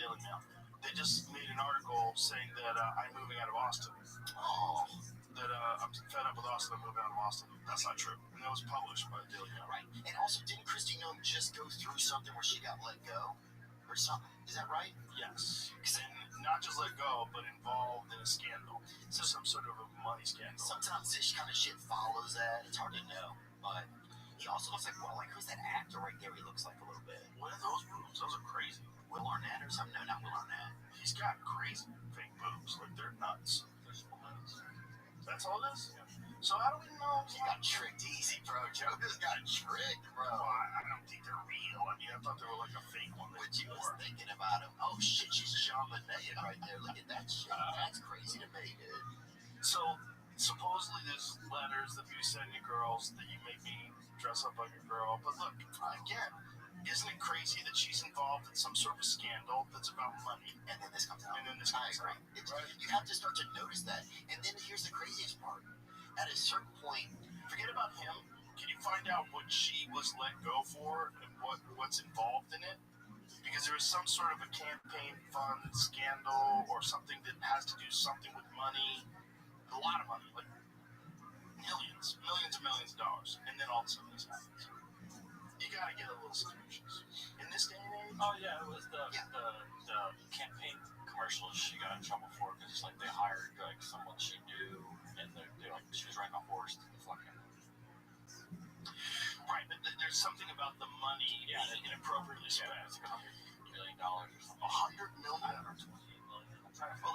Daily Mail. They just made an article saying that I'm moving out of Austin. Oh. That I'm fed up with Austin. I'm moving out of Austin. That's not true. And that was published by the Daily Mail. Right. And also, didn't Kristi Noem just go through something where she got let go? Or something. Is that right? Yes. And not just let go, but involved in a scandal. So some sort of a money scandal. Sometimes this kind of shit follows that. It's hard to know. But he also looks like, well, like, who's that actor right there? He looks like a little bit. What are those boobs? Those are crazy. Will Arnett or something? No, not Will Arnett. He's got crazy fake boobs. Like, they're nuts. They're nuts. That's all it is? Yeah. So how do we know? He got tricked easy, bro. Joe just got tricked, bro. Well, I don't think they're real. I mean, I thought they were like a fake one. What you was thinking about him? Oh shit, she's Jean Bonnet right there. Look at that shit. That's crazy to me, dude. So supposedly there's letters that you send your girls that you make me dress up like a girl. But look, again, isn't it crazy that she's involved in some sort of scandal that's about money? And then this comes out. And then this comes out. Right. You have to start to notice that. And then here's the craziest part. At a certain point, forget about him. Can you find out what she was let go for and what's involved in it? Because there was some sort of a campaign fund scandal or something that has to do something with money. A lot of money, like millions and millions of dollars. And then all of a sudden this happens. You gotta get a little suspicious. In this day and age? Oh yeah, it was the campaign commercials she got in trouble for because like they hired like someone she knew and they like she was riding a horse to the fucking. Right, but there's something about the money being inappropriately spent. Yeah, it's like $100 million or something. $100 million? I don't know, $28 million. I'm trying to well,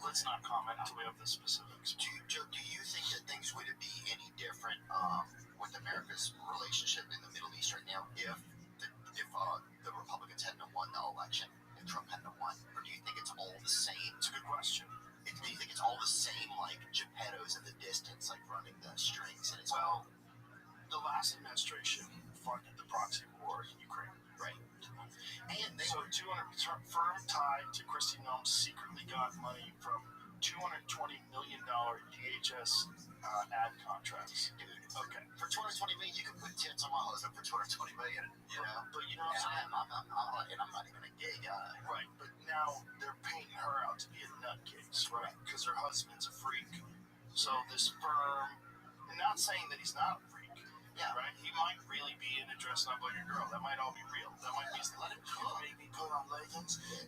let's not comment until we have the specifics. Joe, do you think that things would be any different with America's relationship in the Middle East right now if the Republicans hadn't won the election, if Trump hadn't won? Or do you think it's all the same? It's a good question. Do you think it's all the same, like Geppettos in the distance, like running the strings? And it's the last administration funded the proxy war in Ukraine. Right. And they so 200 firm tied to Kristi Noem secretly got money from $220 million DHS ad contracts. Dude, okay. For $220 million, you can put tits on my husband for $220 million. You know, but you know what I'm saying? I'm not even a gay guy. Right, but now they're painting her out to be a nutcase, right? Because her husband's a freak. So this firm, and not saying that he's not a freak. Yeah. Right? He might really be into dressing up like a girl. That might all be real. That might be let him maybe put on leggings. He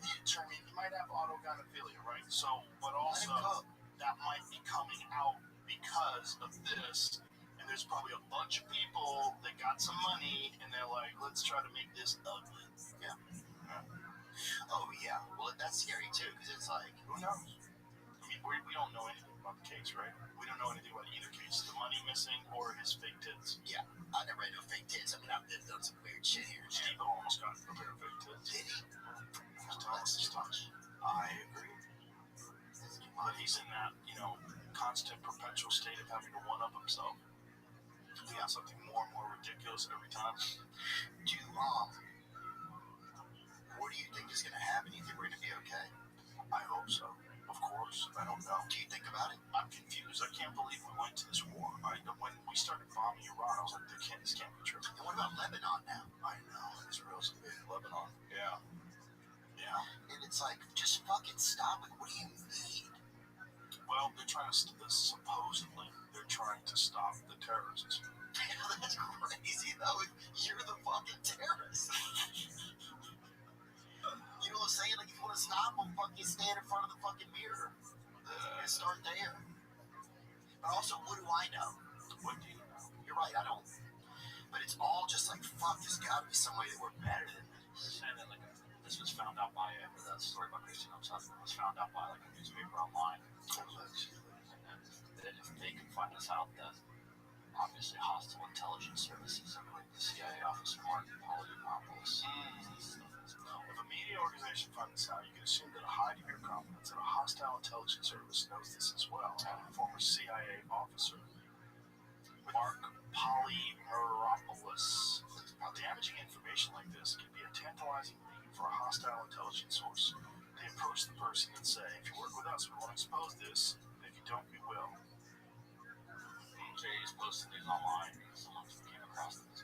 might have autogynephilia, right? So, but also that might be coming out because of this. And there's probably a bunch of people that got some money and they're like, let's try to make this ugly. Yeah. Oh yeah. Well, that's scary too because it's like, who knows? I mean, we don't know anything about the case, right? We don't know anything about either case, the money missing or his fake tits. Yeah, I never had no fake tits. I mean, I've done some weird shit here. Steve almost got a pair of fake tits. Did he? That's too much. I agree. But he's in that, constant, perpetual state of having to one-up himself. Yeah, something more and more ridiculous every time. What do you think is going to happen? Do you think we're going to be okay? I hope so. Of course. I don't know. Do you think about it? I'm confused. I can't believe we went to this war. When we started bombing Iran, I was like, this can't be true. And what about Lebanon now? I know. Israel's in Lebanon. Yeah. Yeah. And it's like, just fucking stop it. What do you need? Well, they're trying to, supposedly, they're trying to stop the terrorists. That's crazy, though. You're the fucking terrorist. You know what I'm saying? Like, if you want to stop them, fucking stand in front of the fucking mirror and start there. But also, what do I know? What do you know? You're right, I don't. But it's all just like, fuck, there's got to be some way that we're better than this. Saying that, like, this was found out by that story about Kristi Noem's husband was found out by like a newspaper online. And then if they can find this out, that obviously hostile intelligence services, like the CIA officer Mark Polyamopoulos. If a media organization finds this out, you can assume that a high degree of confidence that a hostile intelligence service knows this as well. Former CIA officer Mark Polyamopoulos. Damaging information like this can be a tantalizing lead for a hostile intelligence source. They approach the person and say, if you work with us, we won't expose this, and if you don't, we will. Jay's posting these online. Someone came across this.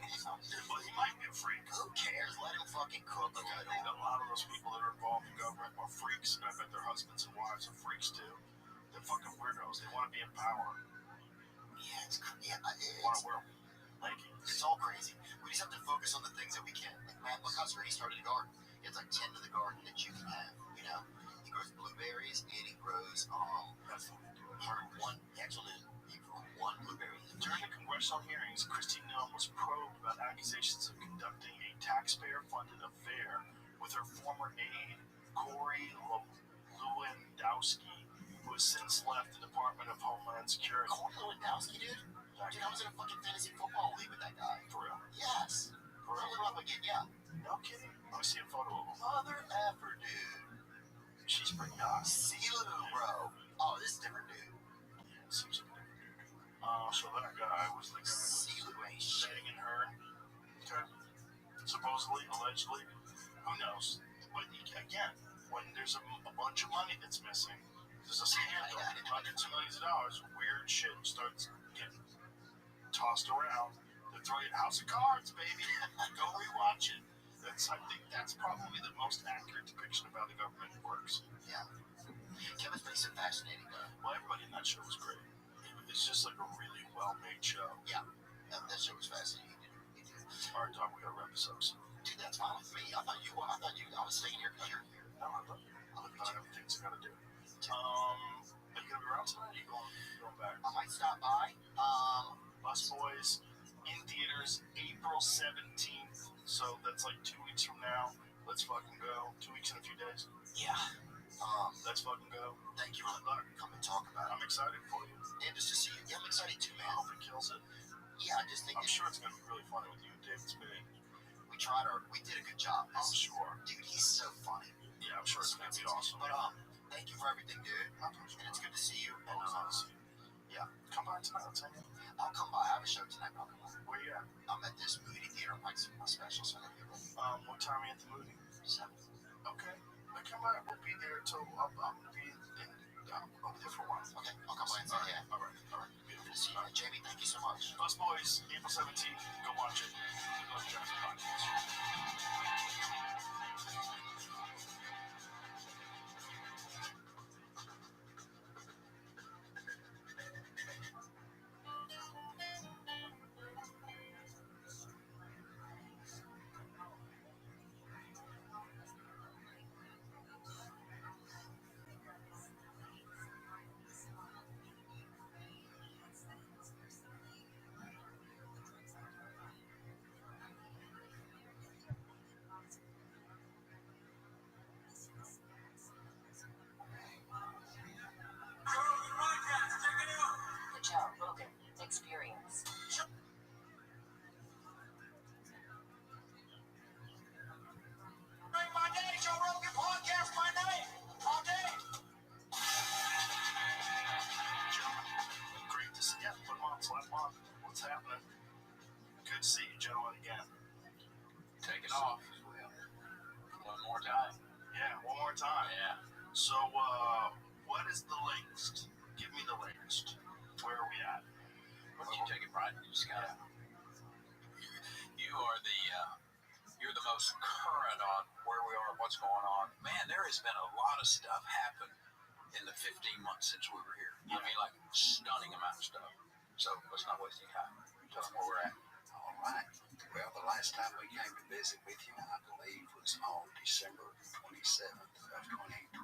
Well, he might be a freak. Who cares? Let him fucking fucking cook. Look, I think a lot of those people that are involved in government are freaks, and I bet their husbands and wives are freaks too. They're fucking weirdos. They want to be in power. Yeah, it's Want to wear leggings. It's all crazy. We just have to focus on the things that we can. Like, man, look how he started a garden. He has like 10 to the garden that you can have. You know, he grows blueberries and he grows That's what we do. He grew one blueberry. During the congressional hearings, Kristi Noem was probed about accusations of conducting a taxpayer-funded affair with her former aide, Corey Lewandowski, who has since left the Department of Homeland Security. Corey Lewandowski, dude? Dude, I was in a fucking fantasy football league with that guy. For real? Yes. For real? Look up again, yeah. No kidding. Let me see a photo of him. Mother effer, dude. She's pretty hot. CeeLo, bro. Oh, this is a different dude. Yeah, seems like a different dude. So that guy was the guy CeeLo ain't shit. banging her. Okay. Supposedly, allegedly. Who knows? But again, when there's a bunch of money that's missing, there's a scandal, hundreds of millions of dollars, weird shit starts getting tossed around. They're throwing House of Cards, baby. Go rewatch it. I think that's probably the most accurate depiction of how the government works. Yeah. Kevin Spacey fascinating, though. Well, everybody in that show was great. It's just like a really well-made show. Yeah. That show was fascinating. All right, Doc, we gotta wrap this up soon. Dude, that's fine with me. I was staying here because you're here. No, I love you. I have things I gotta do. Are you gonna be around tonight? Or are you going back? I might stop by. Bus Boys in theaters April 17th. So that's like 2 weeks from now. Let's fucking go. 2 weeks in a few days. Yeah. Let's fucking go. Thank you for letting me come and talk about it. I'm excited for you. And just to see you. Yeah, I'm excited too, man. I hope it kills it. Yeah, I just think I'm sure it's gonna be really funny with you and David Spade. we did a good job. I'm sure. Dude, he's so funny. Yeah, I'm sure it's gonna be awesome. But thank you for everything, dude. And it's good to see you. And yeah, come by tonight. I'll tell you. I'll come by. I have a show tonight, but I'll come by. Where you at? I'm at this movie theater. I'm like my special, so I gotta get ready. What time are you at the movie? 7. Okay. Well, come by. We'll be there till I'm gonna be over there for a while. Okay, I'll come by and say yeah. All right. Beautiful to see you. Jamie, thank you so much. Bus Boys, April 17th. Go watch it. Go to Jackson Podcast. The Joe Rogan Experience. My day, Joe Rogan Podcast, my name. All day. Great to see you. Put them on, slap them on. What's happening? Good to see you, gentlemen, again. Take it off. One more time. Yeah, one more time. Yeah. So, what is the latest? Give me the latest. Where are we at? You take it, Brian. You just got it. You are you're the most current on where we are, what's going on. Man, there has been a lot of stuff happen in the 15 months since we were here. I mean, like stunning amount of stuff. So let's not waste any time. Tell them where we're at. All right. Well, the last time we came to visit with you, I believe, was on December 27th of 2024.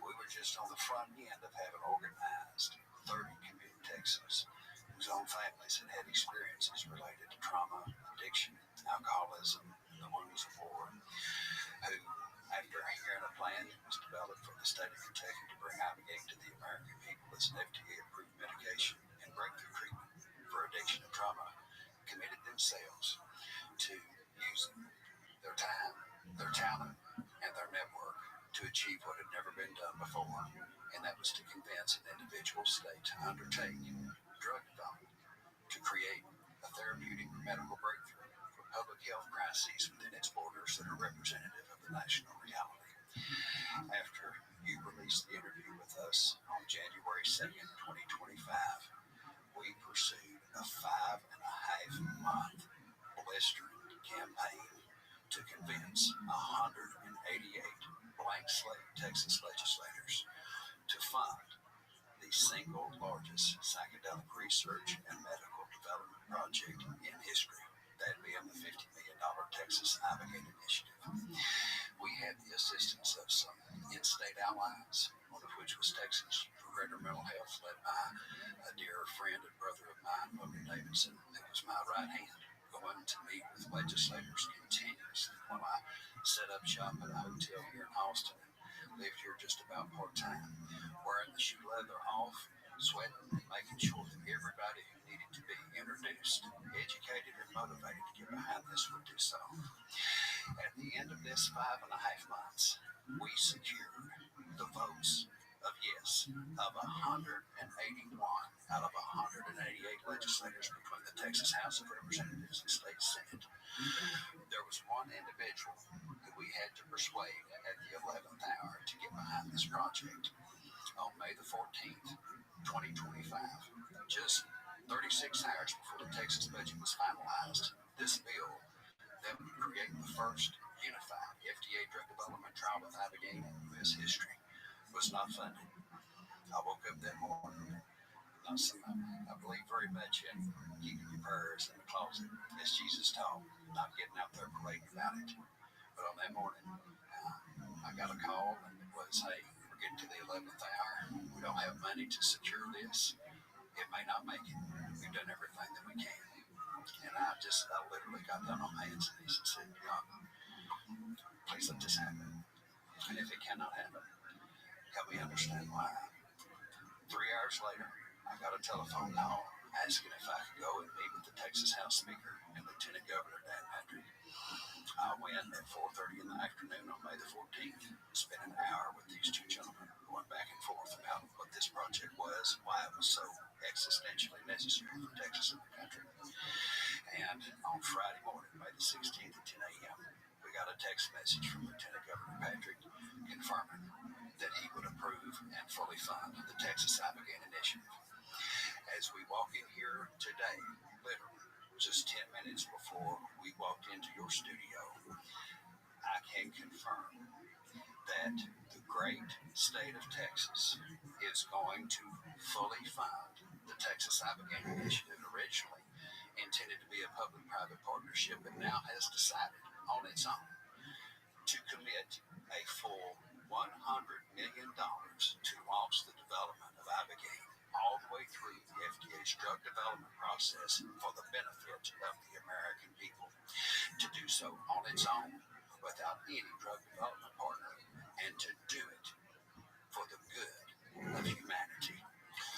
We were just on the front end of having organized 30 community Texans whose own families had had experiences related to trauma, addiction, alcoholism, the wounds of war, who, after hearing a plan that was developed for the state of Kentucky to bring Ibogaine to the American people as an FDA-approved medication and breakthrough treatment for addiction and trauma, committed themselves to using their time, their talent, and their network to achieve what had never been done before, and that was to convince an individual state to undertake drug development to create a therapeutic medical breakthrough for public health crises within its borders that are representative of the national reality. After you released the interview with us on January 2nd, 2025, we pursued a 5.5-month blistering campaign to convince 188 blank slate Texas legislators to fund the single largest psychedelic research and medical development project in history, that being the $50 million Texas Ibogaine Initiative. We had the assistance of some in-state allies, one of which was Texas Greater Mental Health, led by a dear friend and brother of mine, Logan Davidson, who was my right hand, going to meet with legislators continuously while I set up shop at a hotel here in Austin and lived here just about part-time, wearing the shoe leather off, sweating, and making sure that everybody who needed to be introduced, educated, and motivated to get behind this would do so. At the end of this 5.5 months, we secured the votes of yes of 181 out of 188 legislators between the Texas House of Representatives and State Senate. There was one individual who we had to persuade at the 11th hour to get behind this project. On May the 14th, 2025, just 36 hours before the Texas budget was finalized, this bill that would create the first unified FDA drug development trial with Ibogaine in U.S. history was not funded. I woke up that morning. I believe very much in keeping your prayers in the closet, as Jesus taught, not getting out there parading about it. But on that morning, I got a call, and it was, hey, we're getting to the 11th hour. We don't have money to secure this. It may not make it. We've done everything that we can. And I literally got down on my hands and knees and said, God, please let this happen. And if it cannot happen, help me understand why. 3 hours later, I got a telephone call asking if I could go and meet with the Texas House Speaker and Lieutenant Governor Dan Patrick. I went at 4:30 in the afternoon on May the 14th, spent an hour with these two gentlemen going back and forth about what this project was, why it was so existentially necessary for Texas and the country. And on Friday morning, May the 16th at 10 a.m., we got a text message from Lieutenant Governor Patrick confirming that he would approve and fully fund the Texas Ibogaine Initiative. As we walk in here today, literally just 10 minutes before we walked into your studio, I can confirm that the great state of Texas is going to fully fund the Texas Ibogaine Initiative, originally intended to be a public-private partnership, but now has decided on its own to commit a full $100 million to launch the development of Ibogaine all the way through the FDA's drug development process for the benefit of the American people. To do so on its own, without any drug development partner, and to do it for the good of humanity.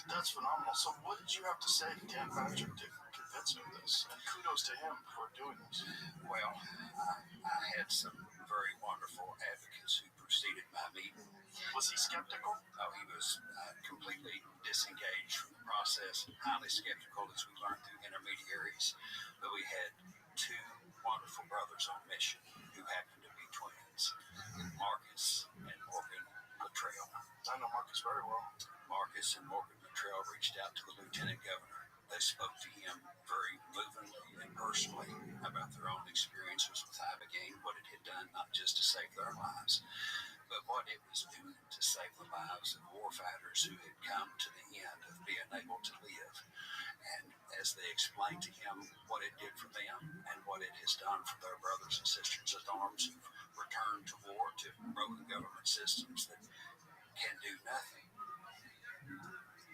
That's phenomenal. So what did you have to say to Dan Patrick to convince him of this? And kudos to him for doing this. Well, I had some very wonderful advocates who preceded my meeting. Was he skeptical? Oh, he was completely disengaged from the process, highly skeptical, as we learned through intermediaries. But we had two wonderful brothers on mission who happened to be twins, Marcus and Morgan Luttrell. I know Marcus very well. Marcus and Morgan Luttrell reached out to the Lieutenant Governor. They spoke to him very movingly and personally about their own experiences with Ibogaine, what it had done, not just to save their lives, but what it was doing to save the lives of warfighters who had come to the end of being able to live. And as they explained to him what it did for them and what it has done for their brothers and sisters at arms who've returned to war, to broken government systems that can do nothing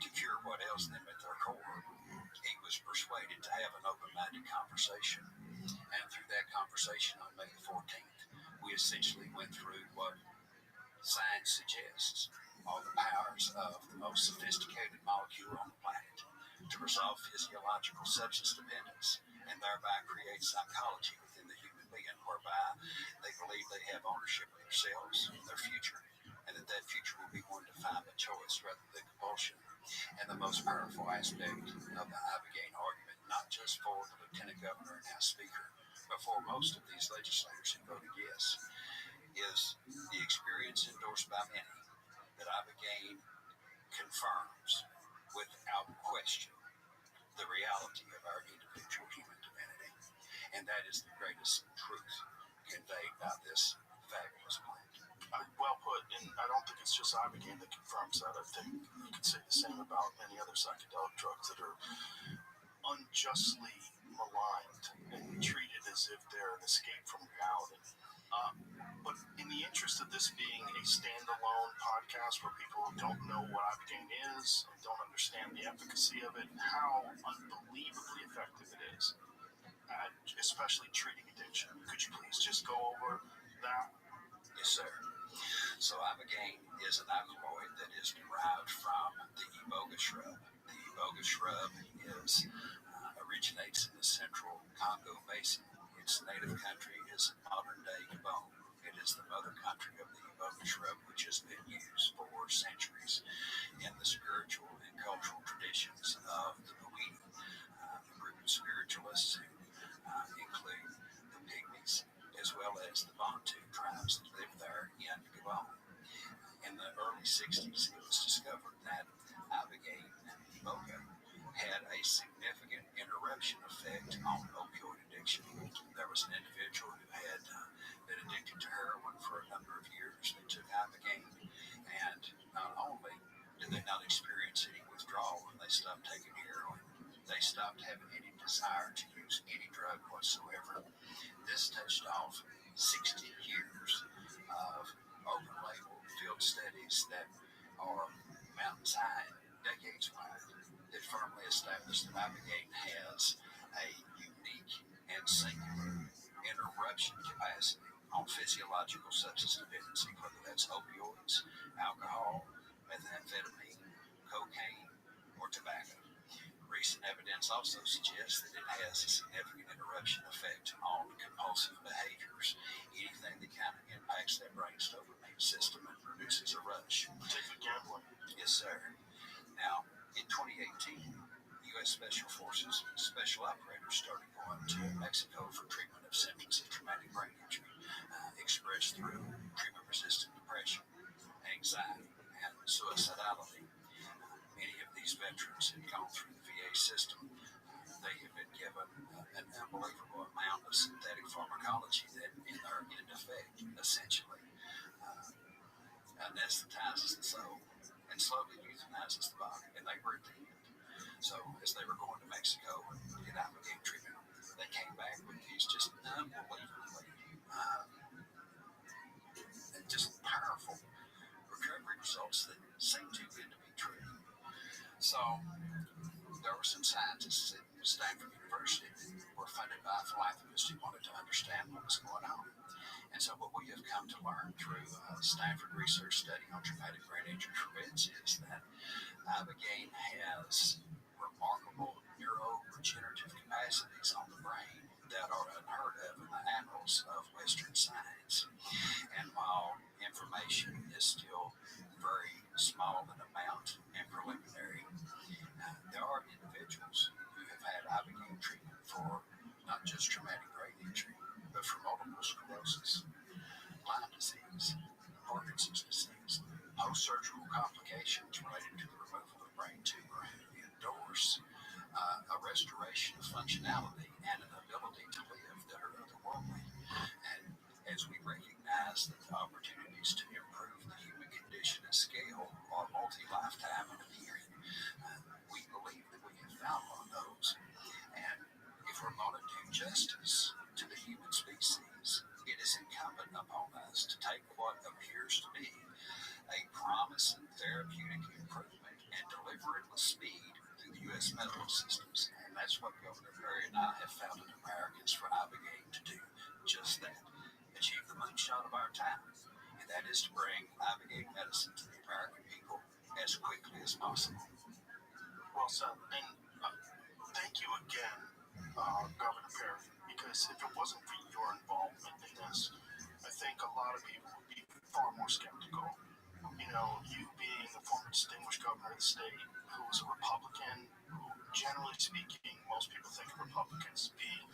to cure what ails them at their core, he was persuaded to have an open-minded conversation. And through that conversation on May the 14th, we essentially went through what science suggests are the powers of the most sophisticated molecule on the planet to resolve physiological substance dependence and thereby create psychology within the human being whereby they believe they have ownership of themselves and their future, and that future will be one defined by choice rather than compulsion. And the most powerful aspect of the Ibogaine argument, not just for the Lieutenant Governor and House Speaker, but for most of these legislators who voted yes, is the experience endorsed by many that Ibogaine confirms without question the reality of our individual human divinity. And that is the greatest truth conveyed by this fabulous plant. Well put, and I don't think it's just Ibogaine that confirms that. I think you could say the same about many other psychedelic drugs that are unjustly maligned and treated as if they're an escape from reality. But in the interest of this being a standalone podcast where people don't know what Ibogaine is, don't understand the efficacy of it, and how unbelievably effective it is, especially treating addiction, could you please just go over that? Yes, sir. So ibogaine is an alkaloid that is derived from the iboga shrub. The iboga shrub originates in the central Congo basin. Its native country is modern-day Gabon. It is the mother country of the iboga shrub, which has been used for centuries in the spiritual and cultural traditions of the Bwiti, a group of spiritualists who include the Pygmies as well as the Bantu tribes that live there in Gabon. In the early 60s, it was discovered that ibogaine iboga had a significant interruption effect on opioid addiction. There was an individual who had been addicted to heroin for a number of years. They took ibogaine, and not only did they not experience any withdrawal when they stopped taking heroin, they stopped having any desire to use any drug whatsoever. This touched off 60 years of open label field studies that are mountains high, decades wide, that firmly established that ibogaine has a unique and singular interruption capacity on physiological substance dependency, whether that's opioids, alcohol, methamphetamine, cocaine, or tobacco. Recent evidence also suggests that it has a significant interruption effect on compulsive behaviors, anything that kind of impacts that brain's dopamine system and produces a rush. Take the gambling. Yes, sir. Now, in 2018, U.S. Special Forces special operators started going to Mexico for treatment of symptoms of traumatic brain injury, expressed through treatment-resistant depression, anxiety, and suicidality. Many of these veterans had gone through the VA system. They have been given an unbelievable amount of synthetic pharmacology that, in their end effect, essentially anesthetizes the soul and slowly euthanizes the body, and they were at the end. So, as they were going to Mexico and get ibogaine treatment, they came back with these just unbelievably just powerful recovery results that seemed too good to be true. So, there were some scientists at Stanford University that were funded by philanthropists who wanted to understand what was going on. And so what we have come to learn through a Stanford research study on traumatic brain injury for vets is that ibogaine has remarkable neuroregenerative capacities on the brain that are unheard of in the annals of Western science. And while information is still very small in amount and preliminary, there are individuals who have had ibogaine treatment for not just traumatic brain injury, but for multiple sclerosis, Lyme disease, Parkinson's disease, post-surgical complications related to the removal of brain tumor, who endorse a restoration of functionality and an ability to live that are otherworldly. And as we recognize that the opportunities to improve the human condition at scale are multi-lifetime in appearing, we believe that we have found one of those. And if we're going to do justice to the human species, it is incumbent upon us to take what appears to be a promising therapeutic improvement and deliver it with speed through the U.S. medical systems. And that's what Governor Perry and I have founded Americans for Ibogaine to do, just that, achieve the moonshot of our time. And that is to bring Ibogaine medicine to the American people as quickly as possible. Well said. And thank you again, Governor Perry, because if it wasn't for your involvement in this, I think a lot of people would be far more skeptical. You know, you being a former distinguished governor of the state who was a Republican, who generally speaking, most people think of Republicans as being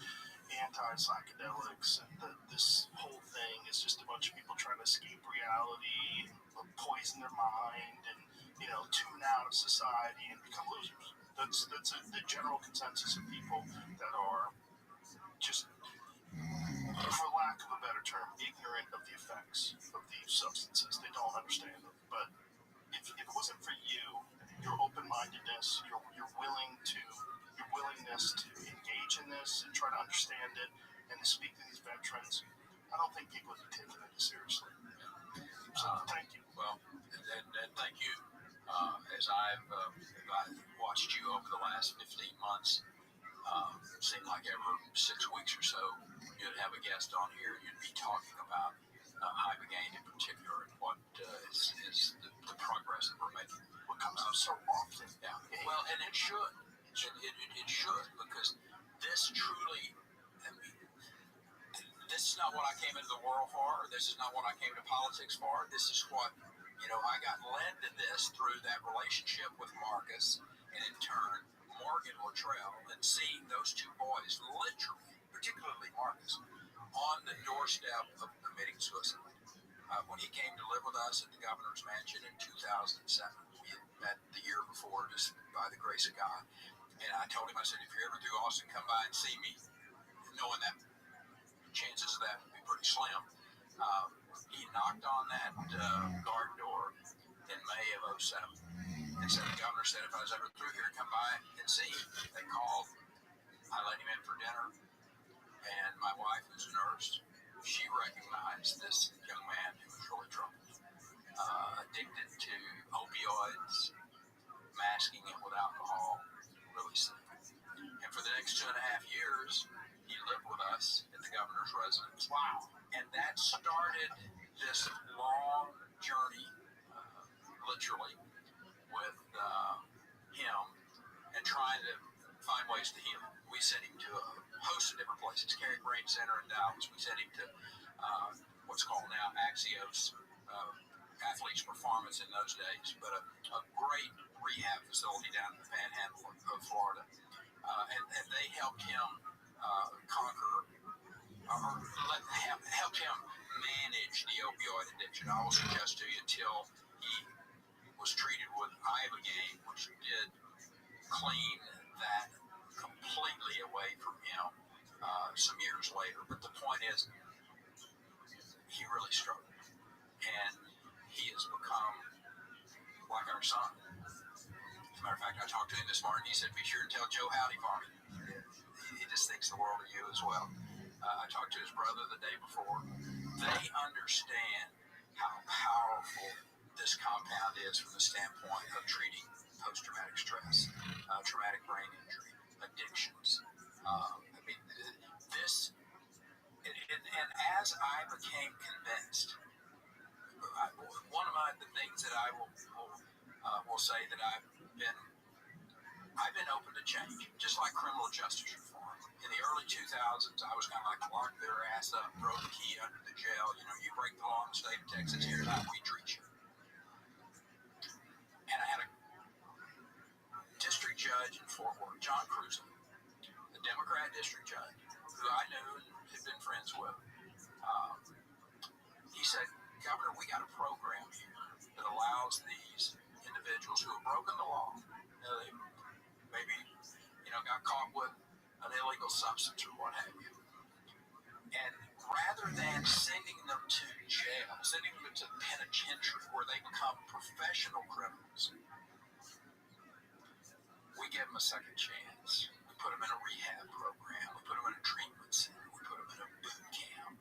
anti-psychedelics, and that this whole thing is just a bunch of people trying to escape reality and poison their mind and, you know, tune out of society and become losers. That's the general consensus of people that are just for lack of a better term, ignorant of the effects of these substances. They don't understand it. But if it wasn't for you, your open-mindedness, your willingness to engage in this and try to understand it and to speak to these veterans, I don't think people would be taking it seriously. So thank you. Well, and thank you. As I've watched you over the last 15 months, it seemed like every 6 weeks or so, you'd have a guest on here. You'd be talking about Ibogaine in particular and what is the progress that we're making. What comes up so often. Yeah. Well, and it should. It should, because this truly, I mean, this is not what I came into the world for. This is not what I came to politics for. This is what, I got led to this through that relationship with Marcus, and in turn, Morgan Luttrell, and seeing those two boys literally, particularly Marcus, on the doorstep of committing suicide. When he came to live with us at the governor's mansion in 2007, we had met the year before, just by the grace of God. And I told him, I said, if you're ever through Austin, come by and see me, knowing that chances of that would be pretty slim. He knocked on that garden door in May of 2007 and said, the governor said if I was ever through here, come by and see him. They called. I let him in for dinner. And my wife, who's a nurse, she recognized this young man who was really troubled, addicted to opioids, masking it with alcohol, really sick. And for the next 2.5 years, he lived with us at the governor's residence. Wow. And that started this long journey, literally, with him and trying to find ways to heal him. We sent him to a host of different places, Carey Brain Center in Dallas. We sent him to what's called now Axios, Athletes Performance in those days, but a great rehab facility down in the panhandle of Florida. And they helped him conquer, or helped him manage the opioid addiction. I will suggest to you until he was treated with Ibogaine, which did clean that completely away from him some years later. But the point is, he really struggled. And he has become like our son. As a matter of fact, I talked to him this morning. He said, be sure and tell Joe howdy for me. He just thinks the world of you as well. I talked to his brother the day before. They understand how powerful this compound is from the standpoint of treating post-traumatic stress, traumatic brain injury, addictions. And as I became convinced, one of the things that I will say that I've been open to change, just like criminal justice reform. In the early 2000s, I was kind of like, lock their ass up, throw the key under the jail. You break the law in the state of Texas, here's how we treat you. And I had a district judge in Fort Worth, John Crusoe, a Democrat district judge, who I knew and had been friends with. He said, Governor, we got a program here that allows these individuals who have broken the law, they maybe, got caught with an illegal substance or what have you. And rather than sending them to jail, sending them to the penitentiary where they become professional criminals, we give them a second chance. We put them in a rehab program. We put them in a treatment center. We put them in a boot camp.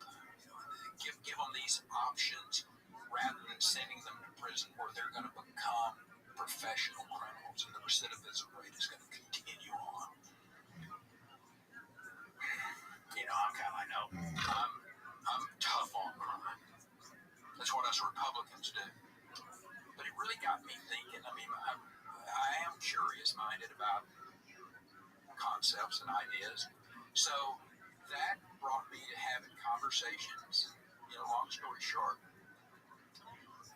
Give them these options rather than sending them to prison where they're going to become professional criminals and the recidivism rate is going to continue on. I'm tough on crime. That's what us Republicans do. But it really got me thinking. I am curious-minded about concepts and ideas. So that brought me to having conversations. Long story short,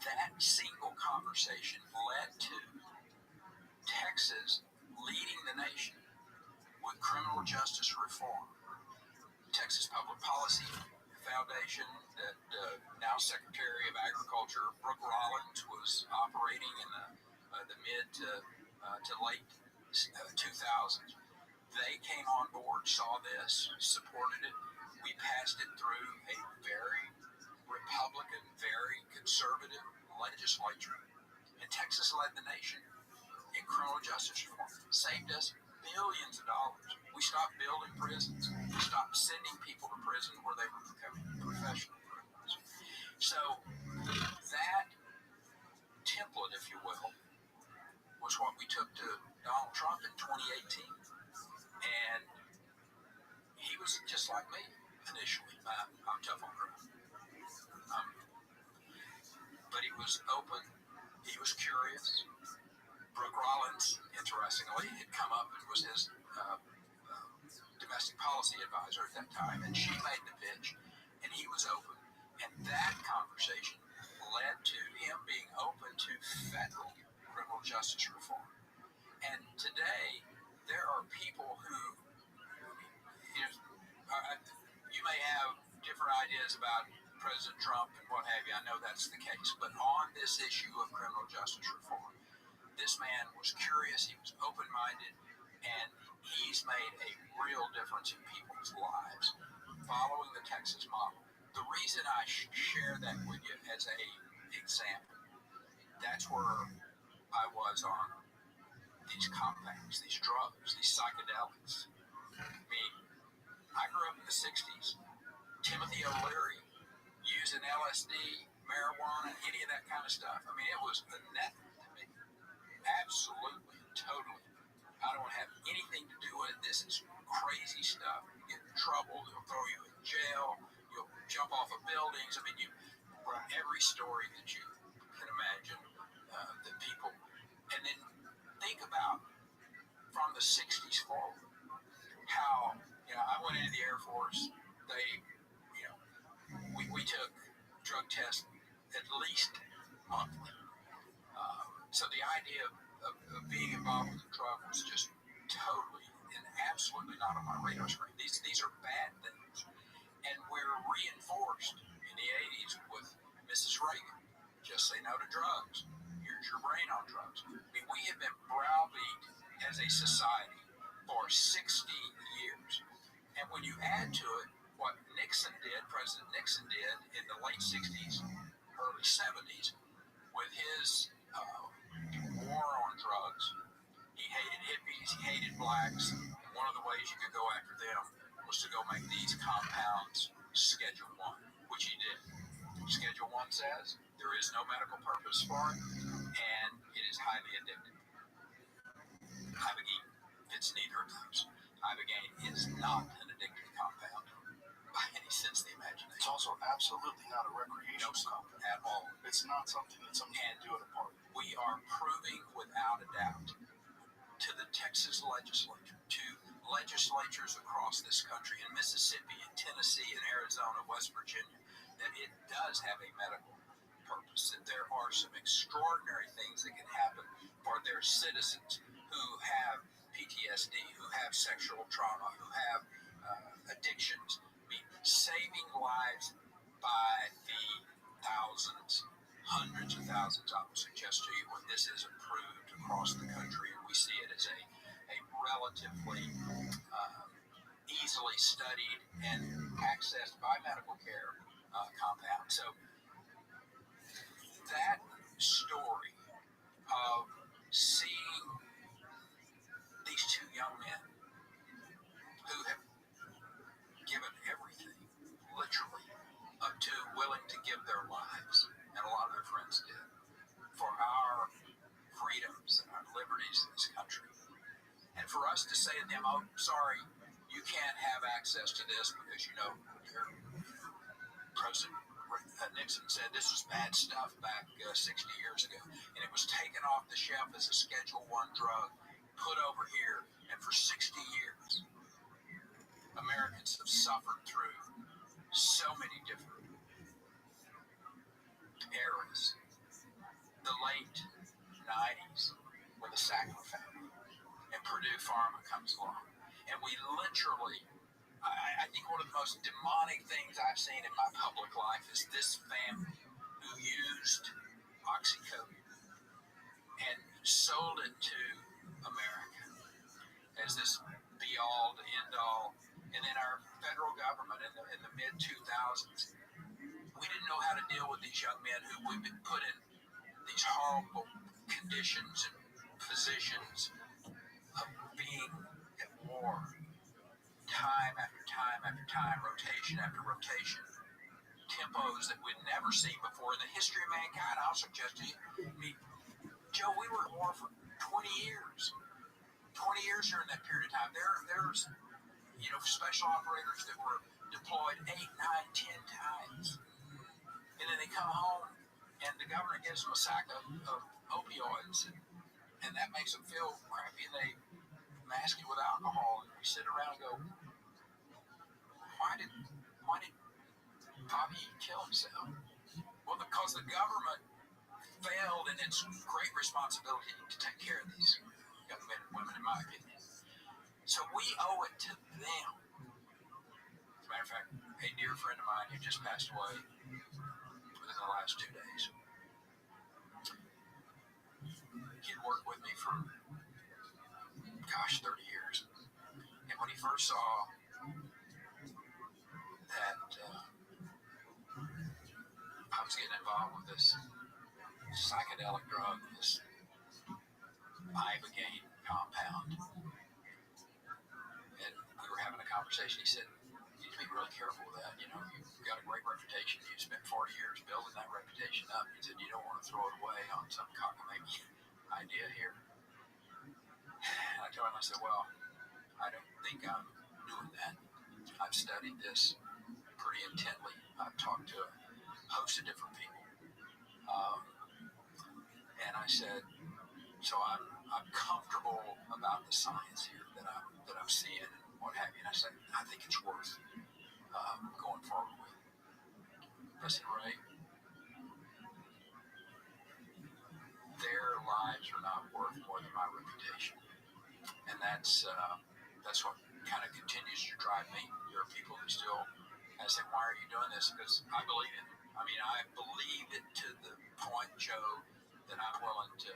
that single conversation led to Texas leading the nation with criminal justice reform. Texas Public Policy Foundation, that now Secretary of Agriculture Brooke Rollins was operating in the mid to late 2000s. They came on board, saw this, supported it, We passed it through a very Republican, very conservative legislature. And Texas led the nation in criminal justice reform. Saved us billions of dollars. We stopped building prisons. We stopped sending people to prison where they were becoming professional criminals. So that template, if you will, was what we took to Donald Trump in 2018. And he was just like me initially. I'm tough on crime. But he was open. He was curious. Brooke Rollins, interestingly, had come up and was his domestic policy advisor at that time, and she made the pitch, and he was open. And that conversation led to him being open to federal criminal justice reform. And today, there are people who, you may have different ideas about President Trump and what have you. I know that's the case. But on this issue of criminal justice reform, this man was curious, he was open-minded, and he's made a real difference in people's lives following the Texas model. The reason I share that with you as a example, that's where I was on these compounds, these drugs, these psychedelics. I mean, I grew up in the 60s. Timothy O'Leary using LSD, marijuana, any of that kind of stuff. I mean, it was anathema to me. Absolutely, totally. I don't have anything to do with it. This is crazy stuff. You get in trouble, they'll throw you in jail, you'll jump off of buildings. I mean, every story that you can imagine that people, and then think about from the 60s forward, how, I went into the Air Force, we took drug tests at least monthly. So the idea of being involved with the drug was just totally and absolutely not on my radar screen. These are bad things. And we're reinforced in the 80s with Mrs. Reagan. Just say no to drugs. Here's your brain on drugs. I mean, we have been browbeat as a society for 60 years. And when you add to it what President Nixon did in the late 60s, early 70s, with his war on drugs. He hated hippies, he hated blacks. And one of the ways you could go after them was to go make these compounds Schedule 1, which he did. Schedule 1 says there is no medical purpose for it, and it is highly addictive. Ibogaine fits neither of those. Ibogaine is not an addictive compound by any sense of the imagination. It's also absolutely not a recreational compound at all. It's not something that someone can do at a party. We are proving without a doubt to the Texas legislature, to legislatures across this country, in Mississippi, in Tennessee, in Arizona, West Virginia, that it does have a medical purpose, that there are some extraordinary things that can happen for their citizens who have PTSD, who have sexual trauma, who have addictions. I mean, saving lives by the thousands, hundreds of thousands, I would suggest to you, when this is approved across the country, and we see it as a relatively easily studied and accessed by medical care compound. So that story of seeing these two young men who have given everything, literally, up to willing to give their lives, and a lot of their friends did, for our freedoms and our liberties in this country. And for us to say to them, oh, sorry, you can't have access to this because, President Nixon said this was bad stuff back 60 years ago, and it was taken off the shelf as a Schedule 1 drug, put over here, and for 60 years, Americans have suffered through so many different eras. The late 90s with the Sackler family, and Purdue Pharma comes along, and we literally, I think one of the most demonic things I've seen in my public life is this family who used oxycodone and sold it to America as this be-all to end-all And then our federal government in the mid 2000s, we didn't know how to deal with these young men who we've been put in these horrible conditions and positions of being at war, time after time after time, rotation after rotation, tempos that we'd never seen before in the history of mankind. I'll suggest to you, Joe, we were at war for 20 years. 20 years during that period of time. There's special operators that were deployed 8, 9, 10 times. And then they come home and the governor gives them a sack of opioids and that makes them feel crappy and they mask it with alcohol and we sit around and go, why did Bobby kill himself? Well, because the government failed in its great responsibility to take care of these young men and women, in my opinion. So we owe it to them. As a matter of fact, a dear friend of mine who just passed away within the last 2 days, he'd worked with me for, 30 years. And when he first saw that I was getting involved with this psychedelic drug, this ibogaine compound, and we were having a conversation, he said, you need to be really careful with that. You've got a great reputation. You spent 40 years building that reputation up. He said, you don't want to throw it away on some cockamamie idea here. And I told him, I said, well, I don't think I'm doing that. I've studied this pretty intently. I've talked to a host of different people. And I said, so I'm comfortable about the science here that I'm seeing and what have you. And I said, I think it's worth going forward with. I said, Ray, their lives are not worth more than my reputation. And that's what kind of continues to drive me. There are people who still, I say, why are you doing this? Because I believe it. I mean, I believe it to the point, Joe, that I'm willing to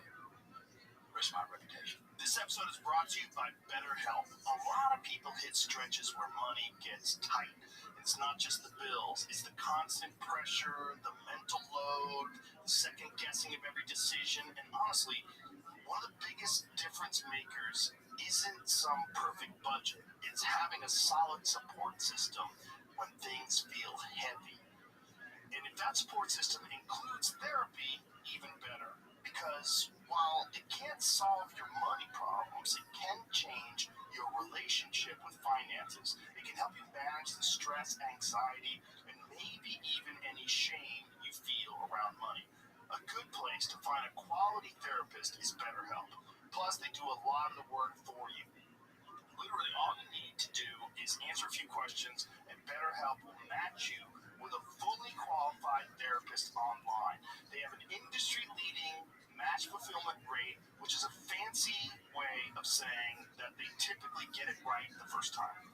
risk my reputation. This episode is brought to you by BetterHelp. A lot of people hit stretches where money gets tight. It's not just the bills, it's the constant pressure, the mental load, the second guessing of every decision, and honestly, one of the biggest difference makers isn't some perfect budget. It's having a solid support system when things feel heavy. And if that support system includes therapy, even better. Because while it can't solve your money problems, it can change your relationship with finances. It can help you manage the stress, anxiety, and maybe even any shame you feel around money. A good place to find a quality therapist is BetterHelp. Plus, they do a lot of the work for you. Literally, all you need to do is answer a few questions, and BetterHelp will match you with a fully qualified therapist online. They have an industry-leading match fulfillment rate, which is a fancy way of saying that they typically get it right the first time.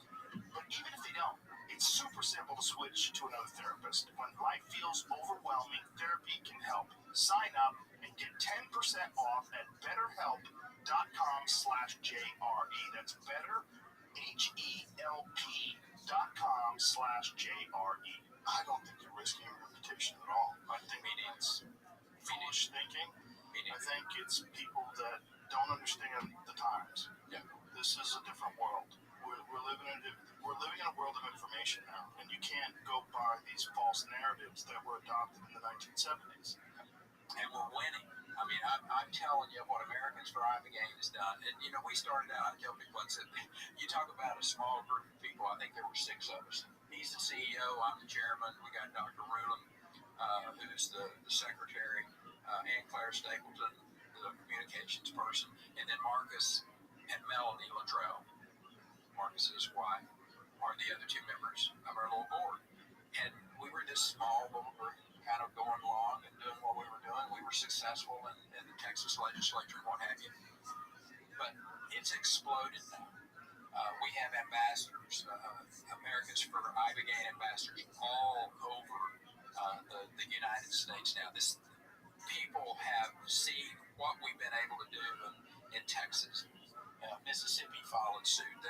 But even if they don't, it's super simple to switch to another therapist. When life feels overwhelming, therapy can help. Sign up and get 10% off at betterhelp.com/JRE. That's better, HELP.com/JRE. I don't think you're risking your reputation at all. I think it's foolish thinking. I think it's people that don't understand the times. Yeah. This is a different world. We're living in a world of information now, and you can't go by these false narratives that were adopted in the 1970s. And we're winning. I mean, I'm telling you what Americans for Ibogaine has done. And, we started out, I tell people, you talk about a small group of people, I think there were 6 of us. He's the CEO, I'm the chairman, we got Dr. Ruland, who's the secretary, Ann Claire Stapleton, the communications person, and then Marcus and Melanie Luttrell, Marcus's wife, are the other 2 members of our little board. And we were this small little group, kind of going along and doing what we were doing. We were successful in the Texas legislature and what have you. But it's exploded now. We have ambassadors, Americans for Ibogaine ambassadors all over the United States now. People have seen what we've been able to do in Texas. Mississippi followed suit.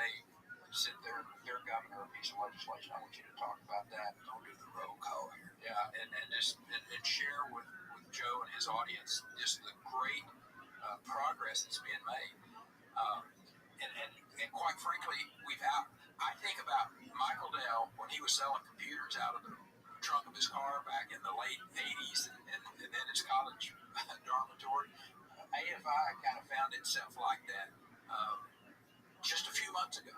sent their governor a piece of legislation. I want you to talk about that. Don't do the roll call here. Yeah, and share with Joe and his audience just the great progress that's being made. Um, and quite frankly, I think about Michael Dell when he was selling computers out of the trunk of his car back in the late 80s and then his college dormitory. AFI kind of found itself like that just a few months ago.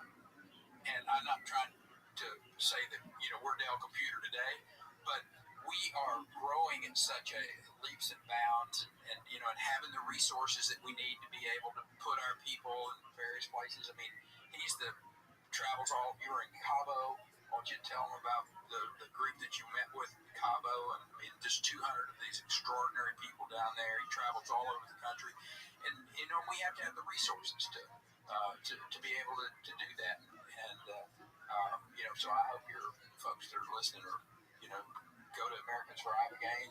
And I'm not trying to say that, we're Dell Computer today, but we are growing in such a leaps and bounds and having the resources that we need to be able to put our people in various places. I mean, travels all, you were in Cabo. I want you to tell them about the group that you met with in Cabo. And I mean, just 200 of these extraordinary people down there. He travels all over the country. And, we have to have the resources to be able to do that. And, so I hope your folks that are listening or, go to Americans for Ibogaine,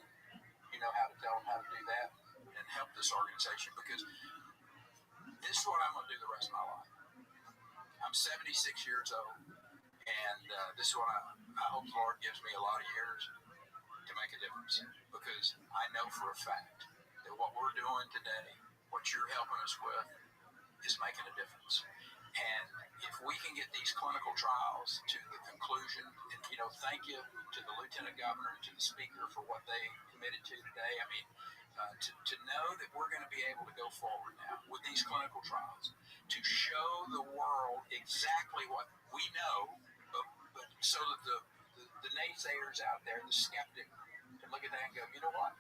you know how to tell them how to do that and help this organization, because this is what I'm going to do the rest of my life. I'm 76 years old, and this is what I hope the Lord gives me a lot of years to make a difference, because I know for a fact that what we're doing today, what you're helping us with, is making a difference. And if we can get these clinical trials to the conclusion, and thank you to the Lieutenant Governor and to the Speaker for what they committed to today. I mean, to know that we're going to be able to go forward now with these clinical trials to show the world exactly what we know, but so that the naysayers out there, the skeptic, can look at that and go, you know what?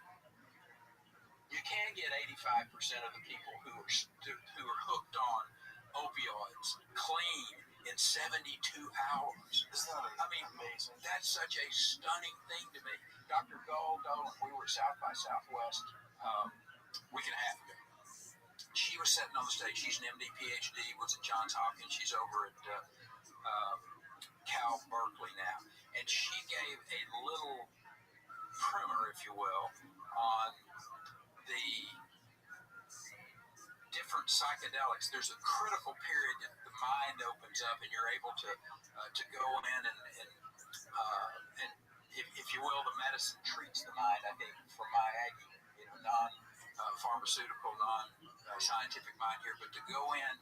You can get 85% of the people who are hooked on opioids clean in 72 hours. Isn't that amazing? That's such a stunning thing to me. Dr. Dolan, we were South by Southwest a week and a half ago. She was sitting on the stage. She's an MD, PhD, was at Johns Hopkins. She's over at Cal Berkeley now. And she gave a little primer, if you will, on the different psychedelics. There's a critical period that the mind opens up and you're able to go in and if you will, the medicine treats the mind, I think, from my Aggie, non-pharmaceutical, non-scientific mind here, but to go in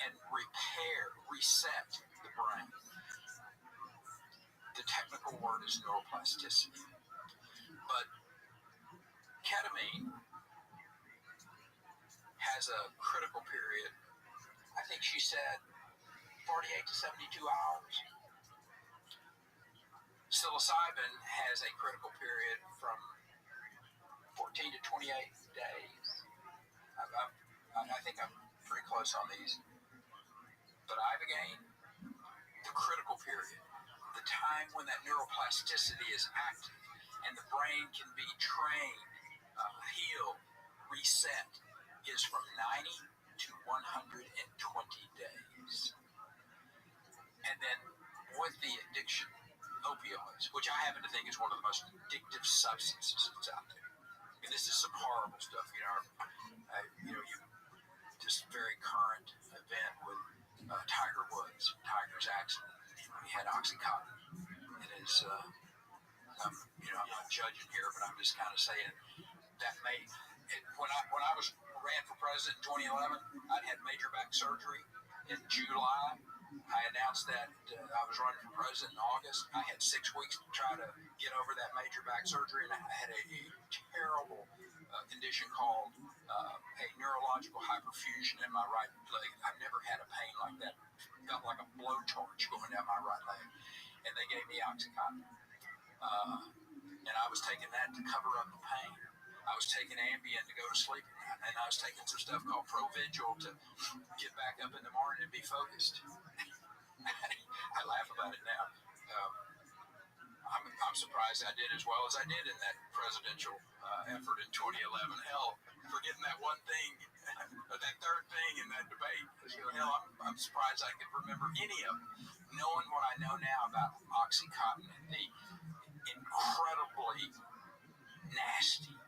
and reset the brain. The technical word is neuroplasticity. But ketamine has a critical period, I think she said 48 to 72 hours. Psilocybin has a critical period from 14 to 28 days. I think I'm pretty close on these. But Ibogaine, the critical period, the time when that neuroplasticity is active and the brain can be trained, healed, reset, is from 90 to 120 days. And then with the addiction, opioids, which I happen to think is one of the most addictive substances that's out there. I mean, this is some horrible stuff. This very current event with Tiger Woods, Tiger's accident. He had OxyContin in his. I'm not judging here, but I'm just kind of saying that made it. When I ran for president in 2011, I'd had major back surgery in July. I announced that I was running for president in August. I had 6 weeks to try to get over that major back surgery, and I had a terrible condition called a neurological hyperfusion in my right leg. I've never had a pain like that. It felt like a blowtorch going down my right leg. And they gave me OxyContin. And I was taking that to cover up the pain. I was taking Ambien to go to sleep, and I was taking some stuff called Provigil to get back up in the morning and be focused. I laugh about it now. I'm surprised I did as well as I did in that presidential effort in 2011. Hell, forgetting that one thing, that third thing in that debate. Hell, I'm surprised I could remember any of them. Knowing what I know now about OxyContin and the incredibly nasty,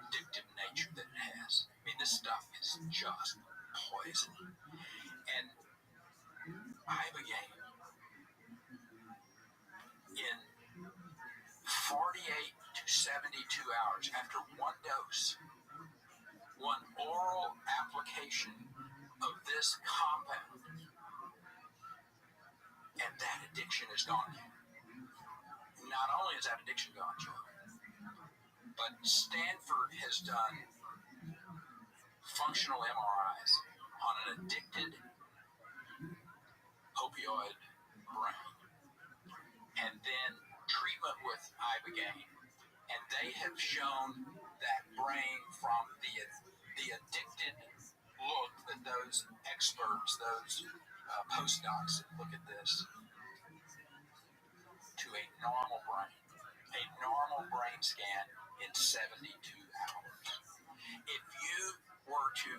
addictive nature that it has. I mean, this stuff is just poison. And Ibogaine in 48 to 72 hours after one dose, one oral application of this compound, and that addiction is gone. Not only is that addiction gone, Joe, but Stanford has done functional MRIs on an addicted opioid brain, and then treatment with Ibogaine, and they have shown that brain from the addicted look that those experts, those postdocs that look at this, to a normal brain scan in 72 hours. If you were to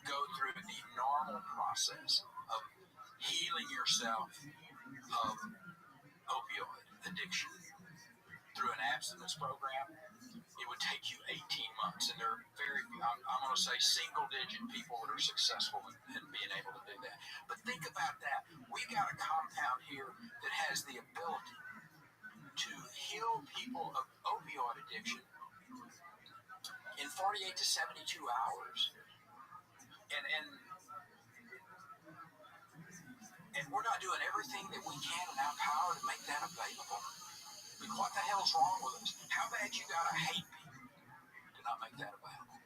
go through the normal process of healing yourself of opioid addiction through an abstinence program, it would take you 18 months. And there are I'm going to say single-digit people that are successful in being able to do that. But think about that. We've got a compound here that has the ability to heal people of opioid addiction in 48 to 72 hours. And we're not doing everything that we can in our power to make that available. But what the hell's wrong with us? How bad you gotta hate people to not make that available?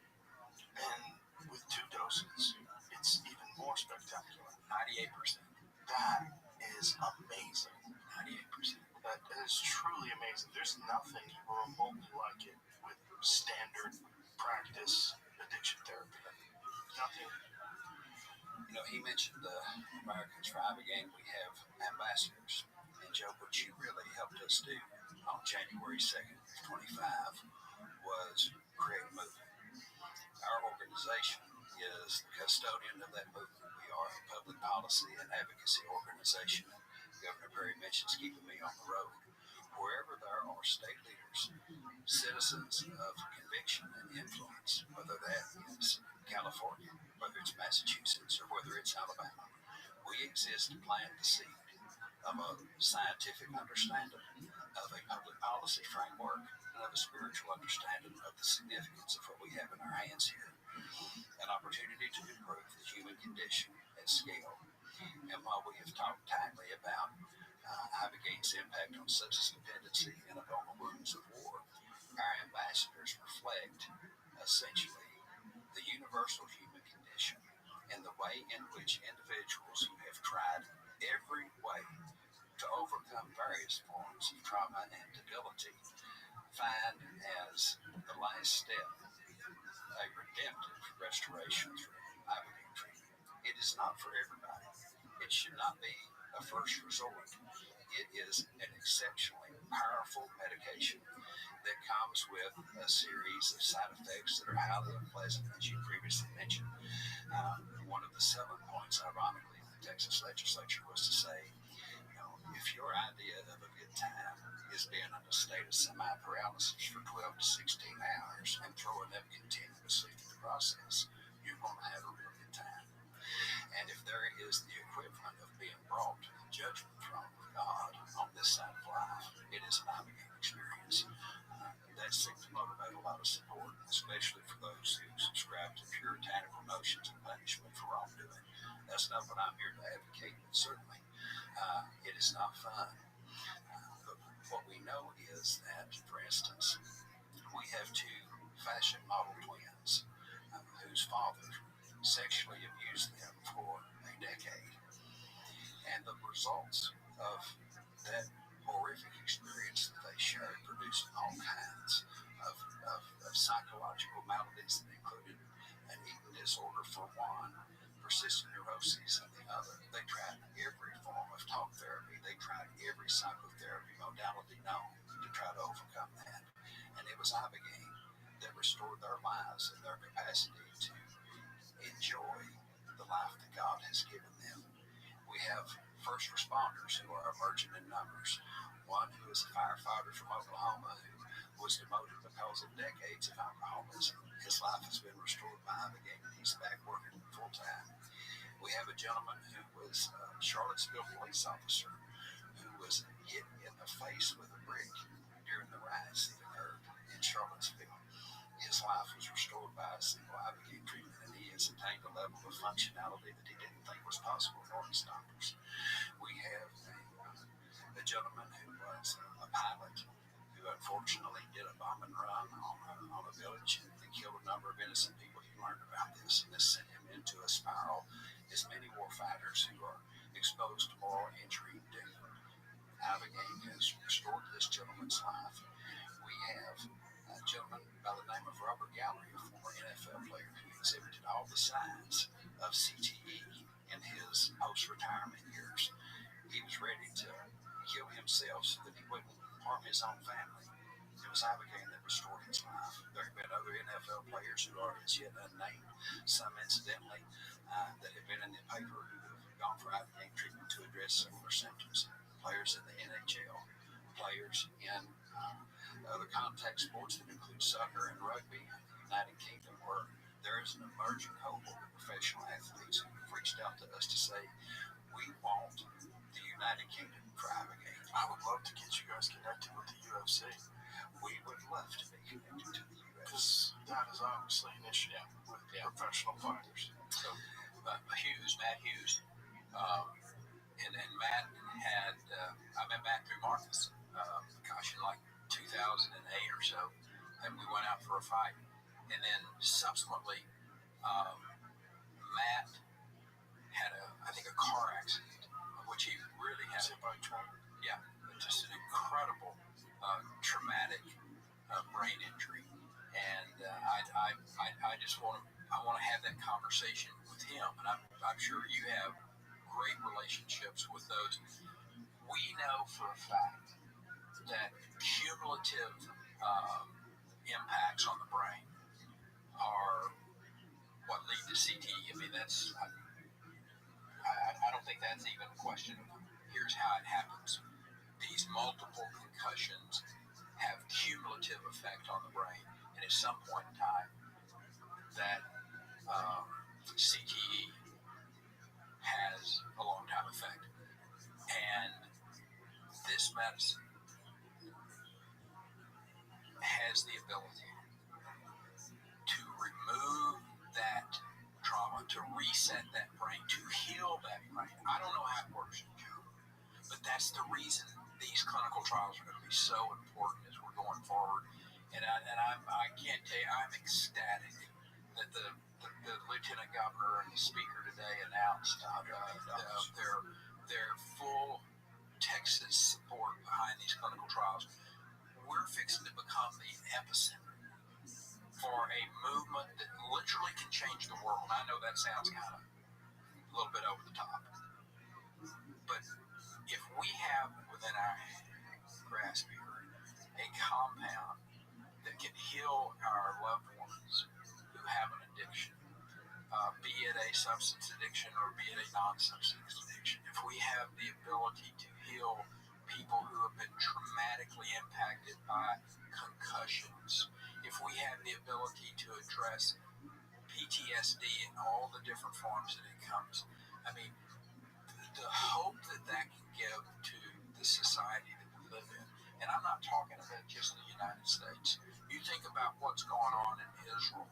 And with 2 doses, it's even more spectacular. 98%. That is amazing. 98%. That is truly amazing. There's nothing remotely like it with standard practice addiction therapy. Nothing. You know, he mentioned the Americans for Ibogaine. We have ambassadors. And Joe, what you really helped us do on January 2nd, 25, was create a movement. Our organization is the custodian of that movement. We are a public policy and advocacy organization. Governor Perry mentions keeping me on the road. Wherever there are state leaders, citizens of conviction and influence, whether that is California, whether it's Massachusetts, or whether it's Alabama, we exist to plant the seed of a scientific understanding of a public policy framework and of a spiritual understanding of the significance of what we have in our hands here. An opportunity to improve the human condition at scale. And while we have talked tightly about Ibogaine's impact on substance dependency and upon the wounds of war, our ambassadors reflect essentially the universal human condition and the way in which individuals who have tried every way to overcome various forms of trauma and debility find as the last step a redemptive restoration through Ibogaine treatment. It is not for everybody. It should not be a first resort. It is an exceptionally powerful medication that comes with a series of side effects that are highly unpleasant, as you previously mentioned. One of the selling points, ironically, of the Texas legislature was to say, you know, if your idea of a good time is being in a state of semi-paralysis for 12 to 16 hours and throwing them continuously through the process, you're going to have a real good time. And if there is the equivalent of being brought to the judgment throne of God on this side of life, it is an Ibogaine experience. That seems to motivate a lot of support, especially for those who subscribe to puritanical notions of punishment for wrongdoing. That's not what I'm here to advocate, but certainly it is not fun. But what we know is that, for instance, we have 2 fashion model twins whose father sexually abused them for a decade. And the results of that horrific experience that they shared produced all kinds of psychological maladies that included an eating disorder for one, persistent neuroses on the other. They tried every form of talk therapy. They tried every psychotherapy modality known to try to overcome that. And it was Ibogaine that restored their lives and their capacity to enjoy the life that God has given them. We have first responders who are emerging in numbers. One who is a firefighter from Oklahoma who was demoted because of decades of alcoholism. His life has been restored by Ibogaine and he's back working full time. We have a gentleman who was a Charlottesville police officer who was hit in the face with a brick during the riots that occurred in Charlottesville. His life was restored by a single ibogaine treatment, and he has attained a level of functionality that he didn't think was possible in Norton Stoppers. We have a gentleman who was a pilot who unfortunately did a bomb and run on a village and killed a number of innocent people. He learned about this, and this sent him into a spiral, as many war fighters who are exposed to moral injury do. Ibogaine has restored this gentleman's life. We have a gentleman by the name of Robert Gallery, a former NFL player who exhibited all the signs of CTE in his post-retirement years. He was ready to kill himself so that he wouldn't harm his own family. It was Ibogaine that restored his life. There have been other NFL players who are as yet unnamed, some incidentally, that have been in the paper who have gone for Ibogaine treatment to address similar symptoms. Players in the NHL, players in other contact sports that include soccer and rugby in the United Kingdom, where there is an emerging cohort of professional athletes who have reached out to us to say, we want the United Kingdom for Ibogaine. I would love to get you guys connected with the UFC. We would love to be connected to the UFC. Because that is obviously an issue with professional fighters. So, Matt Hughes, and Matt had, I met Matt through Marcus, in like 2008 or so, and we went out for a fight. And then subsequently, Matt had I think a car accident, which he really had. Yeah, just an incredible traumatic brain injury, and I just want to have that conversation with him, and I'm sure you have great relationships with those. We know for a fact that cumulative impacts on the brain are what lead to CTE. I mean, I don't think that's even a question. Here's how it happens. These multiple concussions have cumulative effect on the brain, and at some point in time, that CTE has a long-time effect. And this medicine has the ability to remove that trauma, to reset that brain, to heal that brain. I don't know how it works, Joe, but that's the reason these clinical trials are going to be so important as we're going forward. And I can't tell you, I'm ecstatic that the lieutenant governor and the speaker today announced their full Texas support behind these clinical trials. We're fixing to become the epicenter for a movement that literally can change the world. I know that sounds kind of a little bit over the top, but if we have within our grasp here a compound that can heal our loved ones who have an addiction, be it a substance addiction or be it a non-substance addiction, if we have the ability to heal people who have been traumatically impacted by concussions, if we have the ability to address PTSD in all the different forms that it comes, I mean, the hope that can give to the society that we live in, and I'm not talking about just the United States. You think about what's going on in Israel,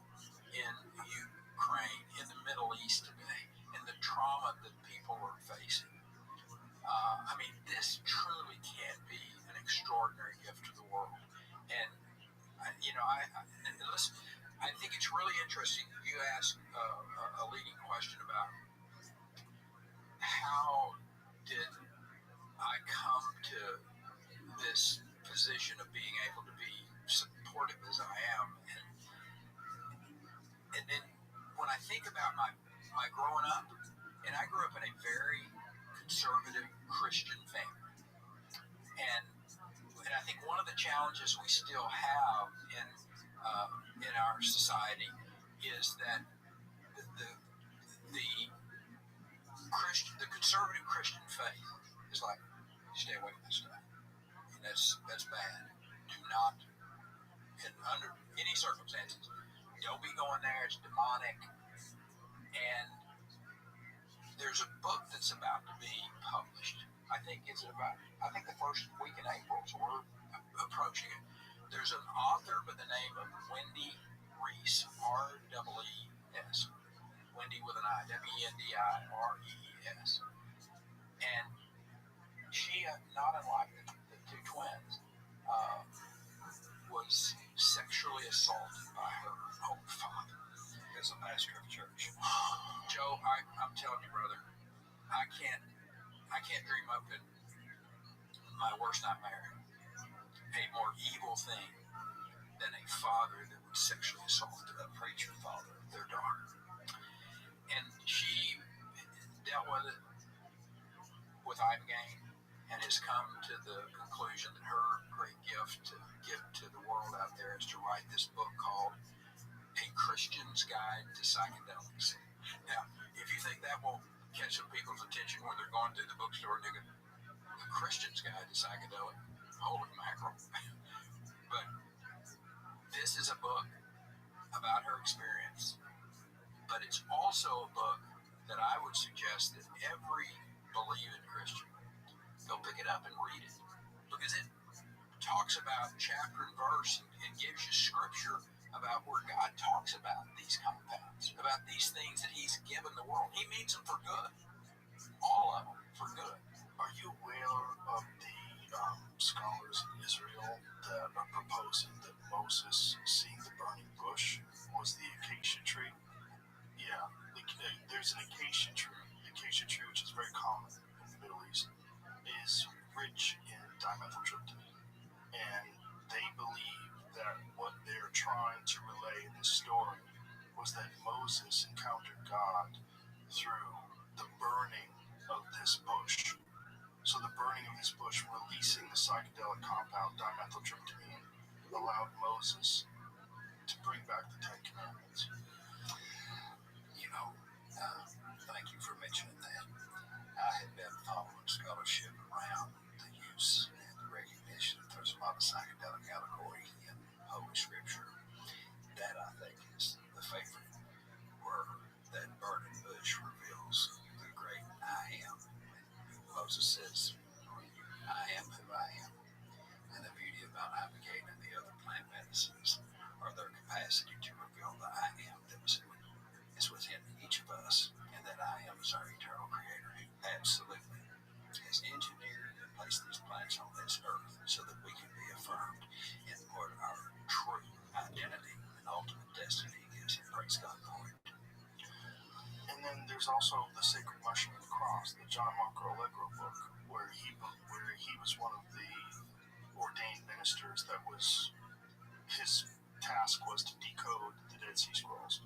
in Ukraine, in the Middle East today, and the trauma that people are facing. I mean, this truly can be an extraordinary gift to the world. And, listen, I think it's really interesting. You asked a leading question about how did I come to this position of being able to be supportive as I am. And then when I think about my growing up, and I grew up in a very conservative Christian family. And I think one of the challenges we still have in our society is that the conservative Christian faith is like, stay away from this stuff. And that's bad. Do not, under any circumstances, don't be going there. It's demonic. And There's a book that's about to be published. I think the first week in April, so we're approaching it. There's an author by the name of Wendy Rees, R-E-E-S. Wendy with an I, W-E-N-D-I-R-E-E-S. And she, not unlike the two twins, was sexually assaulted by her own father as a pastor of church. Joe, I'm telling you, brother, I can't dream up in my worst nightmare a more evil thing than a father that would sexually assault a preacher father of their daughter. And she dealt with it with Ibogaine and has come to the conclusion that her great gift to give to the world out there is to write this book called A Christian's Guide to Psychedelics. Now, if you think that will catch some people's attention when they're going through the bookstore digging A Christian's Guide to Psychedelics, holy mackerel. But this is a book about her experience, but it's also a book that I would suggest that every believing Christian go pick it up and read it, because it talks about chapter and verse and gives you scripture about where God talks about these compounds, about these things that He's given the world. He means them for good, all of them for good. Are you aware of the scholars in Israel that are proposing that Moses seeing the burning bush was the acacia tree? Yeah, there's an acacia tree. The acacia tree, which is very common in the Middle East, is rich in dimethyltryptamine, and they believe that what they're trying to relay in this story was that Moses encountered God through the burning of this bush. So the burning of this bush, releasing the psychedelic compound dimethyltryptamine, allowed Moses to bring back the Ten Commandments. You know, thank you for mentioning that. I had been following scholarship around the use and the recognition that there's a lot of psychedelic allegory in Holy Scripture. That, I think, is the favorite, where that burning bush reveals the great I am. Moses says, I am who I am. And the beauty about Ibogaine and the other plant medicines are their capacity to reveal the I am that is within each of us, and that I am is our eternal creator who absolutely has engineered and placed these plants on this earth so that we can be affirmed in what our true identity and ultimate destiny is. And praise God for it. And then there's also the Sacred Mushroom of the Cross, the John Marco Allegro book, where he was one of the ordained ministers that was, his task was to decode the Dead Sea Scrolls.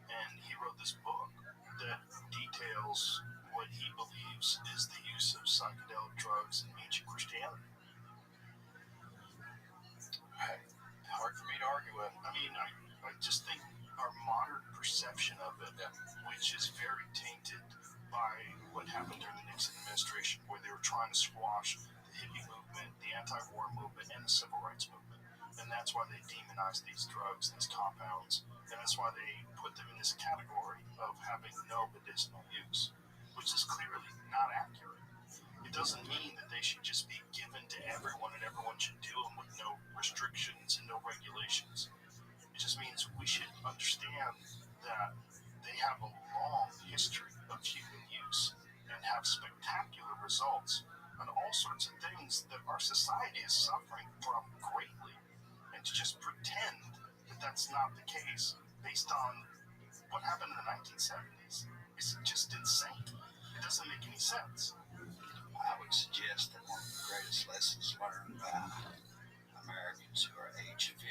And he wrote this book that details what he believes is the use of psychedelic drugs in ancient Christianity. Hard for me to argue with. I mean, I just think our modern perception of it, which is very tainted by what happened during the Nixon administration, where they were trying to squash the hippie movement, the anti-war movement, and the civil rights movement. And that's why they demonized these drugs, these compounds, and that's why they put them in this category of having no medicinal use, which is clearly not accurate. It doesn't mean that they should just be given to everyone and everyone should do them with no restrictions and no regulations. It just means we should understand that they have a long history of human use and have spectacular results on all sorts of things that our society is suffering from greatly. And to just pretend that that's not the case based on what happened in the 1970s is just insane. It doesn't make any sense. I would suggest that one of the greatest lessons learned by Americans who are age 50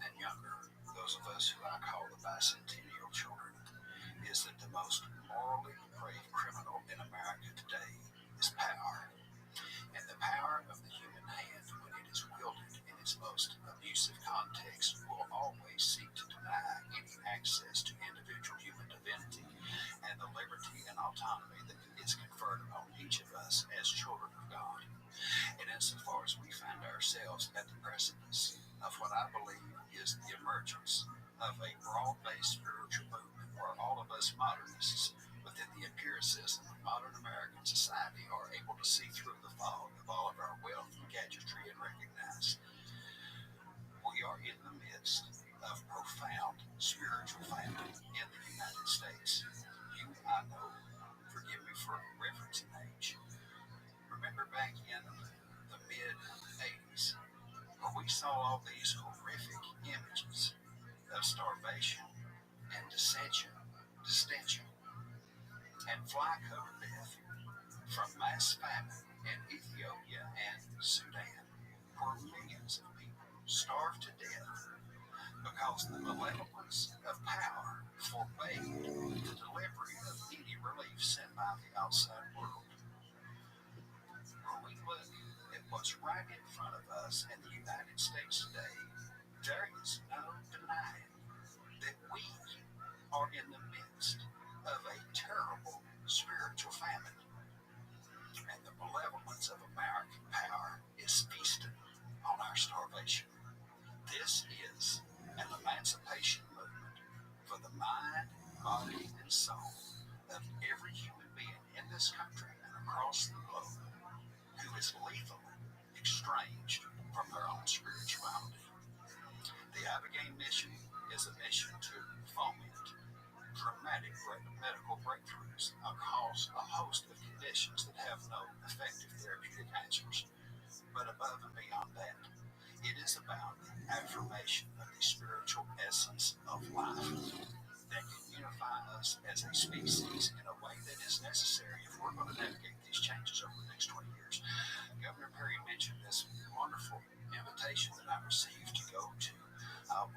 and younger, those of us who I call the bicentennial children, is that the most morally depraved criminal in America today is power. And the power of the human hand, when it is wielded in its most abusive context, will always seek to deny any access to individual human divinity and the liberty and autonomy that is conferred upon each of us as children of God. And insofar as we find ourselves at the precipice of what I believe is the emergence of a broad-based spiritual movement where all of us modernists, with that the empiricism of modern American society are able to see through the fog of all of our wealth and gadgetry and recognize we are in the midst of profound spiritual famine in the United States. You, I know, forgive me for referencing age. Remember back in the mid 80s where we saw all these horrific images of starvation and distension, and fly-covered death from mass famine in Ethiopia and Sudan, where millions of people starved to death because the malevolence of power forbade the delivery of any relief sent by the outside world. When we look at what's right in front of us in the United States today, there is no denying that we are in the midst of a terrible spiritual famine, and the malevolence of American power is feasting on our starvation. This is an emancipation movement for the mind, body, and soul of every human being in this country and across the globe who is lethally estranged from their own spirituality. The Abigail mission is a mission to foment dramatic medical breakthroughs across a host of conditions that have no effective therapeutic answers. But above and beyond that, it is about the affirmation of the spiritual essence of life that can unify us as a species in a way that is necessary if we're going to navigate these changes over the next 20 years. Governor Perry mentioned this wonderful invitation that I received to go to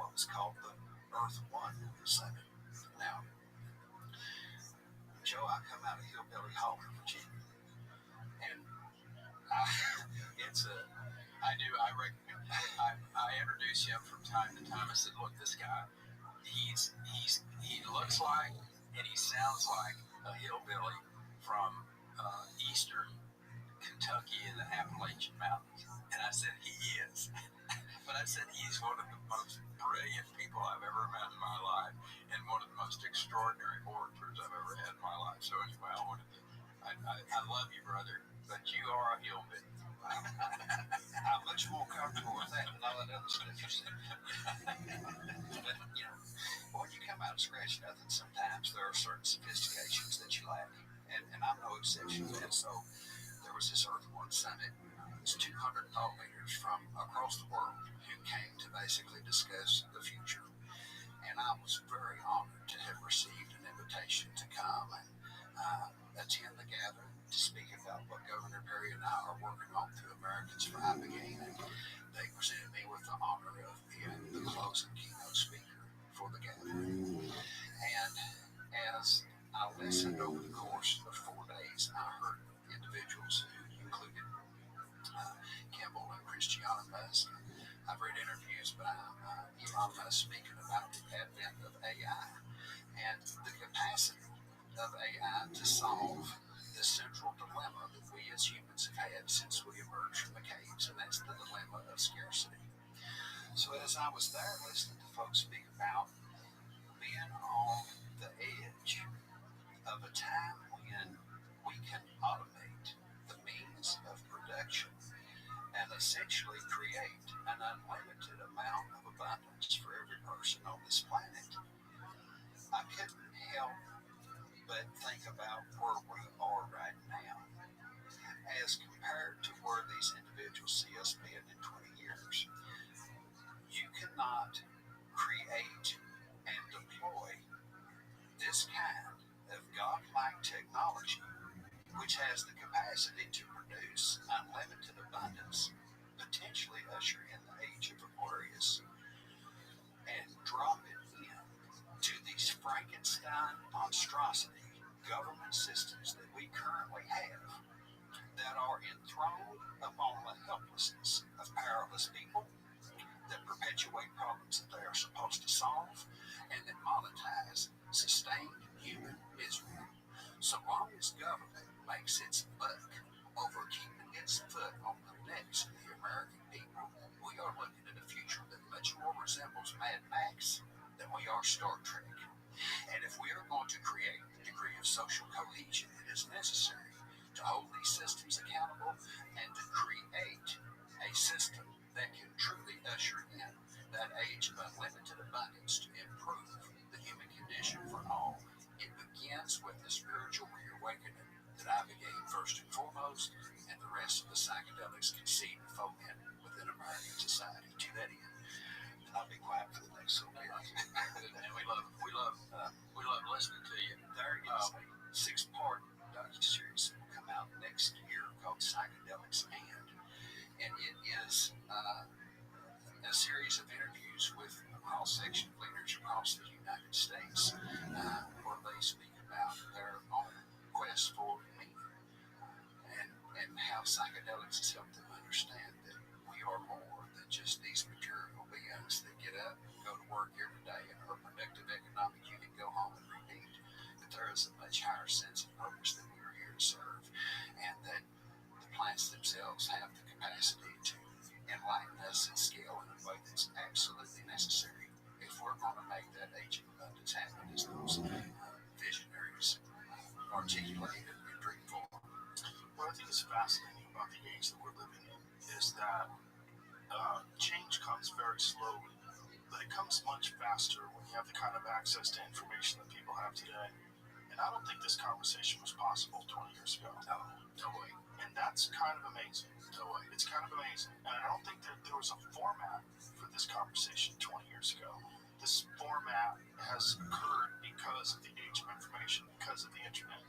what was called the Earth One Summit. Now, Joe, I come out of Hillbilly Holler, Virginia, and I, it's a I do. I introduce him from time to time. I said, look, this guy, he looks like and he sounds like a hillbilly from eastern Kentucky in the Appalachian Mountains. And I said, he is. But I said, he's one of the most brilliant people I've ever met in my life and one of the most extraordinary orators I've ever had in my life. So anyway, I love you, brother, but you are a hillbilly. I'm much more comfortable with that than all that other stuff you said. But, when you come out of scratch nothing, sometimes there are certain sophistications that you lack. And I'm no exception to that. So there was this Earth One Summit. It's 200 thought leaders from across the world who came to basically discuss the future. And I was very honored to have received an invitation to come and attend the gathering to speak about what Governor Perry and I are working on through Americans for Abigail. And they presented me with the honor of being the closing keynote speaker for the gathering. And as I listened over the course of 4 days, I heard individuals who included Kimball and Christiana Musk. I've read interviews by Elon Musk speaking about the advent of AI and the capacity of AI to solve the central dilemma that we as humans have had since we emerged from the caves, and that's the dilemma of scarcity. So as I was there listening to folks speak about being on the edge of a time when we can automate the means of production and essentially create an unlimited amount of abundance for every person on this planet, I couldn't help but think about where we are right now as compared to where these individuals see us being in 20 years. You cannot create and deploy this kind of godlike technology, which has the capacity to produce unlimited abundance, potentially usher in the age of Aquarius, and drop it in to these Frankenstein monstrosity government systems that we currently have that are enthroned upon the helplessness of powerless people, that perpetuate problems that they are supposed to solve, and that monetize sustained human misery. So long as government makes its buck over keeping its foot on the necks of the American people, we are looking at a future that much more resembles Mad Max than we are Star Trek. And if we are going to create the degree of social cohesion that is necessary to hold these systems accountable and to create a system that can truly usher in that age of unlimited abundance to improve the human condition for all, it begins with the spiritual reawakening that I began first and foremost, and the rest of the psychedelics can see and foment within American society. To that end, I'll be quiet for the next little bit. And we love listening to you. There is a 6-part docuseries that will come out next year called Psychedelics and it is a series of interviews with a cross-section of leaders across the United States where they speak about their own quest for meaning and how psychedelics has helped them understand that we are more than just these material beings that get up, go to work every day, and are a productive economic unit, go home and repeat. That there is a much higher sense of purpose that we are here to serve, and that the plants themselves have the capacity to enlighten us and scale in a way that's absolutely necessary if we're going to make that age of abundance happen as those visionaries articulated and dream for. What I think is fascinating about the age that we're living in is that change comes very slowly, but it comes much faster when you have the kind of access to information that people have today. And I don't think this conversation was possible 20 years ago. No way. And that's kind of amazing. No way. It's kind of amazing. And I don't think that there was a format for this conversation 20 years ago. This format has occurred because of the age of information, because of the internet,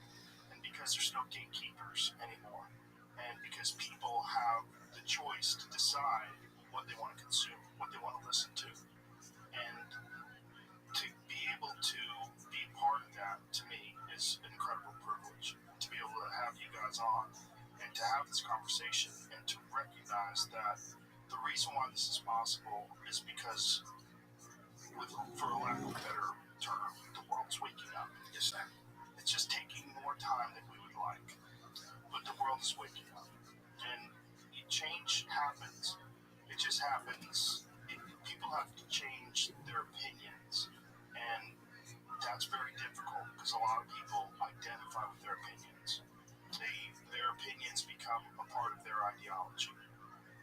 and because there's no gatekeepers anymore. And because people have the choice to decide what they want to consume, what they want to listen to. And to be able to be part of that, to me, is an incredible privilege. To be able to have you guys on and to have this conversation and to recognize that the reason why this is possible is because, for a lack of a better term, the world's waking up. Yes, sir. It's just taking more time than we would like, but the world is waking up. And change happens. It just happens. People have to change their opinions, and that's very difficult because a lot of people identify with their opinions. Their opinions become a part of their ideology,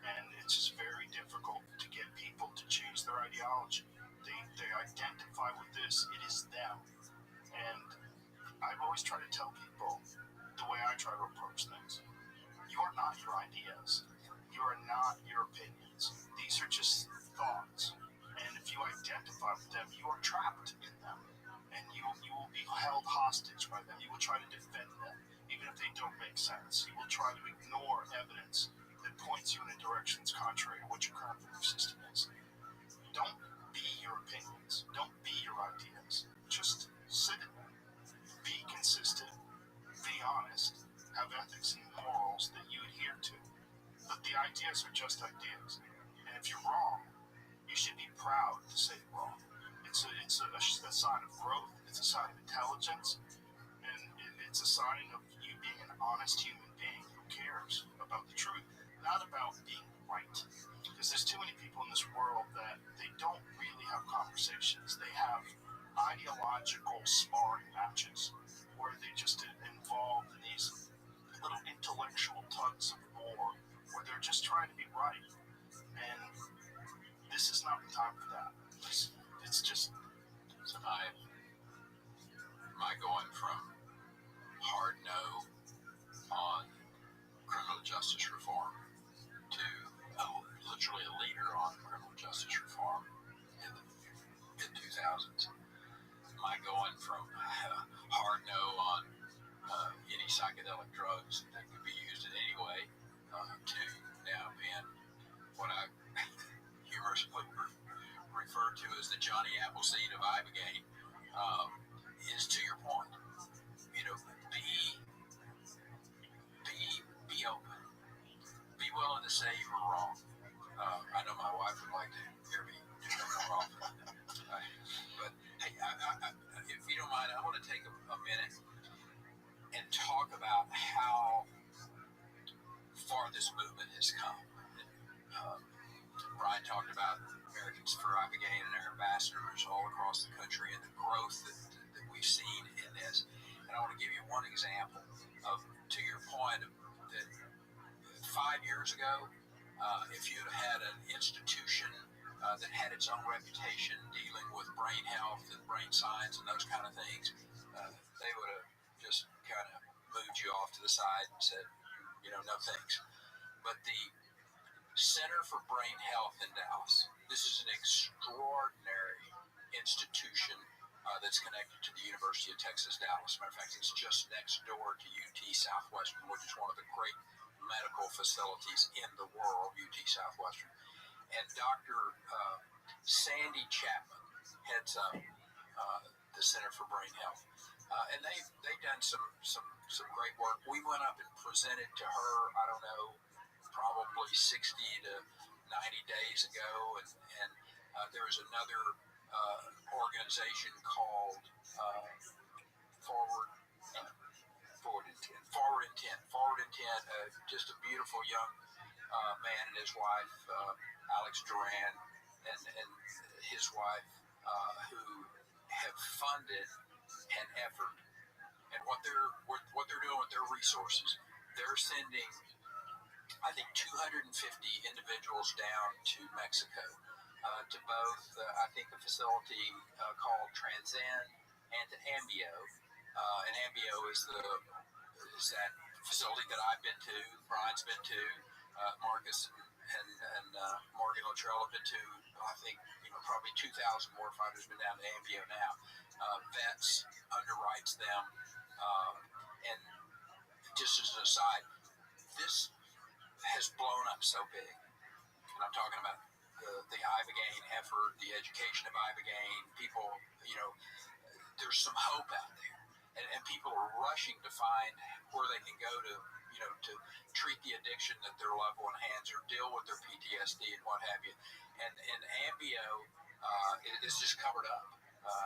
and it's just very difficult to get people to change their ideology. They identify with this. It is them, and I've always tried to tell people the way I try to approach things. You are not your ideas. You are not your opinions. These are just thoughts. And if you identify with them, you are trapped in them. And you will be held hostage by them. You will try to defend them, even if they don't make sense. You will try to ignore evidence that points you in a direction that's contrary to what your current belief system is. Don't be your opinions. Don't be your ideas. Just sit in them. Be consistent. Be honest. Have ethics and morals that you adhere to. But the ideas are just ideas. And if you're wrong, you should be proud to say you're wrong. It's a sign of growth. It's a sign of intelligence. And it's a sign of you being an honest human being who cares about the truth, not about being right. Because there's too many people in this world that they don't really have conversations. They have ideological sparring matches where they just involved in these little intellectual tugs of war where they're just trying to be right. And this is not the time for that. It's just... So my going from hard no on criminal justice reform to literally a leader on criminal justice reform in the mid-2000s. My going from hard no on any psychedelic drugs that could be used in any way to now being what I humorously refer to as the Johnny Appleseed of Ibogaine, is to your point. You know, be open. Be willing to say you were wrong. I know my wife would like to hear me do that more often. But hey, if you don't mind, I want to take a minute and talk about how far this movement has come. Brian talked about Americans for Ibogaine and their ambassadors all across the country and the growth that years ago, if you'd had an institution that had its own reputation dealing with brain health and brain science and those kind of things, they would have just kind of moved you off to the side and said, no thanks. But the Center for Brain Health in Dallas, this is an extraordinary institution that's connected to the University of Texas, Dallas. Matter of fact, it's just next door to UT Southwestern, which is one of the great medical facilities in the world, UT Southwestern. And Dr. Sandy Chapman heads up the Center for Brain Health. And they've done some great work. We went up and presented to her, I don't know, probably 60 to 90 days ago. And there was another organization called Forward Intent, just a beautiful young man and his wife, Alex Duran, and his wife, who have funded an effort. And what they're doing with their resources, they're sending, I think, 250 individuals down to Mexico, to both, I think, a facility called Transcend and to Ambio. And Ambio is that facility that I've been to, Brian's been to, Marcus and Morgan Luttrell have been to. I think probably 2,000 warfighters have been down to Ambio now. Vets underwrites them, and just as an aside, this has blown up so big, and I'm talking about the Ibogaine effort, the education of Ibogaine. People, there's some hope out there, and people are rushing to find where they can go to treat the addiction that their loved one has or deal with their PTSD and what have you. And Ambio is just covered up,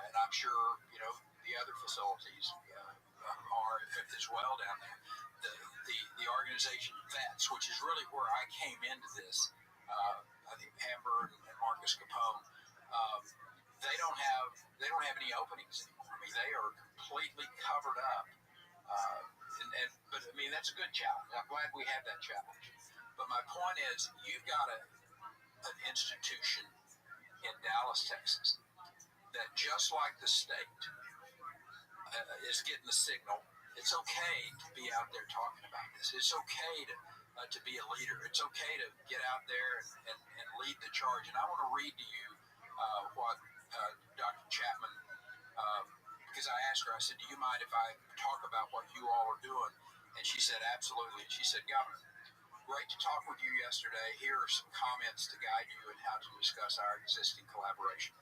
and I'm sure the other facilities are as well down there. The organization Vets, which is really where I came into this, I think Amber and Marcus Capone, they don't have any openings anymore. I mean, they are completely covered up. But I mean, that's a good challenge. I'm glad we have that challenge. But my point is, you've got an institution in Dallas, Texas, that just like the state is getting the signal. It's okay to be out there talking about this. It's okay to be a leader. It's okay to get out there and lead the charge. And I want to read to you what Dr. Chapman, because I asked her, I said, do you mind if I talk about what you all are doing? And she said, absolutely. And she said, Governor, great to talk with you yesterday. Here are some comments to guide you in how to discuss our existing collaboration.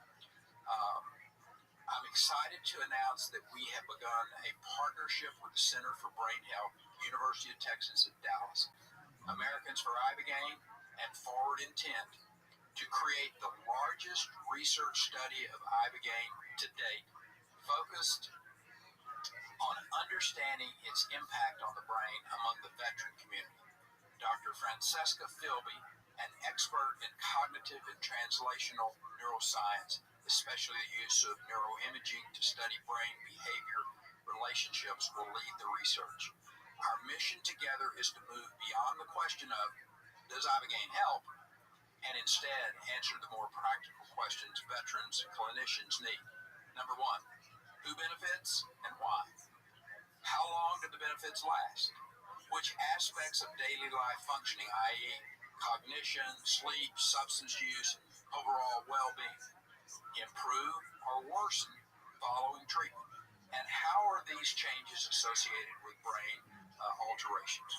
I'm excited to announce that we have begun a partnership with the Center for Brain Health, University of Texas at Dallas, Americans for Ibogaine, and Forward Intent to create the largest research study of Ibogaine to date, focused on understanding its impact on the brain among the veteran community. Dr. Francesca Philby, an expert in cognitive and translational neuroscience, especially the use of neuroimaging to study brain behavior relationships, will lead the research. Our mission together is to move beyond the question of, does Ibogaine help? And instead answer the more practical questions veterans and clinicians need. Number one, who benefits and why? How long do the benefits last? Which aspects of daily life functioning, i.e. cognition, sleep, substance use, overall well-being, improve or worsen following treatment? And how are these changes associated with brain alterations?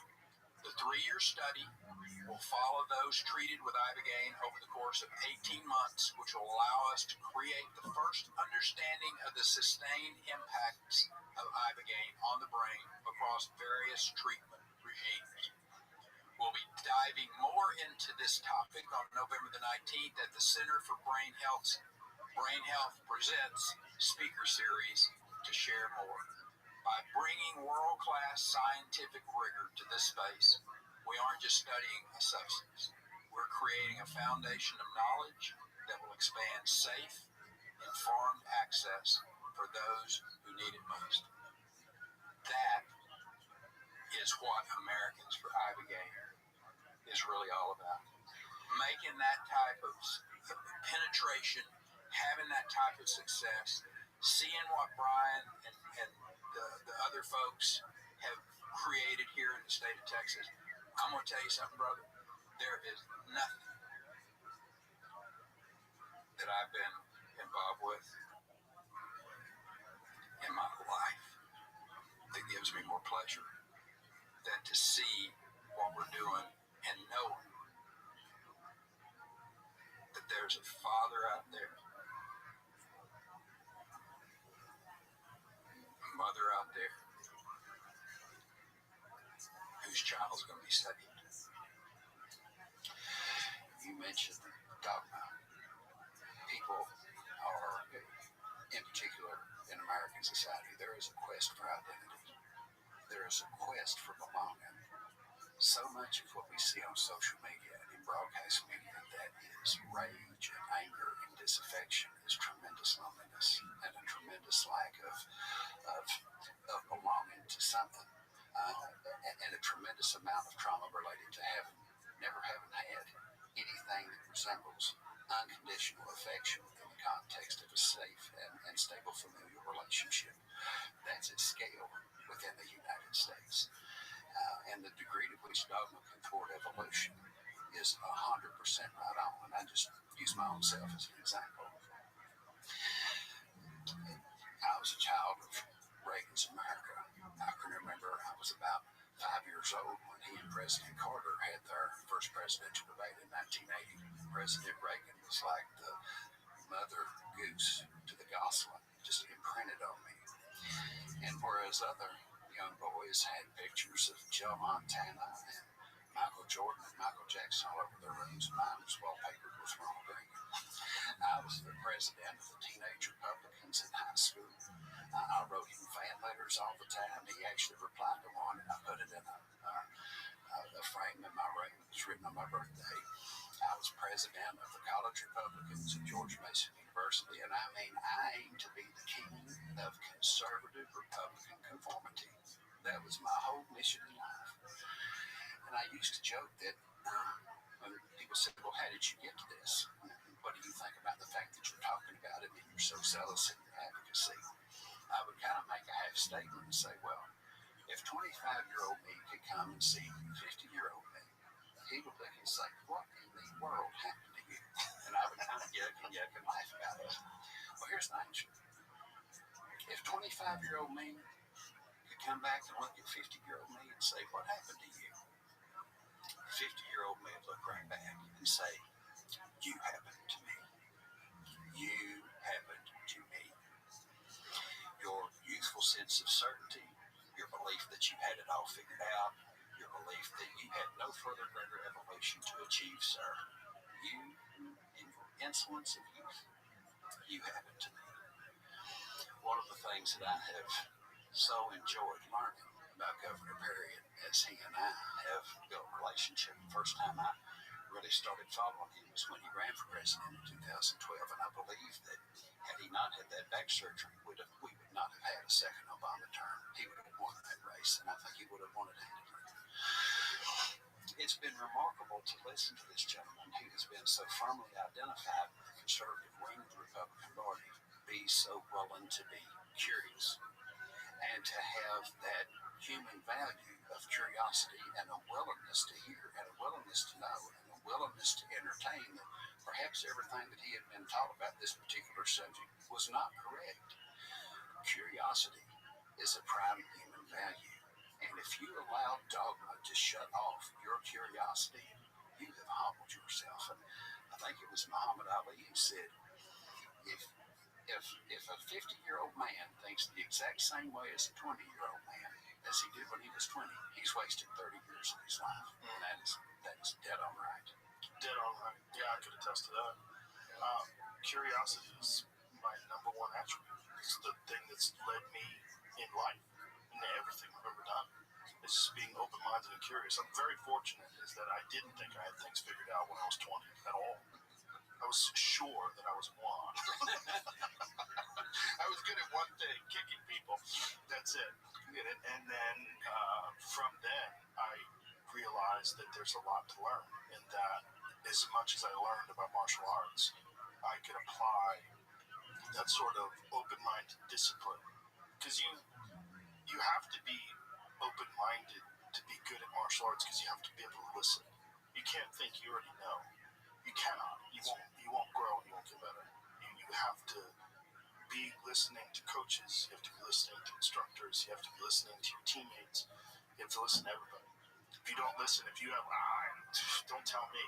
The 3-year study will follow those treated with Ibogaine over the course of 18 months, which will allow us to create the first understanding of the sustained impacts of Ibogaine on the brain across various treatment regimes. We'll be diving more into this topic on November the 19th at the Center for Brain Health Presents Speaker Series to share more. By bringing world-class scientific rigor to this space, we aren't just studying a substance. We're creating a foundation of knowledge that will expand safe, informed access for those who need it most. That is what Americans for Ibogaine is really all about. Making that type of penetration, having that type of success, seeing what Brian and the other folks have created here in the state of Texas. I'm going to tell you something, brother. There is nothing that I've been involved with in my life that gives me more pleasure than to see what we're doing and knowing that there's a father out there, a mother out there, whose child's going to be saved. You mentioned dogma. People are, in particular in American society, there is a quest for identity. There is a quest for belonging. So much of what we see on social media and in broadcast media that is rage and anger and disaffection is tremendous loneliness and a tremendous lack of belonging to something, and a tremendous amount of trauma related to never having had anything that resembles unconditional affection in the context of a safe and stable familial relationship. That's at scale within the United States. And the degree to which dogma can thwart evolution is 100% right on. And I just use my own self as an example. I was a child of Reagan's America. I can remember I was about 5 years old when he and President Carter had their first presidential debate in 1980. President Reagan was like the mother goose to the Gosling, just imprinted on me. And whereas other young boys had pictures of Joe Montana and Michael Jordan and Michael Jackson all over their rooms, mine was wallpapered with Ronald Reagan. I was the president of the Teenage Republicans in high school. I wrote him fan letters all the time. He actually replied to one, and I put it in a frame in my room. It was written on my birthday. I was president of the College Republicans at George Mason University, and I mean, I aim to be the king of conservative Republican conformity. That was my whole mission in life. And I used to joke that when people said, well, how did you get to this? What do you think about the fact that you're talking about it and you're so zealous in your advocacy? I would kind of make a half statement and say, well, if 25-year-old me could come and see 50-year-old me, he would look and say, what in the world happened to you? And I would kind of yuck and laugh about it. Well, here's the answer. If 25-year-old me could come back and look at 50-year-old me and say, what happened to you? 50-year-old me would look right back and say, you happened to me. You happened to me. Your youthful sense of certainty, your belief that you had it all figured out, your belief that you had no further greater evolution to achieve, sir. You, in your insolence of youth, you happened to me. One of the things that I have so enjoyed learning about Governor Perry, as he and I have built a relationship, the first time I really started following him was when he ran for president in 2012, and I believe that had he not had that back surgery, we would not have had a second Obama term. He would have won that race, and I think he would have won it handily. It's been remarkable to listen to this gentleman who has been so firmly identified with the conservative wing of the Republican Party be so willing to be curious and to have that human value of curiosity and a willingness to hear and a willingness to know and a willingness to entertain that perhaps everything that he had been taught about this particular subject was not correct. Curiosity is a prime human value. And if you allow dogma to shut off your curiosity, you have hobbled yourself. And I think it was Muhammad Ali who said, if a 50-year-old man thinks the exact same way as a 20-year-old man as he did when he was 20, he's wasted 30 years of his life. And that is dead on right. Dead on right. Yeah, I could attest to that. Curiosity is my number one attribute. It's the thing that's led me in life, in everything I've ever done. It's just being open-minded and curious. I'm very fortunate is that I didn't think I had things figured out when I was 20 at all. I was sure that I was one. I was good at one thing, kicking people. That's it. And then from then, I realized realized that there's a lot to learn, and that as much as I learned about martial arts, I could apply that sort of open-minded discipline. Because you have to be open-minded to be good at martial arts, because you have to be able to listen. You can't think you already know. You cannot. You won't grow. You won't get better. You have to be listening to coaches. You have to be listening to instructors. You have to be listening to your teammates. You have to listen to everybody. If you don't listen, if you have, don't tell me,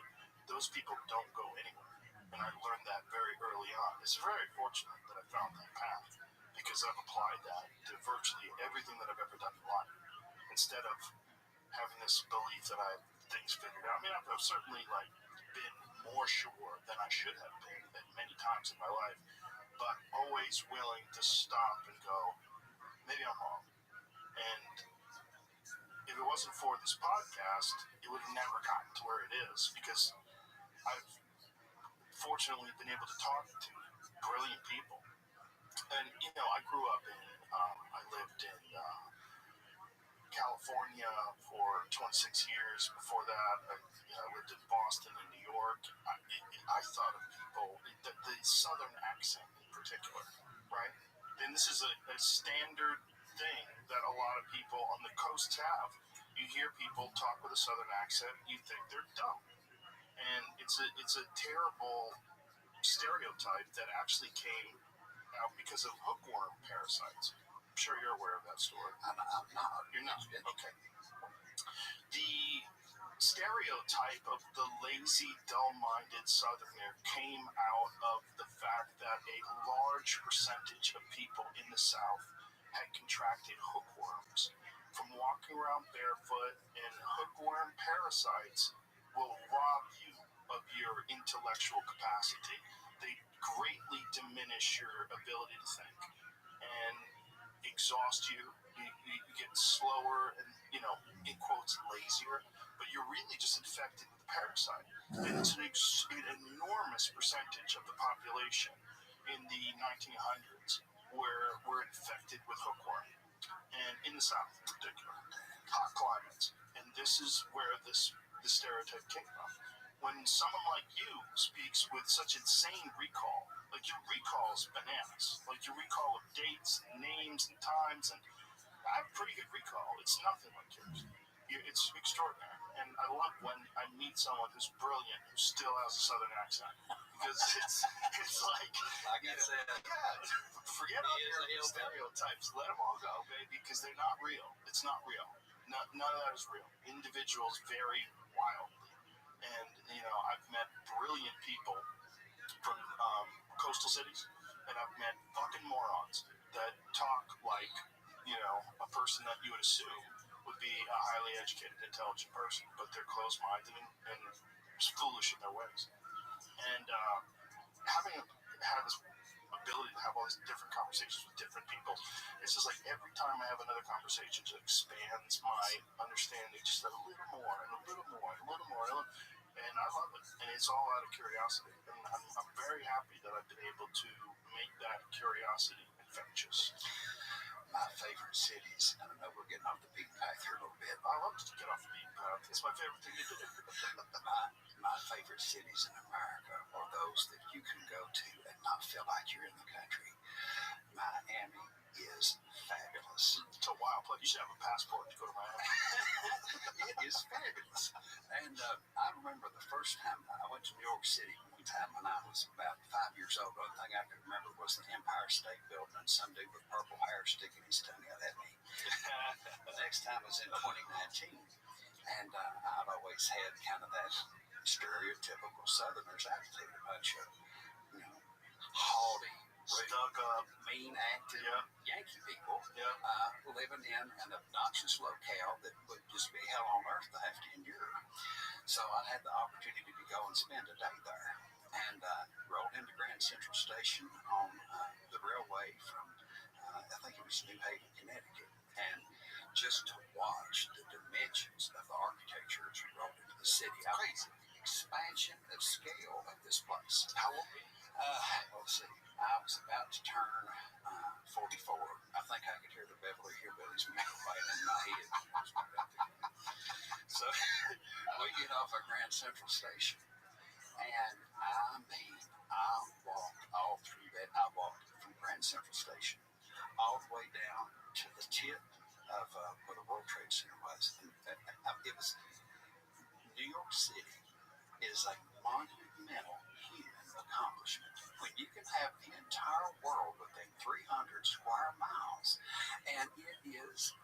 those people don't go anywhere. And I learned that very early on. It's very fortunate that I found that path, because I've applied that to virtually everything that I've ever done in life. Instead of having this belief that I have things figured out. I mean, I've certainly been more sure than I should have been at many times in my life, but always willing to stop and go, maybe I'm wrong. And if it wasn't for this podcast, it would have never gotten to where it is, because I've fortunately been able to talk to brilliant people. And, I grew up I lived in California for 26 years. Before that, I lived in Boston and New York. I thought of people, the Southern accent in particular, right? And this is a standard thing that a lot of people on the coasts have. You hear people talk with a Southern accent, you think they're dumb. And it's a terrible stereotype that actually came out because of hookworm parasites. I'm sure you're aware of that story. I'm not. You're not? Okay. The stereotype of the lazy, dull-minded Southerner came out of the fact that a large percentage of people in the South had contracted hookworms from walking around barefoot, and hookworm parasites will rob you of your intellectual capacity. They greatly diminish your ability to think and exhaust you. You get slower and, in quotes, lazier, but you're really just infected with the parasite. And it's an enormous percentage of the population in the 1900s were infected with hookworm, and in the South in particular, hot climates. And this is where the stereotype came from. When someone like you speaks with such insane recall, your recall is bananas, your recall of dates and names and times, and I have pretty good recall. It's nothing like yours. It's extraordinary. And I love when I meet someone who's brilliant, who still has a Southern accent, because it's like I said, forget all your stereotypes. Let them all go, baby, because they're not real. It's not real. None of that is real. Individuals vary wildly. And, I've met brilliant people from coastal cities, and I've met fucking morons that talk like, a person that you would assume would be a highly educated, intelligent person, but they're closed-minded and foolish in their ways. And having had this ability to have all these different conversations with different people, it's just like every time I have another conversation, it expands my understanding just a little more and a little more and a little more. And I love it. And it's all out of curiosity. And I'm very happy that I've been able to make that curiosity infectious. My favorite cities, and I know we're getting off the beaten path here a little bit. I love to get off the beaten path. It's my favorite thing to do. My favorite cities in America are those that you can go to and not feel like you're in the country. Miami is fabulous. It's a wild place. You should have a passport to go to Miami. It is fabulous. And I remember the first time I went to New York City one time when I was about 5 years old. The only thing I could remember was the Empire State Building and some dude with purple hair sticking his tongue out at me. The next time was in 2019. And I've always had kind of that stereotypical Southerners attitude, a bunch of, haughty, Stuck up, mean-acted Yankee people living in an obnoxious locale that would just be hell on earth to have to endure. So I had the opportunity to go and spend a day there, and rolled into Grand Central Station on the railway from, I think it was New Haven, Connecticut, and just to watch the dimensions of the architecture as we rolled into the city. Crazy expansion of scale of this place. How old were you? Let's see. I was about to turn 44. I think I could hear the Beverly Hillbillies playing in my head. So we get off at Grand Central Station, and I mean, I walked all through that. I walked from Grand Central Station all the way down to the tip of where the World Trade Center was. And it was New York City is a monumental human accomplishment. When you can have the entire world within 300 square miles, and it is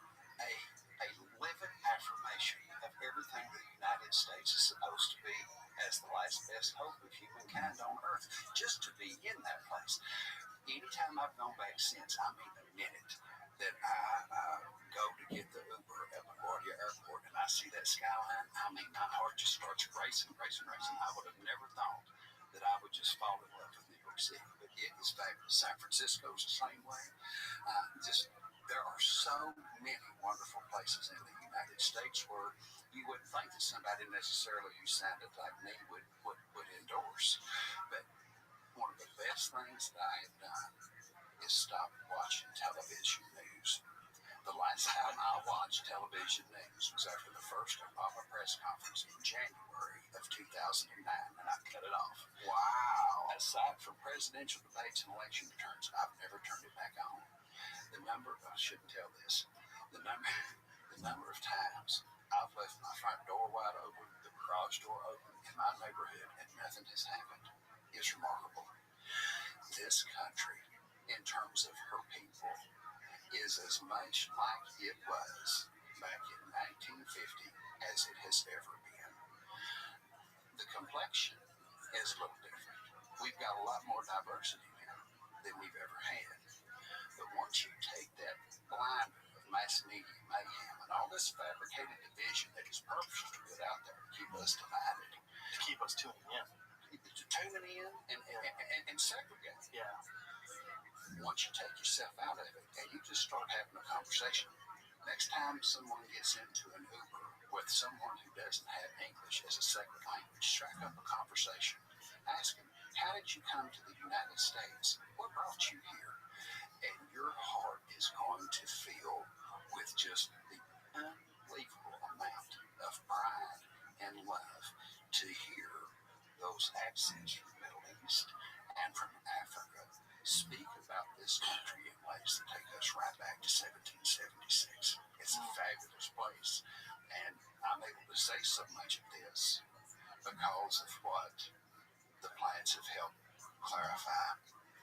a living affirmation of everything the United States is supposed to be as the last best hope of humankind on earth, just to be in that place. Anytime I've gone back since, I mean the minute that I go to get the Uber at LaGuardia Airport and I see that skyline, I mean my heart just starts racing. I would have never thought that I would just fall in love with New York City, but it is fabulous. San Francisco's the same way. There are so many wonderful places in the United States where you wouldn't think that somebody necessarily who sounded like me would endorse. But one of the best things that I have done is stop watching television news. The last time I watched television news was after the first Obama press conference in January of 2009, and I cut it off. Wow. Aside from presidential debates and election returns, I've never turned it back on. I shouldn't tell this, the number of times I've left my front door wide open, the garage door open in my neighborhood, and nothing has happened is remarkable. This country, in terms of her people, is as much like it was back in 1950 as it has ever been. The complexion is a little different. We've got a lot more diversity now than we've ever had. But once you take that blind of mass media mayhem and all this fabricated division that is purposely put out there to keep us divided, to keep us tuning in, and segregate. Yeah. Once you take yourself out of it and you just start having a conversation, next time someone gets into an Uber with someone who doesn't have English as a second language, strike up a conversation. Ask them, how did you come to the United States? What brought you here? And your heart is going to fill with just the unbelievable amount of pride and love to hear those accents from the Middle East and from Africa speak about this country in ways that take us right back to 1776. It's a fabulous place, and I'm able to say so much of this because of what the plants have helped clarify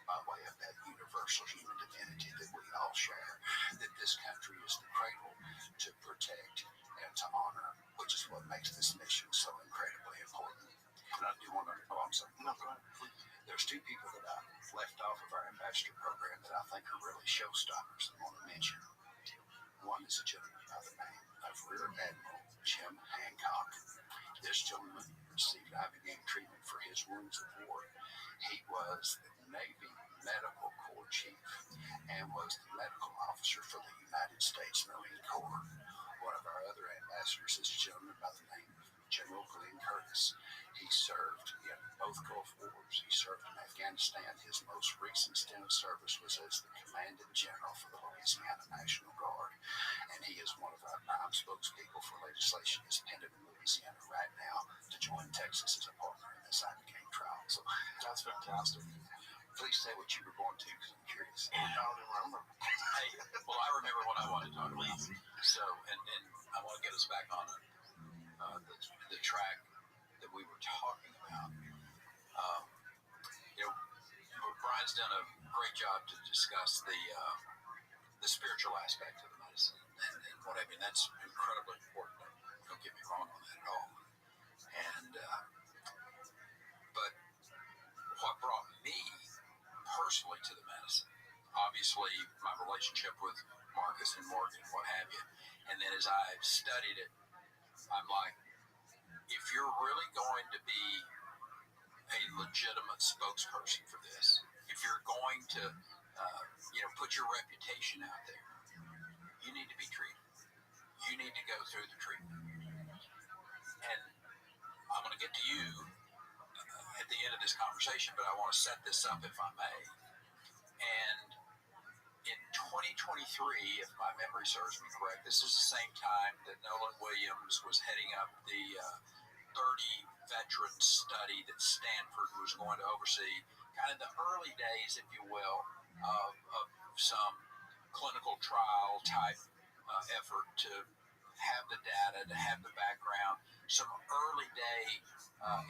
by way of that universal human divinity that we all share, that this country is the cradle to protect and to honor, which is what makes this mission so incredibly important. And I do want to know, I'm sorry. No, go ahead, please. There's two people that I left off of our ambassador program that I think are really showstoppers I want to mention. One is a gentleman by the name of Rear Admiral Jim Hancock. This gentleman received Ibogaine treatment for his wounds of war. He was the Navy Medical Corps Chief and was the medical officer for the United States Marine Corps. One of our other ambassadors is a gentleman by the name of General Glenn Curtis. He served in both Gulf Wars. He served in Afghanistan. His most recent stint of service was as the Commanding General for the Louisiana National Guard. And he is one of our prime spokespeople for legislation that's pending in Louisiana right now to join Texas as a partner in this Ibogaine trial. So That's fantastic. please say what you were going to, because I'm curious. I don't even remember. Hey, well, I remember what I wanted to talk about. So, and I want to get us back on the track that we were talking about. Brian's done a great job to discuss the spiritual aspect of the medicine and what I mean. That's incredibly important. Don't get me wrong on that at all. And but what brought me personally to the medicine, obviously my relationship with Marcus and Morgan, what have you, and then as I've studied it, I'm like, if you're really going to be a legitimate spokesperson for this, if you're going to put your reputation out there, you need to be treated. You need to go through the treatment. And I'm going to get to you at the end of this conversation, but I want to set this up if I may. And in 2023, if my memory serves me correct, this is the same time that Nolan Williams was heading up the 30 veteran study that Stanford was going to oversee, kind of the early days, if you will, of some clinical trial type effort to have the data, to have the background, some early day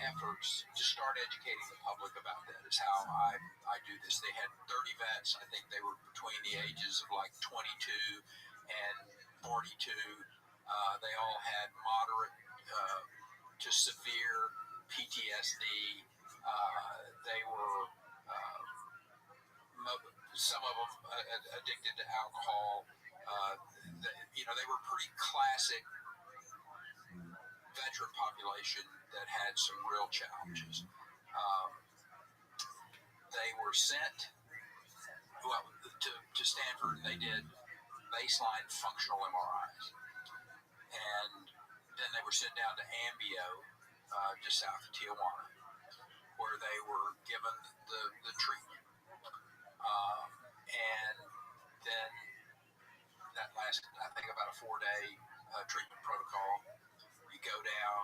efforts to start educating the public about that is how I do this. They had 30 vets. I think they were between the ages of like 22 and 42. They all had moderate to severe PTSD. They were some of them addicted to alcohol. They were pretty classic veteran population that had some real challenges. They were sent to Stanford, and they did baseline functional MRIs, and then they were sent down to Ambio, just south of Tijuana, where they were given the treatment. And then that lasted, I think, about a 4-day treatment protocol. You go down,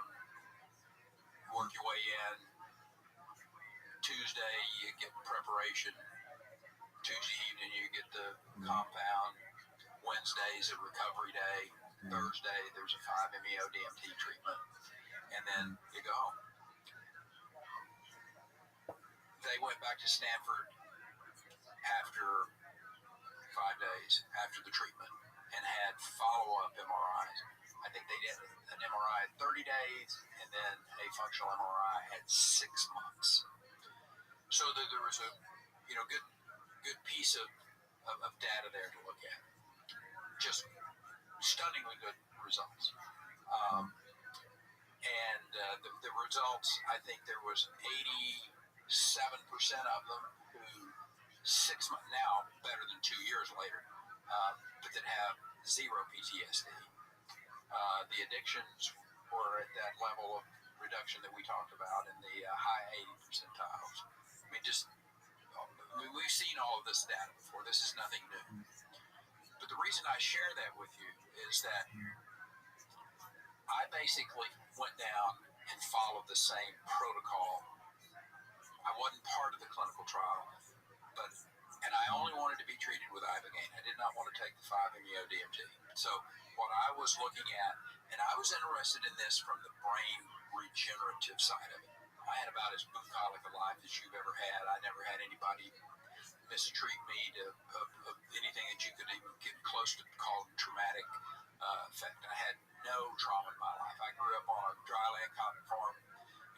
work your way in. Tuesday, you get preparation. Tuesday evening, you get the compound. Wednesday's a recovery day. Thursday, there's a 5-MeO DMT treatment. And then you go home. They went back to Stanford after 5 days after the treatment and had follow-up MRIs. I think they did an MRI at 30 days and then a functional MRI at 6 months. So there was a good piece of data there to look at. Just stunningly good results. And the results, I think there was 87% of them who 6 months now, better than 2 years later, but that have zero PTSD. The addictions were at that level of reduction that we talked about in the high 80 percentiles. I mean, we've seen all of this data before. This is nothing new. But the reason I share that with you is that I basically went down and followed the same protocol. I wasn't part of the clinical trial, and I only wanted to be treated with Ibogaine. I did not want to take the 5-MeO DMT. So what I was looking at, and I was interested in this from the brain regenerative side of it. I had about as bucolic a life as you've ever had. I never had anybody mistreat me of anything that you could even get close to called traumatic effect. I had no trauma in my life. I grew up on a dryland cotton farm,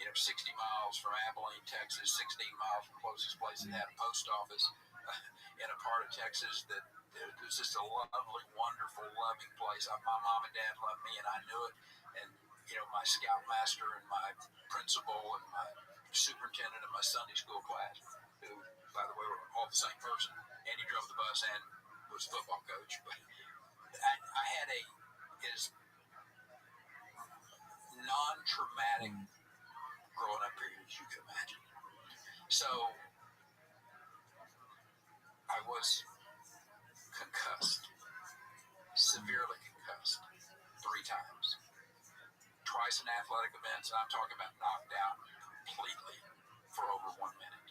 60 miles from Abilene, Texas, 16 miles from the closest place that had a post office in a part of Texas that it was just a lovely, wonderful, loving place. My mom and dad loved me, and I knew it. And, my scoutmaster and my principal and my superintendent of my Sunday school class, who, by the way, were all the same person. And he drove the bus and was a football coach. But I had his non-traumatic growing up period, as you can imagine. So I was concussed, severely concussed, 3 times. Twice in athletic events, and I'm talking about knocked out completely for over 1 minute.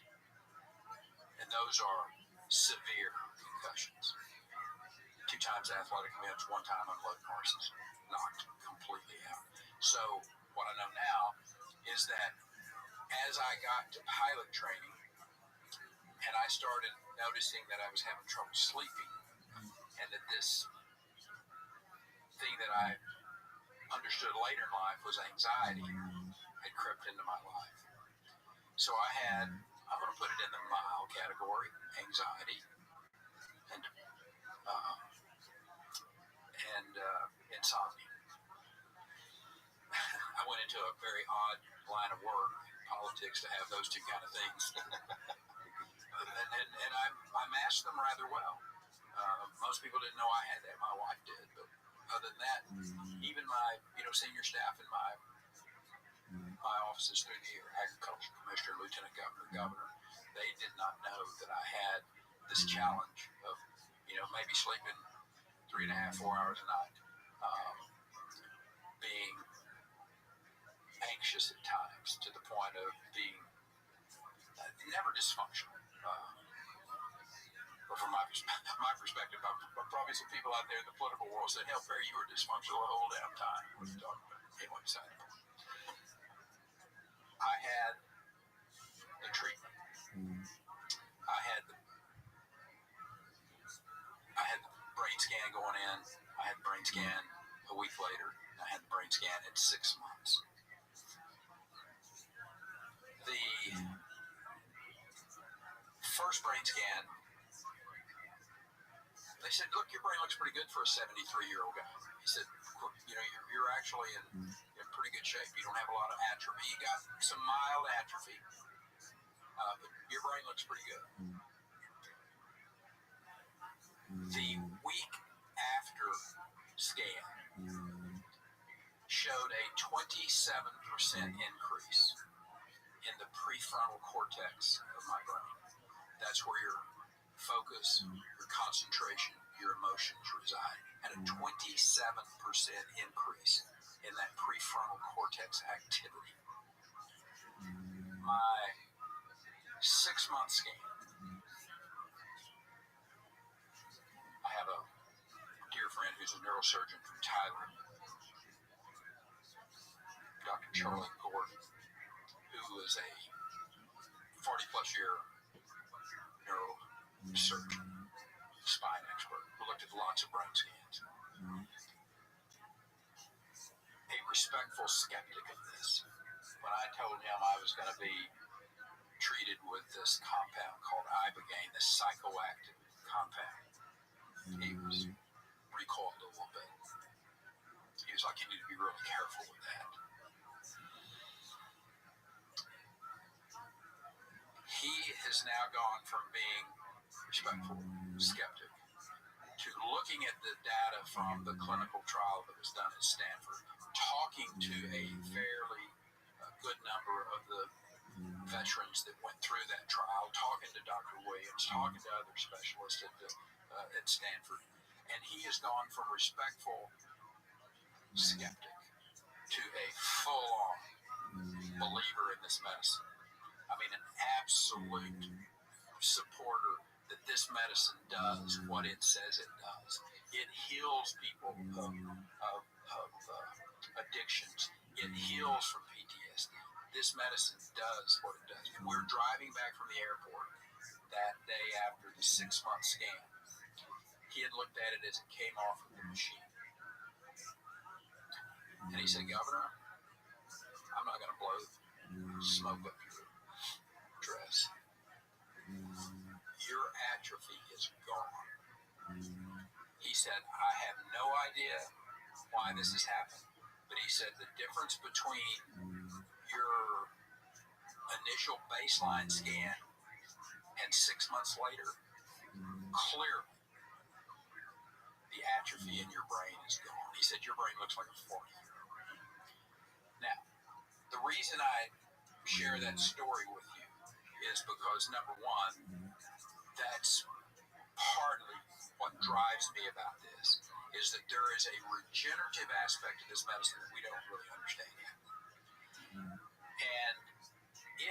And those are severe concussions. 2 times athletic events, 1 time unloading horses, knocked completely out. So what I know now is that as I got to pilot training and I started noticing that I was having trouble sleeping and that this thing that I understood later in life was anxiety had crept into my life. So I had, I'm going to put it in the mild category, anxiety and insomnia. I went into a very odd line of work, politics, to have those 2 kind of things. and I masked them rather well. Most people didn't know I had that. My wife did, but other than that, even my senior staff in my offices through the year, agriculture commissioner, lieutenant governor, they did not know that I had this challenge of maybe sleeping 3.5, 4 hours a night, being anxious at times to the point of being never dysfunctional. But from my perspective, probably some people out there in the political world said, hell, Perry, you were dysfunctional the whole damn time. What are you talking about? Anyway, beside the point. I had the treatment. I had the brain scan going in. I had the brain scan a week later. I had the brain scan at 6 months. The first brain scan, they said, look, your brain looks pretty good for a 73-year-old guy. He said, you're actually in pretty good shape. You don't have a lot of atrophy. You got some mild atrophy, but your brain looks pretty good. The week after scan showed a 27% increase in the prefrontal cortex of my brain. That's where your focus, your concentration, your emotions reside. And a 27% increase in that prefrontal cortex activity. My 6-month scan, I have a dear friend who's a neurosurgeon from Thailand, Dr. Charlie Gordon, who is a 40-plus year neurosurgeon, spine expert, who looked at lots of brain scans. A respectful skeptic of this. When I told him I was going to be treated with this compound called ibogaine, this psychoactive compound, he was recoiled a little bit. He was like, you need to be really careful with that. He has now gone from being respectful skeptic to looking at the data from the clinical trial that was done at Stanford, talking to a fairly good number of the veterans that went through that trial, talking to Dr. Williams, talking to other specialists at Stanford, and he has gone from respectful skeptic to a full-on believer in this medicine. I mean, an absolute supporter that this medicine does what it says it does. It heals people of addictions. It heals from PTSD. This medicine does what it does. And we're driving back from the airport that day after the 6-month scan. He had looked at it as it came off of the machine. And he said, Governor, I'm not going to blow smoke up your dress. Your atrophy is gone. He said, I have no idea why this has happened. But he said the difference between your initial baseline scan and 6 months later, clearly the atrophy in your brain is gone. He said, your brain looks like a 40-year-old. Now, the reason I share that story with you is because, number one, that's partly what drives me about this, is that there is a regenerative aspect of this medicine that we don't really understand yet. And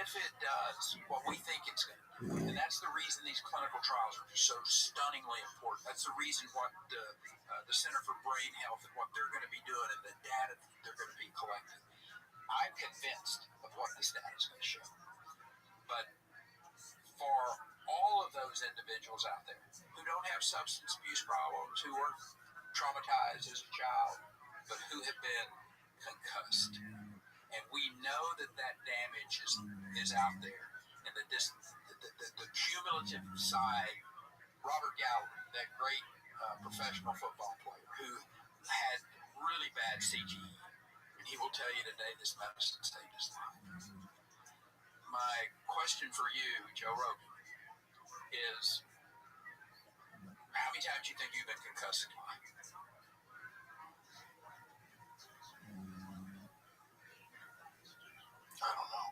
if it does what we think it's going to do, and that's the reason these clinical trials are so stunningly important. That's the reason what the Center for Brain Health and what they're going to be doing and the data that they're going to be collecting. I'm convinced of what this data is going to show. But for all of those individuals out there who don't have substance abuse problems, who were traumatized as a child, but who have been concussed, and we know that damage is out there, and that the cumulative side. Robert Gallery, that great professional football player who had really bad CTE, and he will tell you today this medicine saved his life. My question for you, Joe Rogan, is how many times do you think you've been concussed in life? I don't know.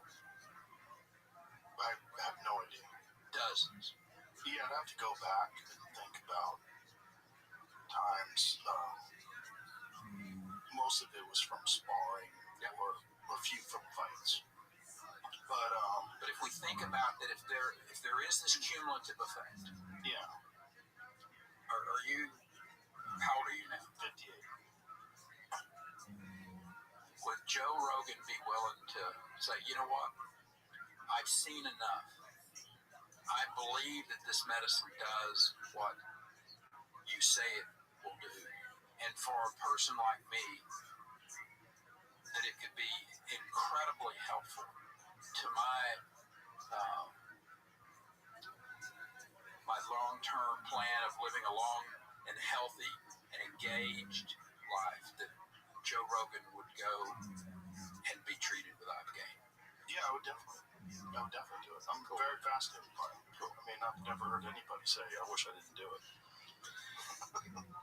I have no idea. Dozens. Yeah, I'd have to go back and think about times. Most of it was from sparring or few from fights. But if we think about that, if there is this cumulative effect, yeah, are you? How old are you now? 58. Would Joe Rogan be willing to say, you know what? I've seen enough. I believe that this medicine does what you say it will do. And for a person like me, that it could be incredibly helpful to uh, my long-term plan of living a long and healthy and engaged life, that Joe Rogan would go and be treated with Ibogaine. Yeah, I would definitely do it. I'm very fascinated by it. I mean, I've never heard anybody say, I wish I didn't do it.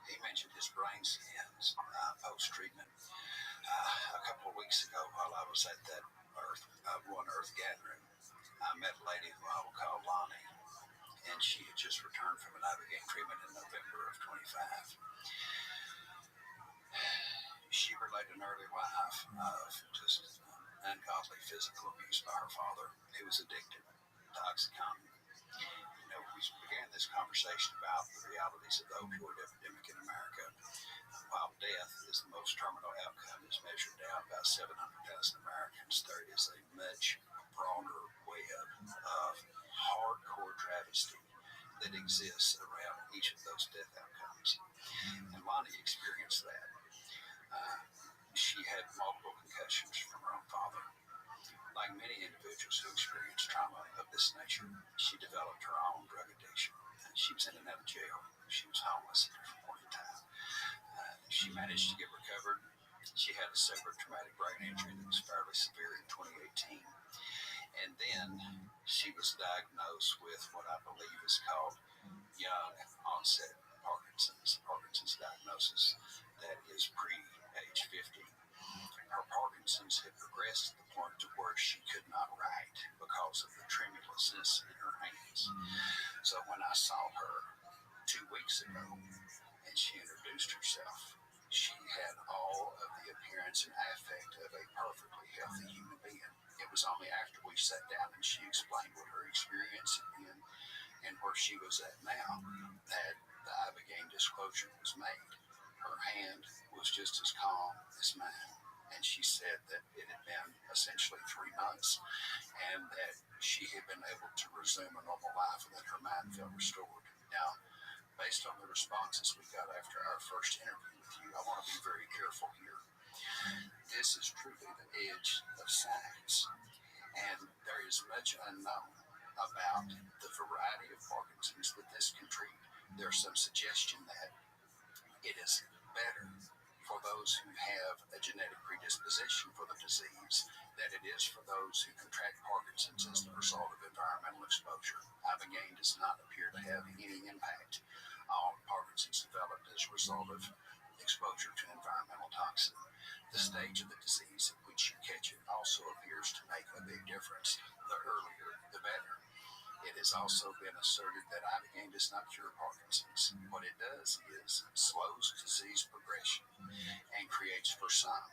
He mentioned his brain scans post-treatment. A couple of weeks ago, while I was at that One Earth gathering, I met a lady who I will call Lonnie, and she had just returned from an Ibogaine treatment in November of 25. She related an early life of just ungodly physical abuse by her father, who was addicted to OxyContin. We began this conversation about the realities of the opioid epidemic in America. While death is the most terminal outcome is measured down about 700,000 Americans, there is a much broader web of hardcore travesty that exists around each of those death outcomes. And Lonnie experienced that. She had multiple concussions from her own father. Like many individuals who experience trauma of this nature, she developed her own drug addiction. She was in and out of jail. She was homeless at different point in time. She managed to get recovered. She had a separate traumatic brain injury that was fairly severe in 2018. And then she was diagnosed with what I believe is called young onset Parkinson's diagnosis that is pre-age 50. Her Parkinson's had progressed to the point to where she could not write because of the tremulousness in her hands. So when I saw her 2 weeks ago and she introduced herself, she had all of the appearance and affect of a perfectly healthy human being. It was only after we sat down and she explained what her experience had been and where she was at now that the Ibogaine disclosure was made. Her hand was just as calm as mine. And she said that it had been essentially 3 months and that she had been able to resume a normal life and that her mind felt restored. Now, based on the responses we got after our first interview with you, I want to be very careful here. This is truly the edge of science, and there is much unknown about the variety of Parkinson's that this can treat. There's some suggestion that it is better for those who have a genetic predisposition for the disease than it is for those who contract Parkinson's as the result of environmental exposure. Ibogaine does not appear to have any impact on Parkinson's developed as a result of exposure to environmental toxin. The stage of the disease at which you catch it also appears to make a big difference. The earlier, the better. It has also been asserted that Ibogaine does not cure Parkinson's. What it does is it slows disease progression and creates for some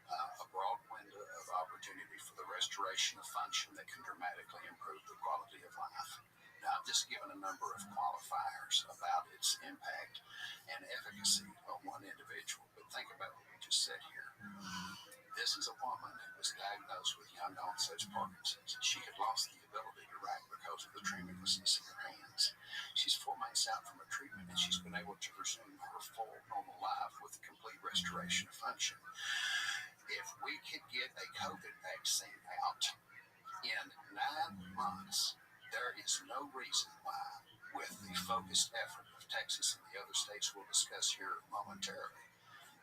a broad window of opportunity for the restoration of function that can dramatically improve the quality of life. Now, I've just given a number of qualifiers about its impact and efficacy on one individual, but think about what we just said here. This is a woman who was diagnosed with young onset Parkinson's. She had lost the ability to write because of the tremulousness in her hands. She's 4 months out from her treatment and she's been able to resume her full normal life with a complete restoration of function. If we could get a COVID vaccine out in 9 months, there is no reason why, with the focused effort of Texas and the other states we'll discuss here momentarily,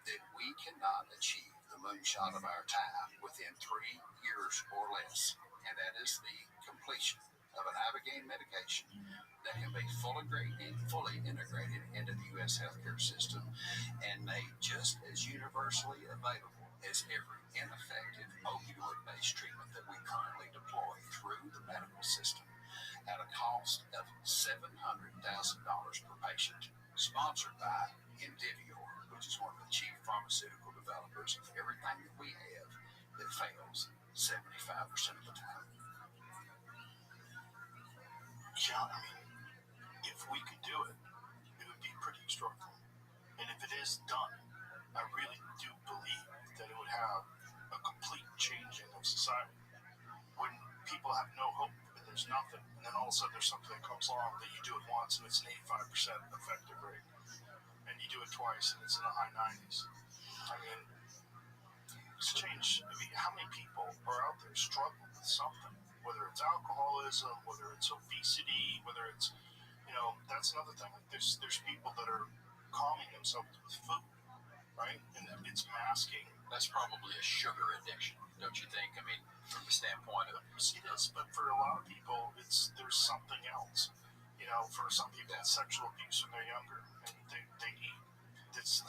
that we cannot achieve the moonshot of our time within 3 years or less, and that is the completion of an Ibogaine medication that can be fully integrated into the U.S. healthcare system and made just as universally available as every ineffective opioid-based treatment that we currently deploy through the medical system at a cost of $700,000 per patient, sponsored by Indivior, which is one of the chief pharmaceutical developers of everything that we have It fails 75% of the time. Yeah, I mean, if we could do it, it would be pretty extraordinary. And if it is done, I really do believe that it would have a complete changing of society. When people have no hope and there's nothing, and then all of a sudden there's something that comes along that you do it once and it's an 85% effective rate, and you do it twice and it's in the high 90s. I mean, it's changed. I mean, how many people are out there struggling with something? Whether it's alcoholism, whether it's obesity, whether it's, that's another thing. Like there's people that are calming themselves with food, right? And it's masking. That's probably a sugar addiction, don't you think? I mean, from the standpoint of It is, but for a lot of people, there's something else. For some people, it's sexual abuse when they're younger, and they eat. It's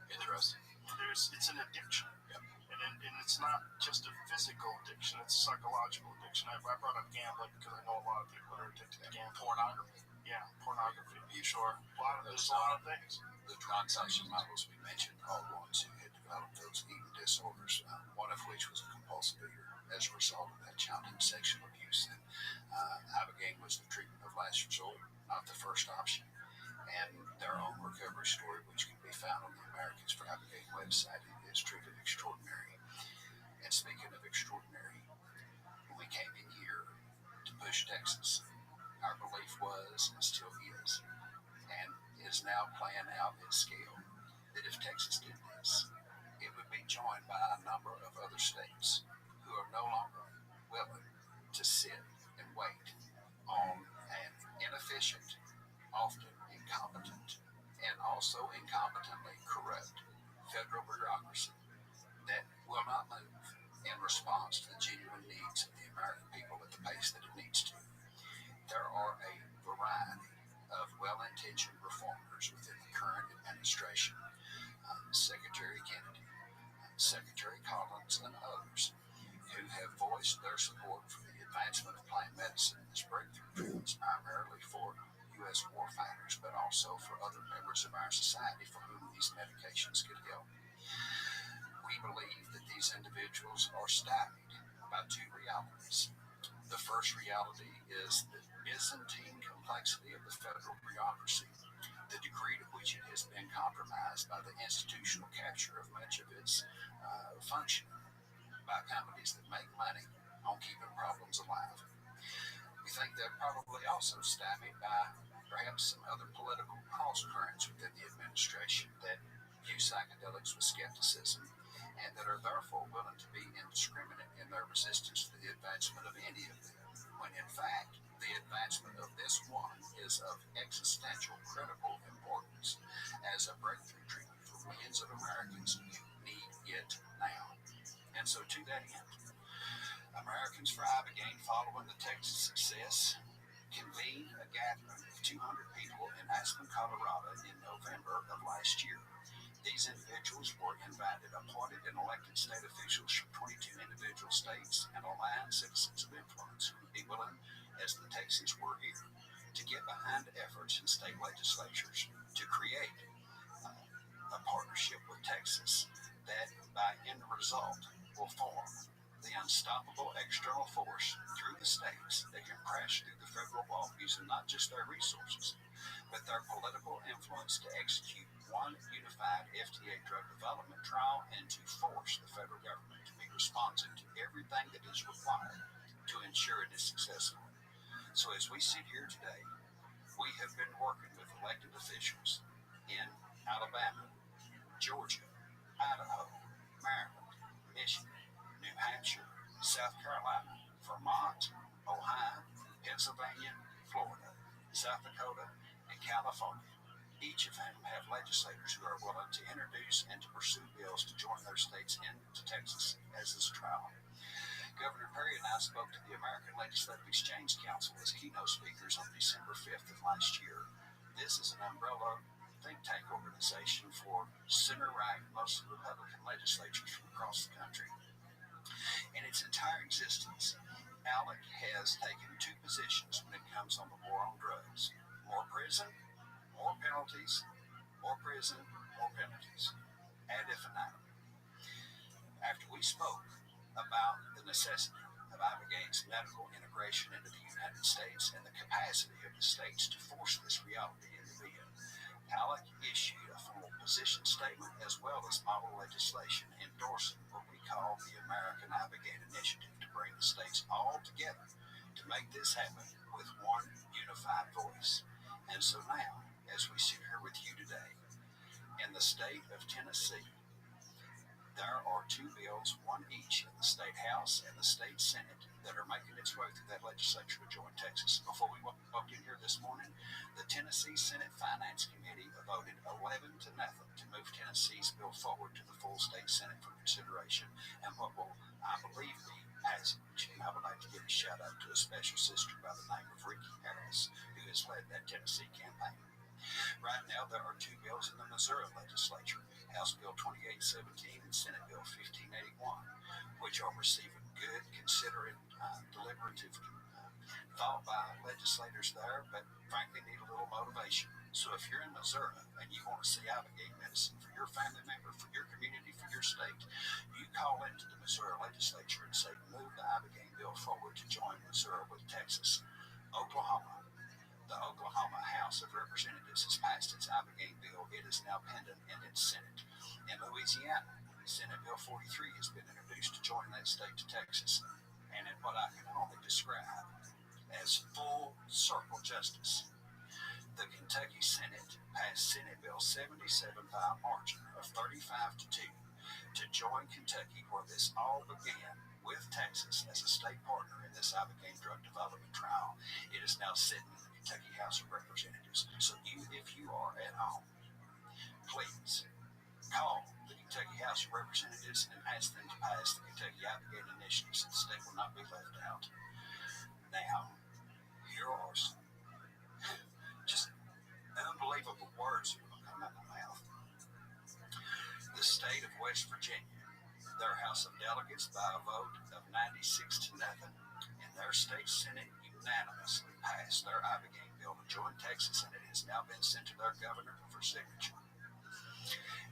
interesting. It's an addiction. Yep. And it's not just a physical addiction, it's a psychological addiction. I brought up gambling because I know a lot of people that are addicted to gambling. Pornography. Yeah, pornography. You sure? There's a lot of things. The consumption models we mentioned are ones who had developed those eating disorders, one of which was a compulsive eater as a result of that childhood sexual abuse. And Ibogaine was the treatment of last resort, not the first option. And their own recovery story, which can be found on the Americans for Ibogaine website, is truly extraordinary. And speaking of extraordinary, when we came in here to push Texas, our belief was and still is, and is now playing out at scale, that if Texas did this, it would be joined by a number of other states who are no longer willing to sit and wait on an inefficient, often incompetent, and also incompetently corrupt federal bureaucracy that will not move in response to the genuine needs of the American people at the pace that it needs to. There are a variety of well-intentioned reformers within the current administration, Secretary Kennedy, Secretary Collins, and others, who have voiced their support for the advancement of plant medicine as breakthrough treatments primarily for U.S. warfighters, but also for other members of our society for whom these medications could help. We believe that these individuals are stymied by two realities. The first reality is the Byzantine complexity of the federal bureaucracy, the degree to which it has been compromised by the institutional capture of much of its function by companies that make money on keeping problems alive. We think they're probably also stymied by perhaps some other political cross currents within the administration that view psychedelics with skepticism and that are therefore willing to be indiscriminate in their resistance to the advancement of any of them, when in fact the advancement of this one is of existential critical importance as a breakthrough treatment for millions of Americans who need it now. And so to that end, Americans for Ibogaine, following the Texas success, convened a gathering of 200 people in Aspen, Colorado in November of last year. These individuals were invited, appointed, and elected state officials from 22 individual states and aligned citizens of influence who would be willing, as the Texans were here, to get behind efforts in state legislatures to create a partnership with Texas that, by end result, will form the unstoppable external force through the states that can crash through the federal wall using not just their resources, but their political influence to execute one unified FDA drug development trial and to force the federal government to be responsive to everything that is required to ensure it is successful. So as we sit here today, we have been working with elected officials in Alabama, Georgia, Idaho, Maryland, Michigan, New Hampshire, South Carolina, Vermont, Ohio, Pennsylvania, Florida, South Dakota, and California, each of whom have legislators who are willing to introduce and to pursue bills to join their states into Texas as this trial. Governor Perry and I spoke to the American Legislative Exchange Council as keynote speakers on December 5th of last year. This is an umbrella think tank organization for center-right, mostly Republican legislatures from across the country. In its entire existence, ALEC has taken two positions when it comes on the war on drugs: more prison, more penalties, more prison, more penalties, ad infinitum. After we spoke about the necessity of Abigail's medical integration into the United States and the capacity of the states to force this reality into being, Halleck issued a formal position statement as well as model legislation endorsing what we call the American Abigail Initiative to bring the states all together to make this happen with one unified voice. And so now, as we sit here with you today, in the state of Tennessee, there are two bills, one each in the state house and the state senate, that are making its way through that legislature to join Texas. Before we walked in here this morning, the Tennessee Senate Finance Committee voted 11 to nothing to move Tennessee's bill forward to the full state senate for consideration and what will, I believe, be passage. And I would like to give a shout out to a special sister by the name of Ricky Harris, who has led that Tennessee campaign. Right now, there are two bills in the Missouri legislature, House Bill 2817 and Senate Bill 1581, which are receiving good, considerate, deliberative thought by legislators there, but frankly need a little motivation. So if you're in Missouri and you want to see Abigail medicine for your family member, for your community, for your state, you call into the Missouri legislature and say, move the Abigail bill forward to join Missouri with Texas. Oklahoma, the Oklahoma House of Representatives has passed its Abigail bill. It is now pending in its Senate. In Louisiana, Senate Bill 43 has been introduced to join that state to Texas. And in what I can only describe as full circle justice, the Kentucky Senate passed Senate Bill 77 by a margin of 35 to 2 to join Kentucky, where this all began with Texas as a state partner in this Abigail drug development trial. It is now sitting in the Kentucky House of Representatives. So if you are at home, please call the Kentucky House of Representatives and ask them to pass the Kentucky Abigail Initiative so the state will not be left out. Now, here are some just unbelievable words that will come out of my mouth. The state of West Virginia, their House of Delegates, by a vote of 96 to nothing, and their state Senate unanimously passed their Abigail bill to join Texas, and it has now been sent to their governor for signature.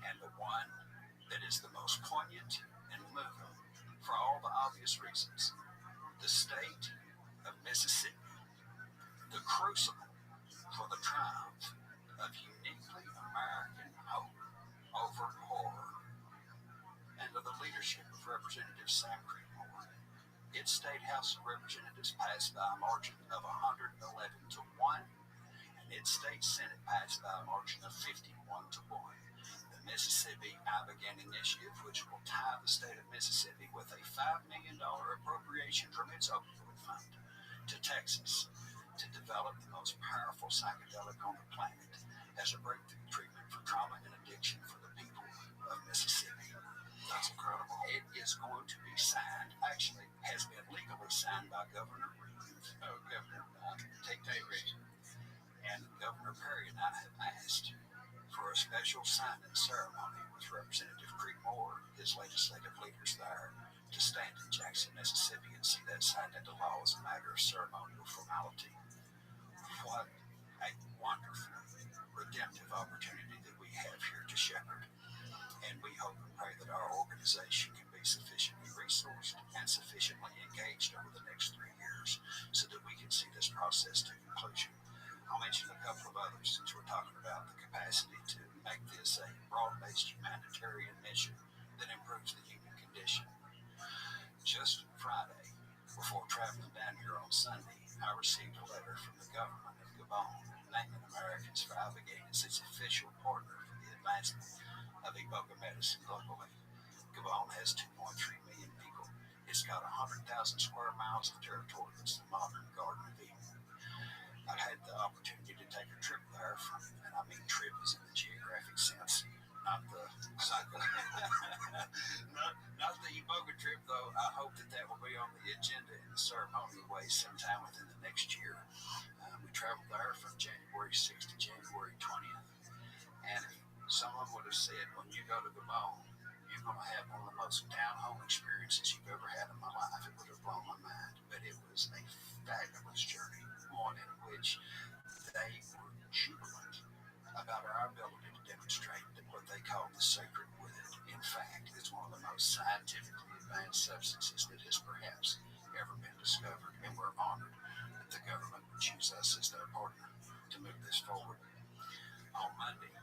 And the one that is the most poignant and moving, for all the obvious reasons, the state of Mississippi, the crucible for the triumph of uniquely American hope over horror, and of the leadership of Representative Sam Creekmore. Its state House of Representatives passed by a margin of 111 to 1, and its state Senate passed by a margin of 51 to 1. The Mississippi Abigail Initiative, which will tie the state of Mississippi with a $5 million appropriation from its opioid fund to Texas to develop the most powerful psychedelic on the planet as a breakthrough treatment for trauma and addiction for the people of Mississippi. That's incredible. It is going to be signed, actually has been legally signed by Governor Reed, and Governor Perry and I have asked for a special signing ceremony with Representative Creekmore, his legislative leaders there, to stand in Jackson, Mississippi and see that signed into law as a matter of ceremonial formality. What a wonderful, redemptive opportunity that we have here to shepherd. And we hope and pray that our organization can be sufficiently resourced and sufficiently engaged over the next 3 years so that we can see this process to conclusion. I'll mention a couple of others since we're talking about the capacity to make this a broad-based humanitarian mission that improves the human condition. Just Friday, before traveling down here on Sunday, I received a letter from the government of Gabon naming Americans for Abigail as its official partner for the advancement of Ebola medicine globally. Gabon has 2.3 million people. It's got 100,000 square miles of territory. It's the modern Garden of Eden. I had the opportunity to take a trip there and I mean trip is in the geographic sense, not the not the Ebola trip, though. I hope that will be on the agenda in the ceremonial way sometime within the next year. We traveled there from January 6th to January 20th, and if someone would have said, when you go to Gabon, you're going to have one of the most down-home experiences you've ever had in my life, it would have blown my mind. But it was a fabulous journey, one in which they were jubilant about our ability to demonstrate that what they call the sacred wood. In fact, it's one of the most scientifically advanced substances that has perhaps ever been discovered, and we're honored that the government would choose us as their partner to move this forward. On Monday,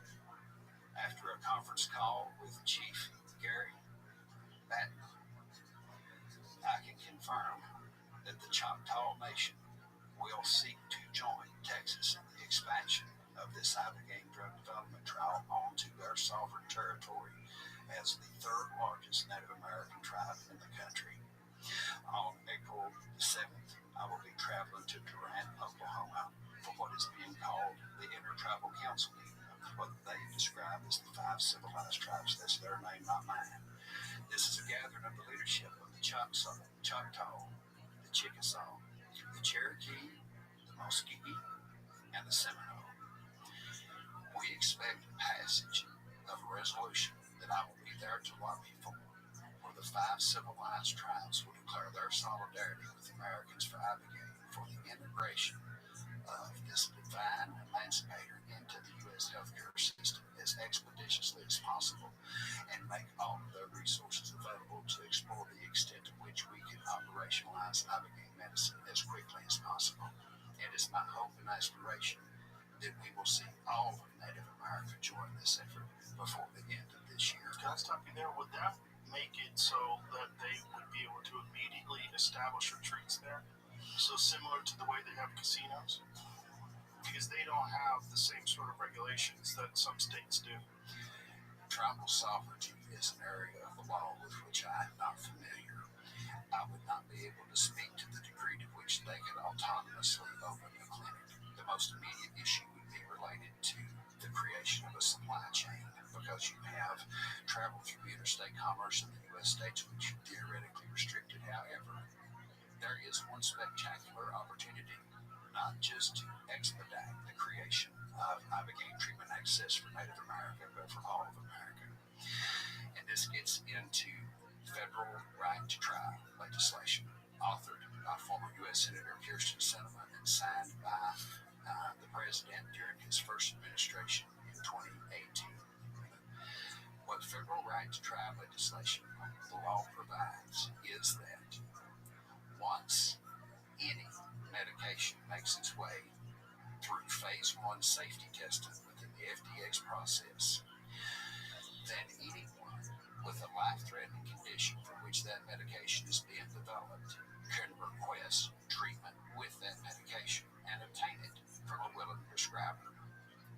after a conference call with Chief Gary Batten, I can confirm that the Choctaw Nation will seek to join Texas in the expansion of this ibogaine drug development trial onto their sovereign territory as the third largest Native American tribe in the country. On April 7th, I will be traveling to Durant, Oklahoma for what is being called the Intertribal Council meeting of what they describe as the 5 civilized tribes. That's their name, not mine. This is a gathering of the leadership of the Choctaw, the Chickasaw, the Cherokee, the Muscogee, and the Seminole. We expect passage of a resolution that I will be there to lobby for, where the 5 civilized tribes will declare their solidarity with Americans for ibogaine for the integration of this divine emancipator into the U.S. healthcare system as expeditiously as possible, and make all of their resources available to explore the extent to which we can operationalize ibogaine medicine as quickly as possible. It is my hope and aspiration that we will see all of Native America join this effort before the end of this year. Can I stop you there? Would that make it so that they would be able to immediately establish retreats there? So similar to the way they have casinos? Because they don't have the same sort of regulations that some states do. Tribal sovereignty is an area of the law with which I am not familiar. I would not be able to speak to the degree to which they could autonomously open a clinic. The most immediate issue would be related to the creation of a supply chain, because you have travel through interstate commerce in the U.S. states, which is theoretically restricted. However, there is one spectacular opportunity, not just to expedite the creation of ibogaine treatment access for Native America, but for all of America. And this gets into federal right to try legislation, authored by former U.S. Senator Kirsten Sinema and signed by the president during his first administration in 2018. What federal right to try legislation, the law provides, is that once any medication makes its way through phase 1 safety testing within the FDA's process, then anyone with a life-threatening condition for which that medication is being developed can request treatment with that medication and obtain it from a willing prescriber.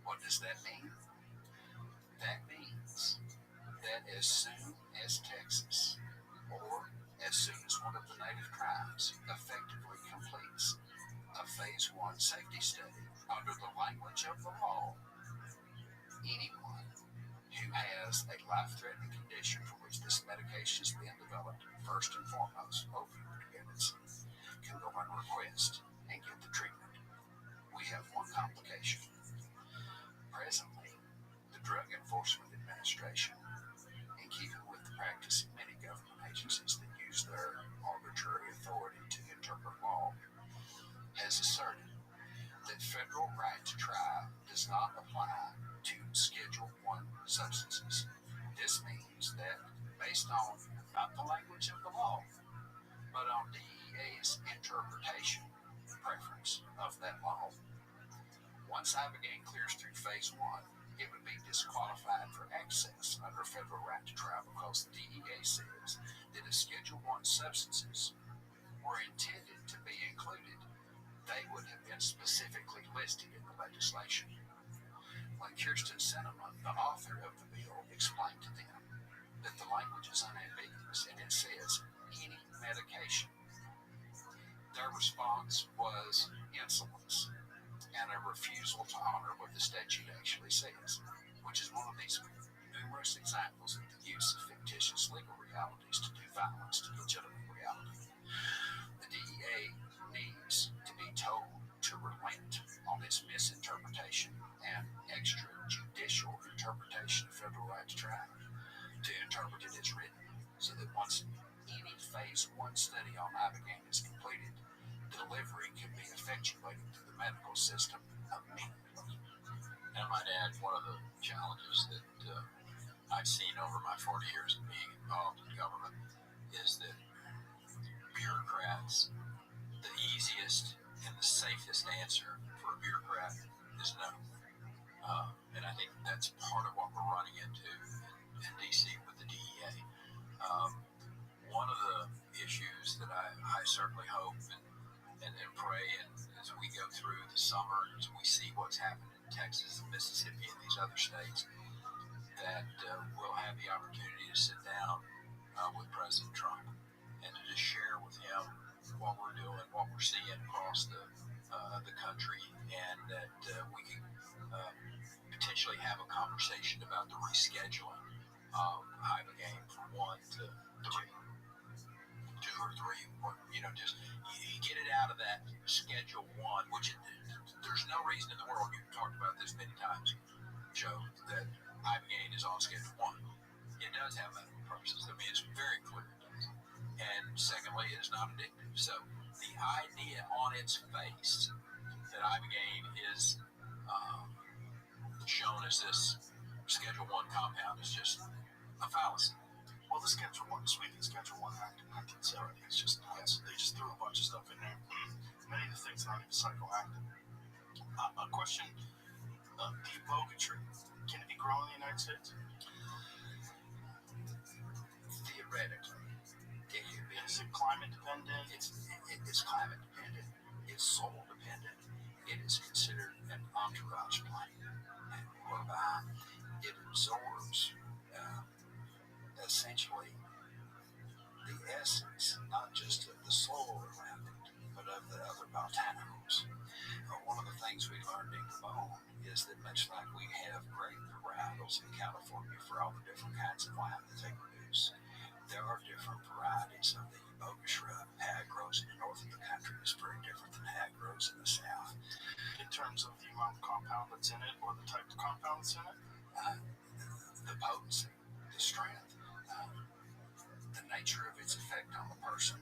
What does that mean? That means that as soon as Texas, or as soon as one of the native tribes effectively completes a phase 1 safety study under the language of the law, anyone who has a life-threatening condition for which this medication is being developed, first and foremost, opioid dependency, can go and request and get the treatment. We have one complication. Presently, the Drug Enforcement Administration, in keeping with the practice of many government agencies that use their arbitrary authority to interpret law, has asserted that federal right to try does not apply to Schedule 1 substances. This means that based on not the language of the law, but on DEA's interpretation preference of that law, once ibogaine clears through phase 1, it would be disqualified for access under federal right to try, because the DEA says that if Schedule 1 substances were intended to be included, they would have been specifically listed in the legislation. When Kirsten Sinema, the author of the bill, explained to them that the language is unambiguous and it says any medication, their response was insolence and a refusal to honor what the statute actually says, which is one of these numerous examples of the use of fictitious legal realities to do violence to legitimate reality. The DEA needs to be told to relent on its misinterpretation and extrajudicial interpretation of federal right to try, to interpret it as written, so that once any phase 1 study on ibogaine is completed, delivery can be effectuated through the medical system immediately. And I might add, one of the challenges that I've seen over my 40 years of being involved in government is that bureaucrats, the easiest and the safest answer for a bureaucrat is no. And I think that's part of what we're running into in D.C. with the DEA. One of the issues that I certainly hope and pray, and as we go through the summer, as we see what's happened in Texas and Mississippi and these other states, that we'll have the opportunity to sit down with President Trump and to just share with him what we're doing, what we're seeing across the country, and that we can potentially have a conversation about the rescheduling of Hive Game from 1 to 3, 2 or 3, or, just you get it out of that Schedule 1, which there's no reason in the world, you've talked about this many times, Joe, that Ibogaine is on Schedule 1. It does have medical purposes. I mean, it's very clear it does. And secondly, it is not addictive. So the idea on its face that Ibogaine is shown as this Schedule 1 compound is just a fallacy. Well, the Schedule 1, Sweden Schedule 1 Act in 1970 is just nuts. They just threw a bunch of stuff in there. Many of the things aren't even psychoactive. A question, the iboga tree, can it be grown in the United States? Theoretically, it can be. Is it climate dependent? It's climate dependent. It's soil dependent. It is considered an entourage plant, whereby it absorbs essentially the essence, not just of the soil around it, but of the other botanicals. One of the things we learned in Gabon is that much like we have great varietals in California for all the different kinds of wine that they produce, there are different varieties of the iboga shrub. How it grows in the north of the country is very different than how it grows in the south. In terms of the amount of compound that's in it or the type of compound that's in it? The potency, the strength, the nature of its effect on the person,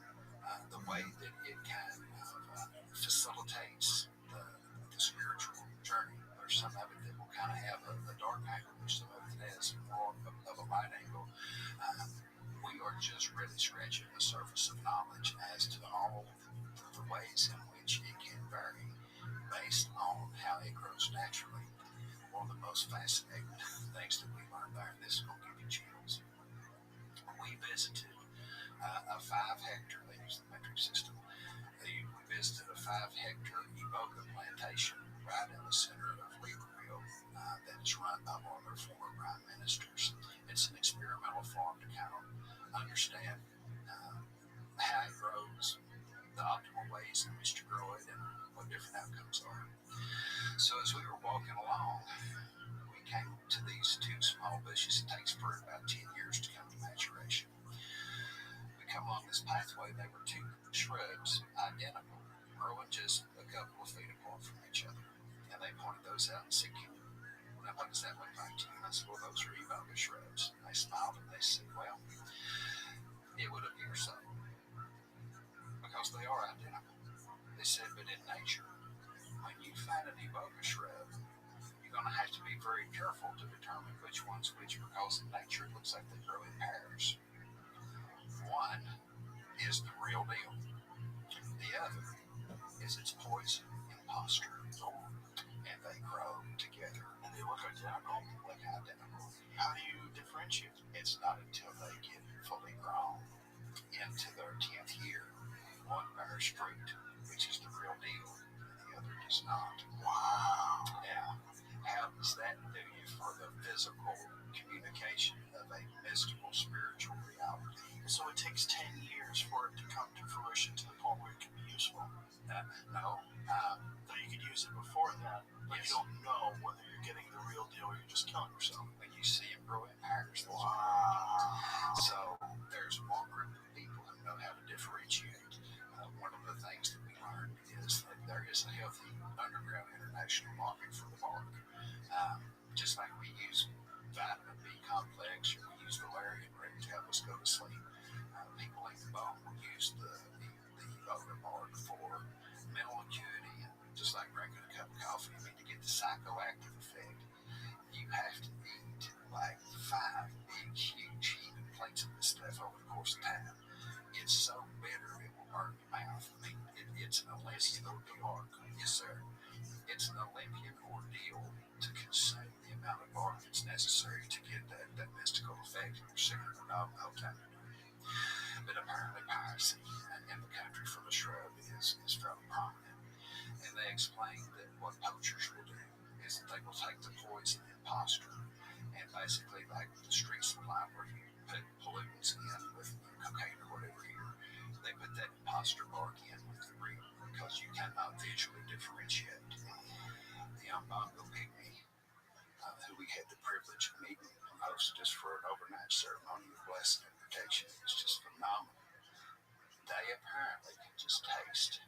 the way that it kind of facilitates the spiritual journey. There's some of it that will kind of have a dark angle, there's some of it that has more of a light angle. We are just really scratching the surface of knowledge as to all the ways in which it can vary based on how it grows naturally. One of the most fascinating things that we learned there, and this is going to give you chills. We visited a 5-hectare, they use the metric system, we visited a 5-hectare iboga plantation right in the center of Libreville that is run by one of their former prime ministers. It's an experimental farm to kind of understand how it grows, the optimal ways in which to grow it, and what different outcomes are. So as we were walking along, we came to these 2 small bushes. It takes for about 10 years to come to maturation. We come along this pathway. They were 2 shrubs, identical, growing just a couple of feet apart from each other. And they pointed those out and said, "Now what does that look like to you?" And I said, "Well, those are iboga shrubs." And they smiled and they said, "Well, it would appear so, because they are identical." They said, "But in nature, when you find an iboga shrub, you're going to have to be very careful to determine which one's which, because in nature it looks like they grow in pairs. One is the real deal. The other is its poison imposter, and they grow together, And they look identical. look identical. How do you differentiate? It's not until they get fully grown into their 10th year, one bears fruit, which is the real deal, and the other does not. Wow. Now, how does that do you for the physical communication of a mystical spiritual reality? So it takes 10 years for it to come to fruition to the point where it can be useful. No, Though you could use it before that, but Yes. you don't know whether you're getting the real deal or you're just killing yourself. when you see them grow in pairs, that's Wow. so there's one group of people who know how to differentiate. One of the things that we learned is that there is a healthy underground international market for the bark. Just like we use vitamin B complex, or we use valerian root to help us go to sleep. People in the bone will use the iboga bark for mental acuity, and just like drinking a cup of coffee. I mean, to get the psychoactive effect, you have to eat like 5 it's necessary to get that mystical effect. You're singing the novel the whole time. But apparently piracy in the country from the shrub is fairly prominent. And they explain that what poachers will do is that they will take the poison imposter and basically like the street supply where you put pollutants in with cocaine or whatever here, they put that imposter bark in with the real because you cannot visually differentiate. The Bongo pygmy, who we had the privilege of meeting most just for an overnight ceremony of blessing and protection, it was just phenomenal. They apparently can just taste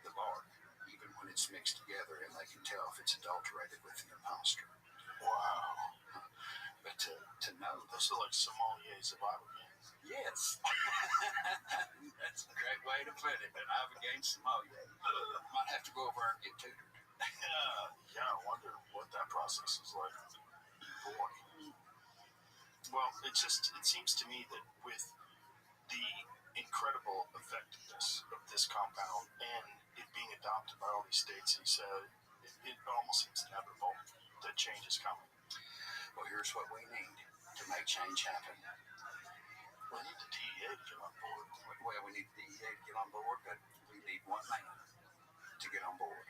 the bark, even when it's mixed together, and they can tell if it's adulterated with the imposter. Wow. But to know Those are like sommeliers of ibogaine. yes, that's a great way to put it. And I've against sommelier. Might have to go over and get tutored. Yeah, I wonder what that process is like. Boy. Well, it seems to me that with the incredible effectiveness of this compound and it being adopted by all these states, he said, it almost seems inevitable that change is coming. Well, here's what we need to make change happen. We need the DEA to get on board. Well, we need the DEA to get on board, but we need one man to get on board.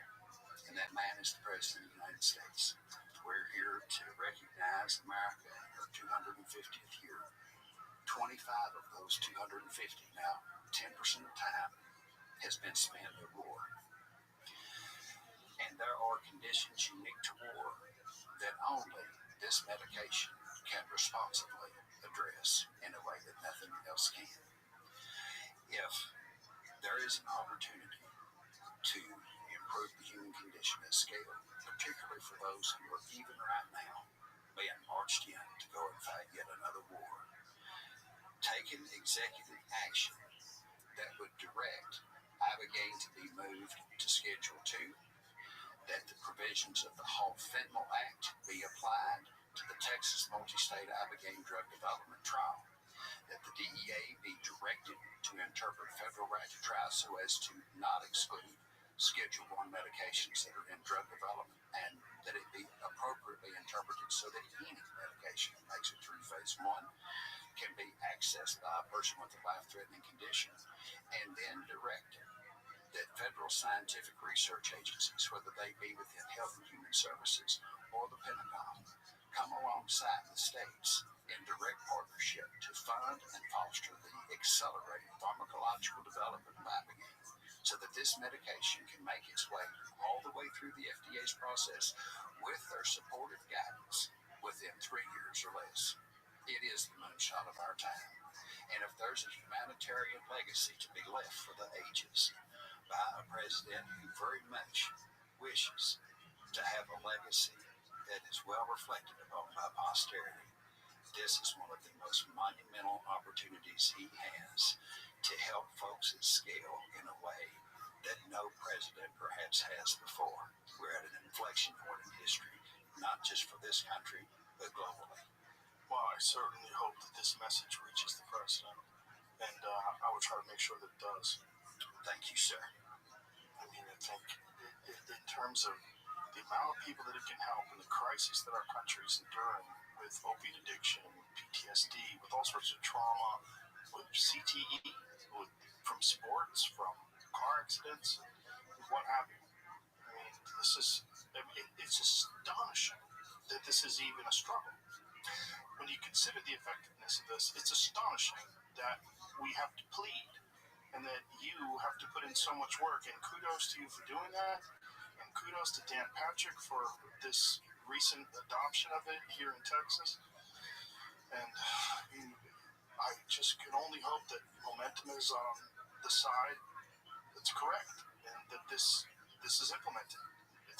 And that man is the President of the United States. We're here to recognize America in her 250th year. 25 of those 250, now 10% of time, has been spent at war. And there are conditions unique to war that only this medication can responsibly address in a way that nothing else can. If there is an opportunity to improve the human condition at scale, particularly for those who are even right now being marched in to go and fight yet another war, taking executive action that would direct ibogaine to be moved to Schedule 2, that the provisions of the Halt Fentanyl Act be applied to the Texas Multi-State Ibogaine Drug Development Trial, that the DEA be directed to interpret federal right to try so as to not exclude Schedule 1 medications that are in drug development, and that it be appropriately interpreted so that any medication that makes it through Phase 1 can be accessed by a person with a life-threatening condition, and then directed that federal scientific research agencies, whether they be within Health and Human Services or the Pentagon, come alongside the states in direct partnership to fund and foster the accelerated pharmacological development of ibogaine so that this medication can make its way all the way through the FDA's process with their supportive guidance within 3 years or less. It is the moonshot of our time. And if there's a humanitarian legacy to be left for the ages by a president who very much wishes to have a legacy that is well reflected upon by posterity, this is one of the most monumental opportunities he has to help folks at scale in a way that no president perhaps has before. We're at an inflection point in history, not just for this country, but globally. Well, I certainly hope that this message reaches the president, and I will try to make sure that it does. Thank you, sir. I mean, I think in terms of the amount of people that it can help and the crisis that our country is enduring with opiate addiction, with PTSD, with all sorts of trauma, with CTE, from sports, from car accidents, what have you. I mean, it's astonishing that this is even a struggle. When you consider the effectiveness of this, it's astonishing that we have to plead and that you have to put in so much work. And kudos to you for doing that. And kudos to Dan Patrick for this recent adoption of it here in Texas. And I just can only hope that momentum is on the side that's correct, and that this is implemented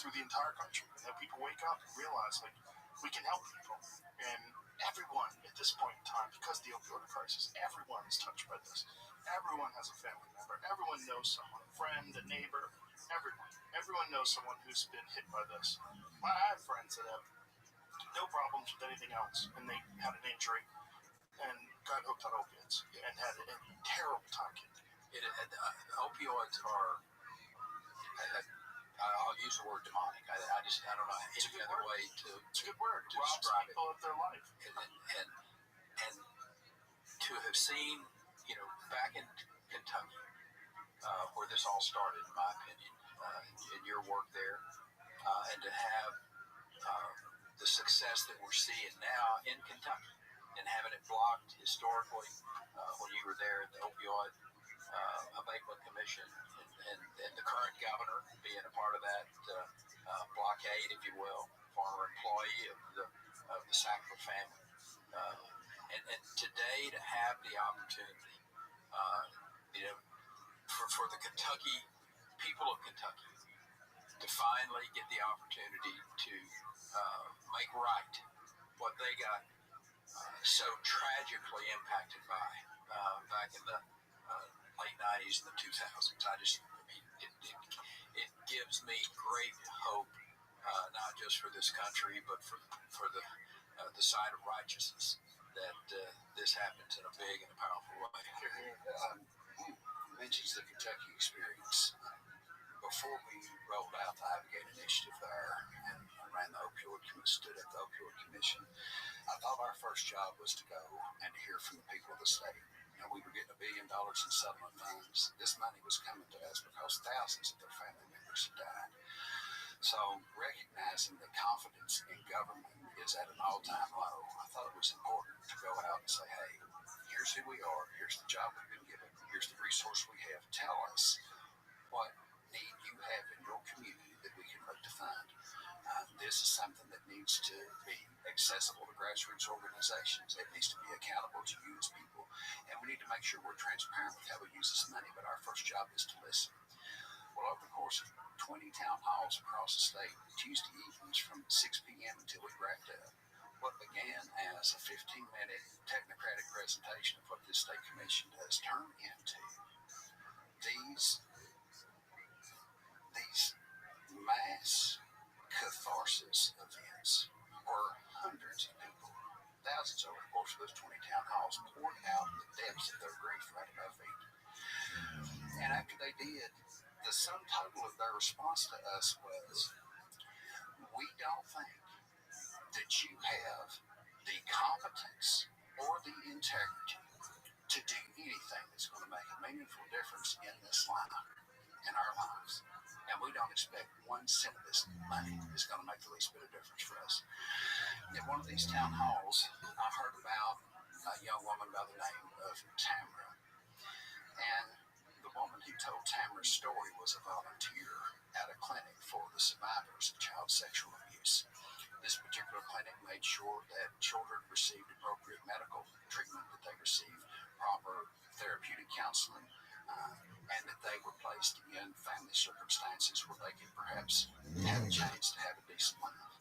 through the entire country, and that people wake up and realize, like, we can help people. And everyone at this point in time, because of the opioid crisis, everyone is touched by this. Everyone has a family member. Everyone knows someone, a friend, a neighbor, everyone. Everyone knows someone who's been hit by this. I have friends that have no problems with anything else, and they had an injury and got hooked on opiates and had a terrible time getting it. Opioids are I'll use the word demonic. I don't know any other way to It's a good word. to Robs describe it. people of their life. And to have seen, back in Kentucky, where this all started, in my opinion, in your work there, and to have the success that we're seeing now in Kentucky, and having it blocked historically when you were there at the opioid abatement commission, and the current governor being a part of that blockade, if you will, former employee of the Sackler family. And today to have the opportunity, for the Kentucky people of Kentucky to finally get the opportunity to make right what they got so tragically impacted by back in the late 90s and the 2000s. It gives me great hope, not just for this country, but for the side of righteousness, that this happens in a big and a powerful way. Mentions the Kentucky experience. Before we rolled out the Advocate Initiative there and ran the stood up the opioid commission, I thought our first job was to go and hear from the people of the state. We were getting $1 billion in settlement funds. This money was coming to us because thousands of their family members had died. So recognizing that confidence in government is at an all-time low, I thought it was important to go out and say, hey, here's who we are, here's the job we've been given, here's the resource we have. Tell us what need you have in your community that we can look to fund. This is something that needs to be accessible to grassroots organizations. It needs to be accountable to you as people. And we need to make sure we're transparent with how we use this money. But our first job is to listen. Well, over the course of 20 town halls across the state, Tuesday evenings from 6 p.m. until we wrapped up, what began as a 15-minute technocratic presentation of what this state commission does turn into these mass catharsis events where hundreds of people, thousands over the course of those 20 town halls, poured out the depths of their grief right at our feet. And after they did, the sum total of their response to us was, we don't think that you have the competence or the integrity to do anything that's going to make a meaningful difference in this life, in our lives. And we don't expect 1 cent of this money is going to make the least bit of difference for us. In one of these town halls, I heard about a young woman by the name of Tamara. And the woman who told Tamara's story was a volunteer at a clinic for the survivors of child sexual abuse. This particular clinic made sure that children received appropriate medical treatment, that they received proper therapeutic counseling, and that they were placed in family circumstances where they could perhaps have a chance to have a decent life.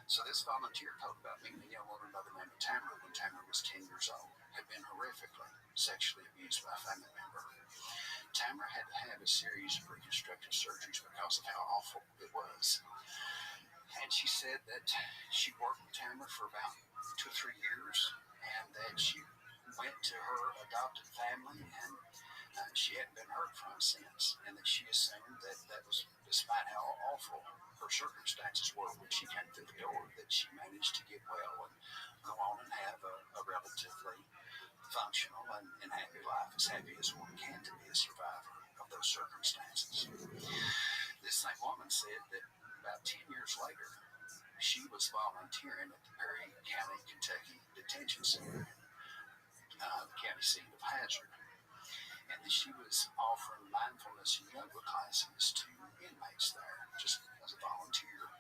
So this volunteer told about meeting a young woman by the name of Tamara when Tamara was 10 years old, had been horrifically sexually abused by a family member. Tamara had to have a series of reconstructive surgeries because of how awful it was. And she said that she worked with Tamara for about 2 or 3 years, and that she went to her adopted family, and she hadn't been heard from since, and that she assumed that was, despite how awful her circumstances were when she came through the door, that she managed to get well and go on and have a relatively functional and happy life, as happy as one can to be a survivor of those circumstances. This same woman said that about 10 years later, she was volunteering at the Perry County, Kentucky Detention Center, the county seat of Hazard. And that she was offering mindfulness and yoga classes to inmates there, just as a volunteer.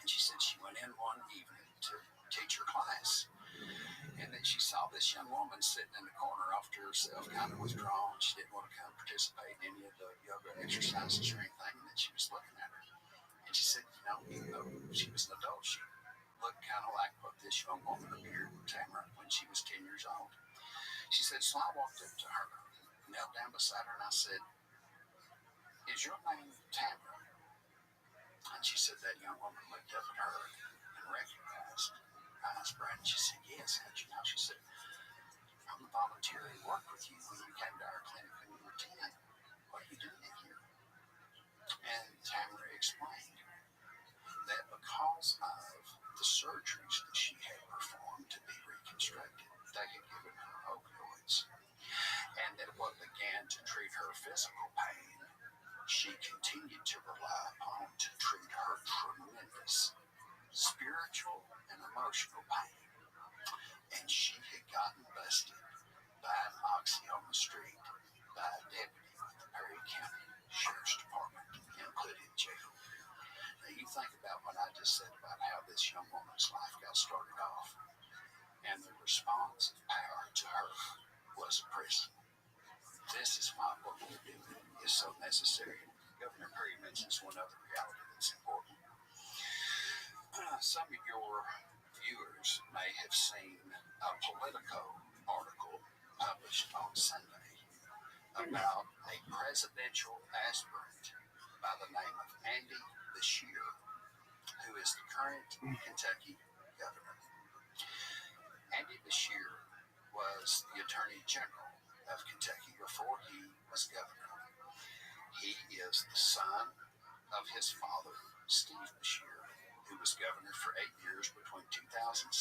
And she said she went in one evening to teach her class, and then she saw this young woman sitting in the corner off to herself, kind of withdrawn. She didn't want to come participate in any of the yoga exercises or anything, and then she was looking at her. And she said, even though she was an adult, she looked kind of like what this young woman appeared with Tamara when she was 10 years old. She said, so I walked up to her, knelt down beside her, and I said, is your name Tamara? And she said that young woman looked up at her and recognized Brad. And she said, yes, how'd you know? She said, I'm a volunteer who worked with you when you came to our clinic when you were 10. What are you doing in here? And that she had performed to be reconstructed. They had given her opioids. And that what began to treat her physical pain, she continued to rely upon to treat her tremendous spiritual and emotional pain. And she had gotten busted by an oxy on the street by a deputy with the Perry County Sheriff's Department and put in jail. Now you think about what I just said about how this young woman's life got started off, and the response of power to her was a prison. This is why what we're doing is so necessary. Governor Perry mentions one other reality that's important. Some of your viewers may have seen a Politico article published on Sunday about a presidential aspirant by the name of Andy Beshear, who is the current Kentucky governor. Andy Beshear was the Attorney General of Kentucky before he was governor. He is the son of his father, Steve Beshear, who was governor for 8 years between 2007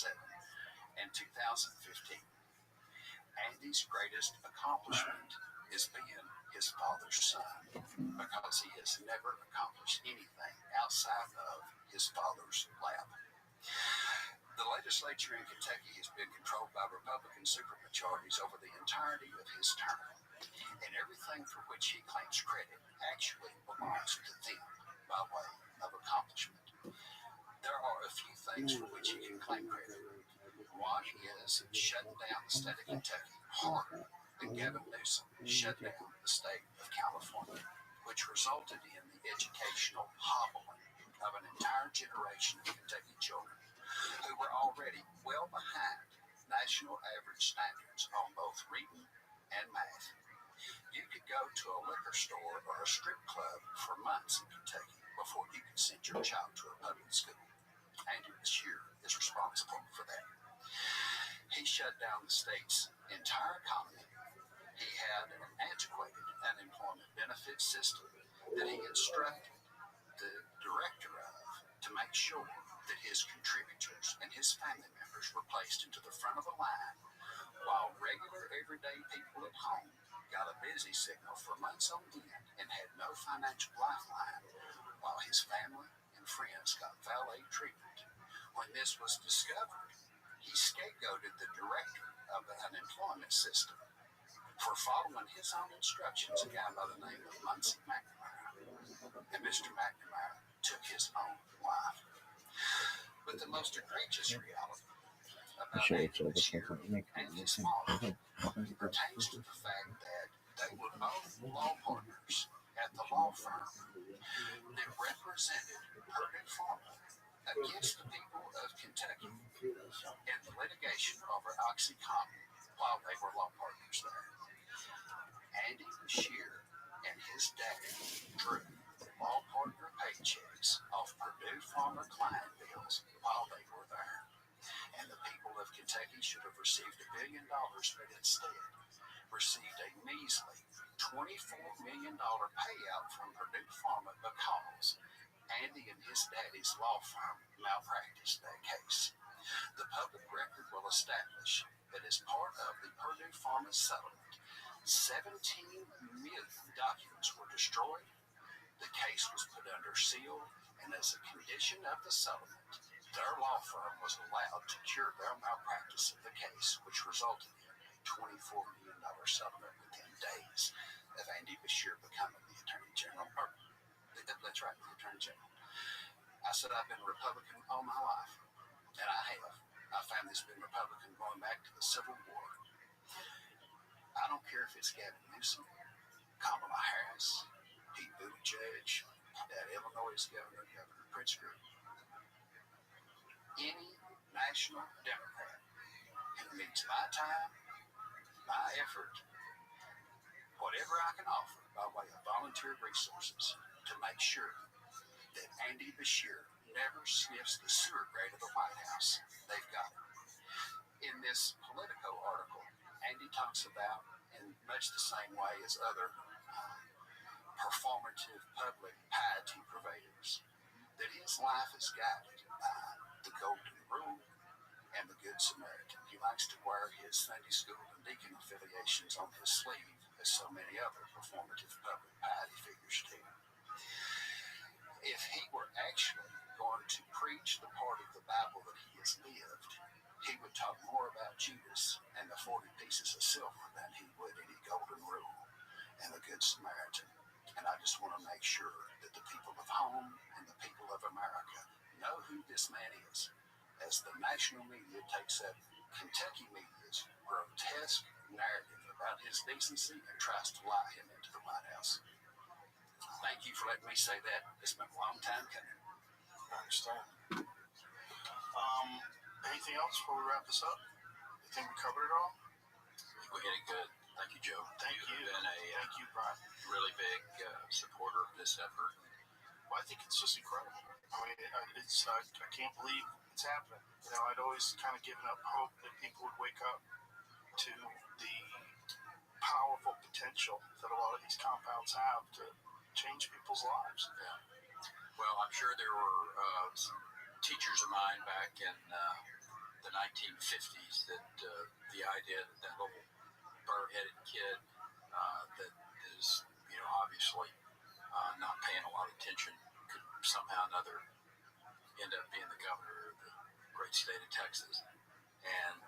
and 2015. Andy's greatest accomplishment is being his father's son, because he has never accomplished anything outside of his father's lap. The legislature in Kentucky has been controlled by Republican supermajorities over the entirety of his term, and everything for which he claims credit actually belongs to them by way of accomplishment. There are a few things for which he can claim credit. One is shutting down the state of Kentucky harder than Gavin Newsom shut down the state of California, which resulted in the educational hobbling of an entire generation of Kentucky children who were already well behind national average standards on both reading and math. You could go to a liquor store or a strip club for months in Kentucky before you could send your child to a public school. Andy Beshear is responsible for that. He shut down the state's entire economy. He had an antiquated unemployment benefit system that he instructed the director of to make sure that his contributors and his family members were placed into the front of the line, while regular everyday people at home got a busy signal for months on end and had no financial lifeline, while his family and friends got valet treatment. When this was discovered, he scapegoated the director of the unemployment system for following his own instructions, a guy by the name of Muncie McNamara. And Mr. McNamara took his own life. But the most egregious reality about Andy Beshear and his father pertains to the fact that they were both law partners at the law firm that represented Purdue Pharma against the people of Kentucky in the litigation over OxyContin while they were law partners there. Andy Beshear and his daddy drew law partner paychecks off Purdue Pharma client bills while they were there. And the people of Kentucky should have received $1 billion, but instead received a measly $24 million payout from Purdue Pharma because Andy and his daddy's law firm malpracticed that case. The public record will establish that as part of the Purdue Pharma settlement, 17 million documents were destroyed, the case was put under seal, and as a condition of the settlement, their law firm was allowed to cure their malpractice of the case, which resulted in a $24 million settlement within days of Andy Beshear becoming the Attorney General. That's right, the Attorney General. I said I've been a Republican all my life, and I have. My family's been Republican going back to the Civil War. I don't care if it's Gavin Newsom, Kamala Harris, Pete Buttigieg, that Illinois governor, Governor Pritzker, any national Democrat who meets my time, my effort, whatever I can offer by way of volunteer resources to make sure that Andy Beshear never sniffs the sewer grate of the White House. They've got it. In this Politico article, Andy talks about, in much the same way as other performative public piety purveyors, that his life is guided by the golden rule Samaritan. He likes to wear his Sunday school and deacon affiliations on his sleeve, as so many other performative public piety figures do. If he were actually going to preach the part of the Bible that he has lived, he would talk more about Judas and the 40 pieces of silver than he would any golden rule and the Good Samaritan. And I just want to make sure that the people of home and the people of America know who this man is, as the national media takes up Kentucky media's grotesque narrative about his decency and tries to lie him into the White House. Thank you for letting me say that. It's been a long time coming. I understand. Anything else before we wrap this up? You think we covered it all? We hit it good. Thank you, Joe. Thank you. You've been a Thank you, Brian. really big supporter of this effort. Well, I think it's just incredible. I mean, I can't believe it's happening. You know, I'd always kind of given up hope that people would wake up to the powerful potential that a lot of these compounds have to change people's lives. Yeah. Well, I'm sure there were some teachers of mine back in the 1950s that the idea that that little bird-headed kid that is, obviously not paying a lot of attention could somehow or another end up being the governor of the great state of Texas. And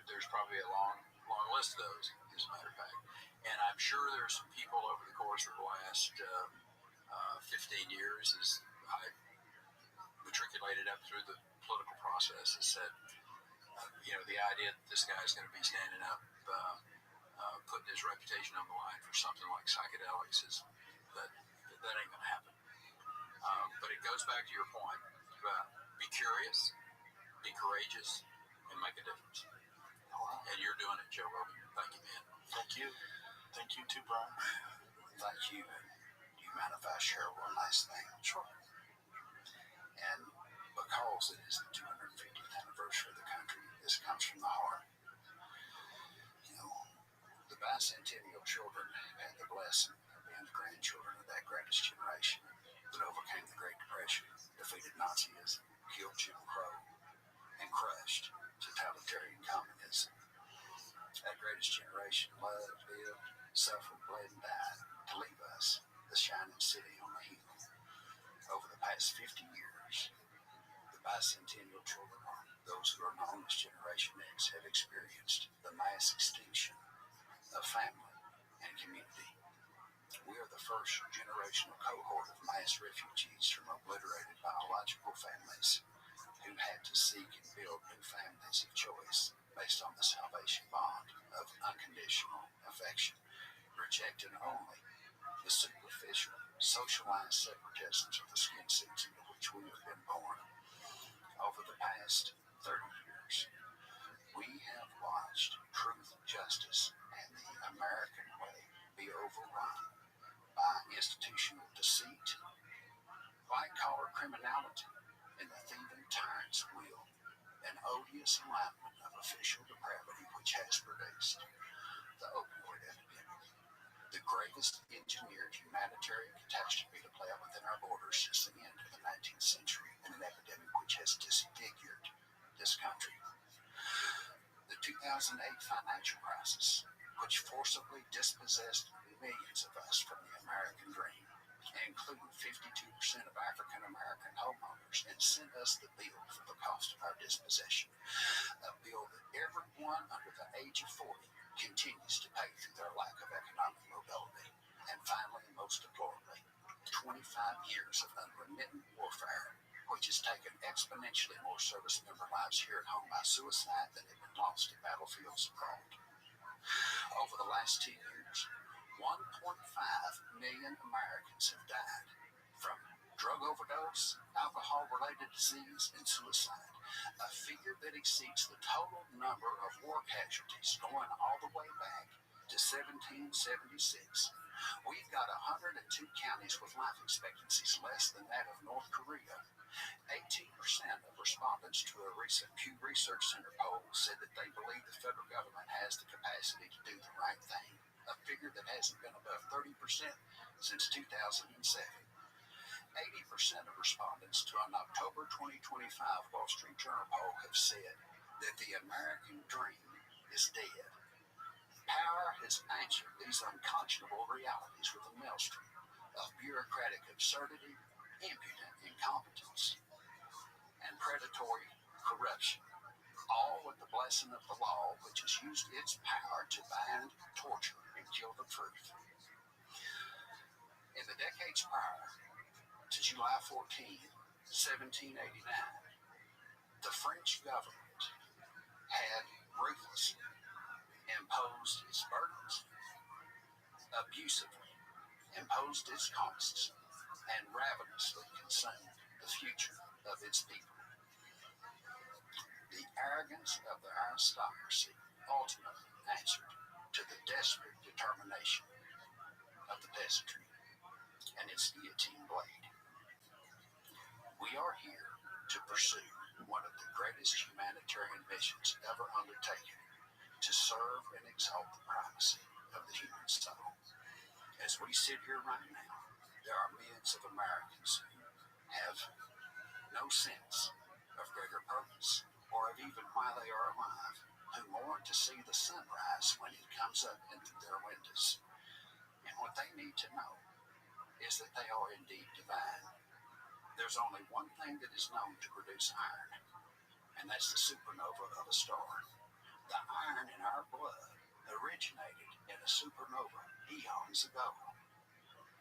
there's probably a long list of those, as a matter of fact. And I'm sure there's some people over the course of the last 15 years, as I matriculated up through the political process, has said, the idea that this guy's going to be standing up, putting his reputation on the line for something like psychedelics that ain't going to happen. But it goes back to your point about be curious, be courageous, and make a difference. And you're doing it, Joe Rogan. Thank you, man. Thank you. Thank you too, Brian. Thank you. Do you mind if I share one last thing? Sure. And because it is the 250th anniversary of the country, this comes from the heart. The bicentennial children had the blessing of being the grandchildren of that greatest generation that overcame the Great Depression, defeated Nazism, killed Jim Crow, and crushed totalitarian communism. That greatest generation loved, lived, suffered, bled, and died to leave us, the shining city on the hill. Over the past 50 years, the bicentennial children, those who are known as Generation X, have experienced the mass extinction of family and community. We are the first generational cohort of mass refugees from obliterated biological families who had to seek and build new families of choice based on the salvation bond of unconditional affection, rejecting only the superficial, socialized separatisms of the skin suits into which we have been born. Over the past 30 years, we have watched truth, justice, and the American way be overrun by institutional deceit, white-collar criminality, and the thieving tyrant's will, an odious alignment of official depravity which has produced the opioid epidemic, the greatest engineered humanitarian catastrophe to play out within our borders since the end of the 19th century, and an epidemic which has disfigured this country. The 2008 financial crisis, which forcibly dispossessed millions of us from the American dream, including 52% of African American homeowners, and sent us the bill for the cost of our dispossession, a bill that everyone under the age of 40 continues to pay through their lack of economic mobility. And finally, and most deplorably, 25 years of unremittent warfare, which has taken exponentially more service member lives here at home by suicide than have been lost in battlefields abroad. Over the last 2 years, 1.5 million Americans have died from drug overdose, alcohol-related disease, and suicide, a figure that exceeds the total number of war casualties going all the way back to 1776. We've got 102 counties with life expectancies less than that of North Korea. 18% of respondents to a recent Pew Research Center poll said that they believe the federal government has the capacity to do the right thing, a figure that hasn't been above 30% since 2007. 80% of respondents to an October 2025 Wall Street Journal poll have said that the American dream is dead. Power has answered these unconscionable realities with a maelstrom of bureaucratic absurdity, impudent incompetence, and predatory corruption, all with the blessing of the law, which has used its power to bind, torture, and kill the truth. In the decades prior to July 14, 1789, the French government had ruthlessly imposed its burdens, abusively imposed its costs, and ravenously consumed the future of its people. The arrogance of the aristocracy ultimately answered to the desperate determination of the peasantry and its guillotine blade. We are here to pursue one of the greatest humanitarian missions ever undertaken, to serve and exalt the primacy of the human soul. As we sit here right now, there are millions of Americans who have no sense of greater purpose or of even why they are alive, who mourn to see the sunrise when it comes up into their windows. And what they need to know is that they are indeed divine. There's only one thing that is known to produce iron, and that's the supernova of a star. The iron in our blood originated in a supernova eons ago.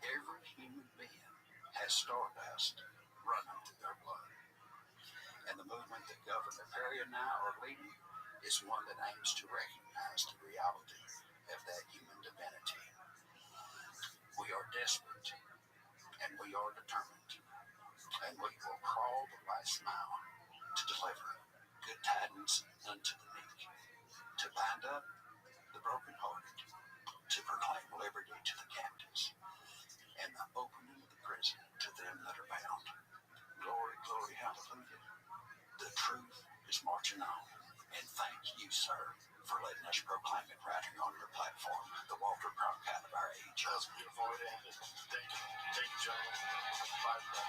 Every human being has stardust running through their blood. And the movement that Governor Perry and I are leading is one that aims to recognize the reality of that human divinity. We are desperate, and we are determined, and we will crawl the last mile to deliver good tidings unto the meek, to bind up the brokenhearted, to proclaim liberty to the captives, and the opening of the prison to them that are bound. Glory, glory, hallelujah. The truth is marching on. And thank you, sir, for letting us proclaim it right here on your platform, the Walter Cronkite of our age. That was a beautiful way to end it. Thank you. Thank you, gentlemen. Bye for that.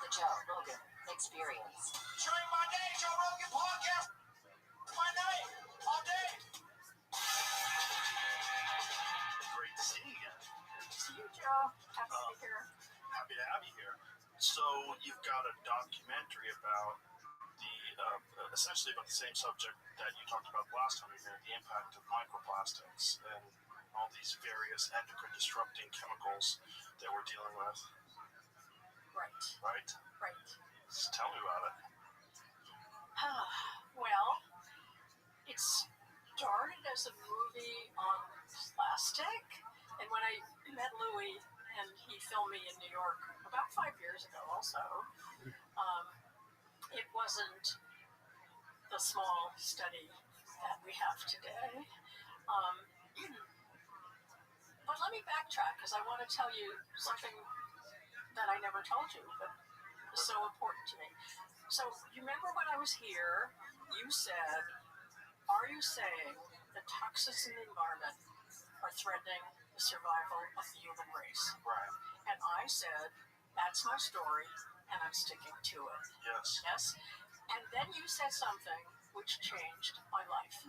The Joe Rogan Experience. During my day, Joe Rogan podcast. My night, all day. Great to see you again. Good to see you, Joe. Happy to be here. Happy to have you here. So you've got a documentary about essentially about the same subject that you talked about last time you were here, the impact of microplastics and all these various endocrine disrupting chemicals that we're dealing with, Right, right? right. So tell me about it. Well, it started as a movie on plastic, and when I met Louis and he filmed me in New York about 5 years ago also, it wasn't the small study that we have today. But let me backtrack, because I want to tell you something that I never told you, but is so important to me. So you remember when I was here, you said, are you saying that toxins in the environment are threatening the survival of the human race? Right. And I said, that's my story, and I'm sticking to it. Yes. Yes? And then you said something which changed my life.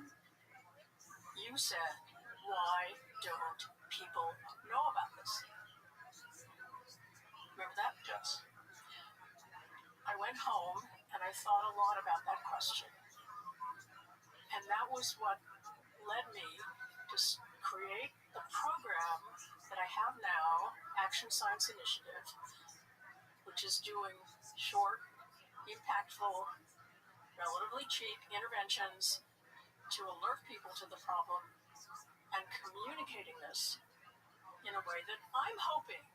You said, why don't people know about this? Remember that? Yes. I went home and I thought a lot about that question. And that was what led me to create the program that I have now, Action Science Initiative, which is doing short, impactful, relatively cheap interventions to alert people to the problem and communicating this in a way that I'm hoping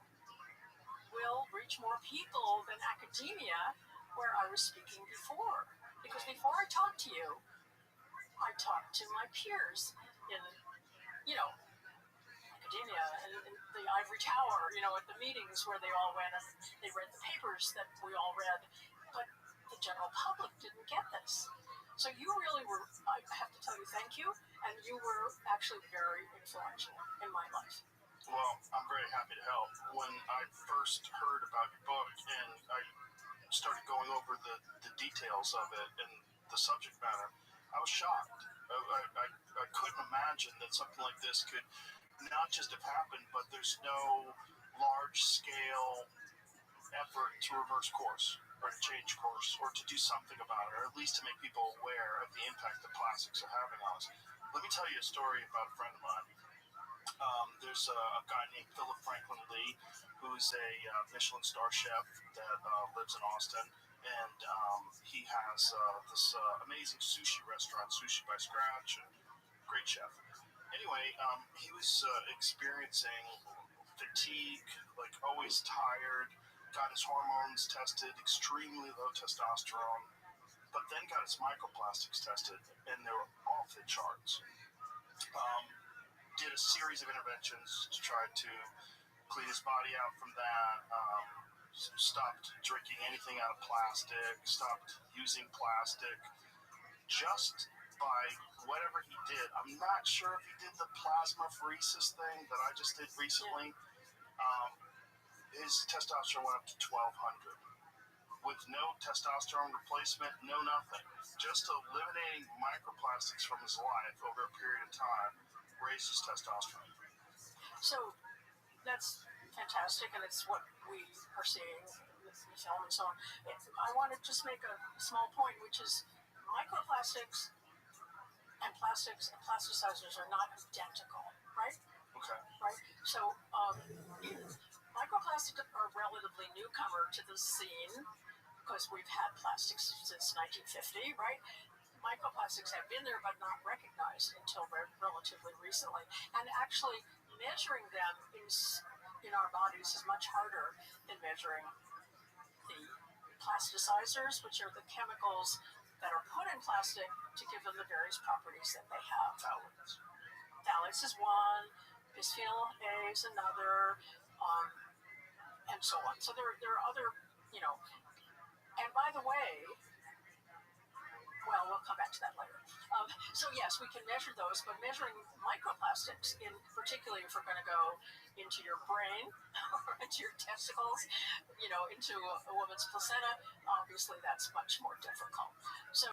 will reach more people than academia, where I was speaking before. Because before I talked to you, I talked to my peers in, academia and in the ivory tower, at the meetings where they all went and they read the papers that we all read. But the general public didn't get this. So you really were, I have to tell you, thank you. And you were actually very influential in my life. Well, I'm very happy to help. When I first heard about your book and I started going over the details of it and the subject matter, I was shocked. I couldn't imagine that something like this could not just have happened, but there's no large-scale effort to reverse course or to change course or to do something about it, or at least to make people aware of the impact that plastics are having on us. Let me tell you a story about a friend of mine. There's a guy named Philip Franklin Lee, who's a Michelin star chef that lives in Austin, and he has this amazing sushi restaurant, Sushi by Scratch, and great chef. Anyway, he was experiencing fatigue, like always tired, got his hormones tested, extremely low testosterone, but then got his microplastics tested, and they were off the charts. Did a series of interventions to try to clean his body out from that, stopped drinking anything out of plastic, stopped using plastic, just by whatever he did. I'm not sure if he did the plasmapheresis thing that I just did recently. His testosterone went up to 1200 with no testosterone replacement, no nothing. Just eliminating microplastics from his life over a period of time raises testosterone. So that's fantastic, and it's what we are seeing with the film and so on. I want to just make a small point, which is microplastics and plastics and plasticizers are not identical, right? Okay. Right? So microplastics are a relatively newcomer to the scene because we've had plastics since 1950, right? Microplastics have been there but not recognized until relatively recently. And actually measuring them in our bodies is much harder than measuring the plasticizers, which are the chemicals that are put in plastic to give them the various properties that they have. Phthalates is one, bisphenol A is another, and so on. So there are other, and by the way, well, we'll come back to that later. So yes, we can measure those, but measuring microplastics, particularly if we're going to go into your brain or into your testicles, into a woman's placenta, obviously that's much more difficult. So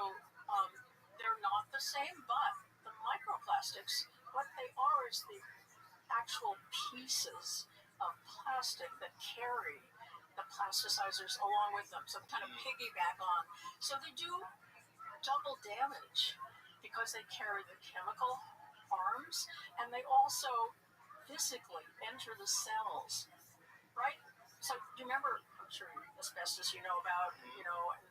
they're not the same, but the microplastics, what they are is the actual pieces of plastic that carry the plasticizers along with them, so kind of piggyback on. So they do double damage because they carry the chemical arms and they also physically enter the cells, right? So you remember, I'm sure asbestos you know about, and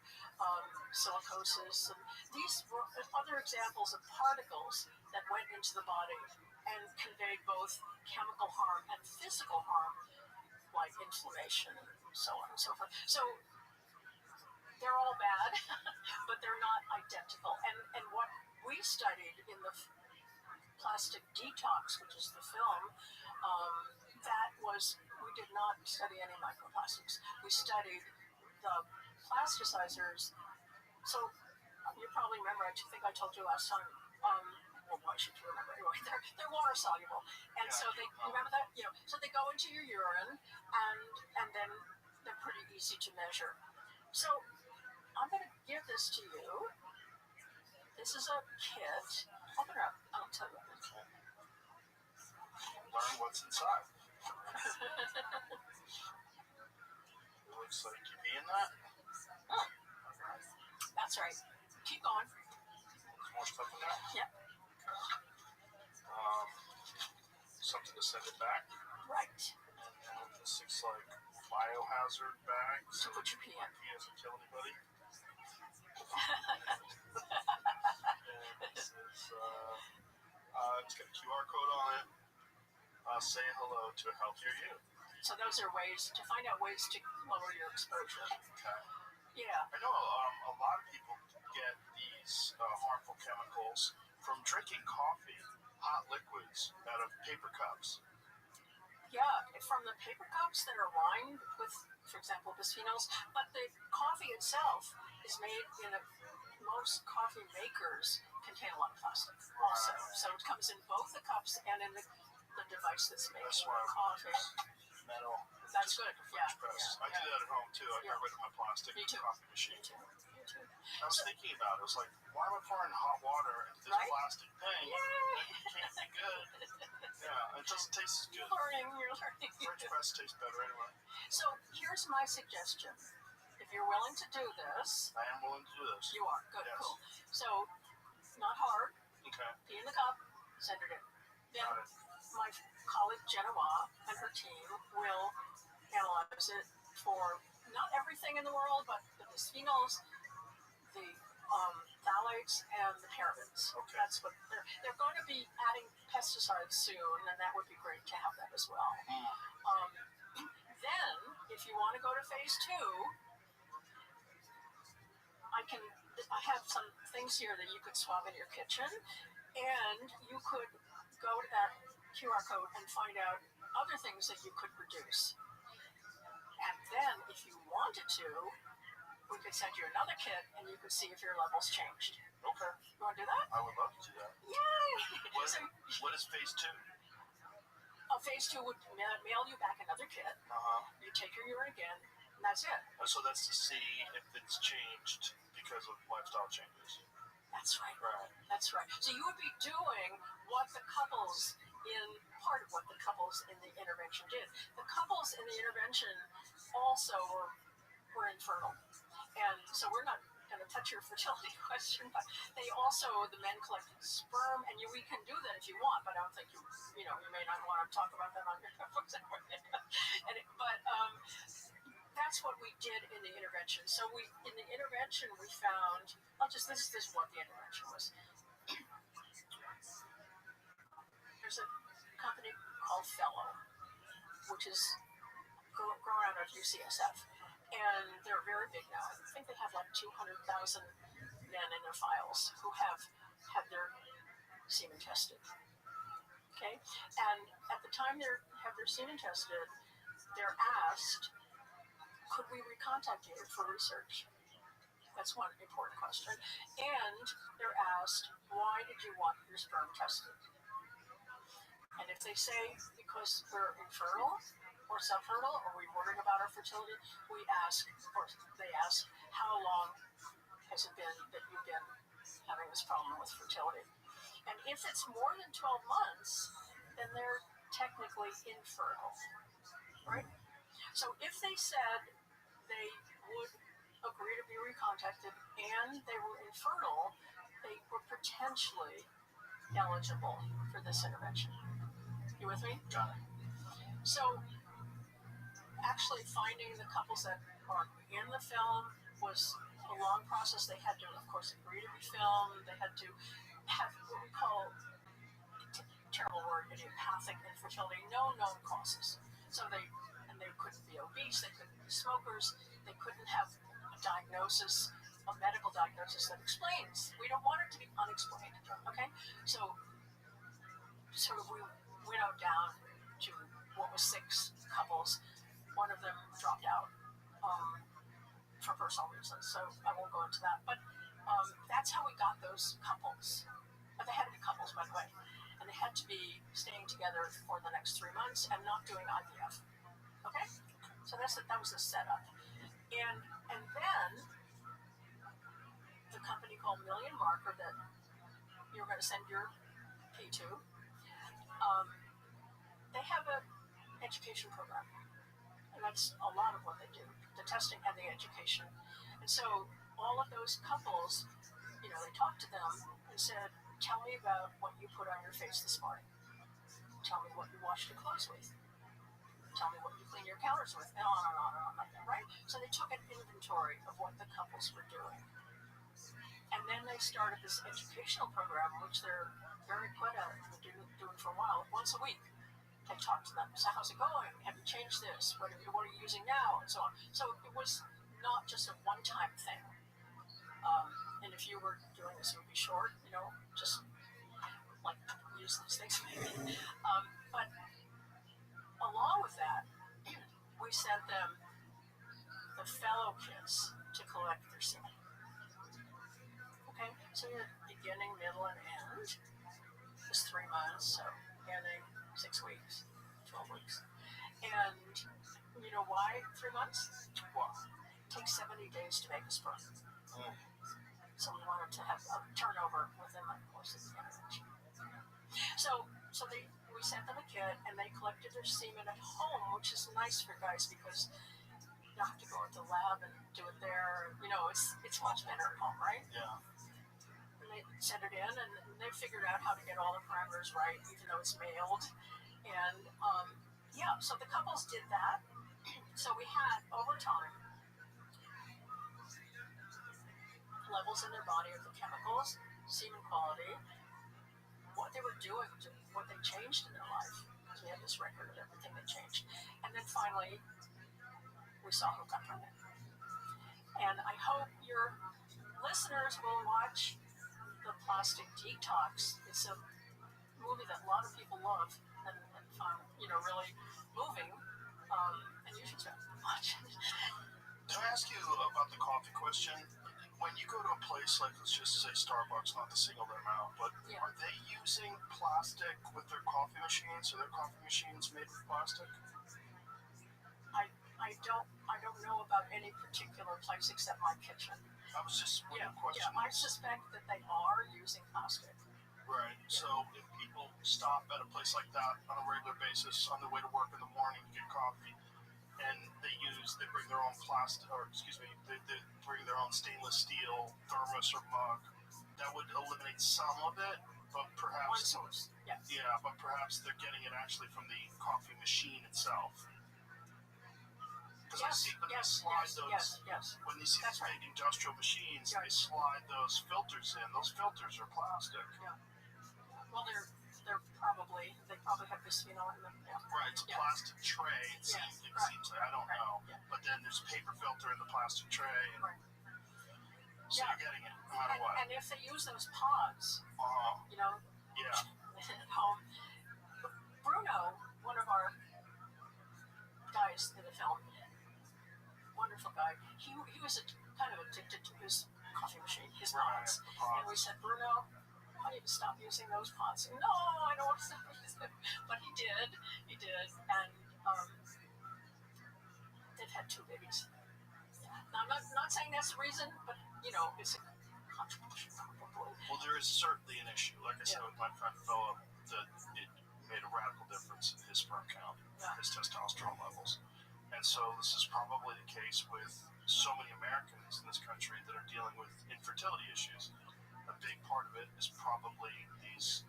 silicosis, and these were other examples of particles that went into the body and conveyed both chemical harm and physical harm, like inflammation and so on and so forth. So they're all bad, but they're not identical. And what we studied in the plastic detox, which is the film, that was, we did not study any microplastics. We studied the plasticizers. So you probably remember, I think I told you last time, well, why should you remember? Anyway, they're water soluble. And so they, remember that? So they go into your urine and then they're pretty easy to measure. So I'm going to give this to you. This is a kit. Open it up. I'll tell you. Okay. Learn what's inside. It looks like you be in that. Oh, that's right. Keep going. There's more stuff in there? Yep. Something to send it back. Right. And this looks like biohazard bags to put your pee in. He doesn't kill anybody. And it says, it's got a QR code on it. Say hello to a healthier you. So those are ways to find out ways to lower your exposure. Okay. Yeah. I know a lot of people get these harmful chemicals from drinking coffee, hot liquids out of paper cups. Yeah, from the paper cups that are lined with, for example, bisphenols, but the coffee itself is made in most coffee makers contain a lot of plastic also. So it comes in both the cups and in the device that's making the coffee. Metal. That's good. Yeah. Press. I do that at home too. I got rid of my plastic coffee machine. Me too. I was thinking about it. I was like, why am I pouring hot water into this plastic thing? Yay! It can't be good. Yeah, it doesn't taste as good. You're learning. French press tastes better anyway. So here's my suggestion. If you're willing to do this, I am willing to do this. You are good, yes. Cool. So, not hard. Okay. Pee in the cup, send it in. Then my colleague Genoa and her team will analyze it for not everything in the world, but the bisphenols, the phthalates, and the parabens. Okay. That's what they're going to be adding pesticides soon, and that would be great to have that as well. Then, if you want to go to phase 2, I have some things here that you could swab in your kitchen, and you could go to that QR code and find out other things that you could reduce. And then, if you wanted to, we could send you another kit, and you could see if your levels changed. Okay. You want to do that? I would love to do that. Yay! What is phase 2? Phase 2 would mail you back another kit. You take your urine again, and that's it. So that's to see if it's changed because of lifestyle changes. That's right. Right. That's right. So you would be doing what the couples part of what the couples in the intervention did. The couples in the intervention also were infertile. And so we're not going to touch your fertility question, but the men collected sperm, and we can do that if you want, but I don't think you may not want to talk about that on your that's what we did in the intervention. So in the intervention we found, this is what the intervention was. There's a company called Fellow, which is grown out of UCSF. And they're very big now. I think they have like 200,000 men in their files who have had their semen tested. Okay? And at the time they have their semen tested, they're asked, could we recontact you for research? That's one important question. And they're asked, why did you want your sperm tested? And if they say, because we're infertile or subfertile, or we're worrying about our fertility, they ask, how long has it been that you've been having this problem with fertility? And if it's more than 12 months, then they're technically infertile, right? So if they said they would agree to be recontacted and they were infertile, they were potentially eligible for this intervention. You with me? Got it. So actually finding the couples that are in the film was a long process. They had to, of course, agree to be filmed. They had to have what we call, terrible word, idiopathic infertility, no known causes. So they couldn't be obese, they couldn't be smokers, they couldn't have a diagnosis, a medical diagnosis that explains. We don't want it to be unexplained, okay? So we winnowed down to what was 6 couples. One of them dropped out for personal reasons, so I won't go into that. But that's how we got those couples. But they had to be couples, by the way. And they had to be staying together for the next 3 months and not doing IVF. Okay? So that was the setup. And then the company called Million Marker that you were going to send your P to, they have an education program. And that's a lot of what they do, the testing and the education. And so all of those couples, they talked to them and said, tell me about what you put on your face this morning. Tell me what you washed your clothes with. tell me what you clean your counters with, and on and on and on like that, right? So they took an inventory of what the couples were doing. And then they started this educational program, which they're very good at doing for a while, once a week. They talk to them. So how's it going? Have you changed this? What are you using now? And so on. So it was not just a one-time thing. And if you were doing this, it would be short, just like use these things maybe. But along with that, we sent them the fellow kits to collect their semen. Okay, so you're beginning, middle, and end. It's 3 months, so beginning, 6 weeks, 12 weeks. And you know why 3 months? Well, it takes 70 days to make a sperm. So we wanted to have a turnover within the course of the marriage. So we sent them a kit, and they collected their semen at home, which is nice for guys because you don't have to go to the lab and do it there. It's much better at home, right? Yeah. And they sent it in, and they figured out how to get all the parameters right, even though it's mailed. And so the couples did that. So we had, over time, levels in their body of the chemicals, semen quality, what they were doing, what they changed in their life. So we had this record of everything that changed. And then finally, we saw who got pregnant. And I hope your listeners will watch The Plastic Detox. It's a movie that a lot of people love and find, really moving. And you should watch it. Can I ask you about the coffee question? When you go to a place like, let's just say Starbucks, not to single them out, but are they using plastic with their coffee machines? Are their coffee machines made with plastic? I don't know about any particular place except my kitchen. I was just questioning. Yeah, I suspect that they are using plastic. Right. Yeah. So if people stop at a place like that on a regular basis on their way to work in the morning to get coffee, and they bring their own they bring their own stainless steel thermos or mug, that would eliminate some of it, but perhaps one source. Yes. Yeah, but perhaps they're getting it actually from the coffee machine itself. Because I see when they slide those, when you see these big industrial machines, they slide those filters in. Those filters are plastic. Yeah. Well, they probably have bisphenol in them. Yeah. Right, it's a plastic tray. It seems like, I don't know. Yeah. But then there's a paper filter in the plastic tray. And so you're getting it no matter what. And if they use those pods, at home, Bruno, one of our guys in the film, wonderful guy, he was kind of addicted to his coffee machine, his pods. And we said, Bruno, I need to stop using those pods. No, I don't want to stop using them. But he did, and they've had 2 babies. Now, I'm not saying that's the reason, but, it's a contribution probably. Well, there is certainly an issue. Like I said with my friend Philip, that it made a radical difference in his sperm count, his testosterone levels. And so this is probably the case with so many Americans in this country that are dealing with infertility issues. A big part of it is probably these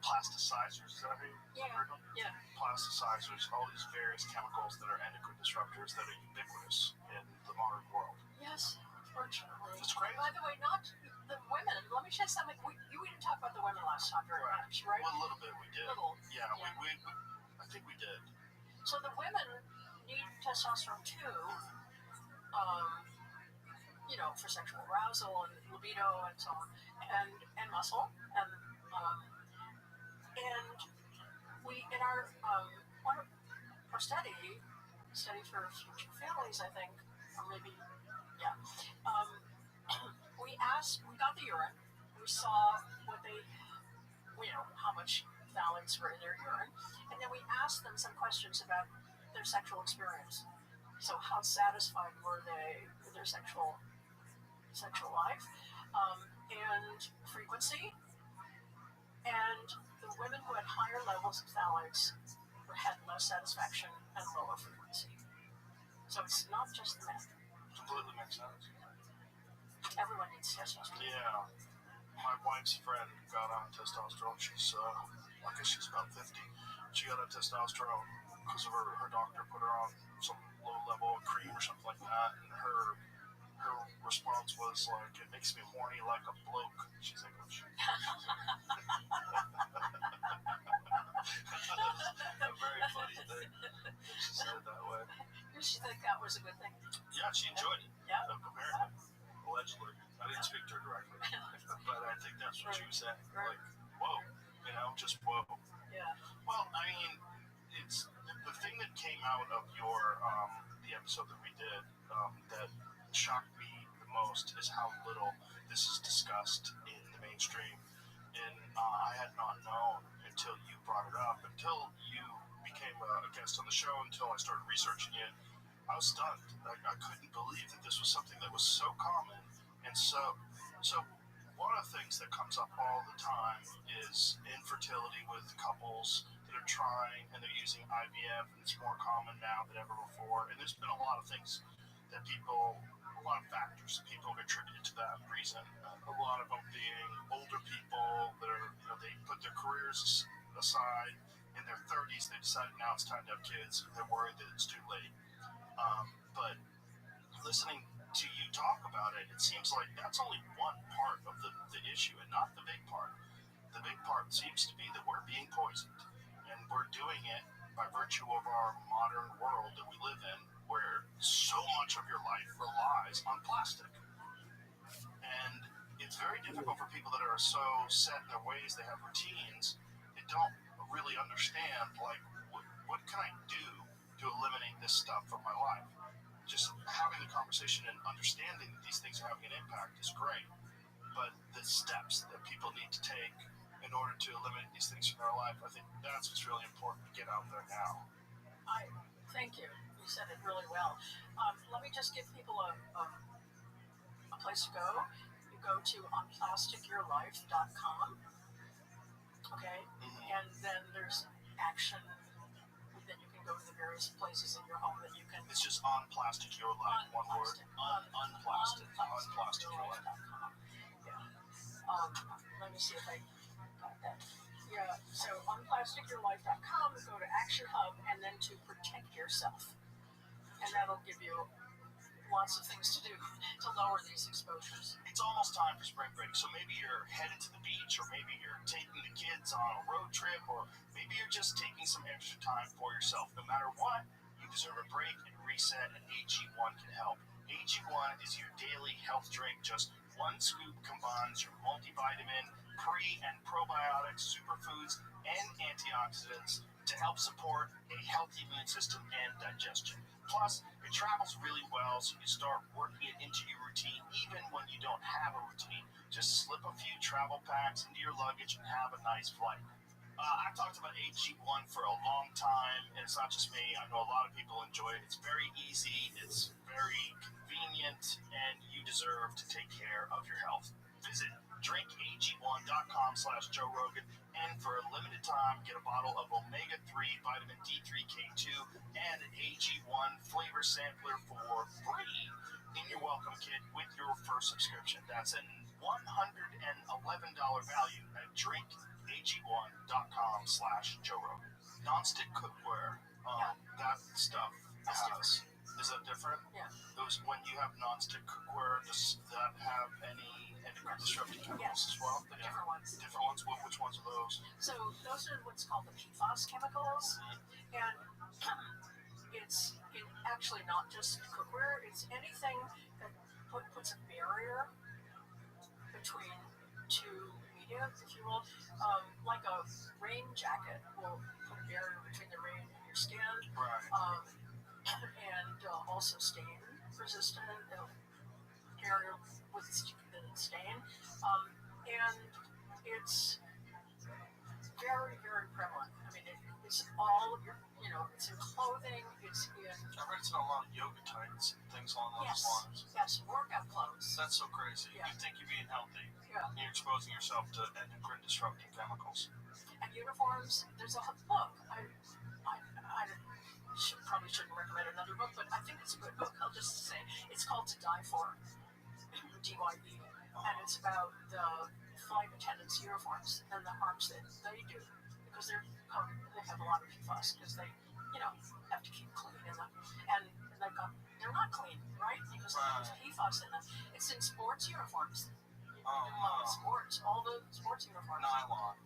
plasticizers. Is that how you heard them? Yeah. Plasticizers, all these various chemicals that are endocrine disruptors that are ubiquitous in the modern world. Yes, unfortunately. It's crazy. By the way, not the women. Let me say something. We didn't talk about the women last time very much, right? Well, a little bit we did. Yeah. We I think we did. So the women need testosterone too, for sexual arousal and libido and so on, and muscle, and we in our one of our study for future families, I think, or maybe we got the urine, we saw what they, how much phthalates were in their urine, and then we asked them some questions about their sexual experience. So how satisfied were they with their sexual life, and frequency, and the women who had higher levels of phthalates had less satisfaction and lower frequency. So it's not just the men. Completely makes sense. Everyone needs testosterone. Yeah. My wife's friend got on testosterone. She's, I guess she's about 50. She got on testosterone, because of her doctor put her on some low level of cream or something like that, and her response was like, "It makes me horny like a bloke." She's like, "Oh shit." A very funny thing that she said it that way. Did she think that was a good thing? Yeah, she enjoyed it. Yeah. Apparently, allegedly. I didn't speak to her directly, but I think that's what she was saying. Like, whoa, just whoa. Yeah. Well, I mean, it's the thing that came out of the episode that we did that shocked me the most is how little this is discussed in the mainstream. And I had not known until you brought it up, until you became a guest on the show, until I started researching it. I was stunned. I couldn't believe that this was something that was so common. And so one of the things that comes up all the time is infertility with couples that are trying and they're using IVF, and it's more common now than ever before. And there's been a lot of things that a lot of factors that people have attributed to that reason. A lot of them being older people that are, they put their careers aside. In their 30s, they decided now it's time to have kids. They're worried that it's too late. But listening to you talk about it, it seems like that's only one part of the issue and not the big part. The big part seems to be that we're being poisoned, and we're doing it by virtue of our modern world that we live in, where so much of your life relies on plastic. And it's very difficult for people that are so set in their ways, they have routines, they don't really understand, like, what can I do to eliminate this stuff from my life? Just having the conversation and understanding that these things are having an impact is great, but the steps that people need to take in order to eliminate these things from their life, I think that's what's really important to get out there now. I thank you. You said it really well. Let me just give people a place to go. You go to unplasticyourlife.com. Okay, and then there's action. Then you can go to the various places in your home that you can. It's just on Plastic Your Life, one word. Unplastic Your Life. Yeah. Let me see if I got that. Yeah. So unplasticyourlife.com, go to Action Hub, and then to Protect Yourself, and that'll give you lots of things to do to lower these exposures. It's almost time for spring break, so maybe you're headed to the beach, or maybe you're taking the kids on a road trip, or maybe you're just taking some extra time for yourself. No matter what, you deserve a break and reset, and AG1 can help. AG1 is your daily health drink. Just one scoop combines your multivitamin, pre- and probiotics, superfoods, and antioxidants to help support a healthy immune system and digestion. Plus, it travels really well, so you start working it into your routine even when you don't have a routine. Just slip a few travel packs into your luggage and have a nice flight. I've talked about AG1 for a long time, and it's not just me. I know a lot of people enjoy it. It's very easy, it's very convenient, and you deserve to take care of your health. Visit drinkag1.com/Joe Rogan, and for a limited time, get a bottle of omega-3 vitamin D3 K2 and an AG1 flavor sampler for free in your welcome kit with your first subscription. That's an $111 value at drinkag1.com/Joe Rogan. Non-stick cookware, that stuff has. Is that different? Yeah. Those, when you have non-stick cookware, does that have any endocrine disrupting chemicals as well? But different ones. Different ones? Which ones are those? So those are what's called the PFAS chemicals, and it's actually not just cookware. It's anything that puts a barrier between two media, if you will. Like a rain jacket will put a barrier between the rain and your skin. Right. And also stain resistant barrier with stain. And it's very, very prevalent. I mean, it's all your, it's in clothing, it's in. I read it's in a lot of yoga tights and things along those lines. Yes, workout clothes. That's so crazy. Yeah. You think you're being healthy, Yeah. and you're exposing yourself to endocrine disrupting chemicals. And uniforms, there's a book. I probably shouldn't recommend another book, but I think it's a good book. I'll just say it's called To Die For, DYE, and it's about the flight attendants' uniforms and the harms that they do because they have a lot of PFAS because they, have to keep clean in them, and they're not clean, right? Because there's PFAS in them. It's in sports uniforms. Sports, all the sports uniforms. Nylon.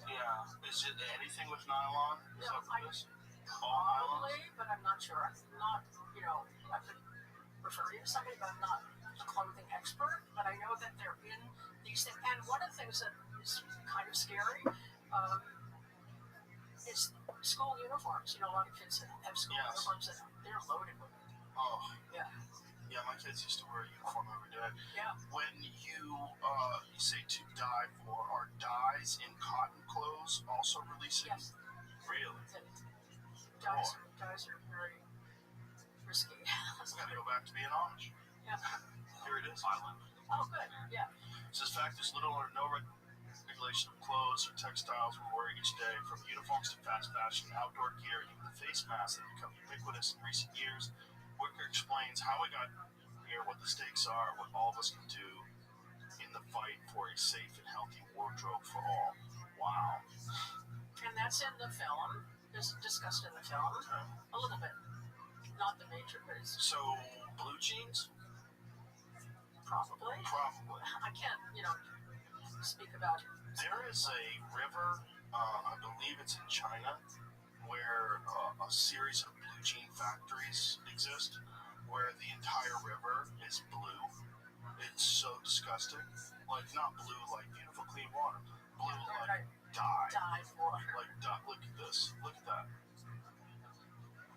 Yeah. Is it anything with nylon? Is that what it is? Probably, but I'm not sure. I'm not, I could refer you to somebody, but I'm not a clothing expert. But I know that they're in these things. And one of the things that is kind of scary is school uniforms. A lot of kids have school uniforms and they're loaded with it. Oh. Yeah. Yeah, my kids used to wear a uniform every day. Yeah. When you say to dye for, are dyes in cotton clothes also releasing? Yes. Really? Dyes are very risky. We gotta go back to being Amish. Yeah. Here it is. Island. Oh, good. Yeah. It says fact there's little or no regulation of clothes or textiles we're wearing each day, from uniforms to fast fashion, outdoor gear, and even the face masks that have become ubiquitous in recent years. Wicker explains how we got here, what the stakes are, what all of us can do in the fight for a safe and healthy wardrobe for all. Wow. And that's in the film. It's discussed in the film. Okay. A little bit. Not the major, but it's So, blue jeans? probably. I can't, speak about it. There is a river, I believe it's in China, where a series of blue jean factories exist, where the entire river is blue. It's so disgusting. Like, not blue like beautiful clean water. Blue like dye. Dye water. Like dye. Look at this. Look at that.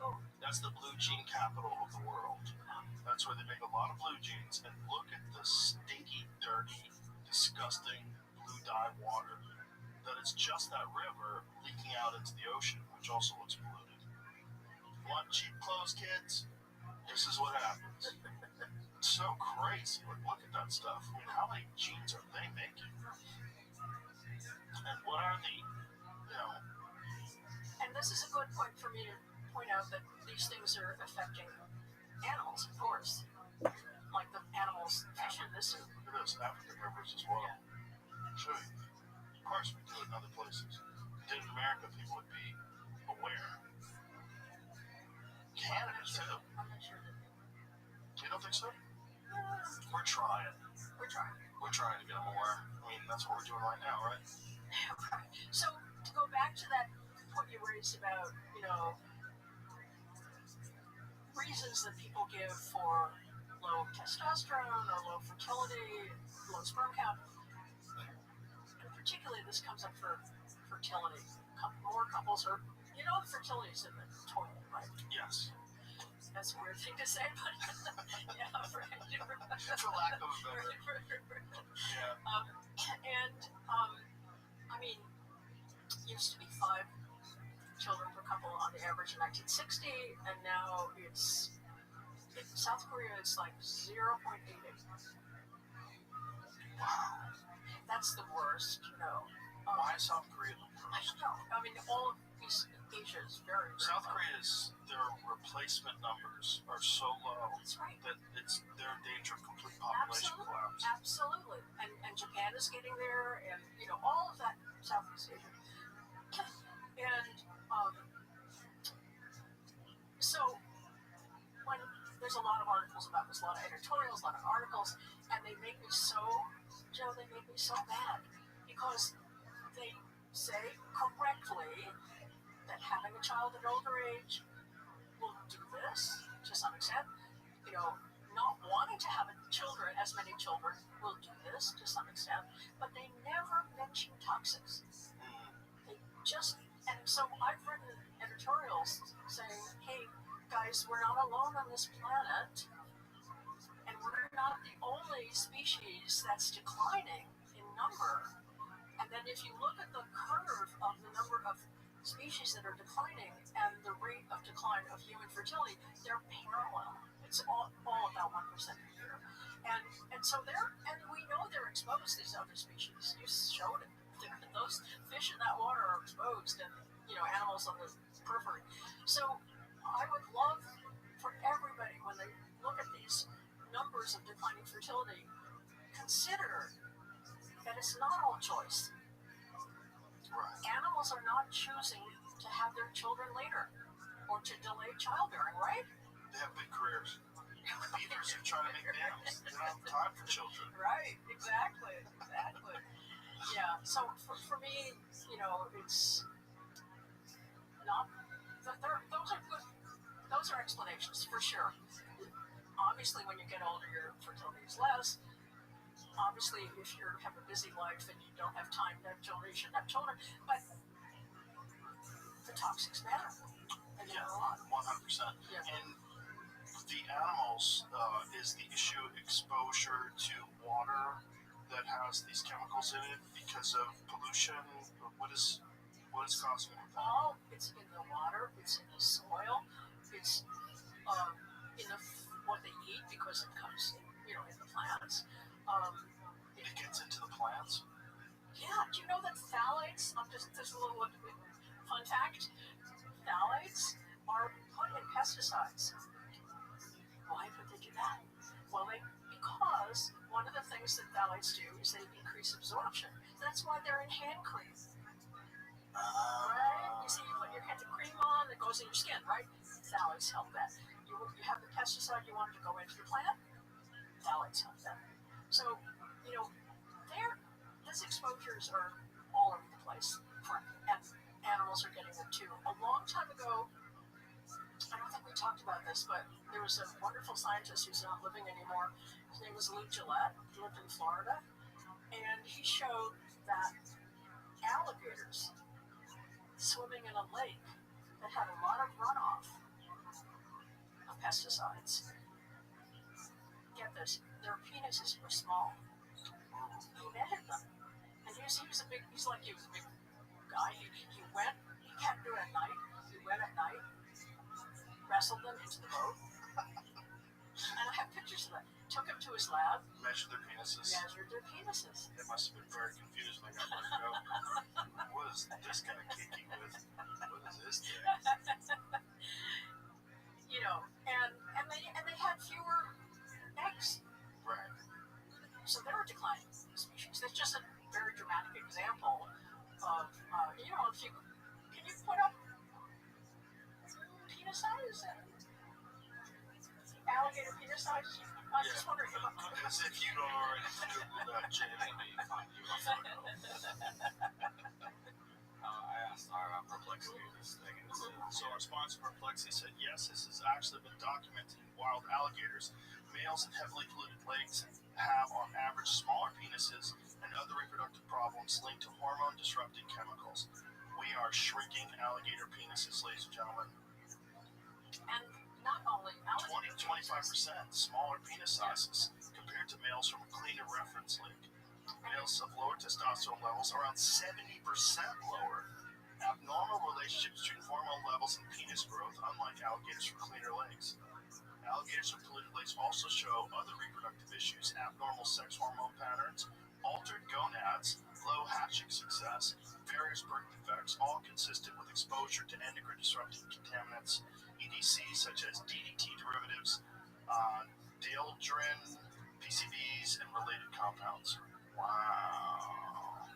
Oh. That's the blue jean capital of the world. That's where they make a lot of blue jeans. And look at the stinky, dirty, disgusting blue dye water. That it's just that river leaking out into the ocean, which also looks polluted. Want cheap clothes, kids? This is what happens. It's so crazy. Like, look at that stuff. I mean, how many jeans are they making? And what are the, And this is a good point for me to point out that these things are affecting animals, of course. Like the animals fish in this. Look at this, African rivers as well. Yeah. Sure. Of course we do it in other places. In America, people would be aware. Canada too. I'm not sure that You don't think so? We're trying. we're trying. We're trying to get them aware. I mean, that's what we're doing right now, right? Right. So to go back to that point you raised about, reasons that people give for low testosterone or low fertility, low sperm count, and particularly this comes up for fertility. More couples are, fertility is in the toilet, right? Yes. That's a weird thing to say, but yeah, right. For lack of a better. Yeah. I mean, used to be 5 children per couple on the average in 1960, and now it's in South Korea it's like 0.88. Wow. That's the worst, Why is South Korea the I worst? don't know. I mean, all of East Asia is very, very South low. Korea's, their replacement numbers are so low That's right. that they're in danger of complete population collapse. Absolutely. And Japan is getting there, and all of that Southeast Asia. And so when there's a lot of articles about this, a lot of editorials, a lot of articles, and they make me so mad because they say correctly that having a child at an older age will do this to some extent. Not wanting to have as many children will do this to some extent, but they never mention toxics. They just, and so I've written editorials saying, hey, guys, we're not alone on this planet, and we're not the only species that's declining in number. And then if you look at the curve of the number of species that are declining and the rate of decline of human fertility, they're parallel. It's all about 1% a year. And so we know they're exposed, these other species. You showed it. Those fish in that water are exposed, and animals on the periphery. So I would love for everybody, when they look at these numbers of declining fertility, consider that it's not all choice. Right. Animals are choosing to have their children later or to delay childbearing, right? They have big careers. Beavers are trying to make dams. They don't have time for children. Right, exactly. Yeah, so for me, it's not, those are good, those are explanations for sure. Obviously, when you get older, your fertility is less. Obviously, if you have a busy life and you don't have time to have children, you shouldn't have children. But the toxics matter. And Yeah, a lot. 100%. Yeah. And the animals is the issue exposure to water that has these chemicals in it because of pollution. What is causing it? Well, it's in the water, it's in the soil, it's in what they eat because it comes in the plants. It gets into the plants. Yeah, do you know that phthalates? Just a little fun fact. Phthalates are put in pesticides. Why would they do that? Well, because one of the things that phthalates do is they increase absorption. That's why they're in hand cream. Right? You see, you put your hand cream on, it goes in your skin, right? Phthalates help that. You have the pesticide you want it to go into the plant, phthalates help that. So, these exposures are all over the place. And animals are getting them too. A long time ago, I don't think we talked about this, but there was a wonderful scientist who's not living anymore. His name was Lou Gillette. He lived in Florida. And he showed that alligators swimming in a lake that had a lot of runoff of pesticides. Get this, their penises were small. He measured them. And he's like you, he's a big guy. He can't do it at night. He went at night, wrestled them into the boat. And I have pictures of that. Took him to his lab. Measured their penises. They must have been very confused. Like, I'm going to go. What is this guy kicking with? What is this thing? And they had fewer eggs. Right. So they were declining species. That's just a very dramatic example of, can you put up penis size and alligator penis size? I'm just wondering about as if you don't already Google that, Jay. I asked our perplexity this thing. So our sponsor Perplexity said, yes, this has actually been documented in wild alligators. Males in heavily polluted lakes have, on average, smaller penises and other reproductive problems linked to hormone-disrupting chemicals. We are shrinking alligator penises, ladies and gentlemen. And not only 20-25% smaller penis sizes compared to males from a cleaner reference lake. Males have lower testosterone levels, around 70% lower. Abnormal relationship between hormone levels and penis growth, unlike alligators from cleaner lakes. Alligators from polluted lakes also show other reproductive issues, abnormal sex hormone patterns, altered gonads, low hatching success, various birth defects, all consistent with exposure to endocrine-disrupting contaminants, EDCs such as DDT derivatives, dieldrin, PCBs, and related compounds. Wow.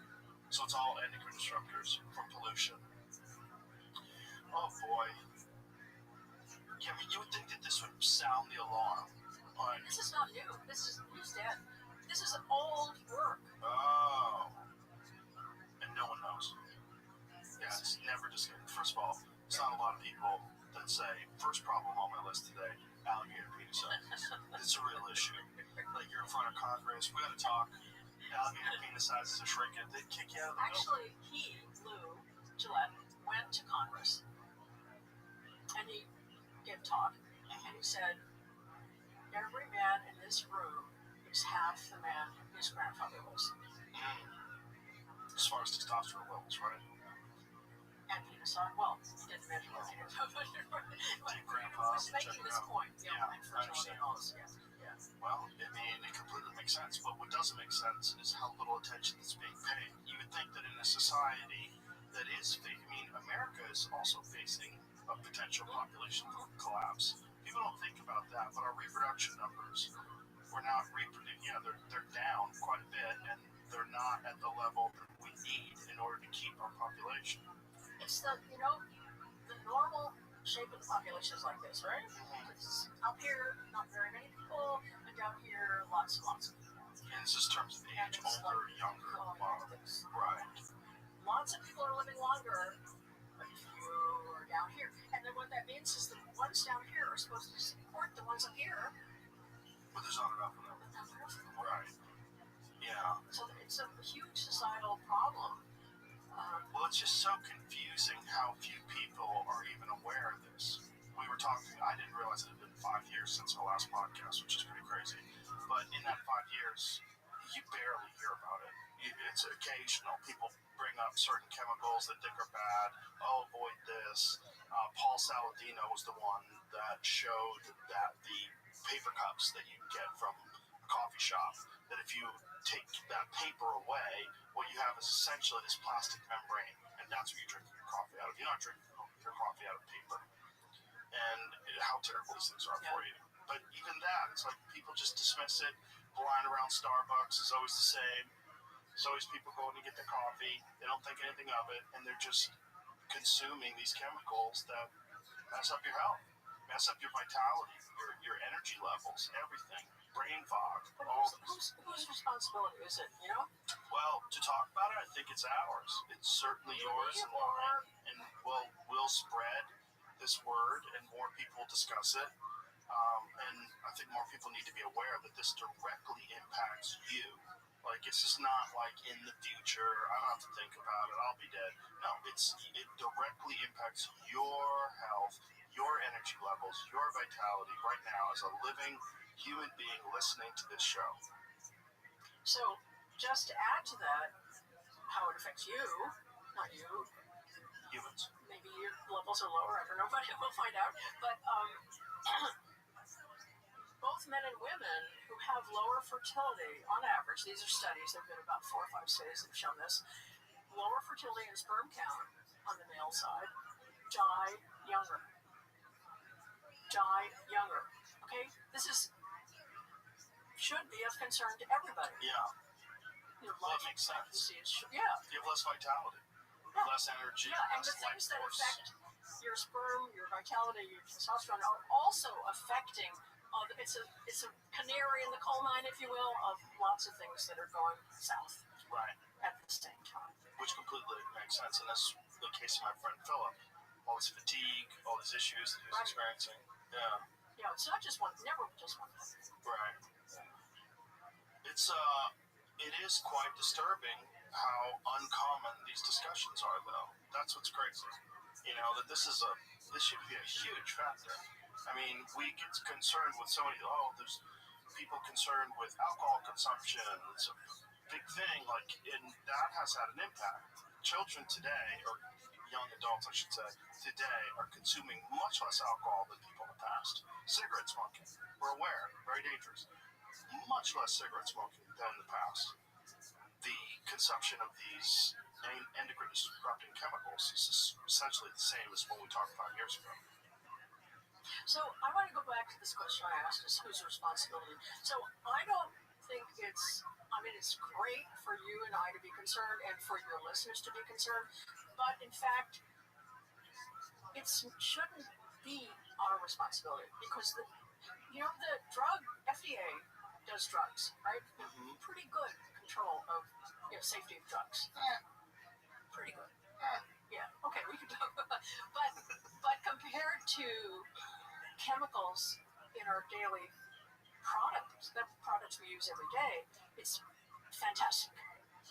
So it's all endocrine disruptors from pollution. Oh boy. Yeah, I mean, you would think that this would sound the alarm. But this is not new. This is dead. This is old work. Oh. And no one knows. Yeah, it's never just. First of all, it's not a lot of people that say, first problem on my list today, alligator penis sizes. It's a real issue. Like, you're in front of Congress, we gotta talk. Alligator penis sizes are shrinking. They'd kick you out of the Actually, Lou Gillette, went to Congress and he gave a talk and he said, every man in this room is half the man his grandfather was. As far as testosterone levels, right? And penis size. Well, he didn't mention what he was making this point. Infertility and all this. Yeah. Well, I mean, it completely makes sense, but what doesn't make sense is how little attention is being paid. You would think that in a society that is, America is also facing a potential population collapse. People don't think about that, but our reproduction numbers, we're not reproducing, they're down quite a bit, and they're not at the level that we need in order to keep our population. it's the normal shape of the population is like this, right? It's up here, not very many people, and down here, lots and lots of people. And it's just terms of And age, it's older, like younger, going wow. like this. Right. Lots of people are living longer, but few are down here. And then what that means is the ones down here are supposed to support the ones up here. But there's not enough of them. But not enough of them. Right. Yeah. So it's a huge societal problem. Well, it's just so confusing how few people are even aware of this. We were talking, I didn't realize it had been 5 years since our last podcast, which is pretty crazy. But in that 5 years, you barely hear about it. It's occasional. People bring up certain chemicals that think are bad. Oh, avoid this. Paul Saladino was the one that showed that the paper cups that you get from a coffee shop, that if you take that paper away, what you have is essentially this plastic membrane, and that's what you're drinking your coffee out of. You're not drinking your coffee out of paper. And how terrible these things are for you. But even that, it's like people just dismiss it. The line around Starbucks is always the same. There's always people going to get their coffee. They don't think anything of it, and they're just consuming these chemicals that mess up your health, mess up your vitality, your energy levels, everything. Brain fog. But All whose responsibility is it, Well, to talk about it, I think it's ours. It's certainly yours and mine. And we'll spread this word, and more people discuss it. And I think more people need to be aware that this directly impacts you. Like, it's just not like in the future, I don't have to think about it, I'll be dead. No, it directly impacts your health, your energy levels, your vitality right now as a living human being listening to this show. So, just to add to that, how it affects you, not you. Humans. Maybe your levels are lower, I don't know, but we'll find out. But both men and women who have lower fertility, on average, these are studies, there have been about 4 or 5 studies that have shown this, lower fertility and sperm count on the male side, die younger. Okay? This should be of concern to everybody. Yeah. Your Well, life that makes sense. expectancy You have less vitality, less energy, and less the things life that force. affect your sperm, your vitality, your testosterone are also affecting. It's a canary in the coal mine, if you will, of lots of things that are going south Right. at the same time. Which completely makes sense. And that's the case of my friend Philip. All this fatigue, all these issues that he was experiencing. Yeah. Yeah, it's not just one, never just one thing. Right. It is quite disturbing how uncommon these discussions are, though. That's what's crazy. That this should be a huge factor. I mean, we get concerned with so many, there's people concerned with alcohol consumption. It's a big thing, and that has had an impact. Children today, or young adults, I should say, today are consuming much less alcohol than people in the past. Cigarette smoking, we're aware, very dangerous. Much less cigarette smoking than in the past. The consumption of these endocrine disrupting chemicals is essentially the same as what we talked 5 years ago. So I want to go back to this question I asked, is whose responsibility? So I don't think it's great for you and I to be concerned and for your listeners to be concerned, but in fact, it shouldn't be our responsibility because the drug FDA does drugs, right? Mm-hmm. Pretty good control of safety of drugs. Pretty good. Yeah. Okay, we can talk about, but compared to chemicals in our daily products, the products we use every day, it's fantastic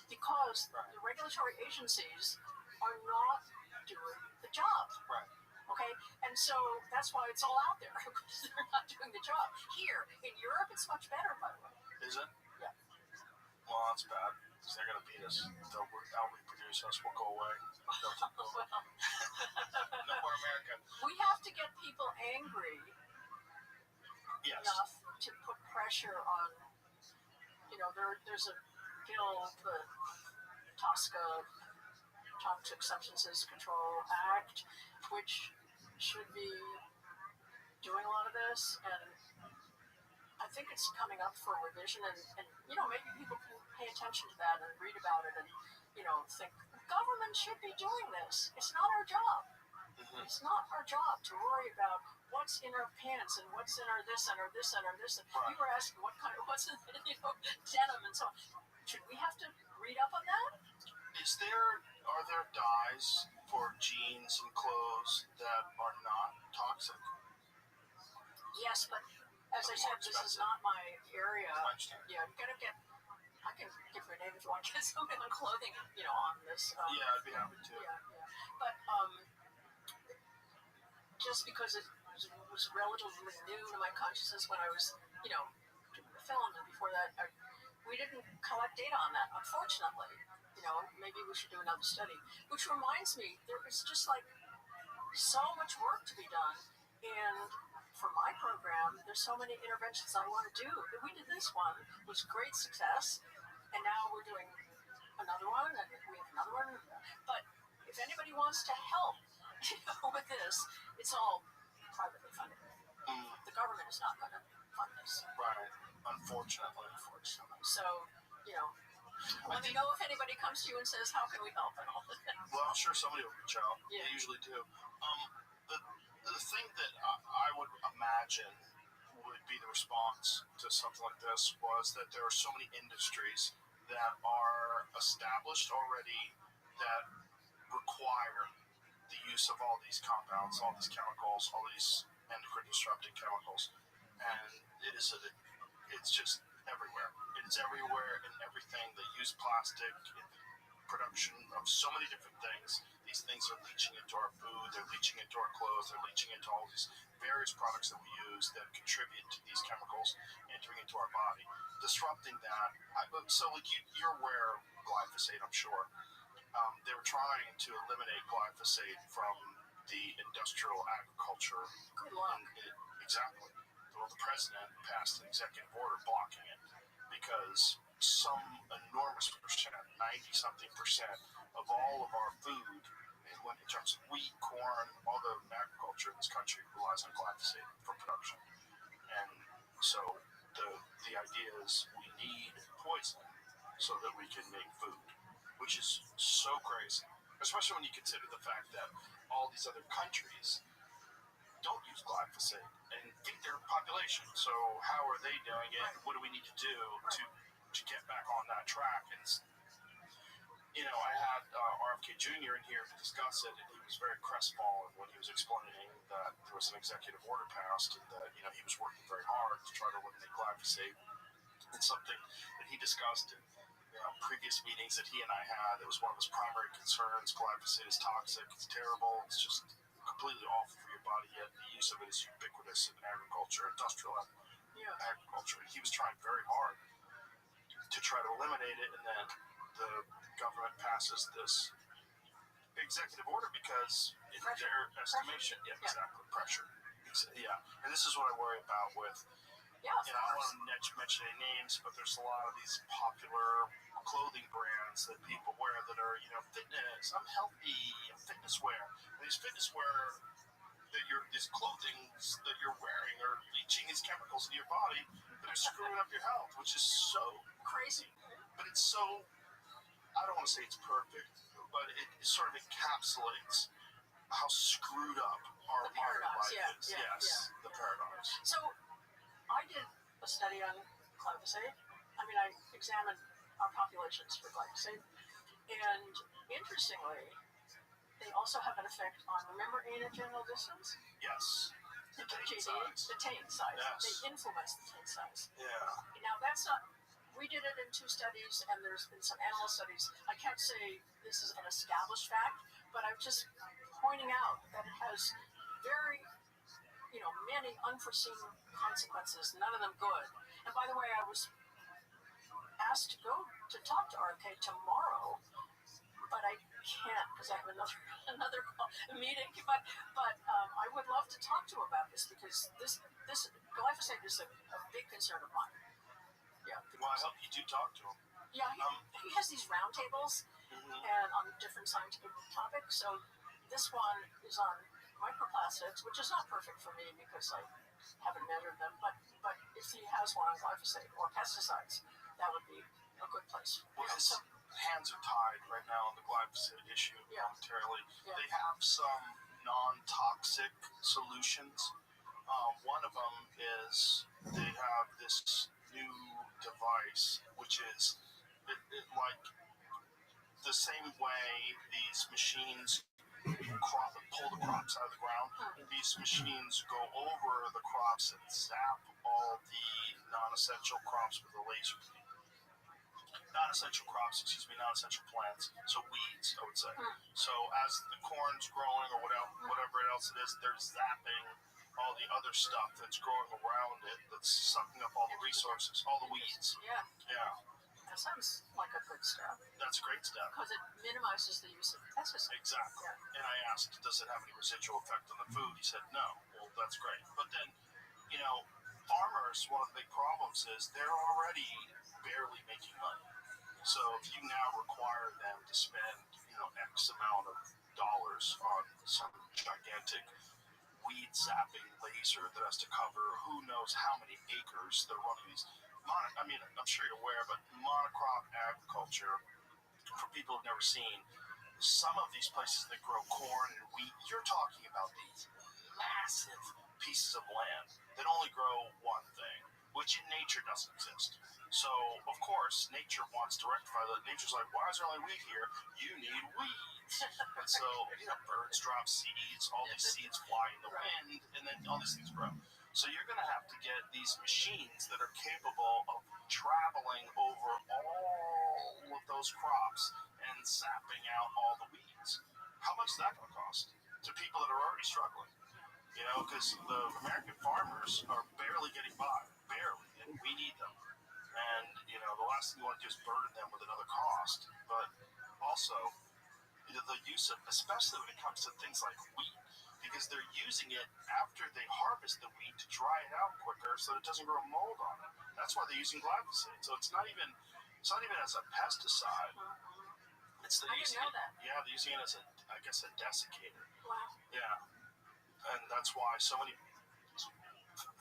because the regulatory agencies are not doing the job. Right. Okay, and so that's why it's all out there because they're not doing the job. Here in Europe, it's much better, by the way. Is it? Yeah. Well, that's bad because they're going to beat us. They'll out-reproduce us. We'll go away. They'll take over. No more America. We have to get people angry Yes. enough to put pressure on. There's a bill, the TSCA, Toxic Substances Control Act, which should be doing a lot of this, and I think it's coming up for revision, and maybe people can pay attention to that and read about it and, think the government should be doing this. It's not our job. It's not our job to worry about what's in our pants and what's in our this and our this and our this. And Right. you were asking what's in, denim and so on. Should we have to read up on that? Are there dyes for jeans and clothes that are not toxic? Yes, but as I said, this is not my area. I understand. Yeah, I'm gonna get. I can give you a name if you want to get something on clothing, on this. Yeah, I'd be happy to. Yeah. But just because it was relatively new to my consciousness when I was, doing the film, and before that, we didn't collect data on that, unfortunately. Maybe we should do another study. Which reminds me, there is just like so much work to be done, and for my program, there's so many interventions I want to do. We did this one, it was great success, and now we're doing another one, and we have another one. But if anybody wants to help, with this, it's all privately funded. The government is not going to fund this. Right. Unfortunately. So, let me know if anybody comes to you and says, "How can we help?" and all that. Well, I'm sure somebody will reach out. Yeah. They usually do. The thing that I would imagine would be the response to something like this was that there are so many industries that are established already that require the use of all these compounds, all these chemicals, all these endocrine disrupting chemicals, and it's just everywhere. It's everywhere in everything. They use plastic in production of so many different things. These things are leaching into our food, they're leaching into our clothes, they're leaching into all these various products that we use that contribute to these chemicals entering into our body, disrupting that. So like you're aware of glyphosate, I'm sure. They were trying to eliminate glyphosate from the industrial agriculture. Good luck. Exactly. Well, the president passed an executive order blocking it because some enormous percent, 90-something% of all of our food, in terms of wheat, corn, all the agriculture in this country relies on glyphosate for production. And so the idea is we need poison so that we can make food, which is so crazy, especially when you consider the fact that all these other countries don't use glyphosate and feed their population. So how are they doing it? What do we need to do to get back on that track? And I had RFK Jr. in here to discuss it, and he was very crestfallen when he was explaining that there was an executive order passed and that he was working very hard to try to eliminate glyphosate. It's something that he discussed in previous meetings that he and I had. It was one of his primary concerns. Glyphosate is toxic. It's terrible. It's just completely awful for your body, yet the use of it is ubiquitous in agriculture, industrial agriculture. And he was trying very hard to try to eliminate it, and then the government passes this executive order because in their estimation, exactly, pressure. Yeah, and this is what I worry about with, I don't want to mention any names, but there's a lot of these popular clothing brands that people wear that are, fitness, I'm healthy, fitness wear. And these fitness wear these clothing that you're wearing are leaching these chemicals into your body that are screwing up your health, which is so crazy. But it's so, I don't want to say it's perfect, but it sort of encapsulates how screwed up our modern life is. Yes, the paradox. So I did a study on glyphosate. I examined our populations for glyphosate, and interestingly, they also have an effect on, remember anogenital distance? Yes. The taint size. The taint size. Yes. They influence the taint size. Yeah. Now that's not, we did it in 2 studies, and there's been some animal studies. I can't say this is an established fact, but I'm just pointing out that it has very, many unforeseen consequences, none of them good. And by the way, I was asked to go to talk to RK tomorrow, but I can't because I have another meeting. But I would love to talk to him about this because this glyphosate is a big concern of mine. Yeah. Well, I hope you do talk to him. Yeah, he has these roundtables and on different scientific topics. So this one is on microplastics, which is not perfect for me because I haven't measured them. But if he has one on glyphosate or pesticides, that would be a good place. Well, his hands are tied right now on the glyphosate issue momentarily. Yeah. They have some non-toxic solutions. One of them is they have this new device, which is like the same way these machines pull the crops out of the ground. These machines go over the crops and zap all the non-essential crops with a laser beam. Non-essential plants, so weeds, I would say. So as the corn's growing or whatever else it is, they're zapping all the other stuff that's growing around it, that's sucking up all the resources, all the weeds. Yeah. Yeah. That sounds like a good step. That's a great step. Because it minimizes the use of pesticides. Exactly. Yeah. And I asked, does it have any residual effect on the food? He said, no. Well, that's great. But then, farmers, one of the big problems is they're already barely making money. So if you now require them to spend, X amount of dollars on some gigantic weed zapping laser that has to cover who knows how many acres, they're running these. I'm sure you're aware, but monocrop agriculture, for people who've never seen, some of these places that grow corn and wheat, you're talking about these massive pieces of land that only grow one thing, which in nature doesn't exist. So, of course, nature wants to rectify that. Nature's like, why is there only wheat here? You need weeds. And so, birds drop seeds, all these seeds fly in the wind, and then all these things grow. So you're going to have to get these machines that are capable of traveling over all of those crops and zapping out all the weeds. How much is that going to cost to people that are already struggling? Because the American farmers are barely getting by, and we need them. And, the last thing you want to do is burden them with another cost. But also, the use of, especially when it comes to things like wheat, because they're using it after they harvest the wheat to dry it out quicker so that it doesn't grow mold on it. That's why they're using glyphosate. So it's not even as a pesticide. I didn't know that. Yeah, they're using it as a desiccator. Wow. Yeah. And that's why so many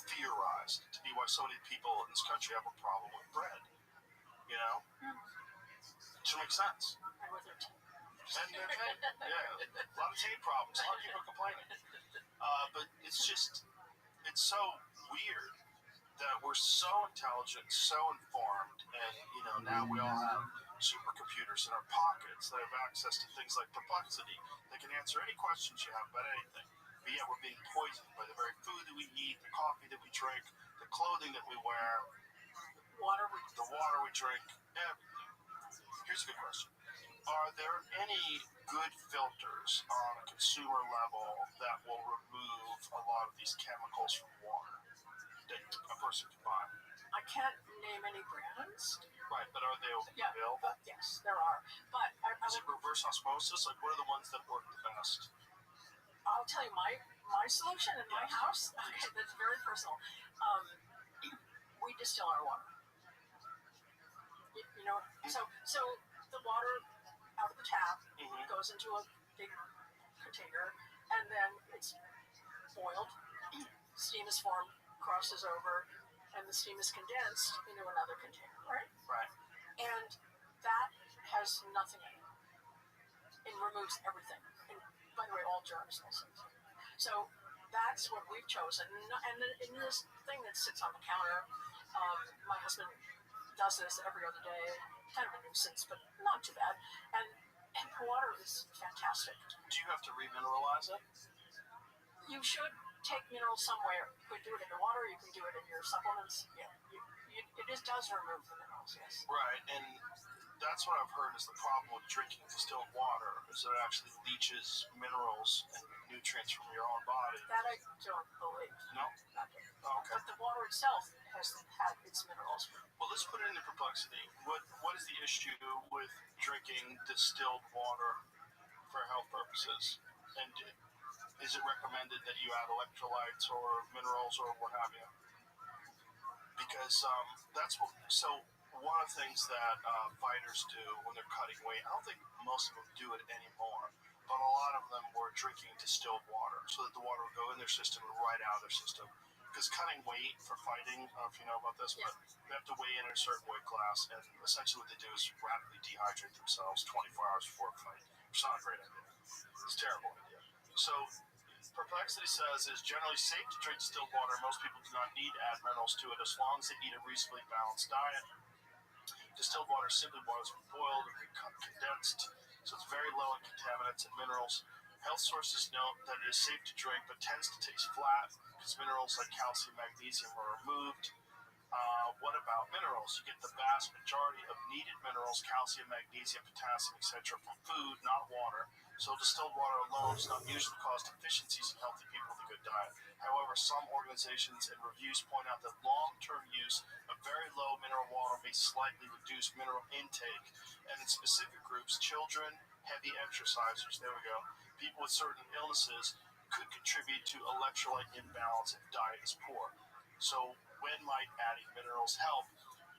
theorized to be why so many people in this country have a problem with bread. Which makes sense. And with their teeth. And a lot of tape problems. A lot of people complaining. But it's so weird that we're so intelligent, so informed, and now we all have supercomputers in our pockets that have access to things like perplexity. They can answer any questions you have about anything. But yet we're being poisoned by the very food that we eat, the coffee that we drink, the clothing that we wear, the water we drink, everything. Here's a good question. Are there any good filters on a consumer level that will remove a lot of these chemicals from water that a person can buy? I can't name any brands. Right, but are they available? Yes, there are. But is it reverse osmosis? Like, what are the ones that work the best? I'll tell you my solution in my house. Okay, that's very personal. We distill our water. So the water out of the tap goes into a big container, and then it's boiled. Steam is formed, crosses over, and the steam is condensed into another container, right? Right. And that has nothing in it. It removes everything. And by the way, all germs also. So that's what we've chosen. And in this thing that sits on the counter, my husband does this every other day. Kind of a nuisance, but not too bad. And the water is fantastic. Do you have to remineralize it? You should take minerals somewhere. You could do it in the water. You can do it in your supplements. Yeah, it does remove the minerals. Yes. Right, and that's what I've heard is the problem with drinking distilled water is that it actually leaches minerals and nutrients from your own body. That I don't believe. No? Not good. Oh, okay. But the water itself has had its minerals. Well, let's put it into perplexity. What is the issue with drinking distilled water for health purposes? And is it recommended that you add electrolytes or minerals or what have you? Because one of the things that fighters do when they're cutting weight, I don't think most of them do it anymore, but a lot of them were drinking distilled water so that the water would go in their system and right out of their system. because cutting weight for fighting, I don't know if you know about this, but they have to weigh in a certain weight class, and essentially what they do is rapidly dehydrate themselves 24 hours before a fight. It's not a great idea. It's a terrible idea. So, Perplexity says it is generally safe to drink distilled water. Most people do not need to add minerals to it as long as they eat a reasonably balanced diet. Distilled water is simply water that's been boiled and condensed, so it's very low in contaminants and minerals. Health sources note that it is safe to drink, but tends to taste flat because minerals like calcium, magnesium are removed. What about minerals? You get the vast majority of needed minerals, calcium, magnesium, potassium, etc. from food, not water. So distilled water alone does not usually cause deficiencies in healthy people with a good diet. However, some organizations and reviews point out that long-term use of very low mineral water may slightly reduce mineral intake, and in specific groups, children, heavy exercisers, there we go, people with certain illnesses could contribute to electrolyte imbalance if diet is poor. So when might adding minerals help?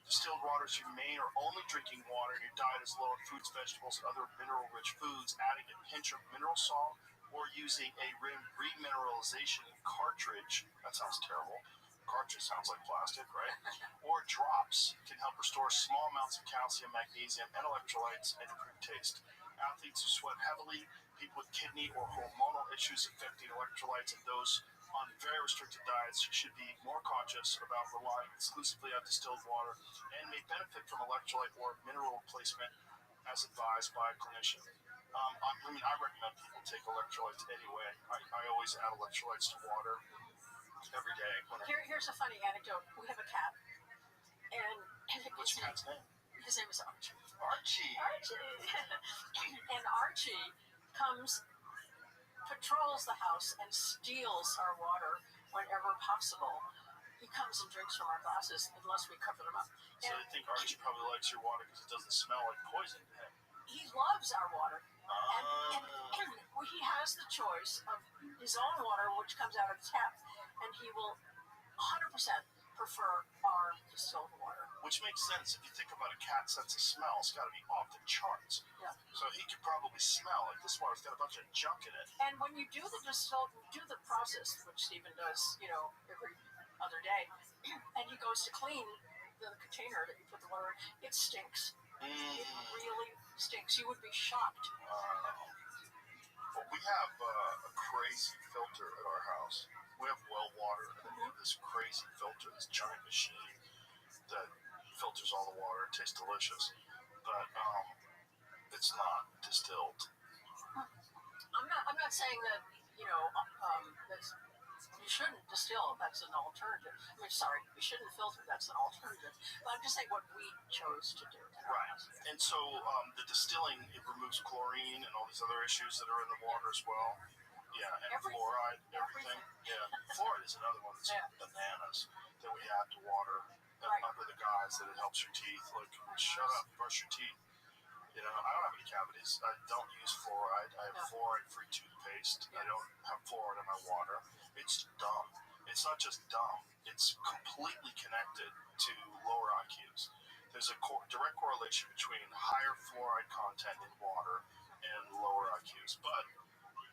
Distilled water is your main or only drinking water, and your diet is low in fruits, vegetables, and other mineral-rich foods. Adding a pinch of mineral salt or using a remineralization cartridge, that sounds terrible. Cartridge sounds like plastic, right? Or drops can help restore small amounts of calcium, magnesium, and electrolytes and improve taste. Athletes who sweat heavily, people with kidney or hormonal issues affecting electrolytes, and those on very restricted diets should be more conscious about relying exclusively on distilled water and may benefit from electrolyte or mineral replacement as advised by a clinician. I recommend people take electrolytes anyway. I always add electrolytes to water every day. Here's a funny anecdote. We have a cat, and What's your cat's name? his name is Archie. Archie. And Archie patrols the house and steals our water whenever possible. He comes and drinks from our glasses unless we cover them up. So I think Archie probably likes your water because it doesn't smell like poison to him. He loves our water. And he has the choice of his own water, which comes out of the tap, and he will 100% prefer our distilled water. Which makes sense if you think about a cat's sense of smell. It's got to be off the charts. Yeah. So he could probably smell like this water's got a bunch of junk in it. And when you do the process, which Stephen does, every other day, and he goes to clean the container that you put the water in, it stinks. It really stinks. You would be shocked. Well, we have a crazy filter at our house. We have well water, and then we have this crazy filter, this giant machine that filters all the water. It tastes delicious, but it's not distilled. I'm not saying that that's, you shouldn't distill. That's an alternative. You shouldn't filter. That's an alternative. But I'm just saying what we chose to do. Right. And so the distilling, it removes chlorine and all these other issues that are in the water as well. Yeah, and fluoride, everything. Yeah, fluoride is another one that's bananas that we add to water under the guise that it helps your teeth. Like, shut up, brush your teeth. I don't have any cavities. I don't use fluoride. I have fluoride-free toothpaste. I don't have fluoride in my water. It's dumb. It's not just dumb. It's completely connected to lower IQs. There's a direct correlation between higher fluoride content in water and lower IQs. But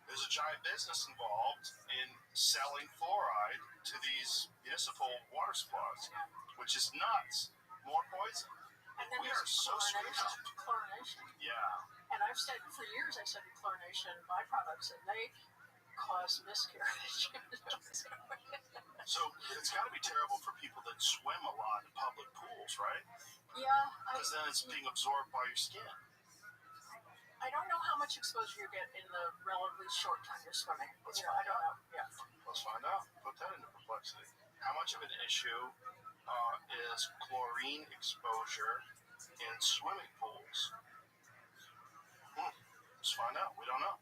there's a giant business involved in selling fluoride to these municipal water supplies, which is nuts. More poison. And then we are so screwed up. Chlorination. Yeah. And I've studied for years. I studied chlorination byproducts, and they cause miscarriage. So it's got to be terrible for people that swim a lot in public pools, right? Yeah. Because then it's being absorbed by your skin. I don't know how much exposure you get in the relatively short time you're swimming. I don't know. Yeah. Let's find out. Put that into perplexity. How much of an issue is chlorine exposure in swimming pools? Let's find out. We don't know.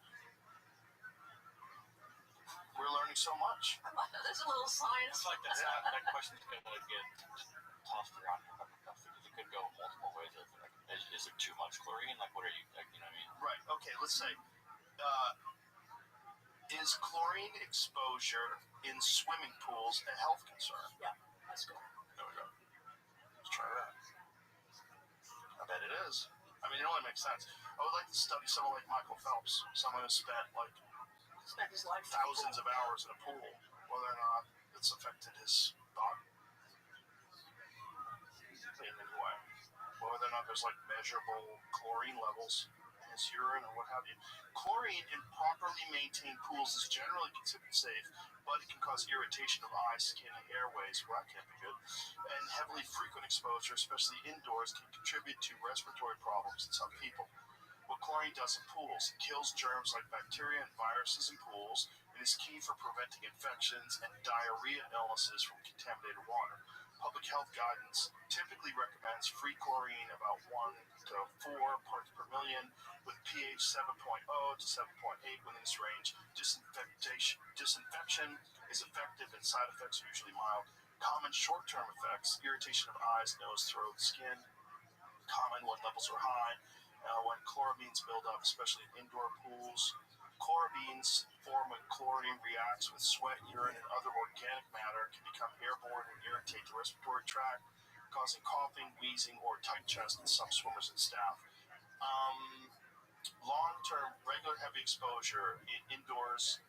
We're learning so much. There's a little science. It's like that question's going to get tossed around because it could go multiple ways. Is there too much chlorine? Like, what are you, you know what I mean? Right. Okay, let's say, is chlorine exposure in swimming pools a health concern? Yeah, that's good. There we go. Let's try that. I bet it is. I mean, it only makes sense. I would like to study someone like Michael Phelps, someone who spent his life thousands of hours in a pool, whether or not that's affected his body in any way. Whether or not there's like measurable chlorine levels in his urine or what have you. Chlorine in properly maintained pools is generally considered safe, but it can cause irritation of eyes, skin, and airways. Well, that can't be good. And heavily frequent exposure, especially indoors, can contribute to respiratory problems in some people. What chlorine does in pools, it kills germs like bacteria and viruses in pools, and is key for preventing infections and diarrhea illnesses from contaminated water. Public health guidance typically recommends free chlorine about 1 to 4 parts per million, with pH 7.0 to 7.8 within this range. Disinfection is effective and side effects are usually mild. Common short-term effects, irritation of eyes, nose, throat, skin, common when levels are high. When chloramines build up, especially in indoor pools. Chloramines form when chlorine reacts with sweat, urine, and other organic matter, can become airborne and irritate the respiratory tract, causing coughing, wheezing, or tight chest in some swimmers and staff. Long-term, regular heavy exposure in indoors,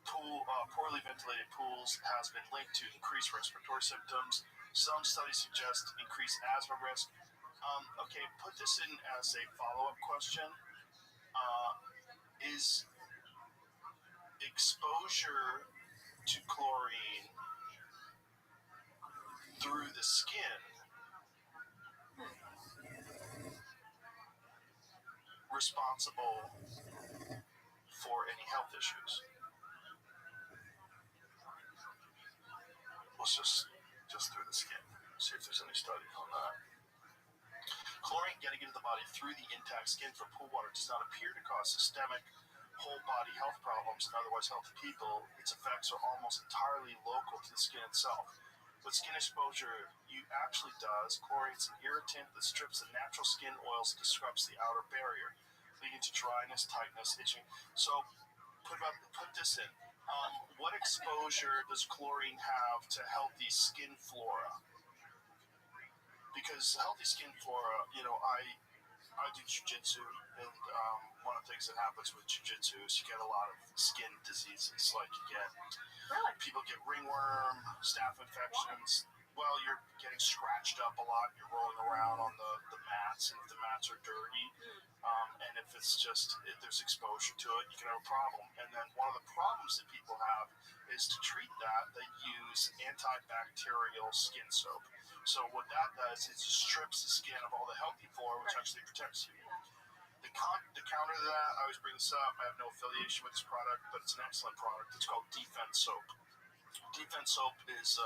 poorly ventilated pools has been linked to increased respiratory symptoms. Some studies suggest increased asthma risk. Okay, put this in as a follow-up question. Is exposure to chlorine through the skin responsible for any health issues? Let's just through the skin. See if there's any studies on that. Chlorine getting into the body through the intact skin from pool water does not appear to cause systemic whole body health problems in otherwise healthy people. Its effects are almost entirely local to the skin itself. What skin exposure actually does, chlorine's an irritant that strips the natural skin oils and disrupts the outer barrier, leading to dryness, tightness, itching. So put this in. What exposure does chlorine have to healthy skin flora? Because healthy skin flora, I do jiu-jitsu, and one of the things that happens with jiu-jitsu is you get a lot of skin diseases. Like people get ringworm, staph infections. Well, you're getting scratched up a lot. You're rolling around on the mats, and if the mats are dirty, and if there's exposure to it, you can have a problem. And then one of the problems that people have is to treat that, they use antibacterial skin soap. So what that does is it strips the skin of all the healthy flora, which actually protects you. The counter to that, I always bring this up, I have no affiliation with this product, but it's an excellent product. It's called Defense Soap. Defense Soap is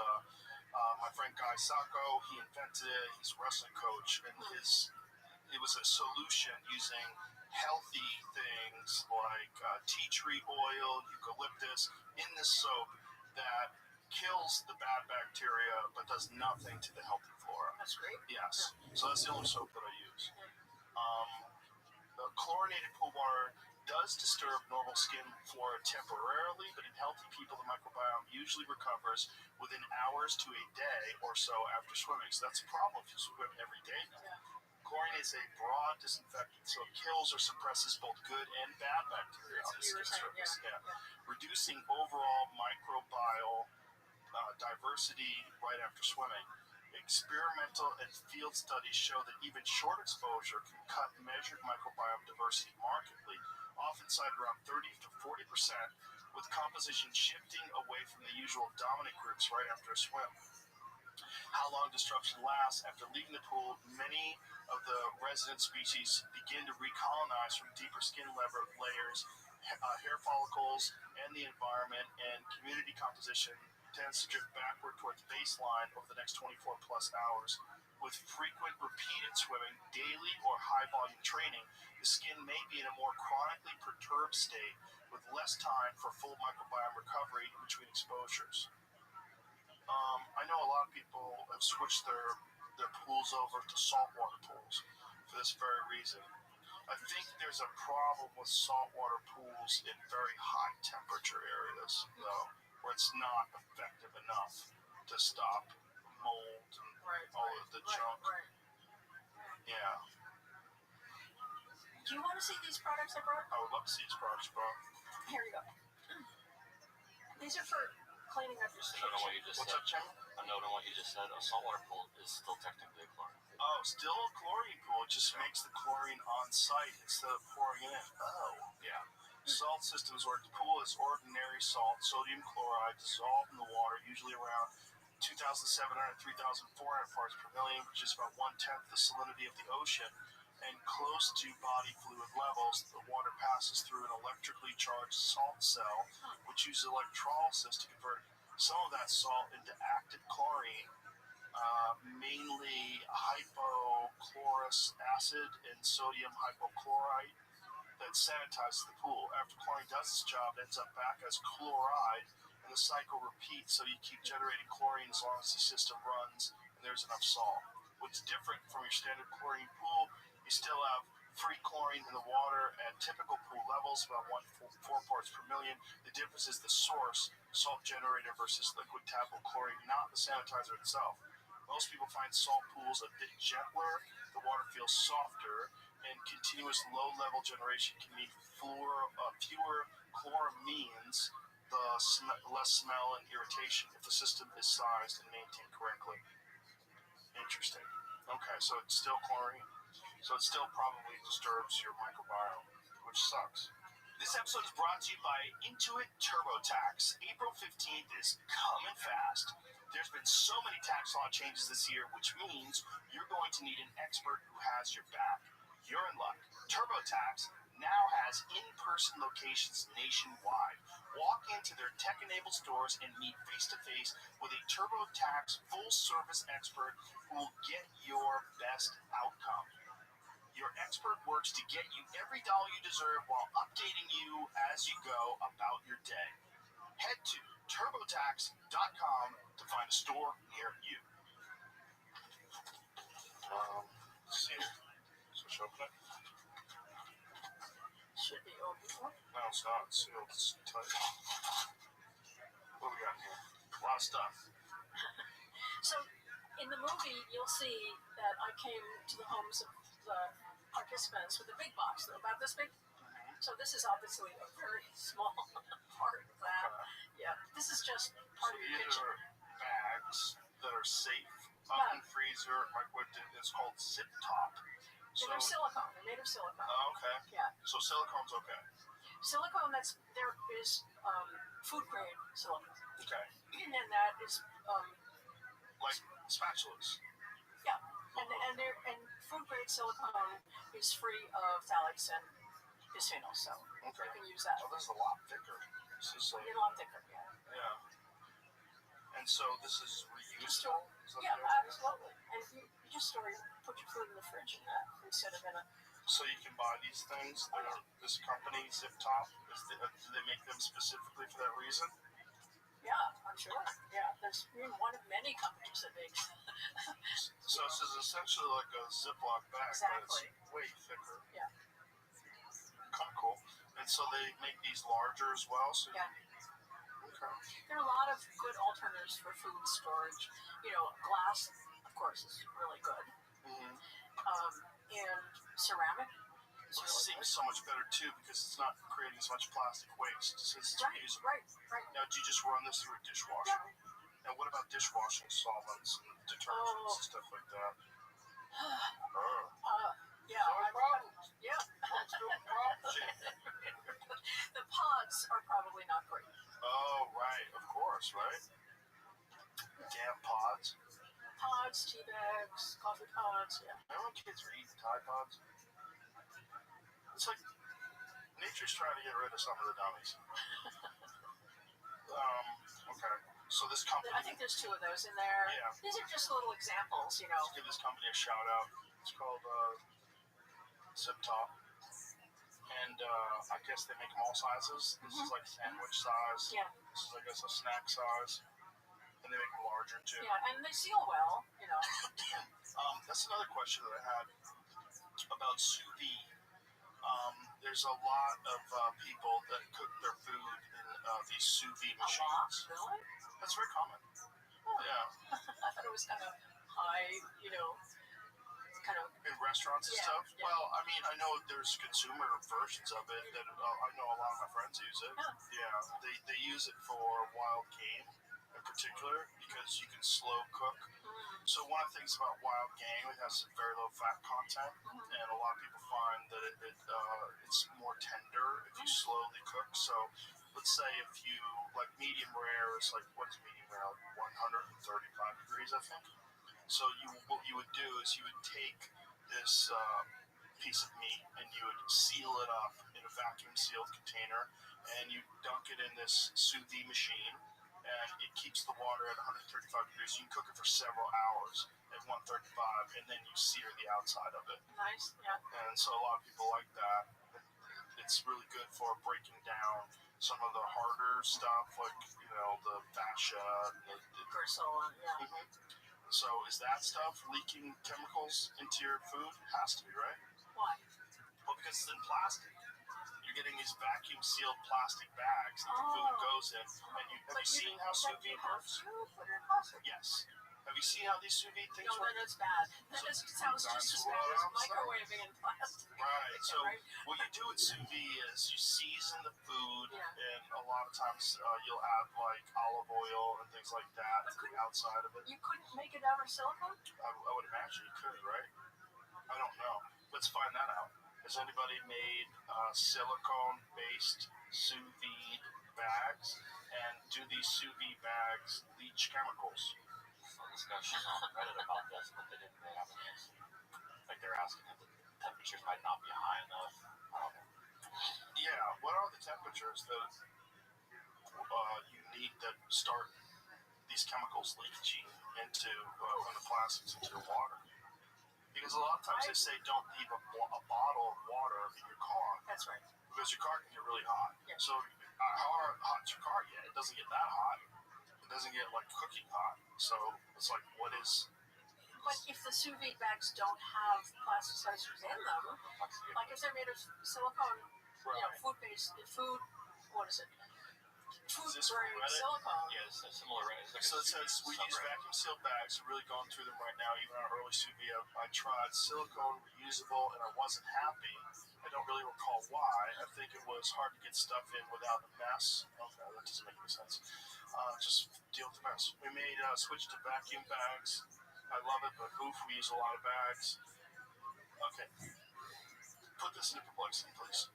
my friend Guy Sacco. He invented it. He's a wrestling coach, and it was a solution using healthy things like tea tree oil, eucalyptus in this soap that kills the bad bacteria but does nothing to the healthy flora. That's great. Yes. So that's the only soap that I use. The chlorinated pool water does disturb normal skin flora temporarily, but in healthy people, the microbiome usually recovers within hours to a day or so after swimming. So that's a problem if you swim every day now. Chlorine is a broad disinfectant, so it kills or suppresses both good and bad bacteria on the skin surface. Reducing overall microbial diversity right after swimming. Experimental and field studies show that even short exposure can cut measured microbiome diversity markedly, often cited around 30 to 40%, with composition shifting away from the usual dominant groups right after a swim. How long disruption lasts after leaving the pool, many of the resident species begin to recolonize from deeper skin layers, hair follicles, and the environment, and community composition tends to drift backward towards baseline over the next 24 plus hours. With frequent repeated swimming, daily or high volume training, the skin may be in a more chronically perturbed state with less time for full microbiome recovery in between exposures. I know a lot of people have switched their pools over to saltwater pools for this very reason. I think there's a problem with saltwater pools in very high temperature areas, though, where it's not effective enough to stop mold and all of the junk. Yeah. Do you want to see these products I brought? I would love to see these products brought. Here you go. These are for cleaning up your Just a note on what you just What's said. up, Jimmy? A note on what you just said. A saltwater pool is still technically a chlorine pool. Oh, still a chlorine pool. It just makes the chlorine on site instead of pouring it in. Oh. Yeah. Salt systems where the pool is ordinary salt, sodium chloride, dissolved in the water, usually around 2,700, 3,400 parts per million, which is about 1/10 the salinity of the ocean, and close to body fluid levels. The water passes through an electrically charged salt cell, which uses electrolysis to convert some of that salt into active chlorine, mainly hypochlorous acid and sodium hypochlorite, that sanitizes the pool. After chlorine does its job, it ends up back as chloride, and the cycle repeats, so you keep generating chlorine as long as the system runs and there's enough salt. What's different from your standard chlorine pool, you still have free chlorine in the water at typical pool levels, about 1.4 parts per million. The difference is the source, salt generator versus liquid tap chlorine, not the sanitizer itself. Most people find salt pools a bit gentler, the water feels softer, and continuous low-level generation can mean fewer chloramines, less smell and irritation if the system is sized and maintained correctly. Interesting. Okay, so it's still chlorine. So it still probably disturbs your microbiome, which sucks. This episode is brought to you by Intuit TurboTax. April 15th is coming fast. There's been so many tax law changes this year, which means you're going to need an expert who has your back. You're in luck. TurboTax now has in-person locations nationwide. Walk into their tech-enabled stores and meet face-to-face with a TurboTax full-service expert who will get your best outcome. Your expert works to get you every dollar you deserve while updating you as you go about your day. Head to TurboTax.com to find a store near you. Let's see. So should I open it? Should be open. No, it's not. It's sealed. It's tight. What do we got here? A lot of stuff. So, in the movie, you'll see that I came to the homes of the participants with a big box, about this big. So this is obviously a very small part of that. Yeah, this is just part of your These kitchen. are bags that are safe. Yeah. Oven freezer, microwave. It's called zip top. Yeah, they're silicone. They're made of silicone. Oh, okay. Yeah. So silicone's okay. Silicone, there is food grade silicone. Okay. And then that is, Like spatulas. yeah. And food grade silicone is free of phthalates and bisphenol, so Okay. you can use that. Oh, this is a lot thicker. This is like, It's a lot thicker, yeah. yeah. And so this is reusable? Is that Yeah, the idea? absolutely. And you just put your food in the fridge in that instead of in a. So you can buy these things. This company, Zip Top, do they make them specifically for that reason? Yeah, I'm sure. Yeah, there's one of many companies that makes. So this is essentially like a Ziploc bag, Exactly. but it's way thicker. Yeah. Kind of cool. And so they make these larger as well. So Yeah. Okay. There are a lot of good alternatives for food storage. Glass, of course, is really good. Mm-hmm. And ceramic is This really seems so much better too because it's not creating as much plastic waste since it's good. reusable. Right. Now, do you just run this through a dishwasher? Yeah. And what about dishwashing solvents and detergents and stuff like that? Yeah. No problems. Yeah. What's the problem, Jim? The pods are probably not great. Oh, right. Of course, right? Damn pods. Pods, tea bags, coffee pods. Yeah. Remember when kids were eating Tide Pods? It's like nature's trying to get rid of some of the dummies. Okay. So this company. I think there's two of those in there. Yeah. These are just little examples, Let's give this company a shout out. It's called Zip Top. And I guess they make them all sizes. This is like sandwich size. Yeah. This is, I guess, a snack size. And they make them larger too. Yeah, and they seal well. That's another question that I had about sous vide. There's a lot of people that cook their food in these sous vide A lot, machines. really? That's very common. Oh. Yeah. I thought it was kind of high, kind of. In restaurants and Yeah, stuff. yeah. Well, I mean, I know there's consumer versions of it that I know a lot of my friends use it. Yeah. Yeah. They use it for wild game. particular because you can slow cook. So one of the things about wild game, it has very low fat content, and a lot of people find that it's more tender if you slowly cook. So let's say if you like medium rare, it's like what's medium rare? Like 135 degrees, I think. So what you would do is you would take this piece of meat and you would seal it up in a vacuum sealed container, and you dunk it in this sous vide machine, and it keeps the water at 135 degrees. You can cook it for several hours at 135, and then you sear the outside of it. Nice, yeah. And so a lot of people like that. It's really good for breaking down some of the harder stuff, like the fascia, and the Gristle, yeah. Mhm. So is that stuff leaking chemicals into your food? Has to be, right? Why? Well, because it's in plastic. You're getting these vacuum sealed plastic bags that the food goes in. And have you seen how sous vide works? Put it in plastic. Yes. Have you seen how these sous vide things No, work? then it's bad. That sounds just as bad as microwaving in plastic. Right. So Right? what you do with sous vide is you season the food, Yeah. and a lot of times you'll add like olive oil and things like that to the outside of it. You couldn't make it out of silicone? I would imagine you could, right? I don't know. Let's find that out. Has anybody made silicone-based sous vide bags? And do these sous vide bags leach chemicals? Some discussion on Reddit about this, but they haven't answered. Like they're asking if the temperatures might not be high enough. I don't know. Yeah. What are the temperatures that you need that start these chemicals leaching into from the plastics into the water? Because a lot of times they say don't leave a bottle of water in your car. That's right. Because your car can get really hot. Yeah. So how hot's your car get? It doesn't get that hot. It doesn't get like cooking hot. So it's like, what is... But if the sous vide bags don't have plasticizers in them, like if they're made of silicone, what is it? Food Is this grade Reddit? silicone. Yeah, it's a similar Reddit. So it says we use vacuum sealed bags. We're really going through them right now. Even our early sous vide, I tried silicone reusable and I wasn't happy. I don't really recall why. I think it was hard to get stuff in without a mess. Okay, that doesn't make any sense. Just deal with the mess. We made switch to vacuum bags. I love it, but oof, we use a lot of bags. Okay. Put this into perplexity, please.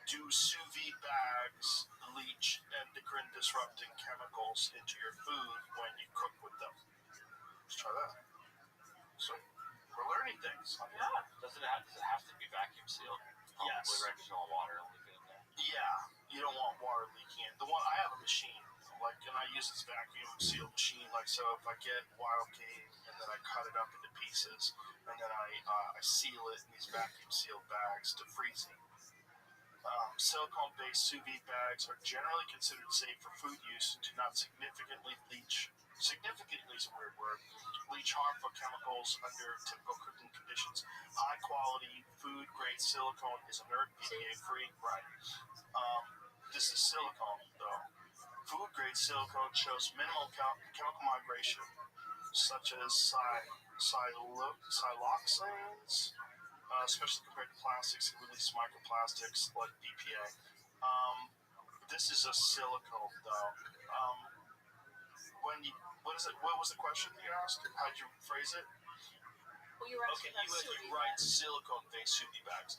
Do sous vide bags leach endocrine disrupting chemicals into your food when you cook with them? Let's try that. So we're learning things. Yeah. Does it have to be vacuum sealed? Yes. Probably, right? Because you don't want water leaking in there. Yeah, you don't want water leaking in. I have a machine, and I use this vacuum sealed machine. So if I get wild game and then I cut it up into pieces, and then I seal it in these vacuum sealed bags to freezing. Silicone-based sous vide bags are generally considered safe for food use and do not significantly leach. Significantly is a weird word. Leach harmful chemicals under typical cooking conditions. High-quality food-grade silicone is inert, BPA-free. Right. This is silicone, though. Food-grade silicone shows minimal chemical migration, such as siloxanes, especially compared to plastics that release microplastics like BPA. This is a silicone, though. What was the question you asked? How'd you phrase it? Well, you were asking Okay, you write silicone-based sous vide bags.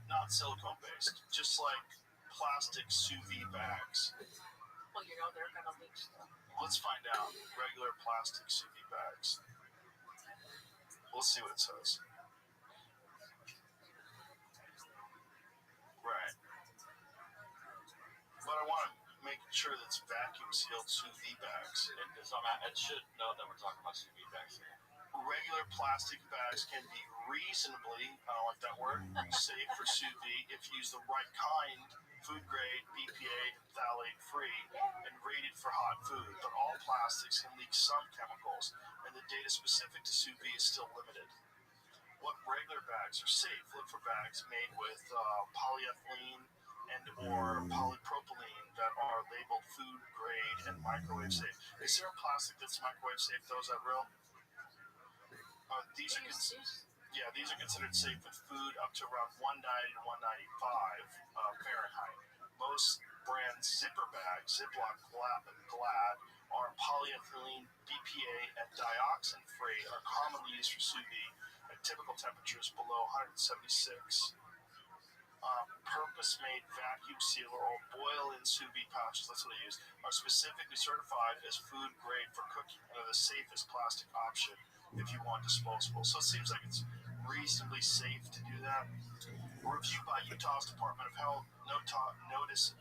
Not silicone-based. Just like plastic sous vide bags. Well, they're going to leach stuff. Let's find out. Regular plastic sous vide bags. We'll see what it says. Right. But I want to make sure that it's vacuum sealed sous vide bags. It should know that we're talking about sous vide bags here. Regular plastic bags can be reasonably, I don't like that word, safe for sous vide if you use the right kind, food grade, BPA, phthalate free, and rated for hot food. But all plastics can leak some chemicals, and the data specific to sous vide is still limited. What regular bags are safe? Look for bags made with polyethylene and or polypropylene that are labeled food grade and microwave safe. Is there a plastic that's microwave safe? Those that real? These are considered safe with food up to around 190 to 195 Fahrenheit. Most brand zipper bags, Ziploc, Glad, are polyethylene, BPA, and dioxin-free, are commonly used for sous vide at typical temperatures below 176. Purpose-made vacuum sealer or boil-in sous vide pouches, that's what I use, are specifically certified as food grade for cooking and are the safest plastic option if you want disposable. So it seems like it's reasonably safe to do that. A review by Utah's Department of Health notes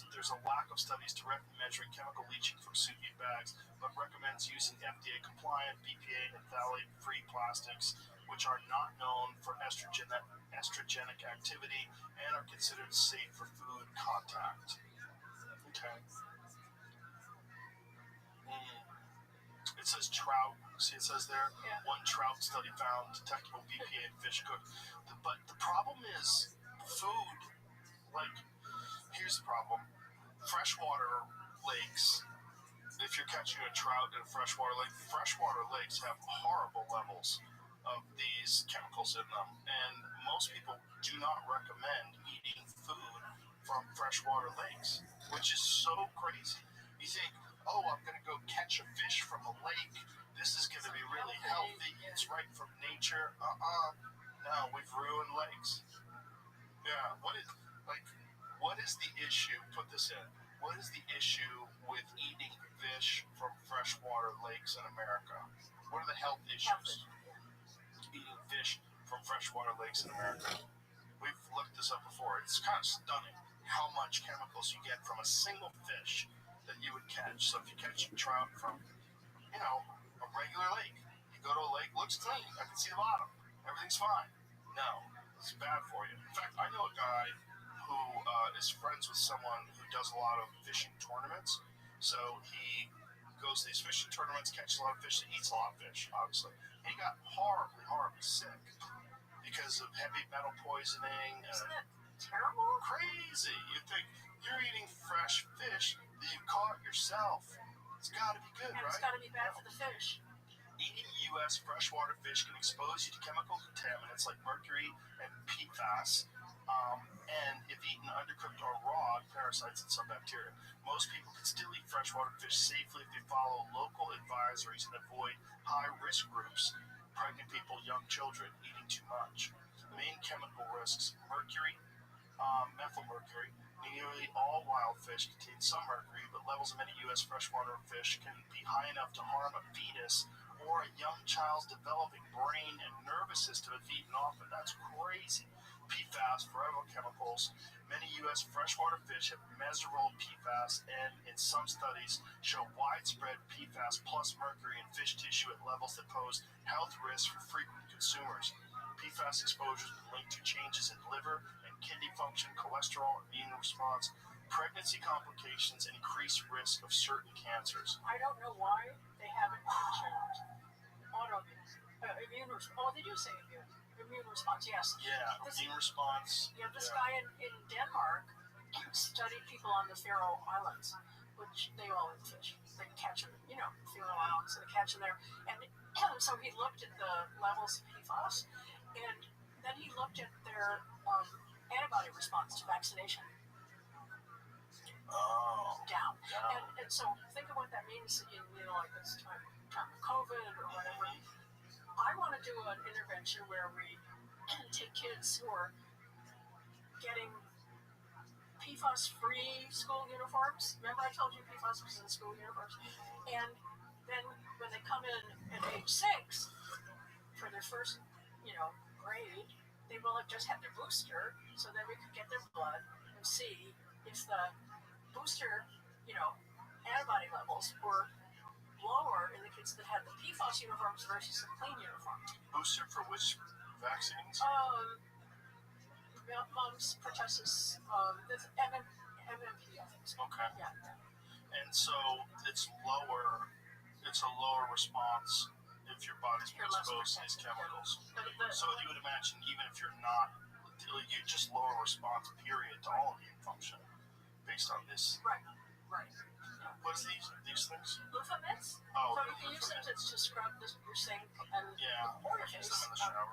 that there's a lack of studies directly measuring chemical leaching from sous vide bags, but recommends using FDA-compliant, BPA, and phthalate-free plastics, which are not known for estrogenic activity and are considered safe for food contact. Okay. It says trout. See, it says there, one trout study found detectable BPA in fish cooked. But the problem is food. Like, here's the problem. Freshwater lakes, if you're catching a trout in a freshwater lakes have horrible levels of these chemicals in them. And most people do not recommend eating food from freshwater lakes, which is so crazy. You think, oh, I'm going to go catch a fish from a lake. This is going to be really healthy. It's right from nature. No, we've ruined lakes. Yeah, what is the issue? Put this in. What is the issue with eating fish from freshwater lakes in America? What are the health issues? Eating fish from freshwater lakes in America. We've looked this up before. It's kind of stunning how much chemicals you get from a single fish that you would catch. So if you catch a trout from, a regular lake, you go to a lake, looks clean. I can see the bottom. Everything's fine. No, it's bad for you. In fact, I know a guy who is friends with someone who does a lot of fishing tournaments. So he goes to these fishing tournaments, catches a lot of fish, and eats a lot of fish, obviously. And he got horribly, horribly sick because of heavy metal poisoning. Isn't that terrible? Crazy. You think you're eating fresh fish that you caught yourself. It's got to be good, and right? It's got to be bad for the fish. Eating U.S. freshwater fish can expose you to chemical contaminants like mercury and PFAS, and if eaten undercooked or raw, parasites and some bacteria. Most people can still eat freshwater fish safely if they follow local advisories and avoid high-risk groups, pregnant people, young children, eating too much. Main chemical risks: mercury, methylmercury. Nearly all wild fish contain some mercury, but levels of many U.S. freshwater fish can be high enough to harm a fetus or a young child's developing brain and nervous system if eaten often. That's crazy. PFAS, forever chemicals. Many U.S. freshwater fish have measurable PFAS and, in some studies, show widespread PFAS plus mercury in fish tissue at levels that pose health risks for frequent consumers. PFAS exposure has been linked to changes in liver and kidney function, cholesterol, immune response, pregnancy complications, and increased risk of certain cancers. I don't know why they haven't mentioned immune response. Oh, they do say immune response, yes. Yeah, immune response. Yeah, this guy in Denmark studied people on the Faroe Islands, which they all eat fish. They catch them, Faroe Islands, so they catch them there. And so he looked at the levels of PFAS, and then he looked at their antibody response to vaccination. Down. And so think of what that means in, like this time of COVID or whatever. I want to do an intervention where we take kids who are getting PFAS-free school uniforms. Remember I told you PFAS was in school uniforms? And then when they come in at age 6 for their first, grade, they will have just had their booster, so then we could get their blood and see if the booster, antibody levels were lower in the kids that had the PFAS uniforms versus the clean uniforms. Booster for which vaccines? Mumps, pertussis, this MMP, I think so. Okay. Yeah. And so it's a lower response if your body's been exposed to these chemicals. So you would imagine even if you're not, you just lower response period to all immune function based on this. Right. Right. What is these things? Loofah mitts. Oh, So you can use them to scrub your sink and or your use face. them in the shower.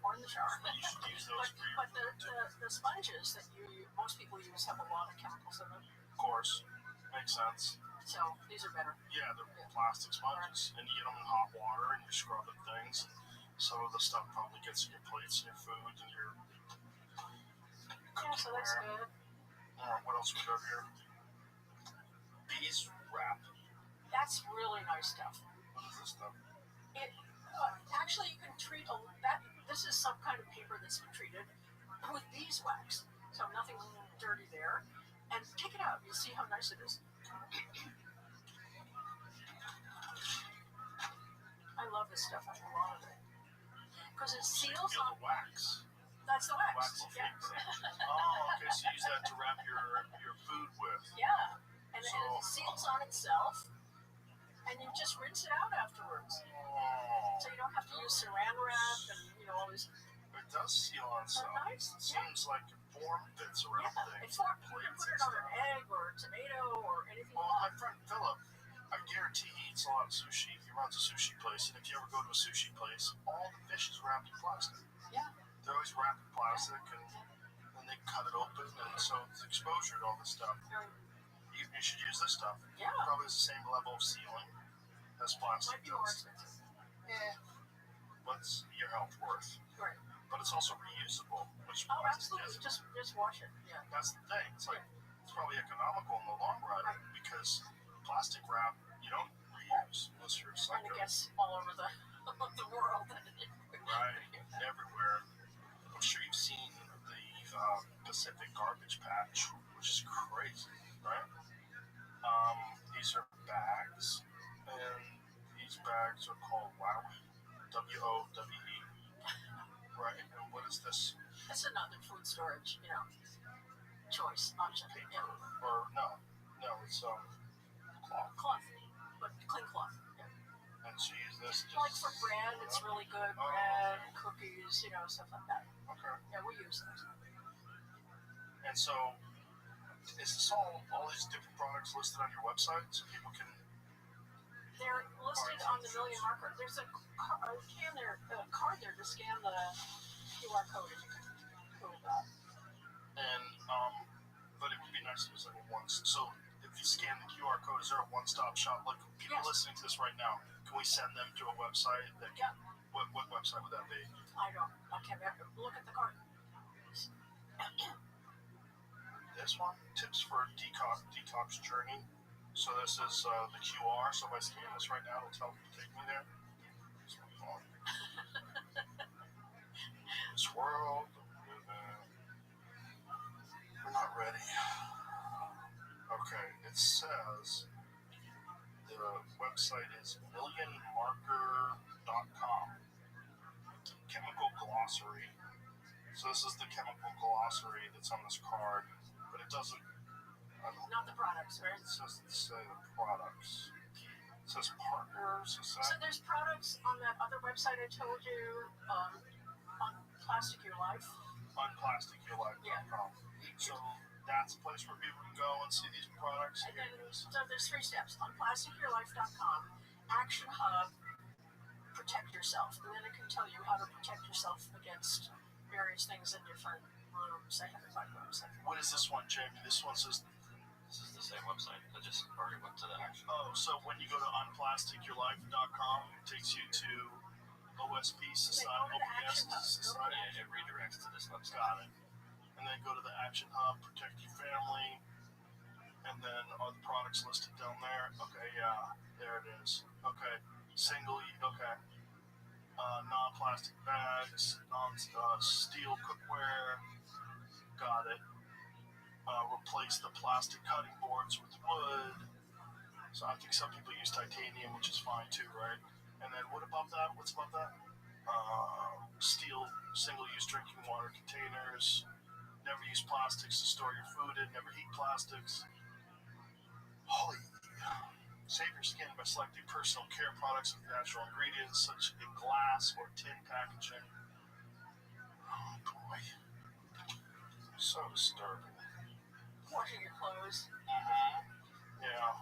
Or in the shower. You should use those for your but the sponges that most people use have a lot of chemicals in them. Of course. Makes sense. So these are better. Yeah, they're plastic sponges. And you get them in hot water and you're scrubbing things. And some of the stuff probably gets in your plates and your food and your Yeah, so that's good. Alright, what else we got here? Beeswrap. That's really nice stuff. What is this stuff? Actually, you can treat that. This is some kind of paper that's been treated with beeswax, so nothing dirty there. And take it out. You'll see how nice it is. I love this stuff. I have a lot of it because it seals Feel on. the wax. That's the wax. Wax will Yeah. fix it. Oh, okay. So you use that to wrap your food with. Yeah, and it seals on itself, and you just rinse it out afterwards. Oh, So you don't have to use saran wrap and all these. it does seal on itself. Nice. It seems like it form fits around things. You can put it on an egg or a tomato or anything. Well, my friend Philip, I guarantee he eats a lot of sushi. He runs a sushi place, and if you ever go to a sushi place, all the fish is wrapped in plastic. Yeah. They're always wrapped in plastic, and then they cut it open, and so it's exposure to all this stuff. You should use this stuff. Yeah. Probably has the same level of sealing as plastic Might be more does. expensive. What's your health worth? Right. But it's also reusable, which Oh, plastic absolutely. isn't. Just wash it. Yeah. That's the thing. It's like it's probably economical in the long run because plastic wrap you don't reuse unless you're a And psycho. it gets all over the world. Right, everywhere. I'm sure you've seen the Pacific garbage patch, which is crazy, right? These are bags, and these bags are called Wowie, WOWE. Right, and what is this? It's another food storage, choice option. Paper? Yeah. Or no, it's cloth. Cloth, but clean cloth. Yeah. And so you use this. Like for bread, it's really good. Bread, cookies, stuff like that. Okay. Yeah, we use those. And so, is this all these different products listed on your website so people can? They're listed on the Million Marker. There's a card there to scan the QR code if you can go with that. And but it would be nice if it was like a so if you scan the QR code, is there a one-stop shop? Like people listening to this right now, can we send them to a website that can, what website would that be? I can't remember. Look at the card. This one, tips for detox journey. So this is the QR. So if I scan this right now, it'll tell me to take me there. This world. We're not ready. Okay, it says the website is millionmarker.com. Chemical glossary. So this is the chemical glossary that's on this card, but it doesn't. Not the products, right? It doesn't say the products. It says partners. So there's products on that other website I told you, on Plastic Your Life. Unplasticyourlife.com. So that's a place where people can go and see these products. And then so there's 3 steps. On plasticyourlife.com, Action Hub, protect yourself. And then it can tell you how to protect yourself against various things in different rooms. I haven't talked about rooms. What is this one, Jamie? This one says. This is the same website. I just already went to that. Oh, so when you go to unplasticyourlife.com, it takes you to OSP Society, OPS Society. Yeah, it redirects to this website. Got it. And then go to the Action Hub, protect your family, and then are the products listed down there? Okay, yeah, there it is. Okay, non-plastic bags, steel cookware. Got it. Replace the plastic cutting boards with wood. So I think some people use titanium, which is fine too, right? And then what above that? What's above that? Steel single-use drinking water containers. Never use plastics to store your food in. Never heat plastics. Holy. Save your skin by selecting personal care products with natural ingredients, such as glass or tin packaging. Oh boy. So disturbing. Washing your clothes. Yeah.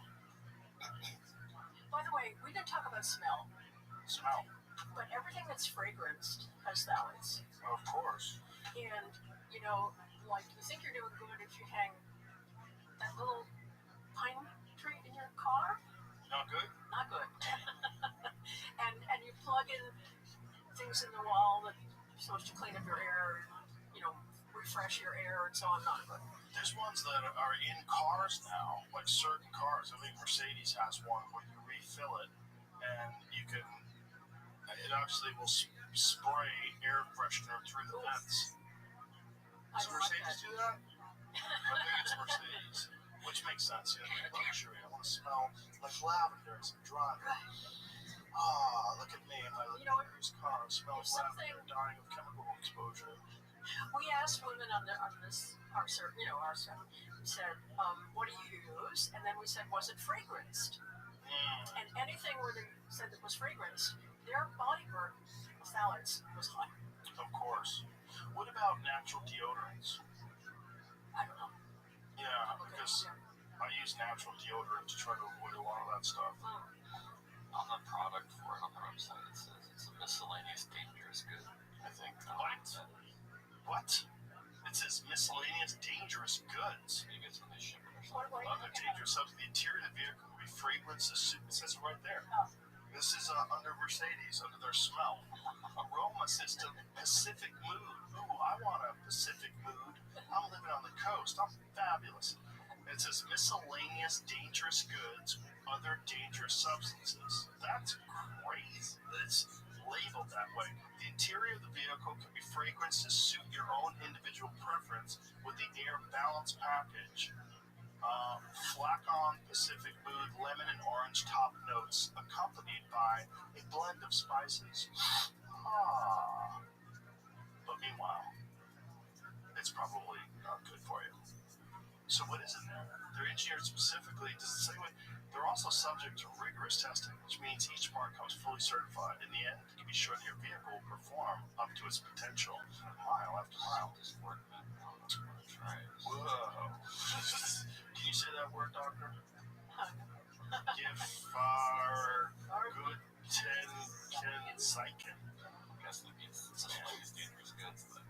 By the way, we didn't talk about smell, Smell. but everything that's fragranced has phthalates. Of course. And, you know, like you think you're doing good if you hang that little pine tree in your car. Not good? Not good. and you plug in things in the wall that are supposed to clean up your air, you know, refresh your air and so on. Not good. There's ones that are in cars now, like certain cars. I think Mercedes has one where you refill it and you can, it actually will spray air freshener through the vents. I Does don't like Mercedes that. do that? I think it's Mercedes, which makes sense. You know, luxury. I want to smell like lavender as I'm driving. Ah, look at me in my luxurious car. It smells lavender, dying of chemical exposure. We asked women on this our survey, we said, what do you use? And then we said, was it fragranced? And anything where they said it was fragranced, their body burn of phthalates was high. Of course. What about natural deodorants? I don't know. Yeah, because I use natural deodorant to try to avoid a lot of that stuff. On the product for it on the website, it says it's a miscellaneous dangerous good. I think. What? It says miscellaneous dangerous goods. Maybe it's when they ship it or something. Other dangerous substances. The interior of the vehicle will be fragrance. It says it right there. This is under Mercedes, under their smell. Aroma system, Pacific mood. Ooh, I want a Pacific mood. I'm living on the coast. I'm fabulous. It says miscellaneous dangerous goods, other dangerous substances. That's crazy that it's labeled that way. The interior of the vehicle can be fragranced to suit your own individual preference with the air balance package. Flacon Pacific mood, lemon and orange top notes, accompanied by a blend of spices. But meanwhile, it's probably not good for you. So what is in there? They're engineered specifically, does it say what? They're also subject to rigorous testing, which means each part comes fully certified. In the end, you can be sure that your vehicle will perform up to its potential, mile after mile. This word, man. I'm gonna try it. Whoa. Can you say that word, doctor? Give good ten Kensiken. I guess that means miscellaneous dangerous goods, but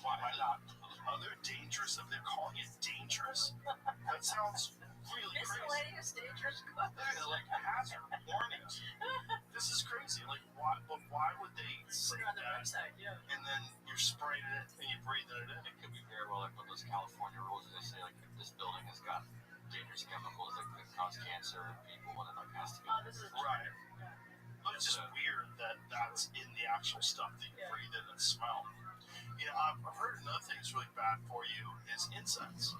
Why not? Other dangerous, if they're calling it dangerous, that sounds really crazy. Miscellaneous dangerous goods. They're like hazard warnings. This is crazy. Like, why would they say Put it on the that? website, yeah. And then you're spraying it and you're breathing it in. it could be very well like one of those California rules. They say like if this building has got dangerous chemicals that could cause cancer in people, and it like has to be. Oh, this is Right. But it's just weird that that's in the actual stuff that you breathe in and smell. Yeah, I've heard another thing that's really bad for you is incense.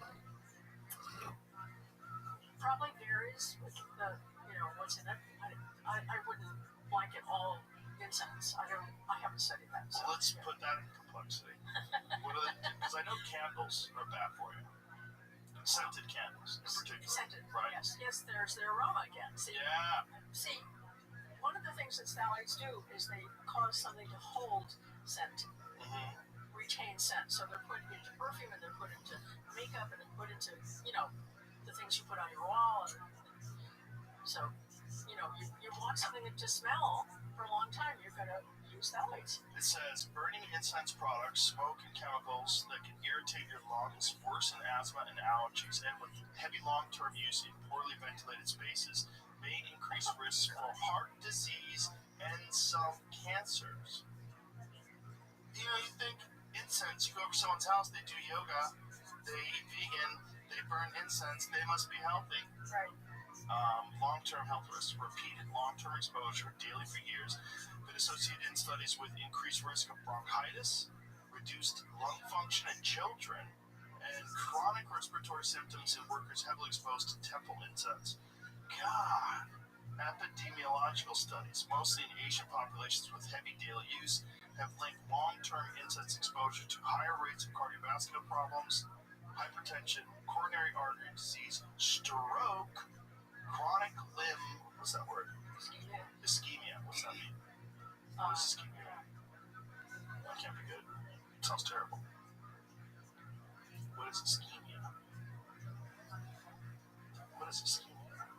probably varies with the, what's in it. I wouldn't blanket all incense. I haven't studied that. So, Well, let's put that in complexity. Because I know candles are bad for you. Scented candles in particular. Scented, right? Yes, there's the aroma again. See, one of the things that phthalates do is they cause something to hold scent, retain scent. So they're put into perfume and they're put into makeup and they're put into, the things you put on your wall. And so, you want something to smell for a long time, you're going to use phthalates. It says burning incense products, smoke, and chemicals that can irritate your lungs, worsen asthma and allergies, and with heavy long-term use in poorly ventilated spaces may increase risks for heart disease and some cancers. You think incense, you go over to someone's house, they do yoga, they eat vegan, they burn incense, they must be healthy. Right. Long-term health risks, repeated long-term exposure daily for years, been associated in studies with increased risk of bronchitis, reduced lung function in children, and chronic respiratory symptoms in workers heavily exposed to temple incense. God. Epidemiological studies, mostly in Asian populations with heavy daily use, have linked long-term incense exposure to higher rates of cardiovascular problems, hypertension, coronary artery disease, stroke, chronic limb, what's that word? Ischemia. What's that mean? What is ischemia? That can't be good. It sounds terrible. What is ischemia? What What is ischemia?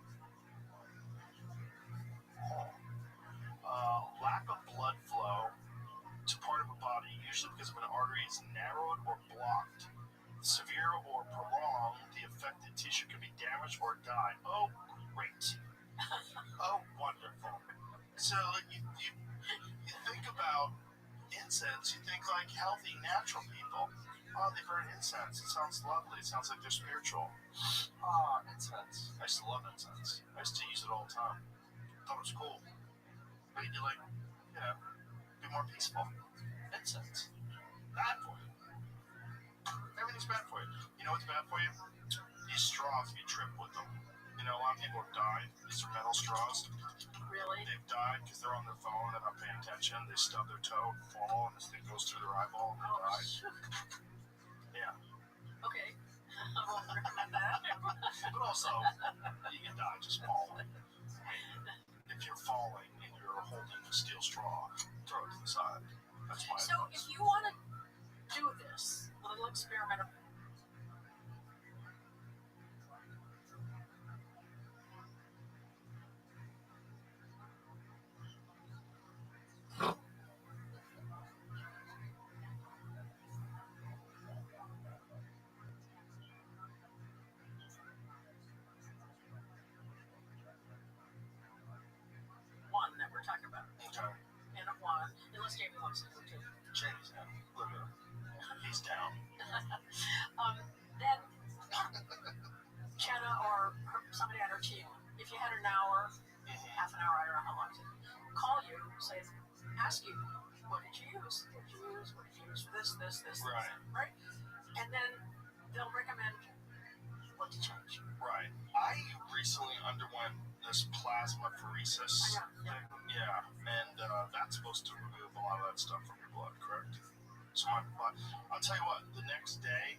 Lack of blood flow to part of a body, usually because of an artery is narrowed or blocked. Severe or prolonged, the affected tissue can be damaged or die. Oh, great. Oh, wonderful. So you think about incense, you think like healthy, natural people. Oh, they burn incense. It sounds lovely. It sounds like they're spiritual. Ah, incense. I used to love incense. I used to use it all the time. Thought it was cool. Made you like, be more peaceful. Incense. Bad for you. Everything's bad for you. You know what's bad for you? These straws, you trip with them. You know, a lot of people have died. These are metal straws. Really? They've died because they're on their phone and not paying attention. They stub their toe and fall, and this thing goes through their eyeball and they die. Yeah. Okay. I won't recommend that. But also, you can die just falling. I mean, if you're falling and you're holding a steel straw, throw it to the side. That's my So advice. if you want to do this little experiment, one that we're talking about, Okay. and a one, unless Jamie wants to do two. Jamie's down. Look at him. He's down. Then Jenna or somebody on her team, if you had an hour, half an hour, I don't know how long it is, call you, say, ask you, what did you use? What did you use? What did you use for this, Right. right? And then they'll recommend what to change. Right. I recently underwent this plasmapheresis Yeah. thing. Yeah. And that's supposed to remove a lot of that stuff from your blood, correct? So I'll tell you what, the next day,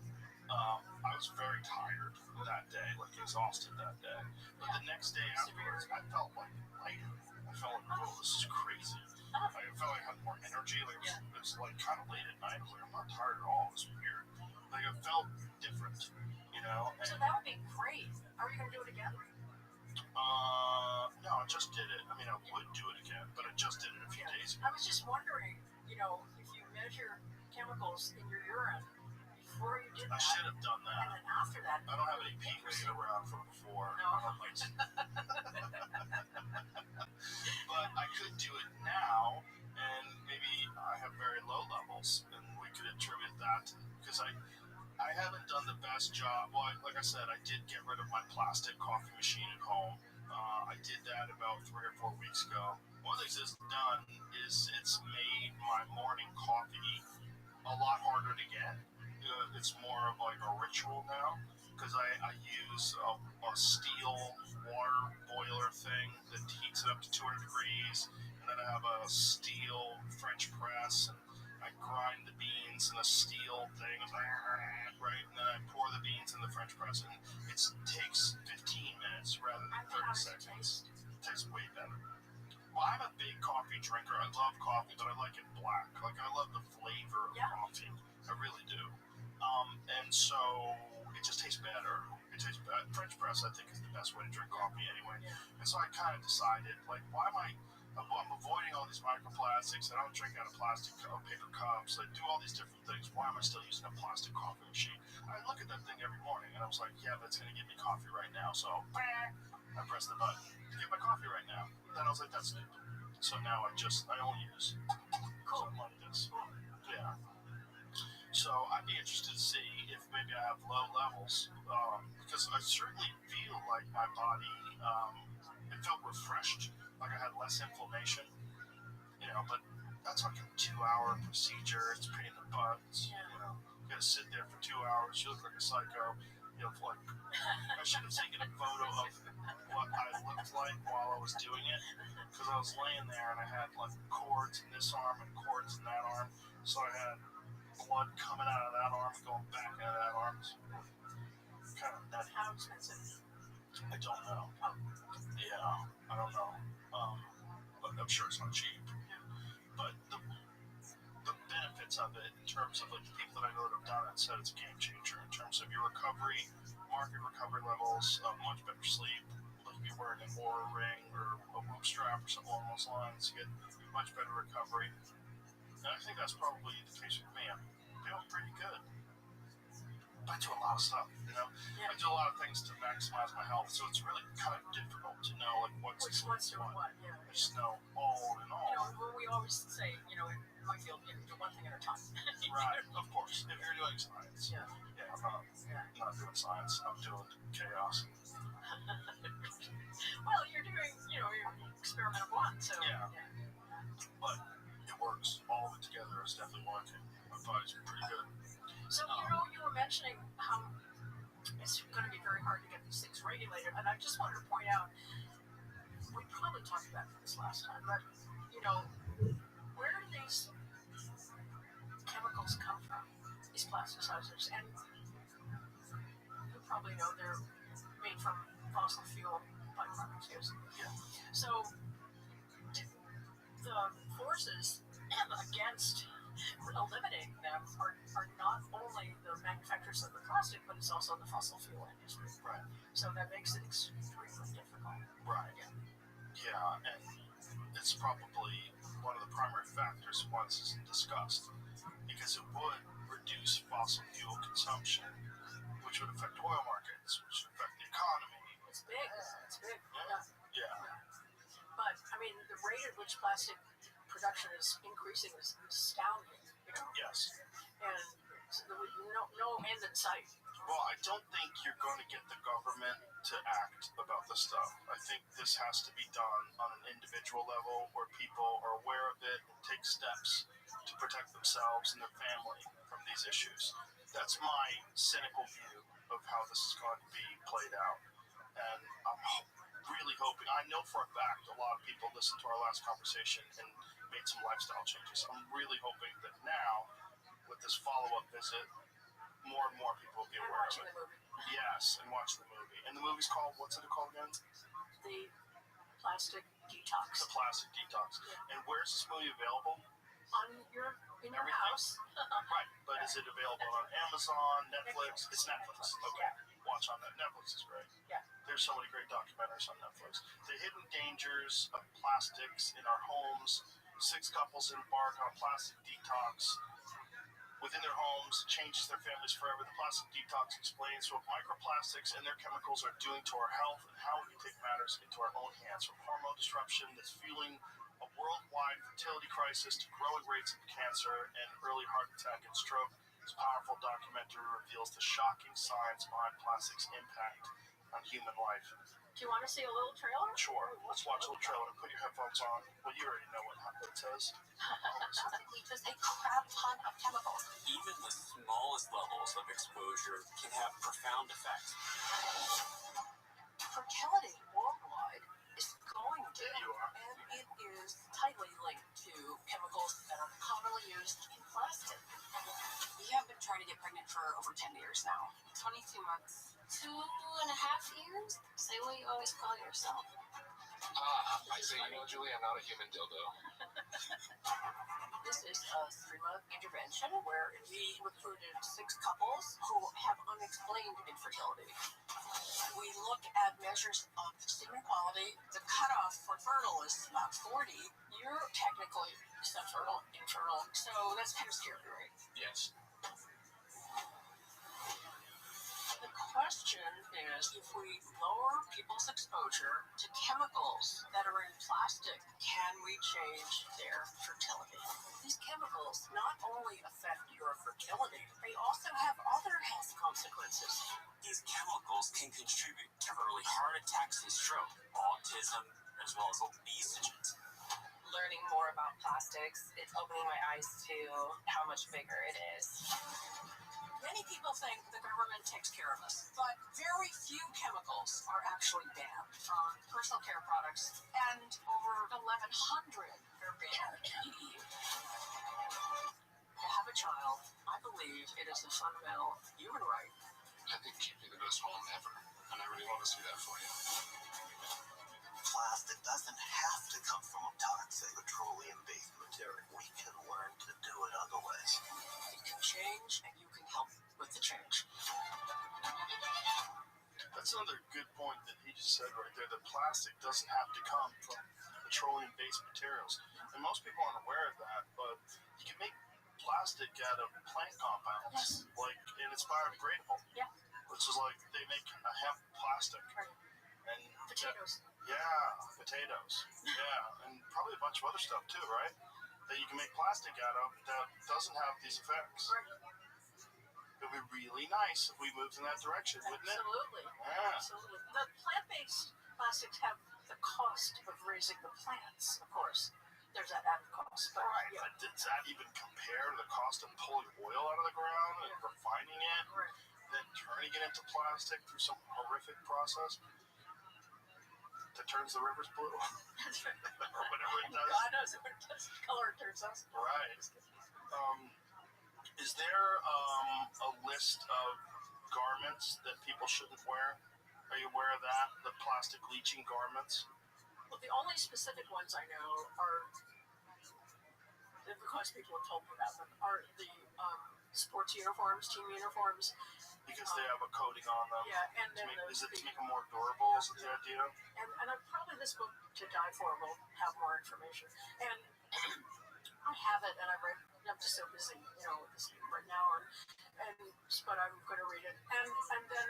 I was very tired that day, like exhausted that day. But the next day afterwards, I felt like lighter. I felt like, whoa, this is crazy. I felt like I had more energy. Like it was like kind of late at night. I was like, I'm not tired at all. It was weird. Like it felt different, you know? So And, that would be great. Are you going to do it again? no, I just did it. I mean, I would do it again, but I just did it a few days ago. I was just wondering, if you measure chemicals in your urine before you did I that, should have done and that. then after that, I don't have any pee laying around from before. No. But I could do it now, and maybe I have very low levels, and we could attribute that because I haven't done the best job. Well, like I said, I did get rid of my plastic coffee machine at home. I did that about 3 or 4 weeks ago. One of the things it's done is it's made my morning coffee a lot harder to get. It's more of like a ritual now because I use a steel water boiler thing that heats it up to 200 degrees, and then I have a steel French press, and I grind the beans in a steel thing, right? And then I pour the beans in the French press, and it takes 15 minutes rather than 30 seconds. It tastes way better. Well, I'm a big coffee drinker. I love coffee, but I like it black. Like, I love the flavor of coffee. I really do. And so it just tastes better. It tastes better. French press, I think, is the best way to drink coffee anyway. And so I kind of decided, like, why am I'm avoiding all these microplastics. I don't drink out of plastic paper cups. I do all these different things. Why am I still using a plastic coffee machine? I look at that thing every morning, and I was like, yeah, that's going to give me coffee right now. So I press the button to get my coffee right now. Then I was like, that's stupid. So now I only use something like this. Yeah. So I'd be interested to see if maybe I have low levels, because I certainly feel like my body, it felt refreshed, like I had less inflammation, but that's like a 2-hour procedure. It's a pain in the butt. You gotta sit there for 2 hours. You look like a psycho. Like, I should have taken a photo of what I looked like while I was doing it, because I was laying there and I had like cords in this arm and cords in that arm. So I had blood coming out of that arm and going back out of that arm. It's kind of nutty. How expensive? I don't know. Yeah, I don't know. But I'm sure it's not cheap. But the benefits of it, in terms of like the people that I know that have done it, said it's a game changer in terms of your recovery, market recovery levels, much better sleep. Like if you're wearing an Oura ring or a Whoop strap or something along those lines, you get much better recovery. And I think that's probably the case with me. I'm feeling pretty good. I do a lot of stuff, you know. I do a lot of things to maximize my health, so it's really kind of difficult to know like what's doing what. Yeah. I just know all in all. You know, we always say, you know, in my field, you do one thing at a time. Right, of course. If you're doing science, Yeah. I'm not doing science. I'm doing chaos. Well, you're doing, you know, you're experiment one, so Yeah. But it works. All of it together is definitely working. My body's pretty good. So, you know, you were mentioning how it's going to be very hard to get these things regulated, and I just wanted to point out, we probably talked about this last time, but, you know, where do these chemicals come from, these plasticizers? And you probably know they're made from fossil fuel byproducts, yes? Yeah. So, the forces against eliminating them are not only the manufacturers of the plastic, but it's also the fossil fuel industry. Right. So that makes it extremely difficult. Right. Yeah, and it's probably one of the primary factors once isn't discussed, because it would reduce fossil fuel consumption, which would affect oil markets, which would affect the economy. It's big. It's big. Yeah. But I mean, the rate at which plastic production is increasing is astounding. You know. Yes. And no end in sight. Well, I don't think you're going to get the government to act about this stuff. I think this has to be done on an individual level where people are aware of it and take steps to protect themselves and their family from these issues. That's my cynical view of how this is going to be played out. And I'm really hoping, I know for a fact a lot of people listened to our last conversation and made some lifestyle changes. I'm really hoping that now, with this follow-up visit, more and more people will be aware of it. The movie. Yes, and watch the movie. And the movie's called, what's it called again? The Plastic Detox. The Plastic Detox. Yeah. And where's this movie available? In your house. Right, but is it available on Amazon, Netflix? It's Netflix. Okay, watch on that. Netflix is great. Yeah. There's so many great documentaries on Netflix. The hidden dangers of plastics in our homes. 6 couples embark on a plastic detox within their homes, changes their families forever. The Plastic Detox explains what microplastics and their chemicals are doing to our health and how we can take matters into our own hands, from hormone disruption that's fueling a worldwide fertility crisis to growing rates of cancer and early heart attack and stroke. This powerful documentary reveals the shocking science behind plastic's impact on human life. Do you want to see a little trailer? Sure. Let's watch a little trailer. Put your headphones on. Well, you already know what it says. Just a crap ton of chemicals. Even the smallest levels of exposure can have profound effects. Fertility worldwide is going There down, you are. and it is tightly linked to chemicals that are commonly used in plastic. You have been trying to get pregnant for over 10 years now. 22 months. 2.5 years? Say what you always call yourself. I say, you know, Julie, I'm not a human dildo. This is a 3-month intervention where we recruited 6 couples who have unexplained infertility. We look at measures of semen quality. The cutoff for fertile is about 40. You're technically subfertile, infertile, so that's kind of scary, right? Yes. The question is, if we lower people's exposure to chemicals that are in plastic, can we change their fertility? These chemicals not only affect your fertility, they also have other health consequences. These chemicals can contribute to early heart attacks and stroke, autism, as well as obesogens. Learning more about plastics, it's opening my eyes to how much bigger it is. Many people think the government takes care of us, but very few chemicals are actually banned from personal care products, and over 1,100 are banned in the EU. To have a child, I believe it is a fundamental human right. I think keep me the best home ever, and I really want to see that for you. Plastic doesn't have to come from a toxic petroleum-based material. We can learn to do it other ways. You can change, and you can help with the change. That's another good point that he just said right there. That plastic doesn't have to come from petroleum-based materials, and most people aren't aware of that. But you can make plastic out of plant compounds, and it's biodegradable. Yeah. Which is like they make a hemp plastic. Right. And Potatoes. Potatoes. Yeah, and probably a bunch of other stuff too, right? That you can make plastic out of that doesn't have these effects. Right. It would be really nice if we moved in that direction, wouldn't it? Absolutely. Yeah. Absolutely. The plant-based plastics have the cost of raising the plants, of course. There's that added cost. But, right, but does that even compare to the cost of pulling oil out of the ground and refining it, right. then turning it into plastic through some horrific process that turns the rivers blue? Or whatever it does. God knows what it does. Color it turns us. Right. Is there a list of garments that people shouldn't wear? Are you aware of that? The plastic leaching garments? Well, the only specific ones I know are, because people have told me about them, are the sports uniforms, team uniforms. Because they have a coating on them. Yeah, and then is it to make them more durable? Is it the idea? And probably this book, To Die For, will have more information. And I have it, and I'm just so busy, with this right now, but I'm going to read it. And then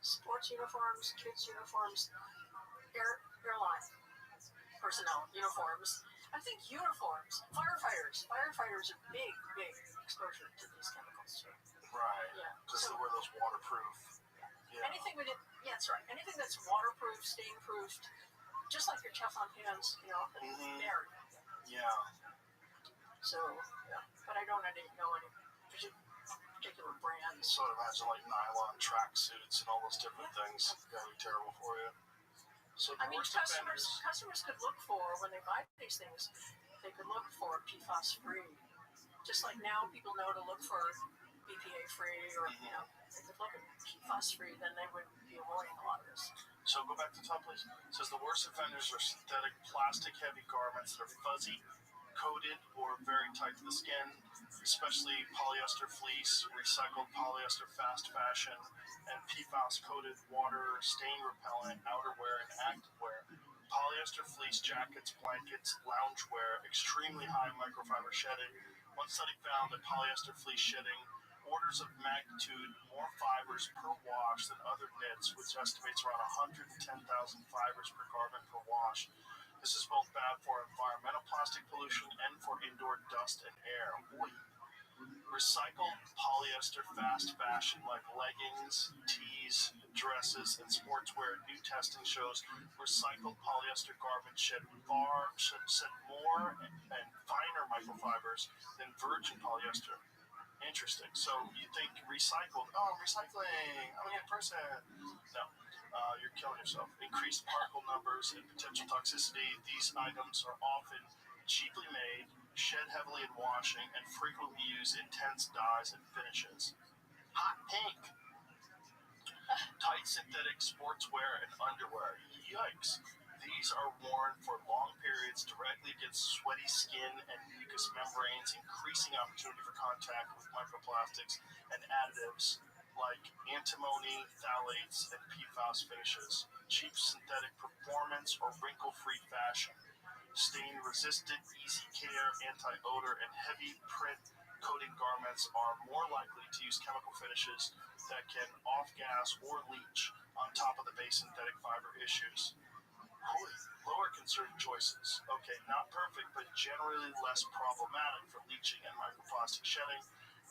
sports uniforms, kids uniforms, airline personnel uniforms. I think uniforms, firefighters are big exposure to these chemicals too. Right. Yeah. Because they wear those waterproof. Yeah. Anything that's right. Anything that's waterproof, stain-proofed, just like your Teflon pans, there. Yeah. So, yeah. But I don't know any particular brands. So I'd imagine like nylon tracksuits and all those different things. That'd be terrible for you. So customers could look for, when they buy these things, they could look for PFAS-free. Just like now people know to look for BPA-free, or, they could look at PFAS-free, then they would be avoiding a lot of this. So go back to the top, please. It says the worst offenders are synthetic plastic-heavy garments that are fuzzy, coated, or very tight to the skin, especially polyester fleece, recycled polyester fast fashion, and PFAS-coated water, stain repellent, outerwear, and activewear. Polyester fleece jackets, blankets, loungewear, extremely high microfiber shedding. One study found that polyester fleece shedding orders of magnitude more fibers per wash than other knits, which estimates around 110,000 fibers per garment per wash. This is both bad for environmental plastic pollution and for indoor dust and air. Recycled polyester fast fashion like leggings, tees, dresses, and sportswear. New testing shows recycled polyester garments shed more and finer microfibers than virgin polyester. Interesting. So you think recycled? Oh, recycling. I'm a good person. No, you're killing yourself. Increased particle numbers and potential toxicity. These items are often cheaply made, shed heavily in washing, and frequently use intense dyes and finishes. Hot pink. Tight synthetic sportswear and underwear. Yikes. These are worn for long periods directly against sweaty skin and mucous membranes, increasing opportunity for contact with microplastics and additives like antimony, phthalates, and PFAS finishes. Cheap synthetic performance or wrinkle-free fashion. Stain-resistant, easy care, anti-odor, and heavy print coating garments are more likely to use chemical finishes that can off-gas or leach on top of the base synthetic fiber issues. Lower concern choices. Okay, not perfect, but generally less problematic for leaching and microplastic shedding.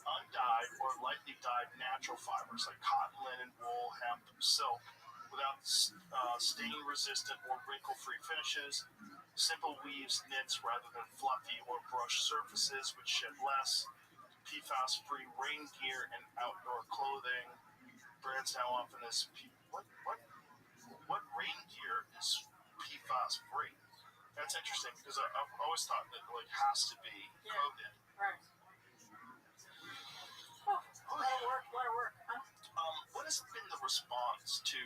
Undyed or lightly dyed natural fibers like cotton, linen, wool, hemp, silk, without stain-resistant or wrinkle-free finishes. Simple weaves, knits rather than fluffy or brushed surfaces which shed less. PFAS-free rain gear and outdoor clothing. Brands now often as what rain gear is PFAS-free? That's interesting because I've always thought that has to be coated. Right. A lot of work. Huh? What has been the response to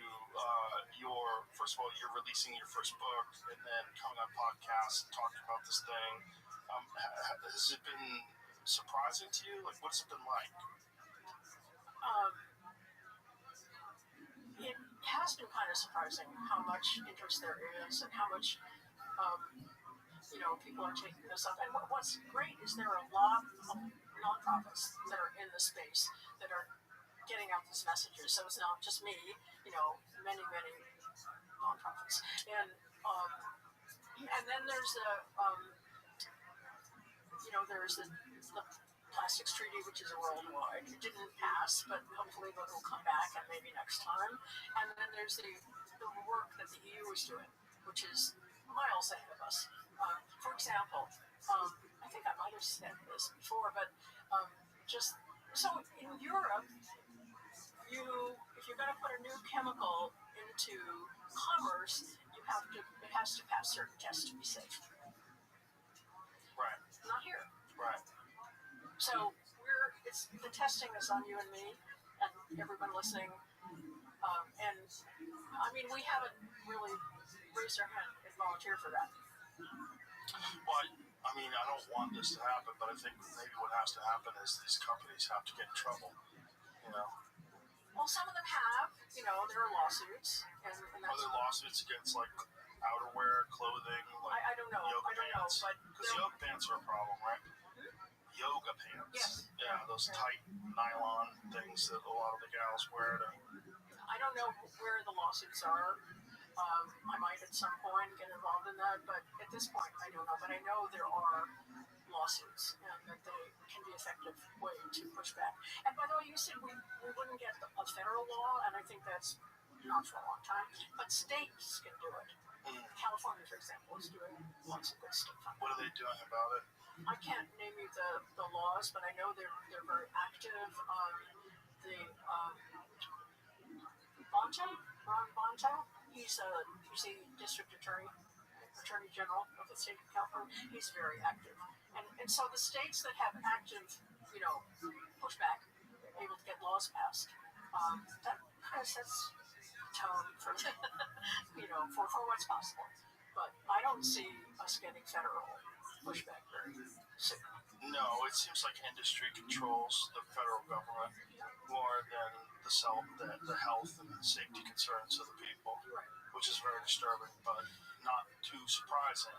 first of all, you're releasing your first book and then coming on podcasts and talking about this thing. Has it been surprising to you? What's it been like? it has been kind of surprising how much interest there is and how much people are taking this up. And what's great is there are a lot of nonprofits that are in the space that are getting out these messages. So it's not just me, many nonprofits. And then there's there's the Plastics Treaty, which is worldwide. It didn't pass, but hopefully it will come back and maybe next time. And then there's the work that the EU is doing, which is miles ahead of us. For example, I think I might have said this before, but just so in Europe, if you're going to put a new chemical into commerce, it has to pass certain tests to be safe. Right. Not here. Right. So the testing is on you and me and everyone listening. And I mean, we haven't really raised our hand and volunteered for that. Well, I mean, I don't want this to happen, but I think maybe what has to happen is these companies have to get in trouble. Well, some of them have. There are lawsuits, and that's. Are there lawsuits against like outerwear, clothing, like I don't know. yoga pants? But because yoga pants are a problem, right? Yoga pants. Yes. Yeah, those tight nylon things that a lot of the gals wear. I don't know where the lawsuits are. I might at some point get involved in that, but at this point I don't know. But I know there are lawsuits and that they can be an effective way to push back. And by the way, you said we wouldn't get a federal law, and I think that's not for a long time. But states can do it. California, for example, is doing lots of good stuff. What are they doing about it? I can't name you the laws, but I know they're very active. The Ron Bonta, he's the district attorney general of the state of California. He's very active, and so the states that have active, pushback, able to get laws passed, that kind of sets tone for for what's possible. But I don't see us getting federal pushback very soon. No, it seems like industry controls the federal government more than the health and the safety concerns of the people, which is very disturbing, but not too surprising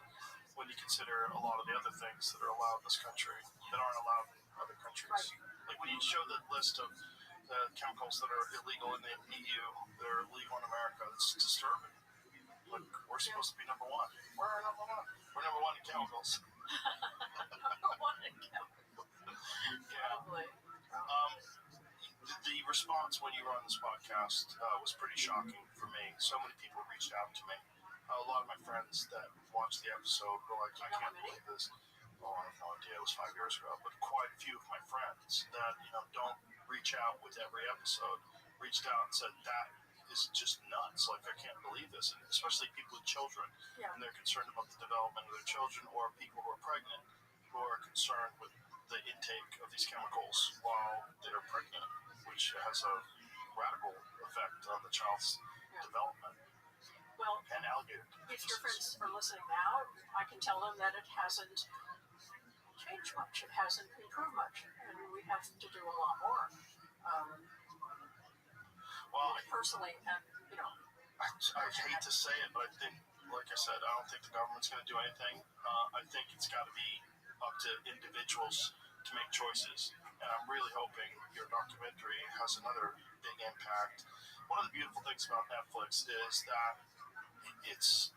when you consider a lot of the other things that are allowed in this country that aren't allowed in other countries. Right. Like when you show the list of the chemicals that are illegal in the EU, that are legal in America, it's disturbing. Like, we're supposed to be number one. We're number one. We're number one in chemicals. Number one in chemicals. Probably. The response when you were on this podcast was pretty shocking for me. So many people reached out to me. A lot of my friends that watched the episode were like, I can't believe this. Well, I have no idea. It was 5 years ago. But quite a few of my friends that, don't reach out with every episode, reached out and said, that is just nuts. Like, I can't believe this. And especially people with children. Yeah. And they're concerned about the development of their children, or people who are pregnant who are concerned with the intake of these chemicals while they're pregnant, which has a radical effect on the child's development. Well, and alligator. If your friends are listening now, I can tell them that it hasn't changed much. It hasn't improved much, and we have to do a lot more. Well, personally, and I hate to say it, but I think, like I said, I don't think the government's going to do anything. I think it's got to be up to individuals to make choices. And I'm really hoping your documentary has another big impact. One of the beautiful things about Netflix is that it's,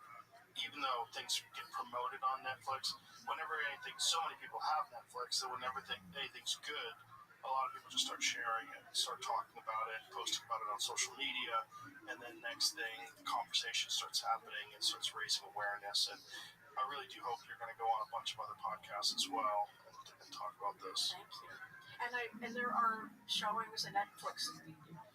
even though things get promoted on Netflix, whenever so many people have Netflix, that whenever anything's good, a lot of people just start sharing it, start talking about it, posting about it on social media, and then next thing, the conversation starts happening and starts raising awareness. And I really do hope you're going to go on a bunch of other podcasts as well and talk about this. Thank you. And there are showings, and Netflix,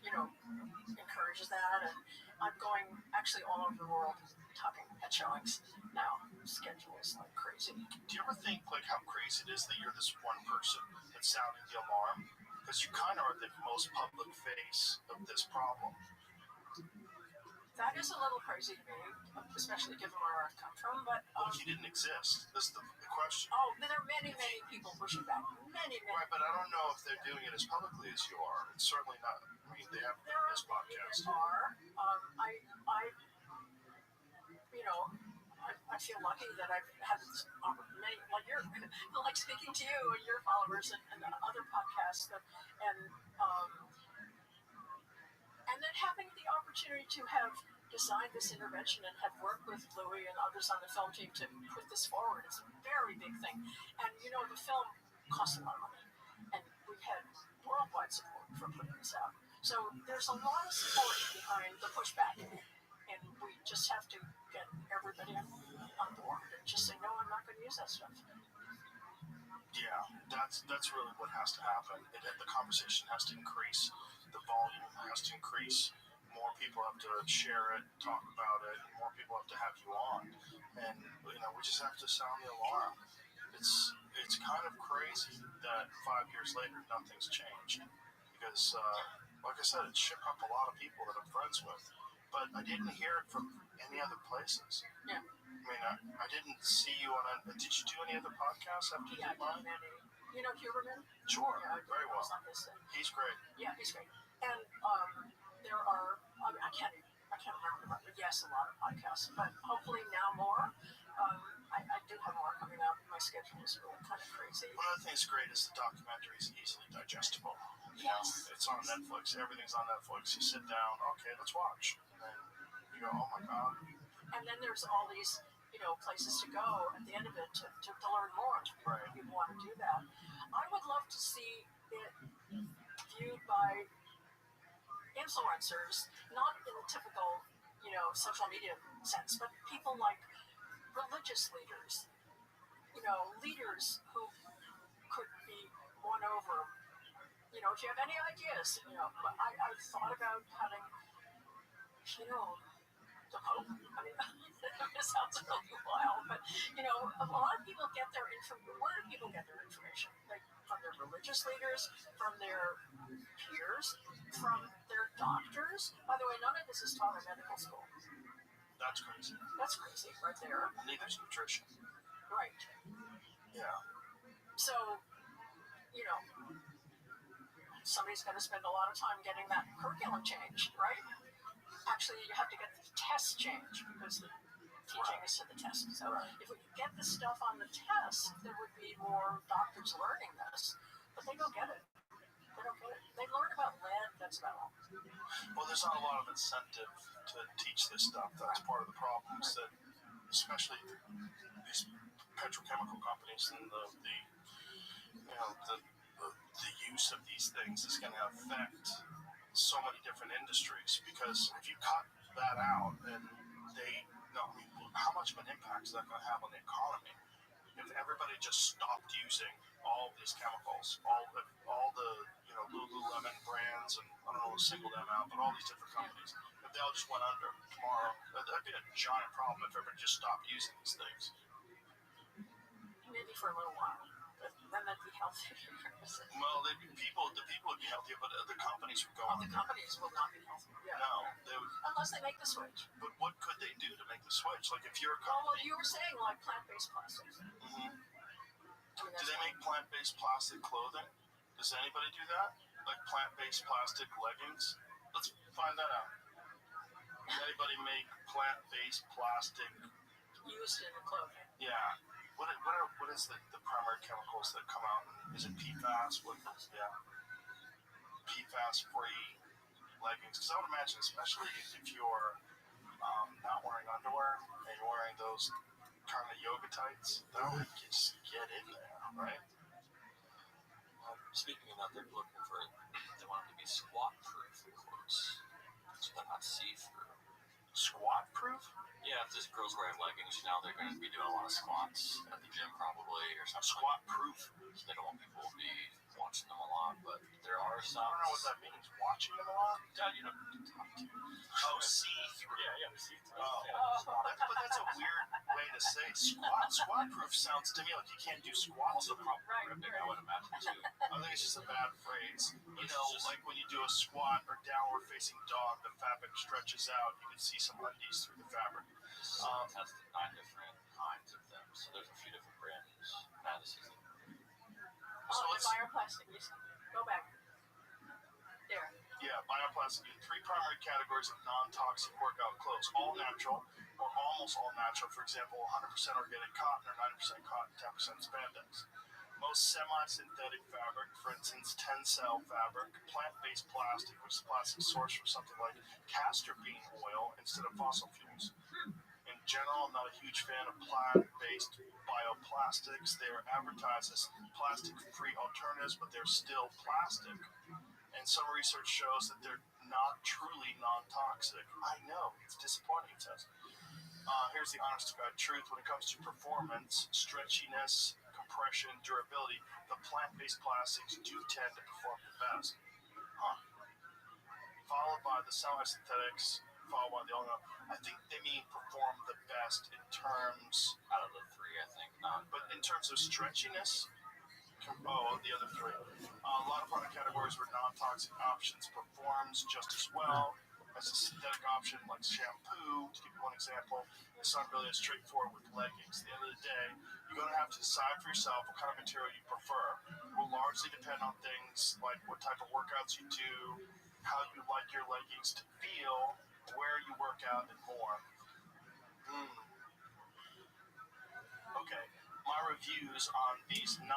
encourages that, and I'm going actually all over the world talking at showings now. Schedule is like crazy. Do you ever think like how crazy it is that you're this one person that's sounding the alarm? Because you kind of are the most public face of this problem. That is a little crazy to me, especially given where I've come from. But what if you didn't exist? This is the question. Oh, there are many people pushing back. many. Right, but I don't know if they're doing it as publicly as you are. It's certainly not. I mean, they have this podcast. There are. I feel lucky that I've had many, like you're, like speaking to you and your followers and other podcasts and then having the opportunity to have designed this intervention and have worked with Louis and others on the film team to put this forward is a very big thing. And the film costs a lot of money, and we've had worldwide support for putting this out. So there's a lot of support behind the pushback, and we just have to get everybody on board and just say, no, I'm not going to use that stuff. Yeah, that's really what has to happen. The conversation has to increase. The volume has to increase. More people have to share it, talk about it. More people have to have you on, and we just have to sound the alarm. It's kind of crazy that 5 years later nothing's changed, because like I said, it shook up a lot of people that I'm friends with, but I didn't hear it from any other places. Yeah. I mean, I didn't see you on a. Did you do any other podcasts after you did mine? Huberman? Sure, Yeah, very well. He's great. Yeah, he's great. And there are, I can't remember, but yes, a lot of podcasts, but hopefully now more. I do have more coming up. My schedule is really kind of crazy. One of the things great is the documentary is easily digestible. Yes. It's on Netflix. Everything's on Netflix. You sit down, okay, let's watch. And then you go, oh my God. And then there's all these, places to go at the end of it to learn more. Right. If you want to do that. I would love to see it viewed by influencers, not in the typical, social media sense, but people like religious leaders, leaders who could be won over. If you have any ideas, I've thought about having, the Pope. I mean, it sounds really wild, but, a lot of people get their information. Where do people get their information? Like, from their religious leaders, from their peers, from their doctors. By the way, none of this is taught in medical school. That's crazy. That's crazy, right there. Neither's nutrition. Right. Yeah. So, somebody's going to spend a lot of time getting that curriculum changed, right? Actually, you have to get the test changed because the teaching is to the test. So if we could get this stuff on the test, there would be more doctors learning this. But they don't get it. They learn about lead, that's about all. Well, there's not a lot of incentive to teach this stuff. That's part of the problem. Is that especially these petrochemical companies and the use of these things is going to affect so many different industries, because if you cut that out, and how much of an impact is that going to have on the economy? If everybody just stopped using all these chemicals, all the Lululemon brands, and I don't know, single them out, but all these different companies, if they all just went under tomorrow, that'd be a giant problem if everybody just stopped using these things. Maybe for a little while, but then that'd be healthier. Well, the people would be healthier, but the companies would go under. The companies will not be healthy. Yeah. No, they would. Unless they make the switch. But what could they do to make the switch? Like, if you're a Well, company... you were saying, like, plant-based plastics. Mm-hmm. Do they make plant-based plastic clothing? Does anybody do that? Like plant-based plastic leggings? Let's find that out. Does anybody make plant-based plastic... Used in the clothing. Yeah. What is the primary chemicals that come out? Is it PFAS? PFAS-free leggings. Because I would imagine, especially if you're not wearing underwear and you're wearing those kind of yoga tights, that would just get in there, right? Speaking of that, they're looking for they want them to be squat-proof, in quotes, so they're not see-through. Squat-proof? Yeah, if this girl's wearing leggings, they're going to be doing a lot of squats at the gym probably, or something. Squat-proof? So they don't want people to be watching them a lot, but there are some. I don't know what that means. Watching them a lot? Yeah, Oh, see-through. Yeah, see-through. Oh. Yeah. But that's a weird way to say squat-proof sounds to me like you can't do squats. Also, probably ripping, I would imagine, too. I think it's just a bad phrase. Like when you do a squat or downward facing dog, the fabric stretches out. You can see some undies through the fabric. Tested 9 different kinds of them, so there's a few different brands. This isn't. So the let's bioplastic. Go back. There. Yeah, bioplastic. 3 primary categories of non-toxic workout clothes: all natural or almost all natural. For example, 100% organic cotton or 90% cotton, 10% spandex. Most semi-synthetic fabric, for instance, Tencel fabric, plant-based plastic, which is plastic sourced from something like castor bean oil instead of fossil fuels. In general, I'm not a huge fan of plant-based bioplastics. They are advertised as plastic-free alternatives, but they're still plastic. And some research shows that they're not truly non-toxic. I know, it's disappointing, it says. Here's the honest to God truth. When it comes to performance, stretchiness, compression, durability, the plant-based plastics do tend to perform the best. Followed by the semi-synthetics, followed by the all I think they mean perform the best in terms... Out of the 3, I think. But in terms of stretchiness, the other 3. A lot of product categories where non-toxic options performs just as well as a synthetic option like shampoo, to give you one example. It's not really as straightforward with leggings. At the end of the day, you're going to have to decide for yourself what kind of material you prefer. It will largely depend on things like what type of workouts you do, how you like your leggings to feel, where you work out, and more. Okay, my reviews on these 9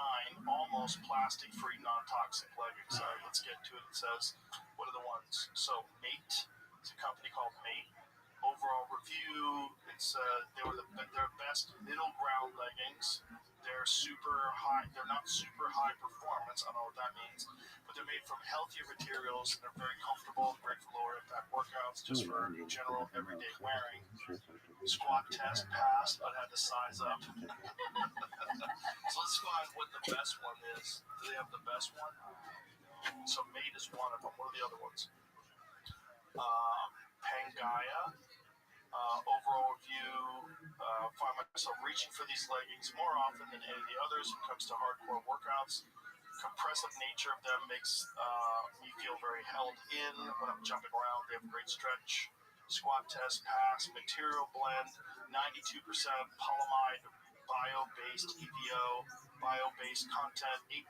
almost plastic-free, non-toxic leggings. Let's get to it. It says, what are the ones? So, Mate. It's a company called Mate. Overall review, it's their best middle ground leggings. They're super high. They're not super high performance. I don't know what that means, but they're made from healthier materials. They're very comfortable, great for lower impact workouts, just for general everyday wearing. Squat test passed, but had to size up. So let's find what the best one is. Do they have the best one? So Mate is one of them. What are the other ones? Pangea. Overall review, find myself reaching for these leggings more often than any of the others when it comes to hardcore workouts. Compressive nature of them makes me feel very held in when I'm jumping around. They have great stretch. Squat test pass. Material blend, 92% polyamide bio-based EPO, bio-based content, 8%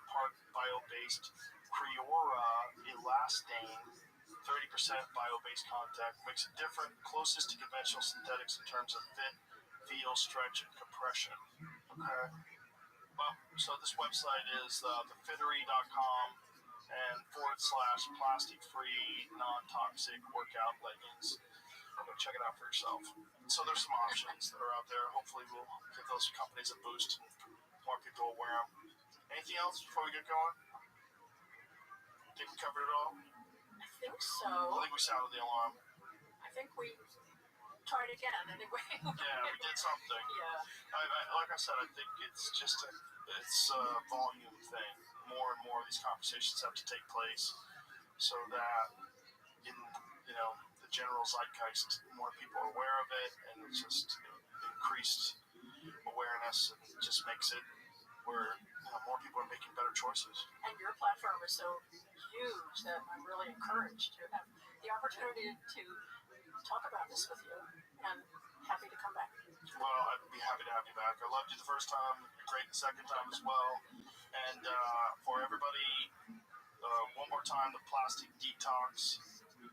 part bio-based Creora elastane, 30% bio-based contact, makes it different, closest to conventional synthetics in terms of fit, feel, stretch, and compression. Okay. Well, so this website is thefittery.com and / plastic-free, non-toxic workout leggings. Go check it out for yourself. So there's some options that are out there. Hopefully we'll give those companies a boost and more people will wear them. Anything else before we get going? Think we covered it all? I think so. I think we sounded the alarm. I think we tried again anyway. Yeah, we did something. Yeah. Like I said, I think it's just a volume thing. More and more of these conversations have to take place so that in the general zeitgeist, more people are aware of it, and it's just increased awareness, and it just makes it where more people are making better choices. And your platform is so huge that I'm really encouraged to have the opportunity to talk about this with you, and happy to come back. Well, I'd be happy to have you back. I loved you the first time. You're great the second time as well. And for everybody, one more time, The Plastic Detox.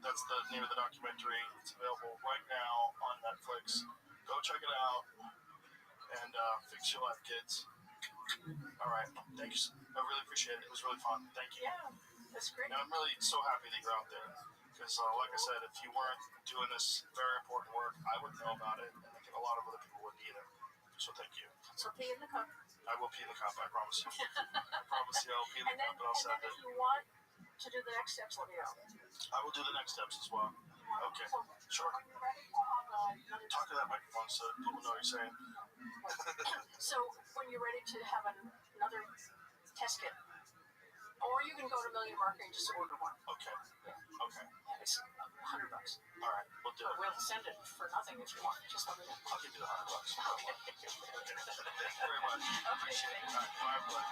That's the name of the documentary. It's available right now on Netflix. Go check it out and fix your life, kids. All right. Thanks. I really appreciate it. It was really fun. Thank you. Yeah, that's great. And I'm really so happy that you're out there. Because, like I said, if you weren't doing this very important work, I wouldn't know about it. And I think a lot of other people wouldn't either. So thank you. So pee in the cup. I will pee in the cup, I promise you. I promise you I'll pee in the cup, but I'll send it. If you want to do the next steps, let me know. I will do the next steps as well. Okay. So, Sure. when you're ready, another Talk to that microphone so people know what you're saying. So when you're ready to have another test kit, or you can go to Million Market and just order one. Okay. Yeah. Okay. Yeah, it's $100. All right. We'll do it. We'll send it for nothing if you want. Just let me know. I'll give you the $100. Okay. Thank you very much. Appreciate it. All right. Bye, everybody.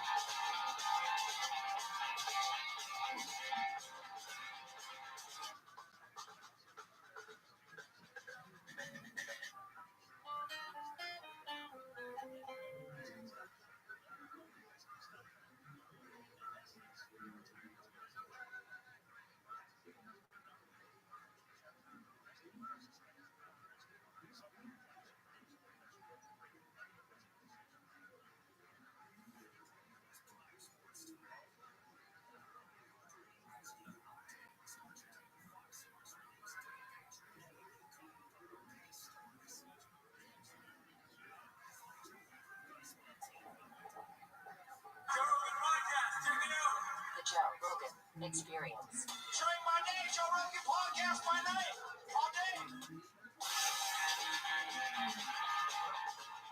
experience. Drink by day, Joe Rogan podcast by night, all day.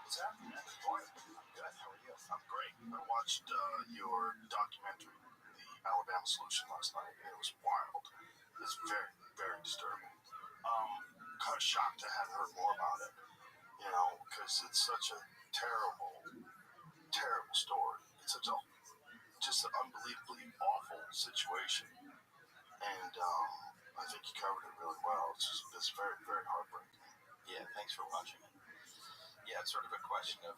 What's happening, man? Good. I'm good. How are you? I'm great. I watched your documentary, The Alabama Solution, last night. It was wild. It's very, very disturbing. Kind of shocked I hadn't heard more about it, because it's such a terrible, terrible story. It's such a just an unbelievably awful situation, and I think you covered it really well. It's very, very heartbreaking. Yeah, thanks for watching it. Yeah, it's sort of a question of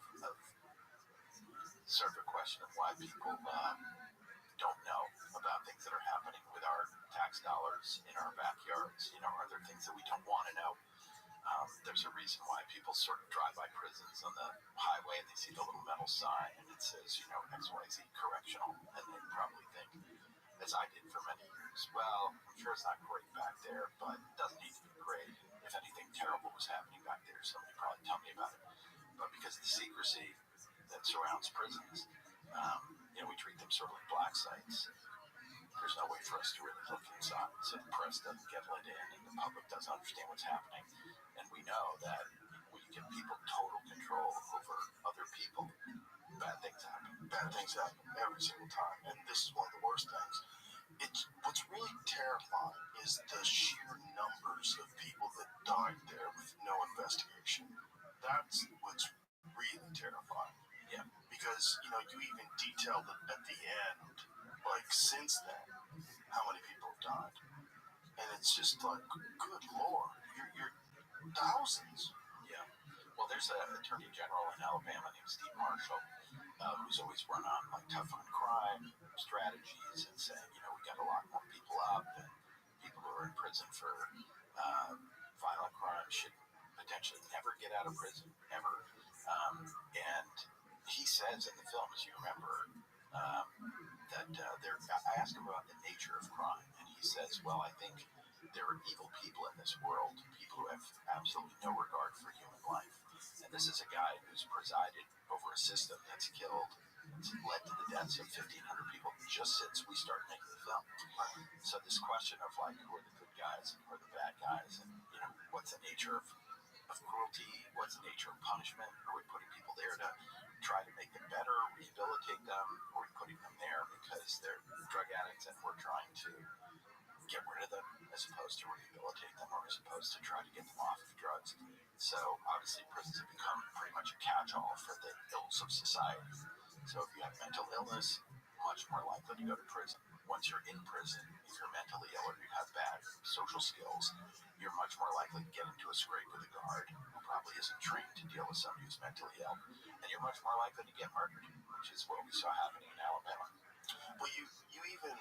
why people don't know about things that are happening with our tax dollars in our backyards. Are there things that we don't want to know? There's a reason why people sort of drive by prisons on the highway and they see the little metal sign and it says, XYZ correctional, and they probably think, as I did for many years, well, I'm sure it's not great back there, but it doesn't need to be great. If anything terrible was happening back there, somebody would probably tell me about it. But because of the secrecy that surrounds prisons, we treat them sort of like black sites. There's no way for us to really look inside, so the press doesn't get let in and the public doesn't understand what's happening. And we know that when you give people total control over other people, bad things happen. Bad things happen every single time, and this is one of the worst things. What's really terrifying is the sheer numbers of people that died there with no investigation. That's what's really terrifying. Yeah. Because, you even detailed it at the end, like, since then, how many people have died. And it's just like, good Lord, you're thousands. Yeah. Well, there's an attorney general in Alabama named Steve Marshall, who's always run on like tough on crime strategies and saying, we got to lock more people up, and people who are in prison for violent crimes should potentially never get out of prison, ever. And he says in the film, as you remember, that I asked him about the nature of crime, and he says, well, I think there are evil people in this world, people who have absolutely no regard for human life. And this is a guy who's presided over a system that's killed, it's led to the deaths of 1,500 people just since we started making the film. So this question of like, who are the good guys and who are the bad guys, and what's the nature of cruelty, what's the nature of punishment? Are we putting people there to try to make them better, rehabilitate them, or are we putting them there because they're drug addicts and we're trying to get rid of them as opposed to rehabilitate them, or as opposed to try to get them off of drugs? So obviously prisons have become pretty much a catch-all for the ills of society. So if you have mental illness, much more likely to go to prison. Once you're in prison, if you're mentally ill or you have bad social skills, you're much more likely to get into a scrape with a guard who probably isn't trained to deal with somebody who's mentally ill. And you're much more likely to get murdered, which is what we saw happening in Alabama. Well, you even,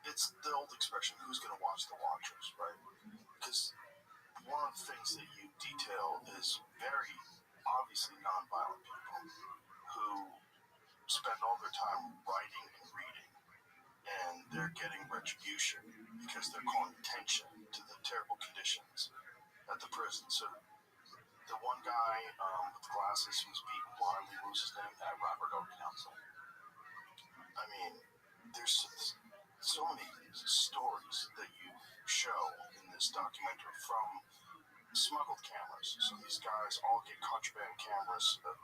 it's the old expression, who's going to watch the watchers, right? Because one of the things that you detail is very obviously nonviolent people who spend all their time writing and reading, and they're getting retribution because they're calling attention to the terrible conditions at the prison. So the one guy with the glasses who's beaten blindly, what was his name? Robert O'Council. I mean, there's so many stories that you show in this documentary from smuggled cameras. So these guys all get contraband cameras from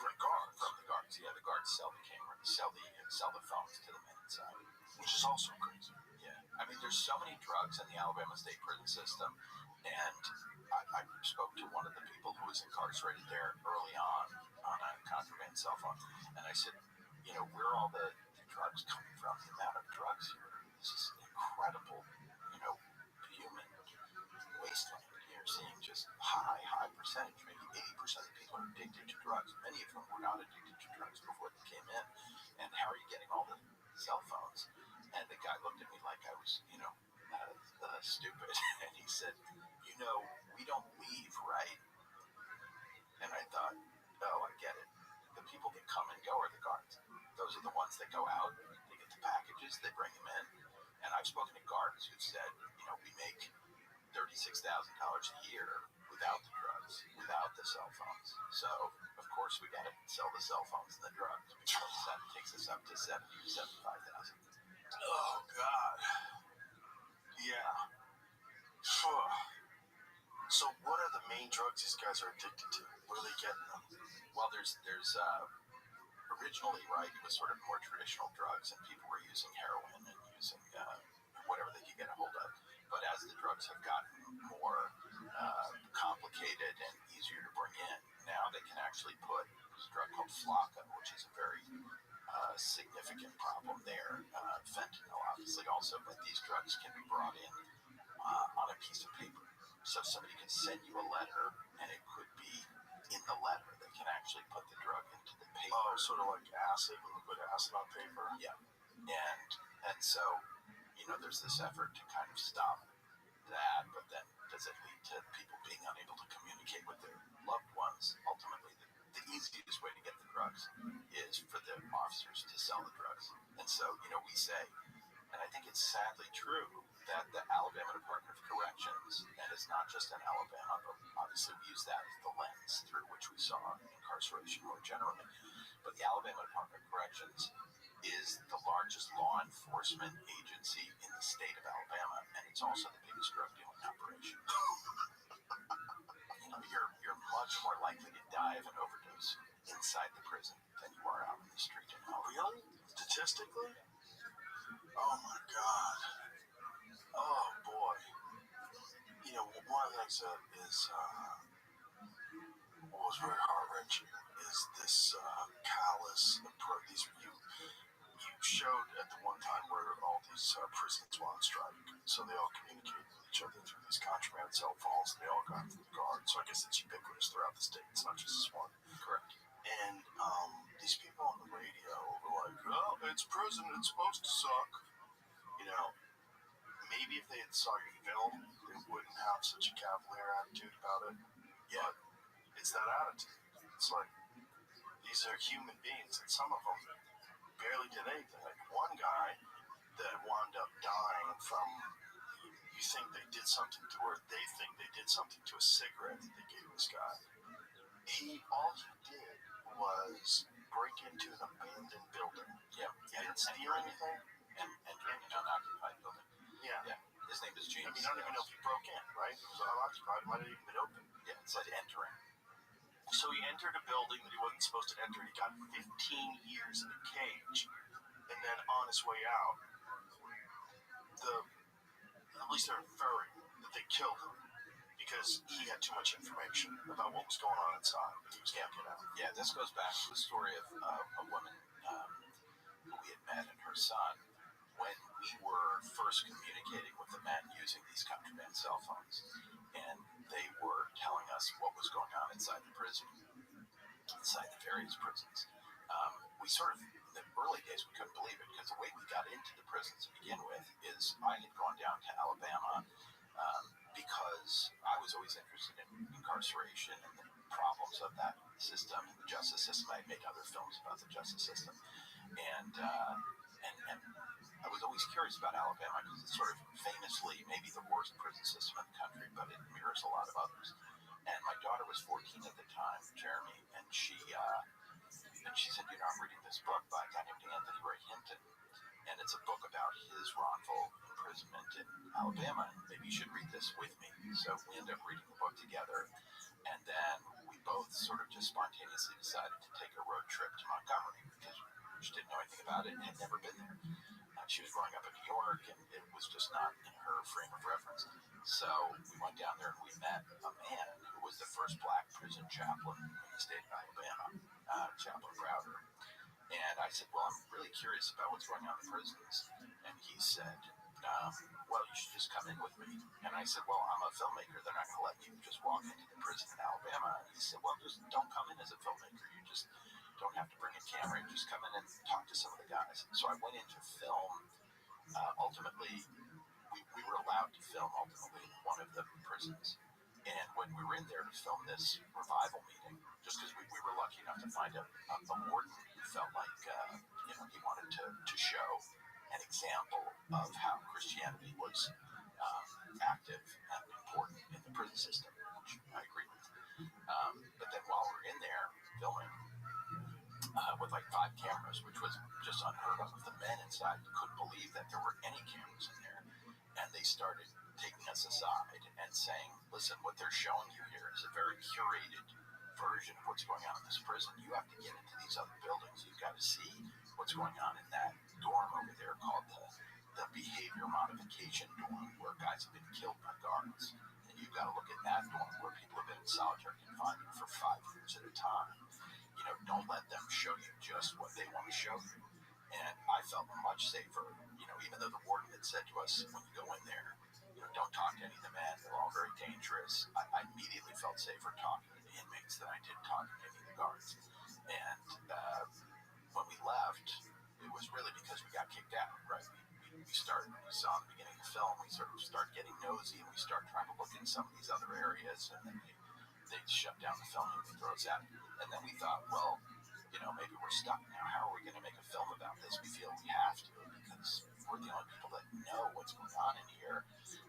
the guards. From the guards, yeah. The guards sell the camera, sell the phones to the men inside. Which is also crazy. Yeah. I mean, there's so many drugs in the Alabama state prison system, and I spoke to one of the people who was incarcerated there early on a contraband cell phone, and I said, where are all the drugs coming from? The amount of drugs here, this is incredible, human wasteland. You're seeing just high percentage, maybe 80% of people are addicted to drugs. Many of them were not addicted to drugs before they came in. And how are you getting all the cell phones? And the guy looked at me like I was, stupid. And he said, we don't leave, right? And I thought, oh, I get it. The people that come and go are the guards. Those are the ones that go out, they get the packages, they bring them in. And I've spoken to guards who said, we make $36,000 a year without the drugs, without the cell phones. So, of course, we got to sell the cell phones and the drugs because that takes us up to $70,000 to $75,000. drugs these guys are addicted to? What are they getting them? Well, there's originally, right, it was sort of more traditional drugs, and people were using heroin and using whatever they could get a hold of. But as the drugs have gotten more complicated and easier to bring in, now they can actually put this drug called flocka, which is a very significant problem there. Fentanyl, obviously, also, but these drugs can be brought in on a piece of paper. So somebody can send you a letter, and it could be in the letter. They can actually put the drug into the paper. Oh, sort of like acid, when you put acid on paper? Yeah. And so, there's this effort to kind of stop that, but then does it lead to people being unable to communicate with their loved ones? Ultimately, the easiest way to get the drugs is for the officers to sell the drugs. And so, we say, and I think it's sadly true, that the Alabama Department of Corrections, and it's not just in Alabama, but obviously we use that as the lens through which we saw incarceration more generally, but the Alabama Department of Corrections is the largest law enforcement agency in the state of Alabama, and it's also the biggest drug dealing operation. You're much more likely to die of an overdose inside the prison than you are out in the street in Alabama. Really? Statistically? Oh my God. Oh boy. One of the things that was very heart-wrenching is this callous approach. You showed at the one time where all these prisons were on strike, so they all communicated with each other through these contraband cell phones. They all got through the guard, so I guess it's ubiquitous throughout the state. It's not just this one. Correct. And these people on the radio were like, "Oh, it's prison. It's supposed to suck." Maybe if they had saw your film, they wouldn't have such a cavalier attitude about it. Yeah. But it's that attitude. It's like, these are human beings, and some of them barely did anything. Like one guy that wound up dying from, you think they did something to, or they think they did something to a cigarette that they gave this guy. All he did was break into an abandoned building. Yeah. He didn't steal anything. And an unoccupied building. Yeah. His name is James. I don't even know if he broke in, right? It was unoccupied. It might have even been open. Yeah, it said entering. So he entered a building that he wasn't supposed to enter. He got 15 years in a cage. And then on his way out, at least they're inferring that they killed him because he had too much information about what was going on inside. He was going to get out. Yeah, this goes back to the story of a woman who we had met and her son. When we were first communicating with the men using these contraband cell phones, and they were telling us what was going on inside the prison, inside the various prisons, we sort of, in the early days, we couldn't believe it, because the way we got into the prisons to begin with is I had gone down to Alabama because I was always interested in incarceration and the problems of that system and the justice system. I had made other films about the justice system, and I was always curious about Alabama because it's sort of famously maybe the worst prison system in the country, but it mirrors a lot of others. And my daughter was 14 at the time, Jeremy, and she said, I'm reading this book by a guy named Anthony Ray Hinton, and it's a book about his wrongful imprisonment in Alabama, and maybe you should read this with me. So we ended up reading the book together, and then we both sort of just spontaneously decided to take a road trip to Montgomery because we just didn't know anything about it and had never been there. She was growing up in New York, and it was just not in her frame of reference. So we went down there, and we met a man who was the first black prison chaplain in the state of Alabama, Chaplain Browder. And I said, well, I'm really curious about what's going on in prisons. And he said, well, you should just come in with me. And I said, well, I'm a filmmaker. They're not going to let you just walk into the prison in Alabama. And he said, well, just don't come in as a filmmaker. You just don't have to bring a camera, and just come in and talk to some of the guys. So I went in to film. Ultimately, we were allowed to film ultimately in one of the prisons. And when we were in there to film this revival meeting, just because we were lucky enough to find a warden who felt like he wanted to show an example of how Christianity was active and important in the prison system, which I agree with. But then while we're in there filming, with like 5 cameras, which was just unheard of. The men inside couldn't believe that there were any cameras in there, and they started taking us aside and saying, listen, what they're showing you here is a very curated version of what's going on in this prison. You have to get into these other buildings. You've got to see what's going on in that dorm over there called the behavior modification dorm, where guys have been killed by guards. And you've got to look at that dorm where people have been in solitary confinement for 5 years at a time. Don't let them show you just what they want to show you. And I felt much safer, even though the warden had said to us, when you go in there, don't talk to any of the men. They're all very dangerous. I immediately felt safer talking to the inmates than I did talking to any of the guards. And when we left, it was really because we got kicked out, right? We saw in the beginning of the film, we sort of start getting nosy, and we start trying to look in some of these other areas, and then they shut down the film and they throw us out. And then we thought, well, maybe we're stuck now. How are we going to make a film about this? We feel we have to, because we're the only people that know what's going on in here,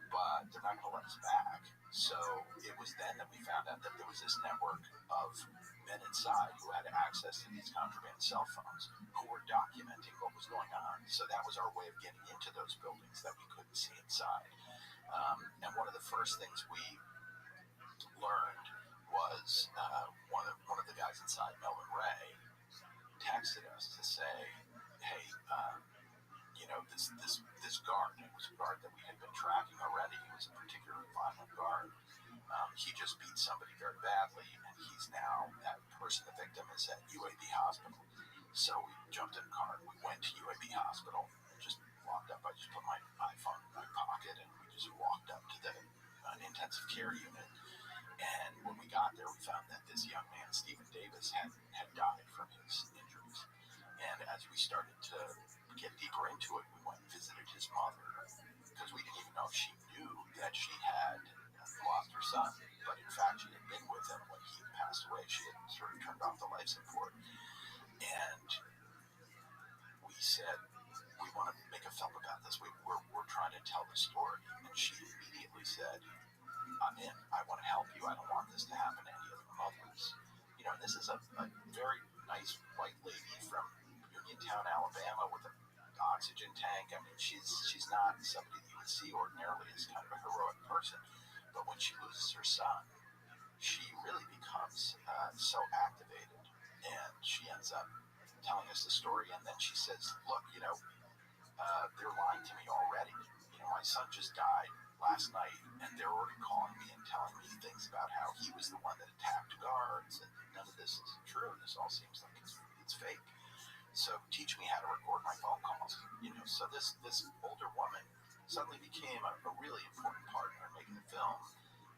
but they're not going to let us back. So it was then that we found out that there was this network of men inside who had access to these contraband cell phones, who were documenting what was going on. So that was our way of getting into those buildings that we couldn't see inside. And one of the first things we learned was one of the guys inside, Melvin Ray, texted us to say, hey, this guard, it was a guard that we had been tracking already. He was a particularly violent guard. He just beat somebody very badly, and he's now, that person, the victim, is at UAB Hospital. So we jumped in a car and we went to UAB Hospital and just walked up. I just put my iPhone in my pocket and we just walked up to the intensive care unit. And when we got there, we found that this young man, Stephen Davis, had died from his injuries. And as we started to get deeper into it, we went and visited his mother, because we didn't even know if she knew that she had lost her son. But in fact, she had been with him when he passed away. She had sort of turned off the life support. And we said, we want to make a film about this. We're trying to tell the story. And she immediately said, I'm in. I want to help you. I don't want this to happen to any other mothers. And this is a very nice white lady from Uniontown, Alabama, with an oxygen tank. I mean, she's not somebody that you would see ordinarily as kind of a heroic person. But when she loses her son, she really becomes so activated, and she ends up telling us the story. And then she says, look, they're lying to me already. My son just died last night, and they're already calling me and telling me things about how he was the one that attacked guards, and none of this is true. This all seems like it's fake. So teach me how to record my phone calls. So this older woman suddenly became a really important partner in making the film.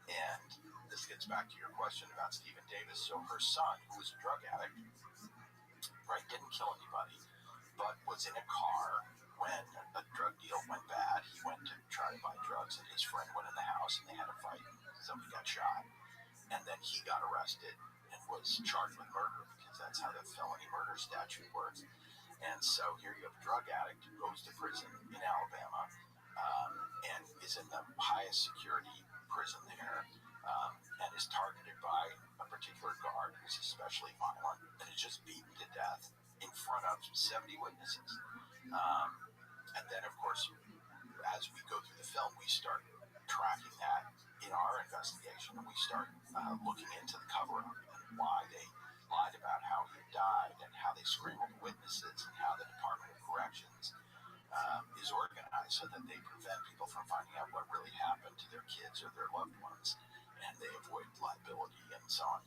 And this gets back to your question about Stephen Davis. So her son, who was a drug addict, right, didn't kill anybody, but was in a car when a drug deal went bad. He went to try to buy drugs, and his friend went in the house, and they had a fight, and somebody got shot. And then he got arrested and was charged with murder, because that's how the felony murder statute works. And so here you have a drug addict who goes to prison in Alabama, and is in the highest security prison there, and is targeted by a particular guard who's especially violent, and is just beaten to death in front of 70 witnesses. And then, of course, as we go through the film, we start tracking that in our investigation, and we start looking into the cover-up and why they lied about how he died, and how they scrambled witnesses, and how the Department of Corrections is organized so that they prevent people from finding out what really happened to their kids or their loved ones, and they avoid liability and so on.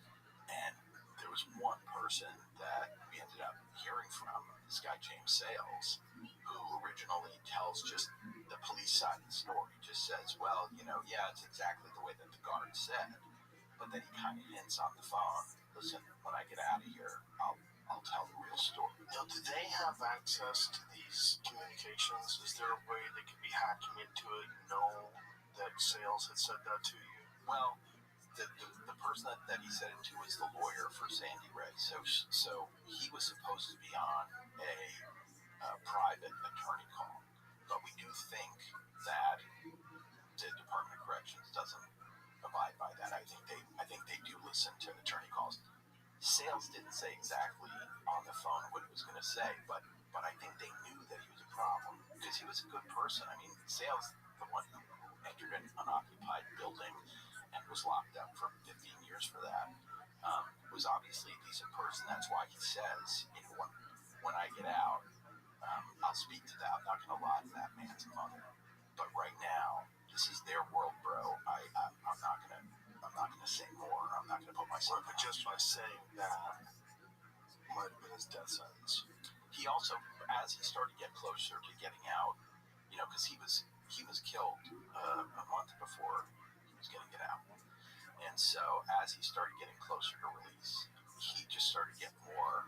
And there was one person that we ended up hearing from, this guy James Sales, who originally tells just the police side of the story, just says, well, it's exactly the way that the guard said, but then he kind of hints on the phone, listen, when I get out of here, I'll tell the real story. Now, do they have access to these communications? Is there a way they could be hacking into it and know that Sales had said that to you? Well, the person that he said it to is the lawyer for Sandy Ray. So he was supposed to be on a private attorney call, but we do think that the Department of Corrections doesn't abide by that. I think they do listen to attorney calls. Sales didn't say exactly on the phone what he was going to say, but I think they knew that he was a problem, because he was a good person. I mean, Sales, the one who entered an unoccupied building and was locked up for 15 years for that. Was obviously a decent person. That's why he says, when I get out, I'll speak to that. I'm not going to lie to that man's mother. But right now, this is their world, bro. I'm not gonna say more. I'm not gonna put myself. But just by saying that, might have been his death sentence. He also, as he started to get closer to getting out, because he was killed a month before he was going to get out, and so as he started getting closer to release, he just started getting more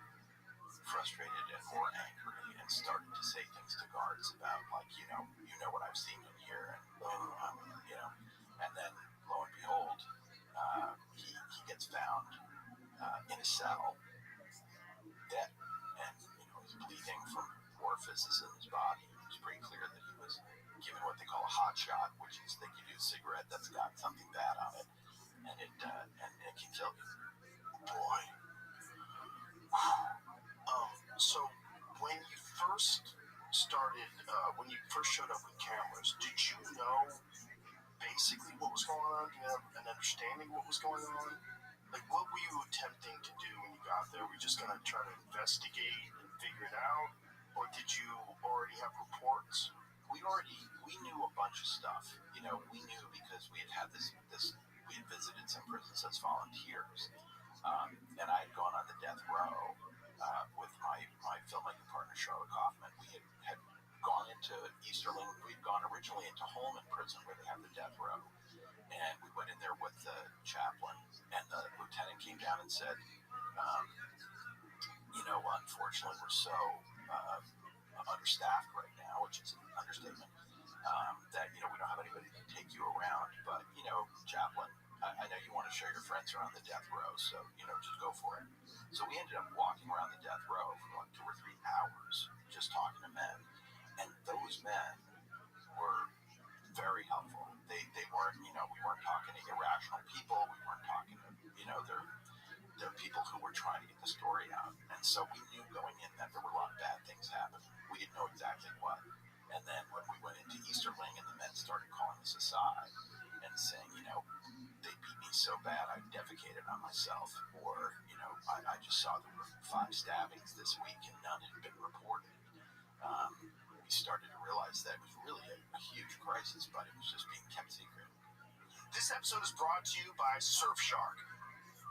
frustrated and more angry, and started to say things to guards about what I've seen in here, and then lo and behold, he gets found in a cell, dead, and he's bleeding from orifices in his body. It was pretty clear that he was given what they call a hot shot, which is they give you a cigarette that's got something bad on it, and it can kill you. Boy. So when you first started, when you first showed up with cameras, did you know basically what was going on? Did you have an understanding what was going on? Like, what were you attempting to do when you got there? Were you just going to try to investigate and figure it out? Or did you already have reports? We knew a bunch of stuff. We knew because we had we had visited some prisons as volunteers. And I had gone on the death row with my filmmaking partner, Charlotte Kaufman. We had gone into Easterling. We'd gone originally into Holman Prison, where they have the death row. And we went in there with the chaplain, and the lieutenant came down and said, unfortunately, we're so understaffed right now, which is an understatement, that, we don't have anybody to take you around. But, chaplain, I know you want to show your friends around the death row, so, just go for it. So we ended up walking around the death row for like 2 or 3 hours, just talking to men. And those men were very helpful. They weren't, we weren't talking to irrational people. We weren't talking to, they're people who were trying to get the story out. And so we knew going in that there were a lot of bad things happening. We didn't know exactly what. And then when we went into Easterling and the men started calling us aside and saying, they beat me so bad I defecated on myself, or, I just saw there were 5 stabbings this week and none had been reported. We started to realize that it was really a huge crisis, but it was just being kept secret. This episode is brought to you by Surfshark.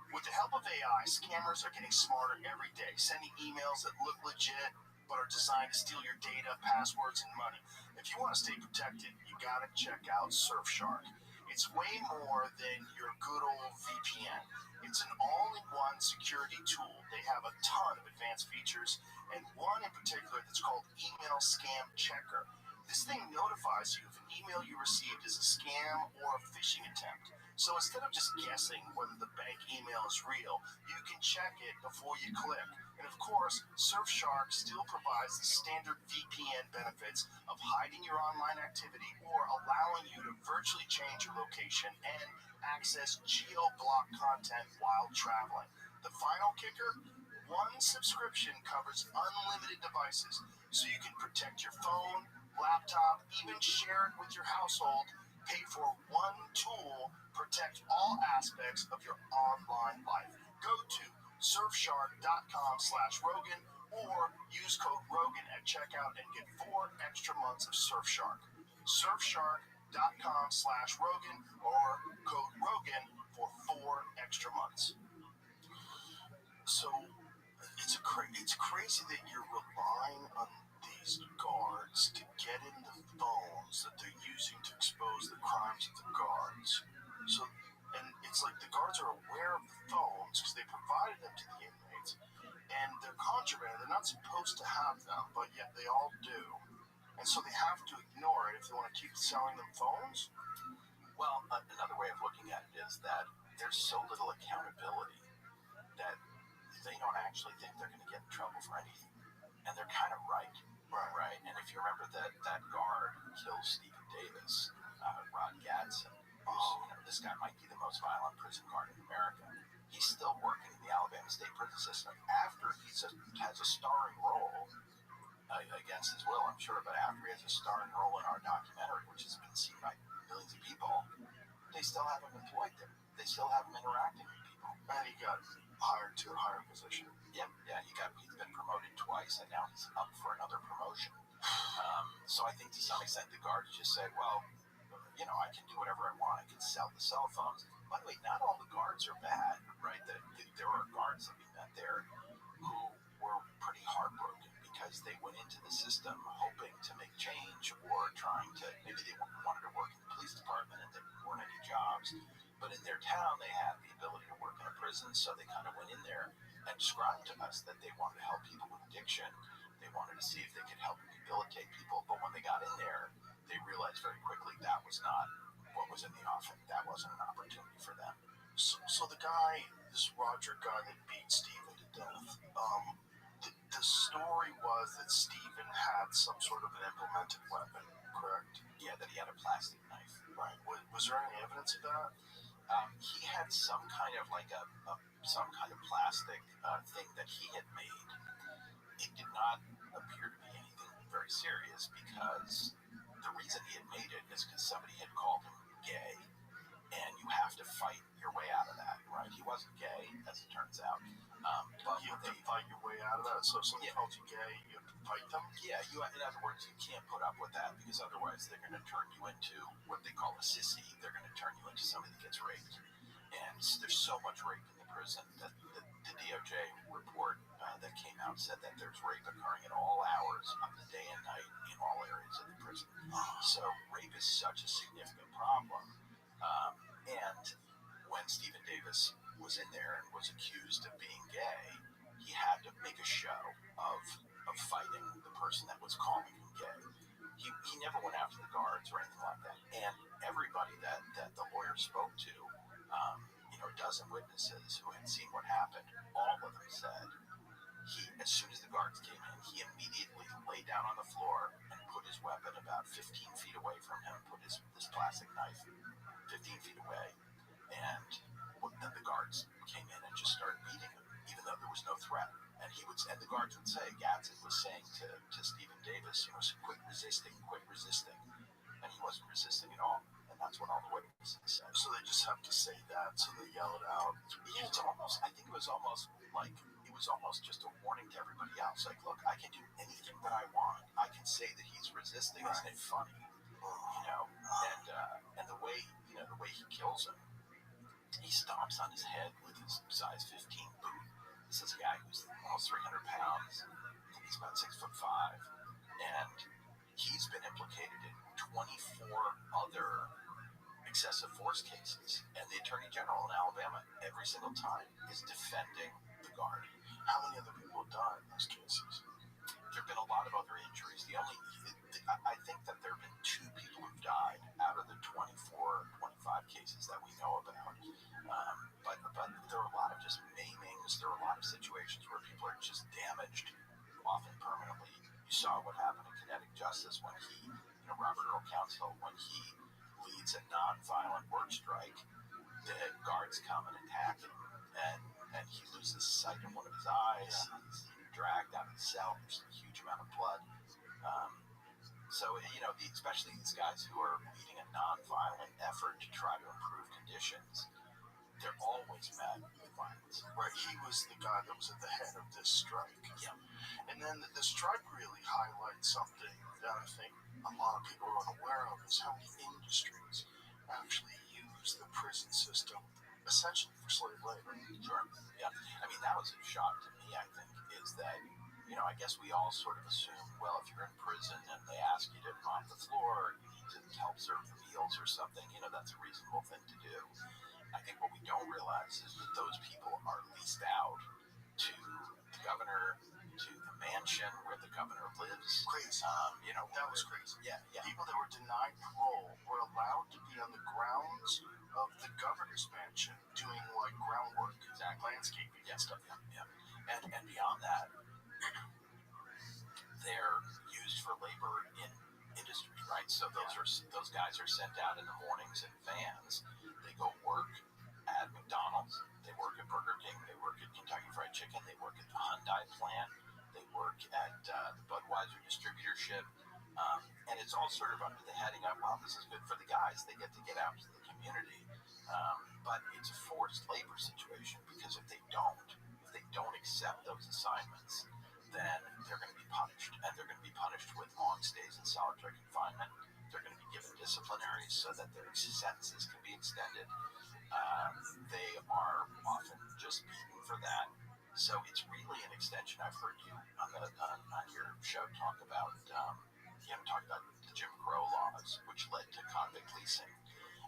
With the help of AI, scammers are getting smarter every day, sending emails that look legit but are designed to steal your data, passwords, and money. If you want to stay protected, you gotta check out Surfshark. It's way more than your good old VPN. It's an all-in-one security tool. They have a ton of advanced features, and one in particular that's called Email Scam Checker. This thing notifies you if an email you received is a scam or a phishing attempt. So instead of just guessing whether the bank email is real, you can check it before you click. And of course, Surfshark still provides the standard VPN benefits of hiding your online activity or allowing you to virtually change your location and access geo-blocked content while traveling. The final kicker? One subscription covers unlimited devices, so you can protect your phone, laptop, even share it with your household. Pay for one tool, protect all aspects of your online life. Go to surfshark.com/Rogan or use code Rogan at checkout and get 4 extra months of Surfshark. Surfshark.com/Rogan or code Rogan for 4 extra months. So it's crazy that you're relying on these guards to get in the phones that they're using to expose the crimes of the guards. So, and it's like the guards are aware of the phones because they provided them to the inmates, and they're contraband. They're not supposed to have them, but yet they all do. And so they have to ignore it if they want to keep selling them phones. Well, another way of looking at it is that there's so little accountability that they don't actually think they're going to get in trouble for anything. And they're kind of right? And if you remember that guard who killed Stephen Davis, Rod Gadsden, this guy might be the most violent prison guard in America. He's still working in the Alabama State prison system after he has a starring role, against his will, I'm sure, but after he has a starring role in our documentary, which has been seen by millions of people, they still have him employed there. They still have him interacting with people. And he got hired to a higher position. Yeah, he's been promoted twice, and now he's up for another promotion. So I think to some extent the guards just say, well, I can do whatever I want. I can sell the cell phones. By the way, not all the guards are bad, right? There are guards that we met there who were pretty heartbroken because they went into the system hoping to make change or trying to, maybe they wanted to work in the police department and there weren't any jobs. But in their town, they had the ability to work in a prison, so they kind of went in there and described to us that they wanted to help people with addiction. They wanted to see if they could help rehabilitate people. But when they got in there, they realized very quickly that was not what was in the offing. That wasn't an opportunity for them. So the guy, this Roger guy that beat Stephen to death, the story was that Stephen had some sort of an implemented weapon, correct? Yeah, that he had a plastic knife. Right. Was there any evidence of that? He had some kind of some kind of plastic thing that he had made. It did not appear to be anything very serious because the reason he had made it is because somebody had called him gay, and you have to fight your way out of that, right? He wasn't gay, as it turns out. But you have to fight your way out of that. So if somebody calls you gay, you have to fight them? Yeah, in other words, you can't put up with that because otherwise they're going to turn you into what they call a sissy. They're going to turn you into somebody that gets raped. And there's so much rape in the prison that the DOJ report that came out said that there's rape occurring at all hours of the day and night in all areas of the prison. So rape is such a significant problem. And when Stephen Davis was in there and was accused of being gay, he had to make a show of fighting the person that was calling him gay. He never went after the guards or anything like that. And everybody that the lawyer spoke to, a dozen witnesses who had seen what happened, all of them said as soon as the guards came in, he immediately lay down on the floor and put his weapon about 15 feet away from him, put this plastic knife 15 feet away, and then the guards came in and just started beating him, even though there was no threat. And the guards would say, Gadsden was saying to Stephen Davis, quit resisting, and he wasn't resisting at all. And that's what all the witnesses said. So they just have to say that, so they yell it out. Yeah, I think it was almost just a warning to everybody else. Like, look, I can do anything that I want. I can say that he's resisting. Right. Isn't it funny? And the way he kills him, he stomps on his head with his size 15 boot. This is a guy who's almost 300 pounds. I think he's about 6'5", and he's been implicated in 24 other excessive force cases. And the Attorney General in Alabama, every single time, is defending the guard. How many other people have died in those cases? There have been a lot of other injuries. I think that there have been 2 people who've died out of the 24, 25 cases that we know about. But there are a lot of just maimings. There are a lot of situations where people are just damaged, often permanently. You saw what happened in Kinetic Justice when Robert Earl Counsel, when he leads a non-violent work strike, the guards come and attack him, and he loses sight in one of his eyes. Yeah. He's dragged out of the cell. There's a huge amount of blood. Especially these guys who are leading a non-violent effort to try to improve conditions, they're always met with violence. Right, he was the guy that was at the head of this strike. Yeah. And then the strike really highlights something that I think a lot of people are unaware of, is how many industries actually use the prison system essentially for slave labor. Sure. Yeah. I mean, that was a shock to me, I think, is that, I guess we all sort of assume, well, if you're in prison and they ask you to mop the floor, you need to help serve the meals or something, that's a reasonable thing to do. I think what we don't realize is that those people are leased out to the governor, to the mansion where the governor lives. Crazy. That was crazy. Yeah. People that were denied parole were allowed to be on the grounds of the governor's mansion doing groundwork, landscaping and stuff. Yeah. And beyond that, they're used for labor in industry, right? So those guys are sent out in the mornings in vans. They go work at McDonald's. They work at Burger King. They work at Kentucky Fried Chicken. They work at the Hyundai plant. They work at the Budweiser distributorship. And it's all sort of under the heading of, well, this is good for the guys. They get to get out to the community. But it's a forced labor situation because if they don't accept those assignments, then they're going to be punished. And they're going to be punished with long stays in solitary confinement. They're going to be given disciplinaries so that their sentences can be extended. They are often just beaten for that. So it's really an extension. I've heard you on your show talk about the Jim Crow laws, which led to convict leasing.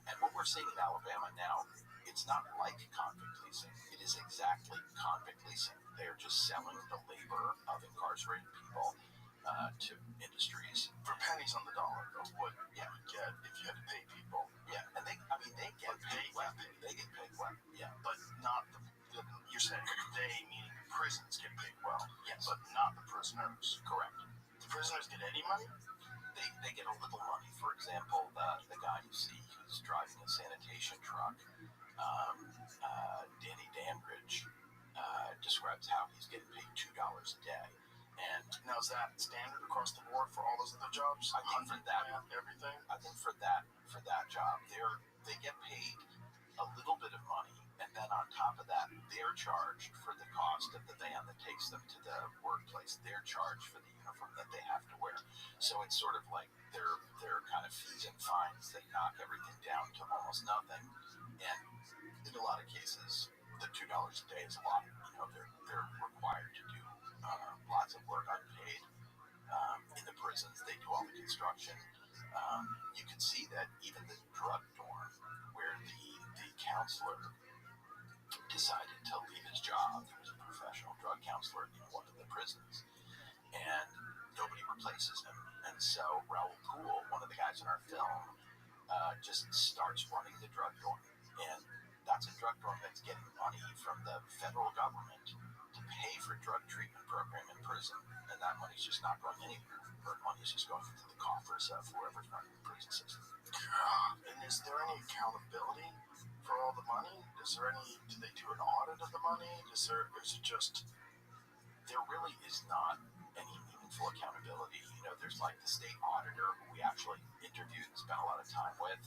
And what we're seeing in Alabama now, it's not like convict leasing. It is exactly convict leasing. They are just selling the labor of incarcerated people to industries for pennies on the dollar of what you would get if you had to pay people. Yeah, and they get paid well. They get paid well. Yeah, but not you're saying they, meaning the prisons, get paid well. Yes, but not the prisoners. Correct. The prisoners get any money? They get a little money. For example, the guy you see who's driving a sanitation truck, Danny Dandridge, describes how he's getting paid $2 a day. And now is that standard across the board for all those other jobs? I think for that, everything. I think for that job, they get paid a little bit of money, and then on top of that, they're charged for the cost of the van that takes them to the workplace. They're charged for the uniform that they have to wear. So it's sort of like they're kind of fees and fines that knock everything down to almost nothing. And in a lot of cases, the $2 a day is a lot. They're required to do lots of work unpaid in the prisons. They do all the construction. You can see that even the drug dorm, where the counselor decided to leave his job. He was a professional drug counselor in one of the prisons, and nobody replaces him. And so Raoul Poole, one of the guys in our film, just starts running the drug dorm. And that's a drug dorm that's getting money from the federal government to pay for drug treatment program in prison. And that money's just not going anywhere. Or money's just going into the coffers of whoever's running the prison system. And is there any accountability for all the money? Do they do an audit of the money? Is it just... There really is not any meaningful accountability. There's like the state auditor who we actually interviewed and spent a lot of time with,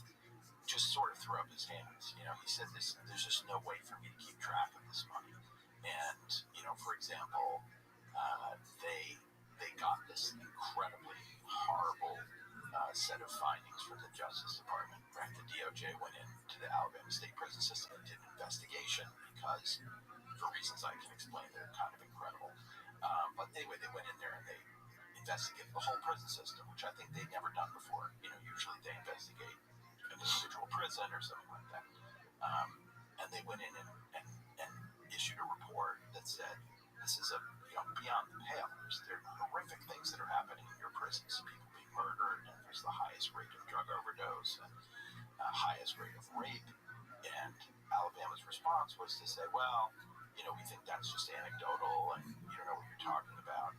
just sort of threw up his hands. He said there's just no way for me to keep track of this money. And, for example, they got this incredibly horrible set of findings from the Justice Department. Right? The DOJ went into the Alabama State Prison System and did an investigation because, for reasons I can explain, they're kind of incredible. But anyway, they went in there and they investigated the whole prison system, which I think they'd never done before. Usually they investigate an individual prison or something like that. And they went in and issued a report that said, this is beyond the pale. There are horrific things that are happening in your prisons. People being murdered, and there's the highest rate of drug overdose and highest rate of rape. And Alabama's response was to say, well, we think that's just anecdotal and you don't know what you're talking about.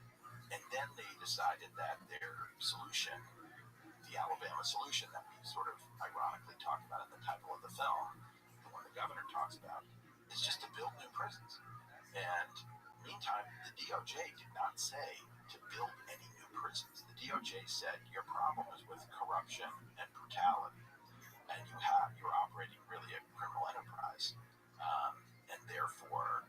And then they decided that their solution, the Alabama solution that we sort of ironically talked about in the title of the film, the one the governor talks about, is just to build new prisons. And meantime, the DOJ did not say to build any new prisons. The DOJ said your problem is with corruption and brutality, and you're operating really a criminal enterprise, and therefore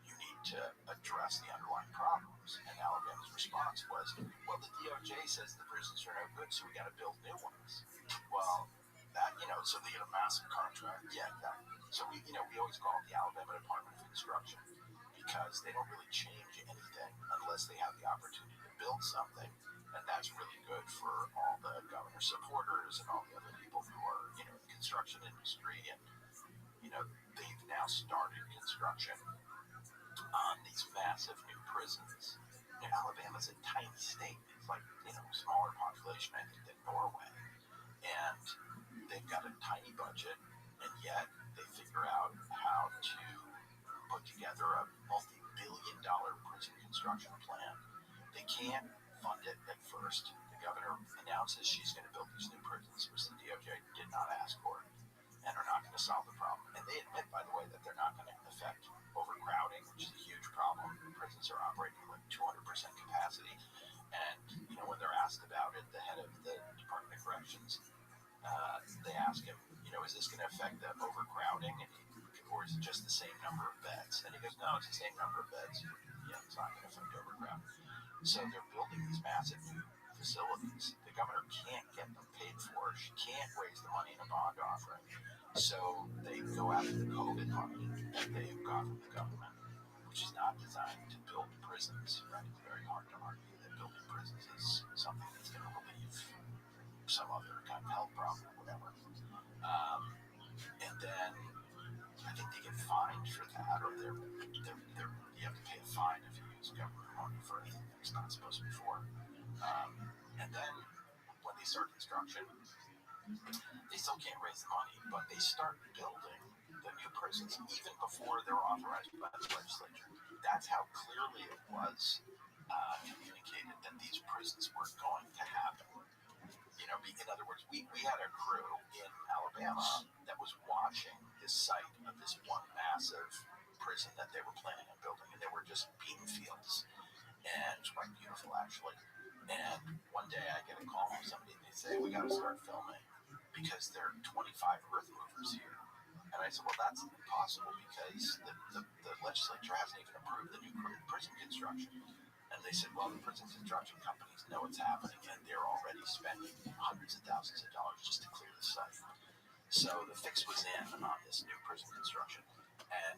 you need to address the underlying problems. And Alabama's response was, well, the DOJ says the prisons are no good, so we got to build new ones. Well, that so they get a massive contract. Yeah, exactly. So we always call it the Alabama Department of Construction because they don't really change anything unless they have the opportunity to build something, and that's really good for all the governor's supporters and all the other people who are in the construction industry. And they've now started construction on these massive new prisons. Alabama's a tiny state. It's like smaller population, I think, than Norway, and they've got a tiny budget, and yet they figure out how to put together a multi-billion-dollar prison construction plan. They can't fund it at first. The governor announces she's going to build these new prisons, which the DOJ did not ask for, and are not going to solve the problem. And they admit, by the way, that they're not going to affect overcrowding, which is a huge problem. Prisons are operating like 200% capacity. And when they're asked about it, the head of ask him, is this going to affect the overcrowding, or is it just the same number of beds? And he goes, no, it's the same number of beds. Yeah, it's not going to affect overcrowding. So they're building these massive new facilities. The governor can't get them paid for. She can't raise the money in a bond offering. So they go after the COVID money that they've got from the government, which is not designed to build prisons, right? It's very hard to argue that building prisons is something that's going to relieve some other kind of health problem or whatever. And then I think they get fined for that, or you have to pay a fine if you use government money for anything that's not supposed to be for. And then when they start construction, they still can't raise the money, but they start building the new prisons even before they're authorized by the legislature. That's how clearly it was communicated that these prisons were going to happen. In other words, we had a crew in Alabama that was watching this site of this one massive prison that they were planning on building, and they were just bean fields, and it's quite beautiful actually. And one day I get a call from somebody and they say, we got to start filming because there are 25 earth movers here. And I said, well, that's impossible because the legislature hasn't even approved the new prison construction. And they said, well, the prison construction companies know it's happening, and they're already spending hundreds of thousands of dollars just to clear the site. So the fix was in on this new prison construction. And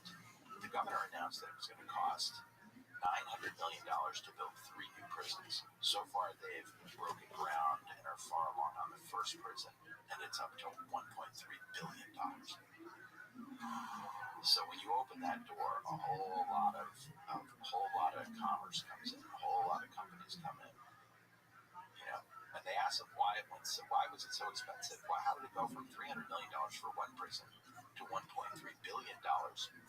the governor announced that it was going to cost $900 million to build 3 new prisons. So far, they've broken ground and are far along on the first prison, and it's up to $1.3 billion. So when you open that door, a whole lot of commerce comes in, a whole lot of companies come in. And they asked them why was it so expensive? How did it go from $300 million for one prison to $1.3 billion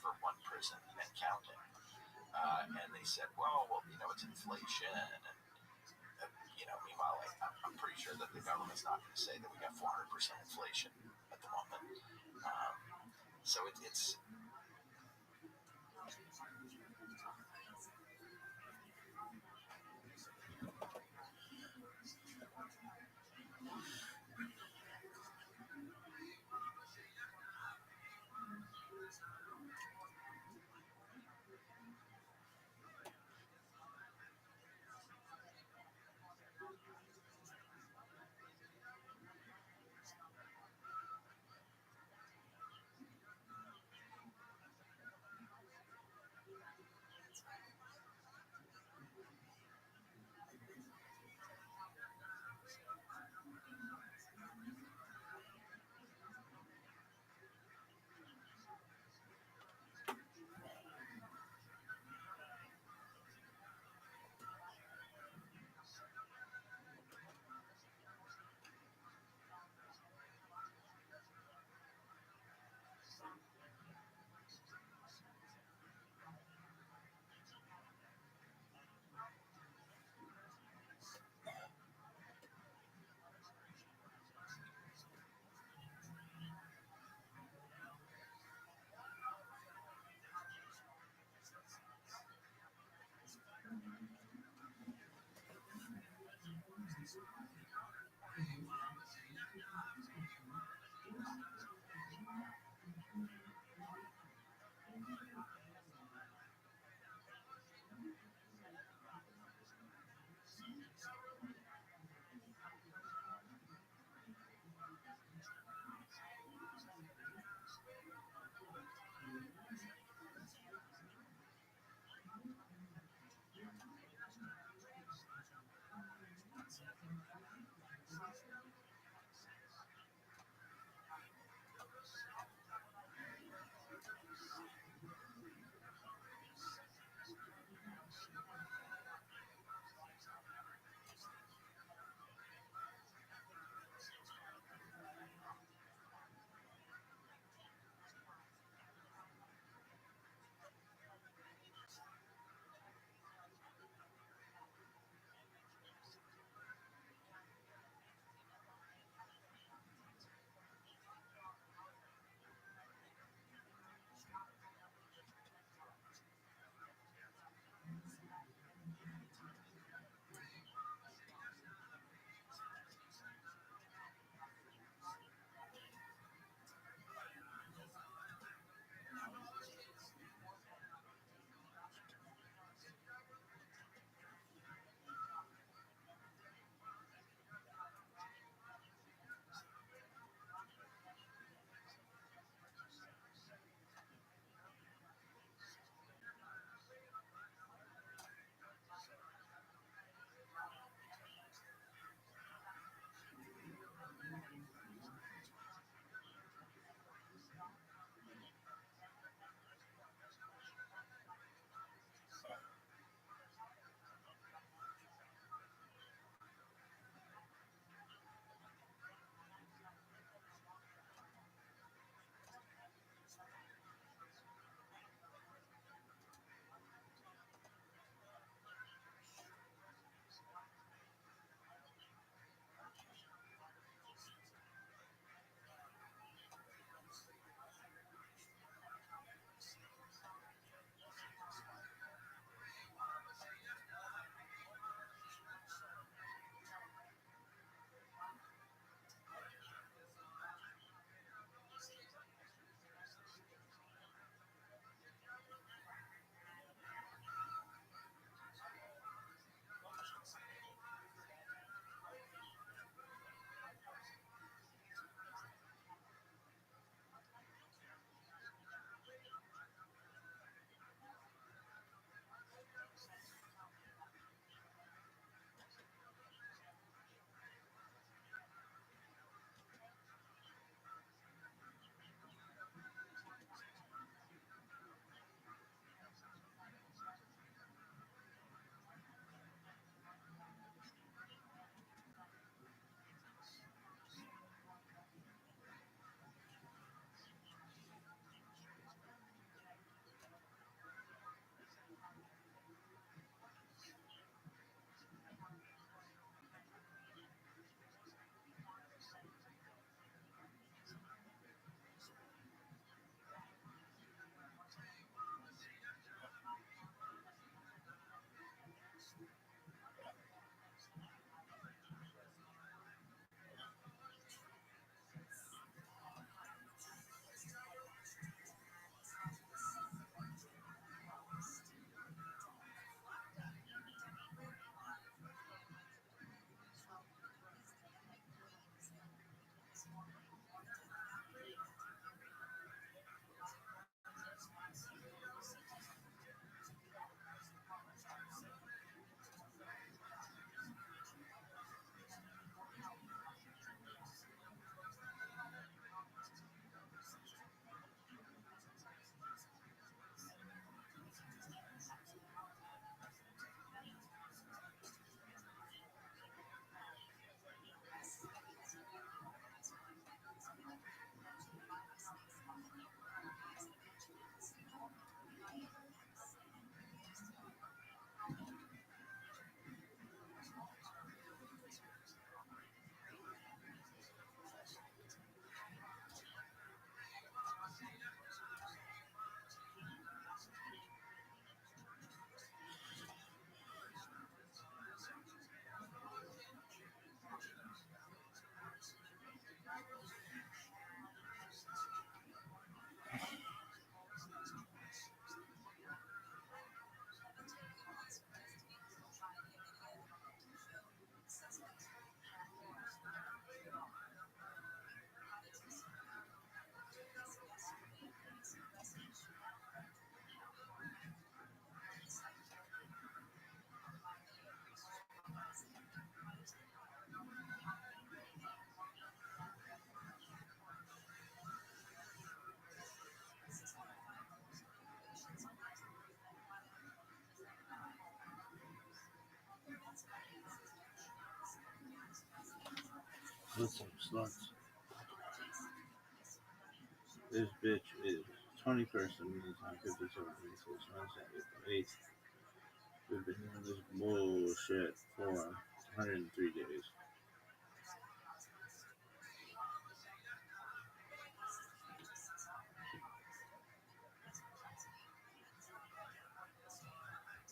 for one prison and counting? And they said, well, it's inflation, and meanwhile, I'm pretty sure that the government's not going to say that we got 400% inflation at the moment. So it's What's up, sluts? This bitch is 21st of May, time 57 minutes. It's Wednesday, April 8th. We've been doing this bullshit for 103 days.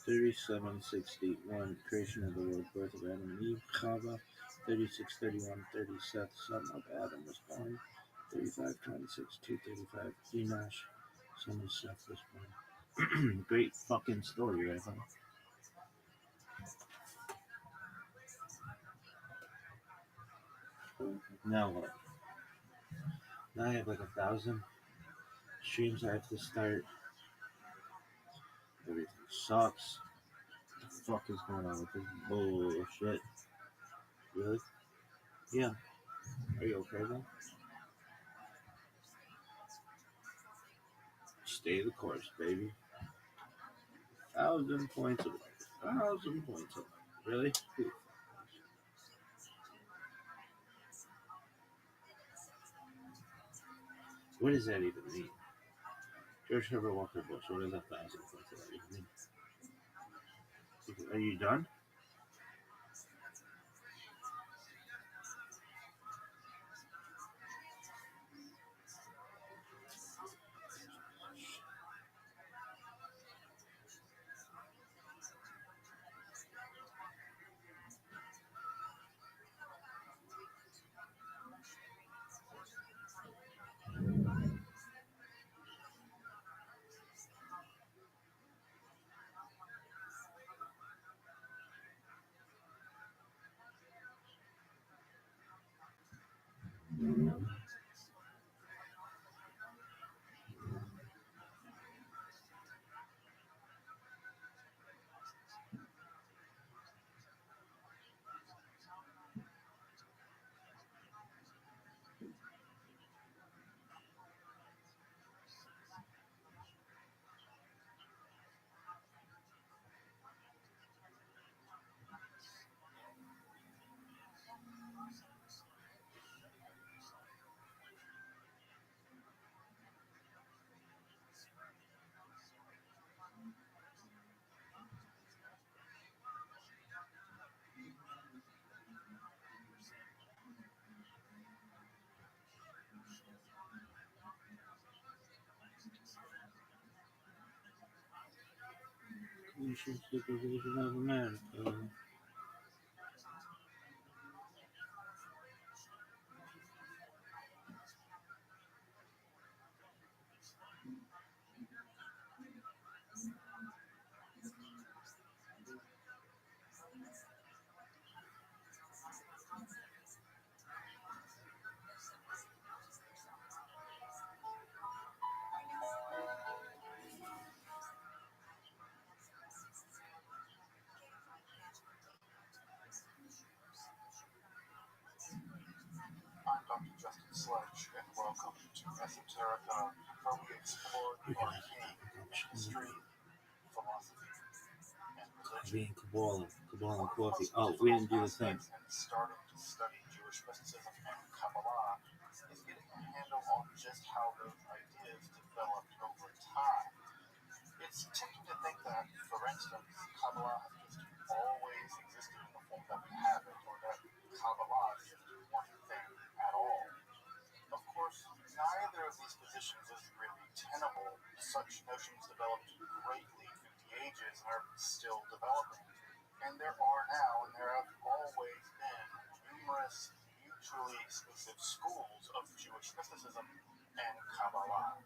$37.61 creation of the world, birth of Adam and Eve, Chava. 36:31 30 Seth, son of Adam, was born. 35:26 2:35 Enosh, son of Seth, was born. Great fucking story, right? Huh? Now what? Now I have like 1,000 streams I have to start. Everything sucks. What the fuck is going on with this bullshit? Really? Yeah. Are you okay then? Stay the course, baby. 1,000 points away. 1,000 points away. Really? Who? What does that even mean? George Herbert Walker Bush. What does 1,000 points away mean? Are you done? Commission Supervision of America. I'm Dr. Justin Sledge, and welcome to Esoterica, where we explore the arcane history, philosophy, and religion. Being Kabbalah and coffee. Oh, we didn't do the thing. And starting to study Jewish mysticism and Kabbalah is getting a handle on just how those ideas developed over time. It's tempting to think that, for instance, Kabbalah has just always existed in the form that we have it, or that Kabbalah is just one thing at all. Of course, neither of these positions is really tenable. Such notions developed greatly through the ages and are still developing. And there are now, and there have always been, numerous mutually exclusive schools of Jewish mysticism and Kabbalah.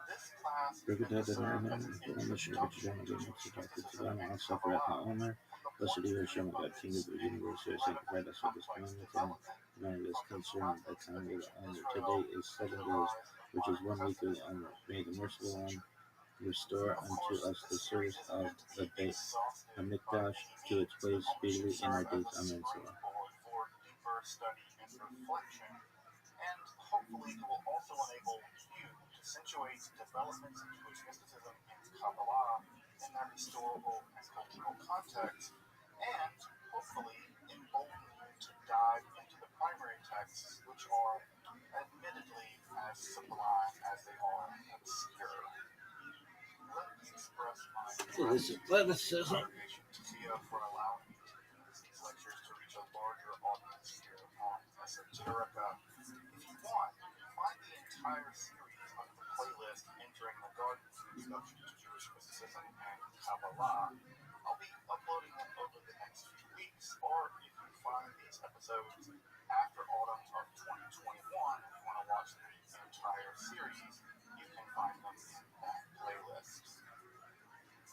This class is meant to serve as an introduction to Jewish mysticism and Kabbalah. Blessed are you, Hashem, God, King of the universe, who has sanctified us with this commandment and reminded us concerning the time of honor. Today is 7 days, which is 1 week of honor. May the merciful one restore unto us the service of the Beit HaMikdash to its place speedily in our days. Amen. For deeper study and reflection, and hopefully it will also enable you to situate developments in Jewish mysticism and Kabbalah in their historical and cultural context, and hopefully embolden you to dive into the primary text which are admittedly as sublime as they are obscure. Let me express my Athleticism. appreciation to Thea for allowing me to use these lectures to reach a larger audience here on Esoterica. If you want, you can find the entire series under the playlist Entering the Garden, Introduction to Jewish Mysticism and Kabbalah. I'll be uploading them over the next few weeks, or if you find these episodes after autumn of 2021, if you want to watch the entire series, you can find them in that playlist.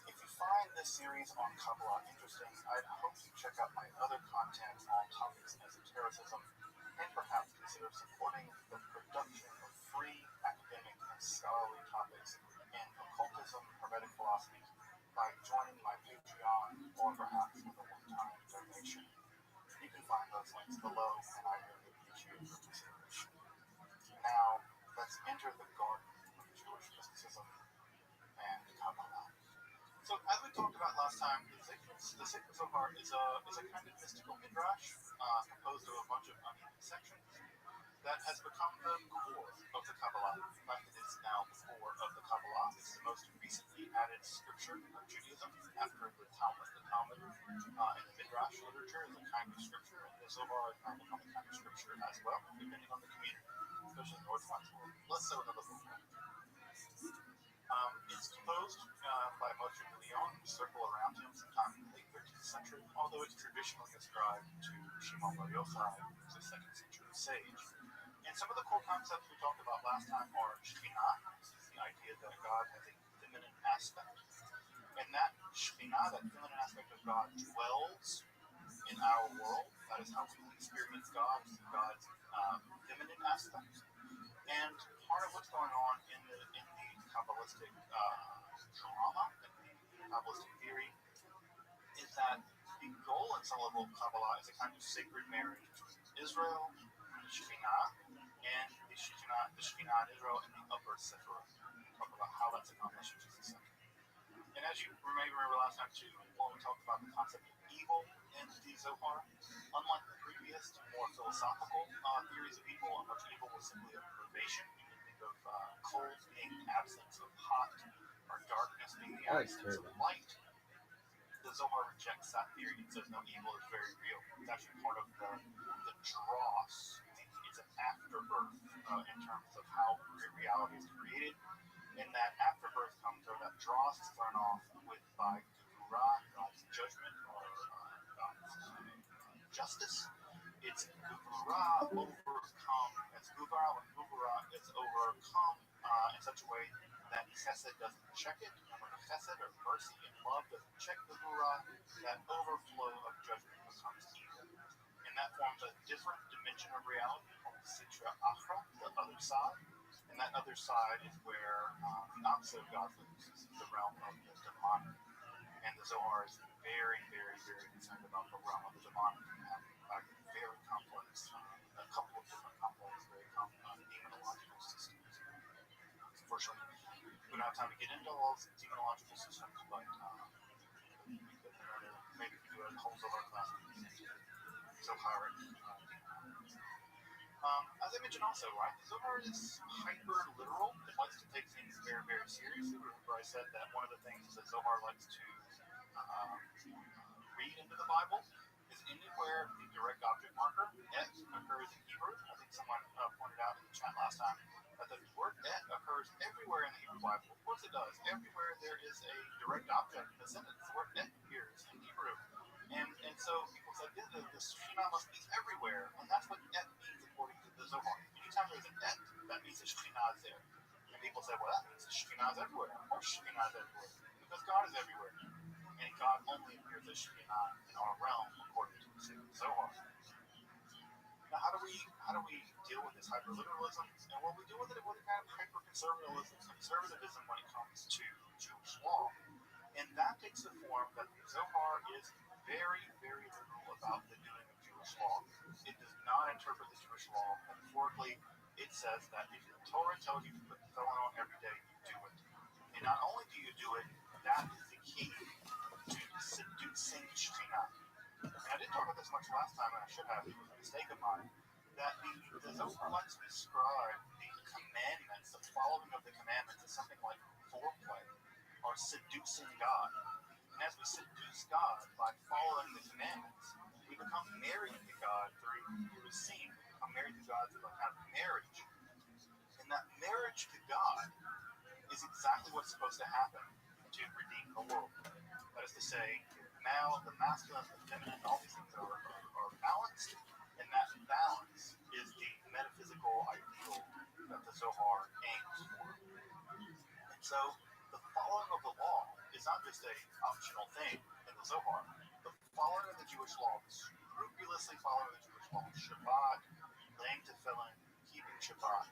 If you find this series on Kabbalah interesting, I'd hope you check out my other content on topics in esotericism, and perhaps consider supporting the production of free academic and scholarly topics in occultism, hermetic philosophy, by joining my Patreon or perhaps with a one-time donation. You can find those links below, and I really appreciate your consideration. Now, let's enter the garden of Jewish mysticism and Kabbalah. So, as we talked about last time, the Sefer Zohar is a kind of mystical midrash composed of a bunch of uneven sections that has become the core of the Kabbalah. In fact, it is now the core of the Kabbalah. It's the most recently added scripture of Judaism after the Talmud. The Talmud in the midrash literature is a kind of scripture, and the Zohar has now become a kind of scripture as well, depending on the community, especially in the Orthodox world. Less so in the liberal world. It's composed by Moshe Leon, who circle around him sometime in the late 13th century, although it's traditionally ascribed to Shimon Bar Yochai, who was a 2nd century sage. And some of the core concepts we talked about last time are Shekhinah, which is the idea that God has a feminine aspect. And that Shekhinah, that feminine aspect of God, dwells in our world. That is how we experience God, through God's feminine aspect. And part of what's going on in the Kabbalistic drama, in the Kabbalistic theory, is that the goal in some level of Kabbalah is a kind of sacred marriage between Israel, the Shekhinah, and the Shekhinah in Israel, and the upper Sephirah. We'll talk about how that's accomplished in just a second. And as you may remember last time too, when we talked about the concept of evil in the Zohar, unlike the previous, more philosophical theories of evil, in which evil was simply a privation, you can think of cold being the absence of hot, or darkness being the absence of light. The Zohar rejects that theory and says no, evil is very real. It's actually part of the dross. It's an afterbirth in terms of how reality is created. And that afterbirth comes, or that dross is thrown off by Gevurah, God's judgment, or God's justice. It's Gevurah overcome. It's Gevurah when Gevurah is overcome in such a way that Chesed doesn't check it, and when Chesed or mercy and love doesn't check Gevurah, that overflow of judgment becomes evil. And that forms a different dimension of reality called Sitra Achra, the other side. And that other side is where the opposite of God lives. This is the realm of the demonic. And the Zohar is very, very, very concerned about the realm of the demonic. And have very complex, a couple of different complex, very complex demonological systems. Unfortunately, we don't have time to get into all those demonological systems, but maybe we do a whole Zohar class. Zohar. As I mentioned also, right, the Zohar is hyper-literal. It likes to take things very, very seriously. Remember I said that one of the things that Zohar likes to read into the Bible is anywhere the direct object marker, et, occurs in Hebrew. I think someone pointed out in the chat last time that the word et occurs everywhere in the Hebrew Bible. Of course it does. Everywhere there is a direct object in the sentence, the word et appears in Hebrew. And so people said, yeah, the Shekhinah must be everywhere. And that's what et means according to the Zohar. Anytime there's an et, that means the Shekhinah is there. And people say, well, that means the Shekhinah is everywhere. Of course Shekhinah is everywhere. Because God is everywhere. And God only appears as Shekhinah in our realm according to the Zohar. Now, how do we deal with this hyperliteralism? And well, we deal with it with a kind of conservatism when it comes to Jewish law. And that takes the form that the Zohar is very, very literal about the doing of Jewish law. It does not interpret the Jewish law metaphorically. It says that if the Torah tells you to put the tefillin on every day, you do it. And not only do you do it, that is the key to seducing Shekhinah. And I didn't talk about this much last time, and I should have. It was a mistake of mine. that the Zohar likes to describe the commandments, the following of the commandments, as something like foreplay or seducing God. And as we seduce God by following the commandments, we become married to God through sin. We become married to God through a kind of marriage. And that marriage to God is exactly what's supposed to happen to redeem the world. That is to say, now the masculine, the feminine, all these things are balanced, and that balance is the metaphysical ideal that the Zohar aims for. And so the following of the law is not just a optional thing in the Zohar. The following of the Jewish law, the scrupulously following of the Jewish law, Shabbat, laying tefillin, keeping Shabbat,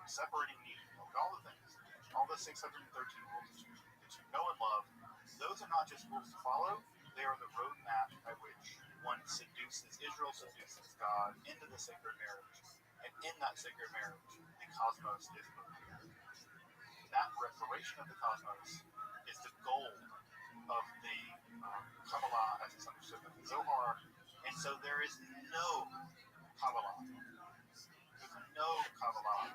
separating meat, all the things, all the 613 rules that you know and love, those are not just rules to follow, they are the roadmap by which one Israel seduces God into the sacred marriage. And in that sacred marriage, the cosmos is prepared. That reparation of the cosmos is the goal of the Kabbalah as it's understood in the Zohar. And so there is no Kabbalah. There's no Kabbalah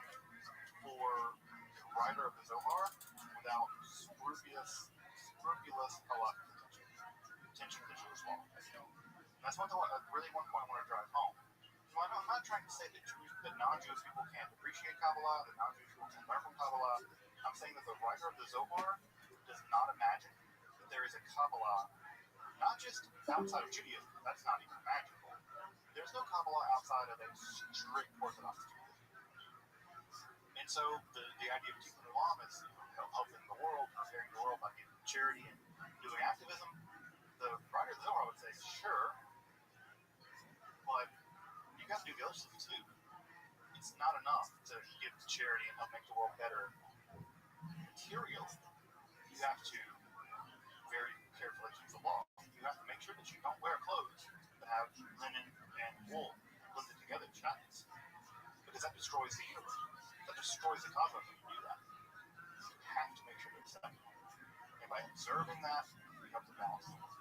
for the writer of the Zohar without scrupulous halakhic attention to the Jewish law. And that's one point I want to drive home. So I'm not trying to say that non-Jewish people can't appreciate Kabbalah, that non-Jewish people can learn from Kabbalah. I'm saying that the writer of the Zohar does not imagine that there is a Kabbalah, not just outside of Judaism, that's not even imaginable. There's no Kabbalah outside of a strict Orthodox Judaism. And so the idea of Tikkun Olam is helping the world, preparing the world by giving charity and doing activism. The writer of the Zohar would say, sure, but you got to do the other stuff too. It's not enough to give charity and help make the world better materially. You have to very carefully keep the law. You have to make sure that you don't wear clothes that have linen and wool blended together, giants, because that destroys the universe. That destroys the cosmos if you do that. You have to make sure they're separate. And by observing that, you help to balance the world.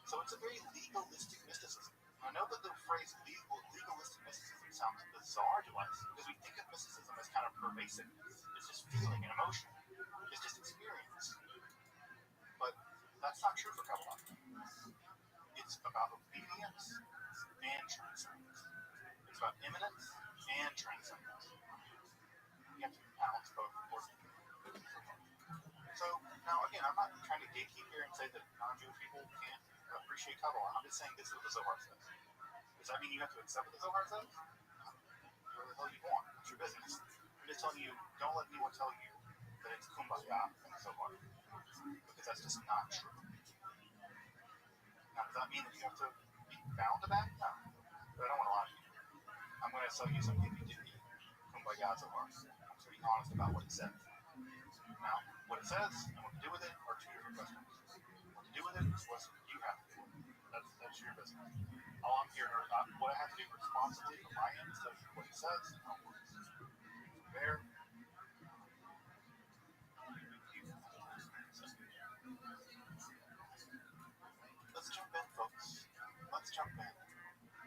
So it's a very legalistic mysticism. I know that the phrase legalistic mysticism sounds bizarre to us because we think of mysticism as kind of pervasive. It's just feeling and emotion. It's just experience. But that's not true for Kabbalah. It's about obedience and transcendence. It's about immanence and transcendence. You have to balance both important. So now again, I'm not trying to gatekeep here and say that non-Jewish people can't appreciate Kabbalah. I'm just saying this is what the Zohar says. Does that mean you have to accept what the Zohar says? Whatever the hell you want. It's your business. I'm just telling you, don't let anyone tell you that it's kumbaya in the Zohar. Because that's just not true. Now, does that mean that you have to be bound to that? No. But I don't want to lie to you. I'm going to tell you some hippy-dippy kumbaya Zohar. I'm going to be honest about what it says. Now, what it says and what to do with it are two different questions. What to do with it is what you have to do. That's your business. All I'm here, what I have to do responsibly from my end is tell you what it says and how it works. There. Let's jump in, folks. Let's jump in.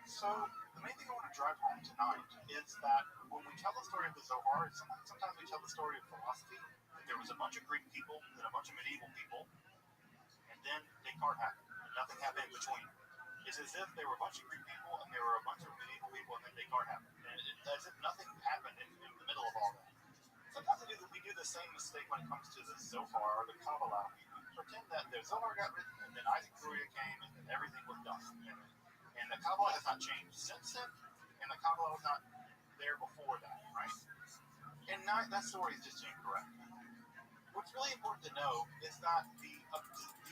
So, the main thing I want to drive home tonight is that when we tell the story of the Zohar, sometimes we tell the story of philosophy. There was a bunch of Greek people and a bunch of medieval people, and then Descartes happened. Nothing happened in between. It's as if there were a bunch of Greek people and there were a bunch of medieval people, and then Descartes happened. And it's as if nothing happened in the middle of all that. Sometimes we do the same mistake when it comes to the Zohar or the Kabbalah. We pretend that the Zohar got written, and then Isaac Luria came, and then everything was done. And the Kabbalah has not changed since then, and the Kabbalah was not there before that, right? And that story is just incorrect. What's really important to know is that the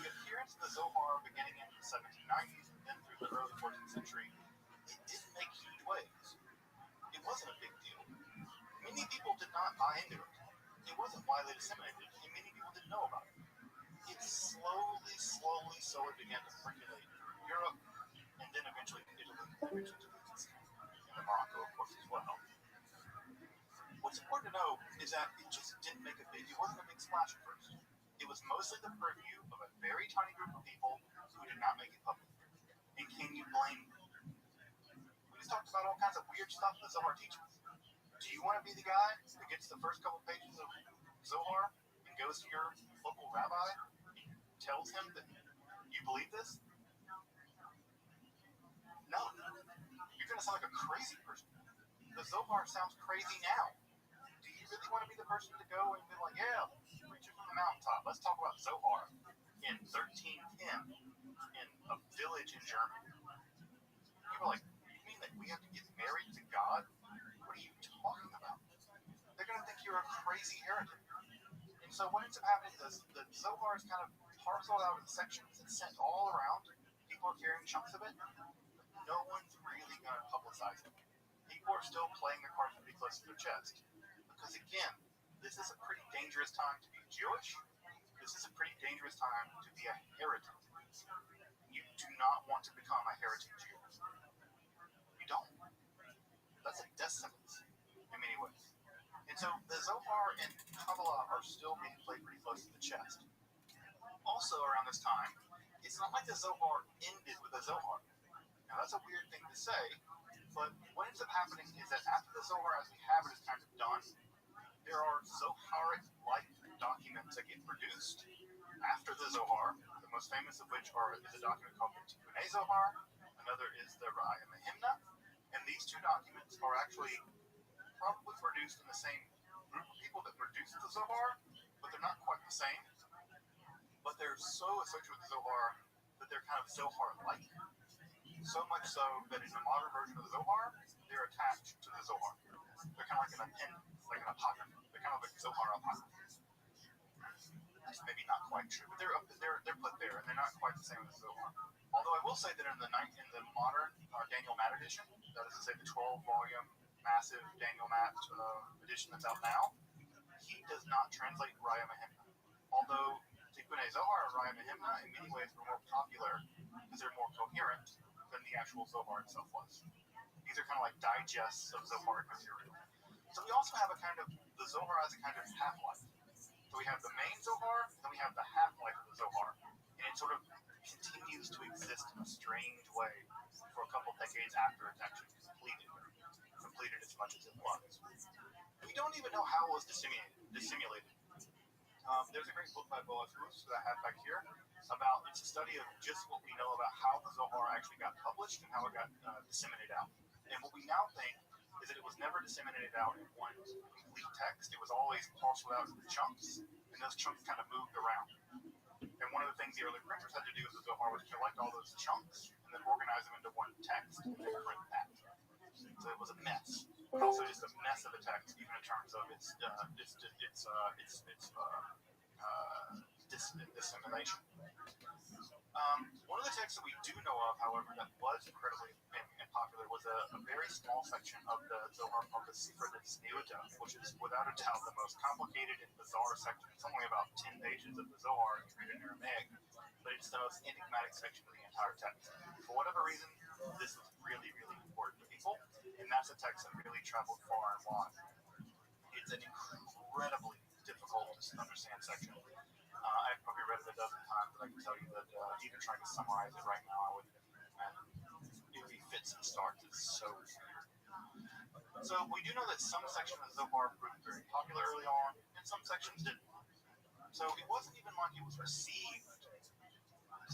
appearance of the Zohar beginning in the 1790s and then through the early 14th century, it didn't make huge waves. It wasn't a big deal. Many people did not buy into it. It wasn't widely disseminated, and many people didn't know about it. It slowly began to percolate through Europe, and then eventually Italy, and Morocco, of course, as well. What's important to know is that it just didn't make it wasn't a big splash at first. It was mostly the purview of a very tiny group of people who did not make it public. And can you blame them? We talked about all kinds of weird stuff the Zohar teaches. Do you want to be the guy that gets the first couple pages of Zohar and goes to your local rabbi and tells him that you believe this? No. You're going to sound like a crazy person. The Zohar sounds crazy now. Do you really want to be the person to go and be like, yeah, preacher from the mountaintop, let's talk about Zohar in 1310 in a village in Germany? People are like, you mean that we have to get married to God? What are you talking about? They're going to think you're a crazy heretic. And so what ends up happening is the Zohar is kind of parceled out in sections and sent all around. People are carrying chunks of it. No one's really going to publicize it. People are still playing their cards pretty close to their chest. Because again, this is a pretty dangerous time to be Jewish. This is a pretty dangerous time to be a heretic. You do not want to become a heretic Jew. You don't. That's a death sentence in many ways. And so the Zohar and Kabbalah are still being played pretty close to the chest. Also around this time, it's not like the Zohar ended with the Zohar. Now that's a weird thing to say, but what ends up happening is that after the Zohar as we have it is kind of done, there are Zoharic-like documents that get produced after the Zohar, the most famous of which is a document called the Tikkunei Zohar, another is the Rabbi, and these two documents are actually probably produced in the same group of people that produced the Zohar, but they're not quite the same. But they're so associated with the Zohar that they're kind of Zohar-like. So much so that in the modern version of the Zohar, they're attached to the Zohar. They're kind of like an appendix, like an apocrypha. They're kind of like Zohar apocrypha. That's maybe not quite true, but they're put there, and they're not quite the same as the Zohar. Although I will say that in the modern Daniel Matt edition, that is to say the 12-volume massive Daniel Matt edition that's out now, he does not translate Raya Mahimna. Although Tikkunei Zohar and Raya Mahimna in many ways were more popular because they're more coherent than the actual Zohar itself was. These are kind of like digests of Zohar material. So we also have the Zohar has a kind of half-life. So we have the main Zohar, then we have the half-life of the Zohar. And it sort of continues to exist in a strange way for a couple decades after it's actually completed as much as it was. We don't even know how it was dissimulated. There's a great book by Boaz Russ that I have back here about, it's a study of just what we know about how the Zohar actually got published and how it got disseminated out. And what we now think is that it was never disseminated out in one complete text. It was always parceled out into chunks, and those chunks kind of moved around. And one of the things the early printers had to do with the Zohar was collect all those chunks and then organize them into one text and then print that. So it was a mess, but also just a mess of a text, even in terms of its dissemination. One of the texts that we do know of, however, that was incredibly popular was a very small section of the Zohar called the Sifra Desniuta, which is without a doubt the most complicated and bizarre section. It's only about 10 pages of the Zohar if you read it in Aramaic, but it's the most enigmatic section of the entire text. For whatever reason, this was really, really important to people, and that's a text that really traveled far and wide. It's an incredibly difficult to understand section. I've probably read it a dozen times, but I can tell you that even trying to summarize it right now, I wouldn't imagine. It would be fits and starts. It's so weird. So we do know that some sections of the Zohar proved very popular early on, and some sections didn't. So it wasn't even like it was received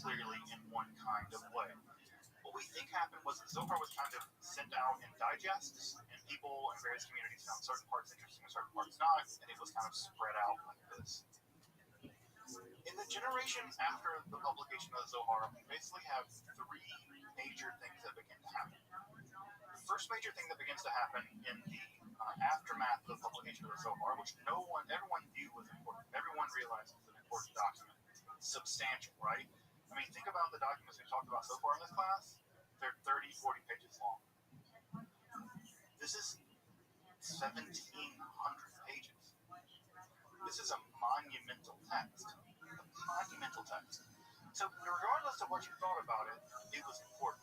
clearly in one kind of way. What we think happened was that Zohar was kind of sent out in digests, and people in various communities found certain parts interesting and certain parts not, and it was kind of spread out like this. In the generation after the publication of the Zohar, we basically have three major things that begin to happen. The first major thing that begins to happen in the aftermath of the publication of the Zohar, which everyone knew was important. Everyone realized it was an important document. It's substantial, right? I mean, think about the documents we talked about so far in this class. They're 30, 40 pages long. This is 1,700 pages. This is a monumental text. Monumental text. So regardless of what you thought about it, it was important.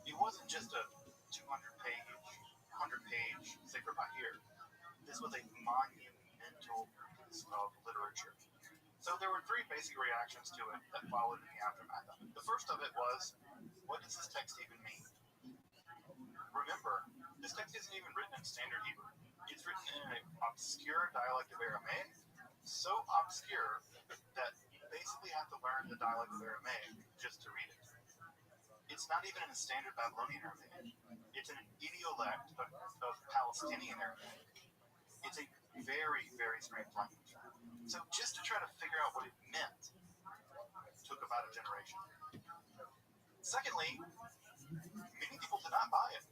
It wasn't just a 200-page, 100-page Sefer Bahir. This was a monumental piece of literature. So there were three basic reactions to it that followed in the aftermath of it. The first of it was, what does this text even mean? remember, this text isn't even written in standard Hebrew. It's written in an obscure dialect of Aramaic, so obscure that you basically have to learn the dialect of Aramaic just to read it. It's not even in a standard Babylonian Aramaic. It's in an idiolect of Palestinian Aramaic. It's a very, very strange language. So just to try to figure out what it meant took about a generation. Secondly, many people did not buy it.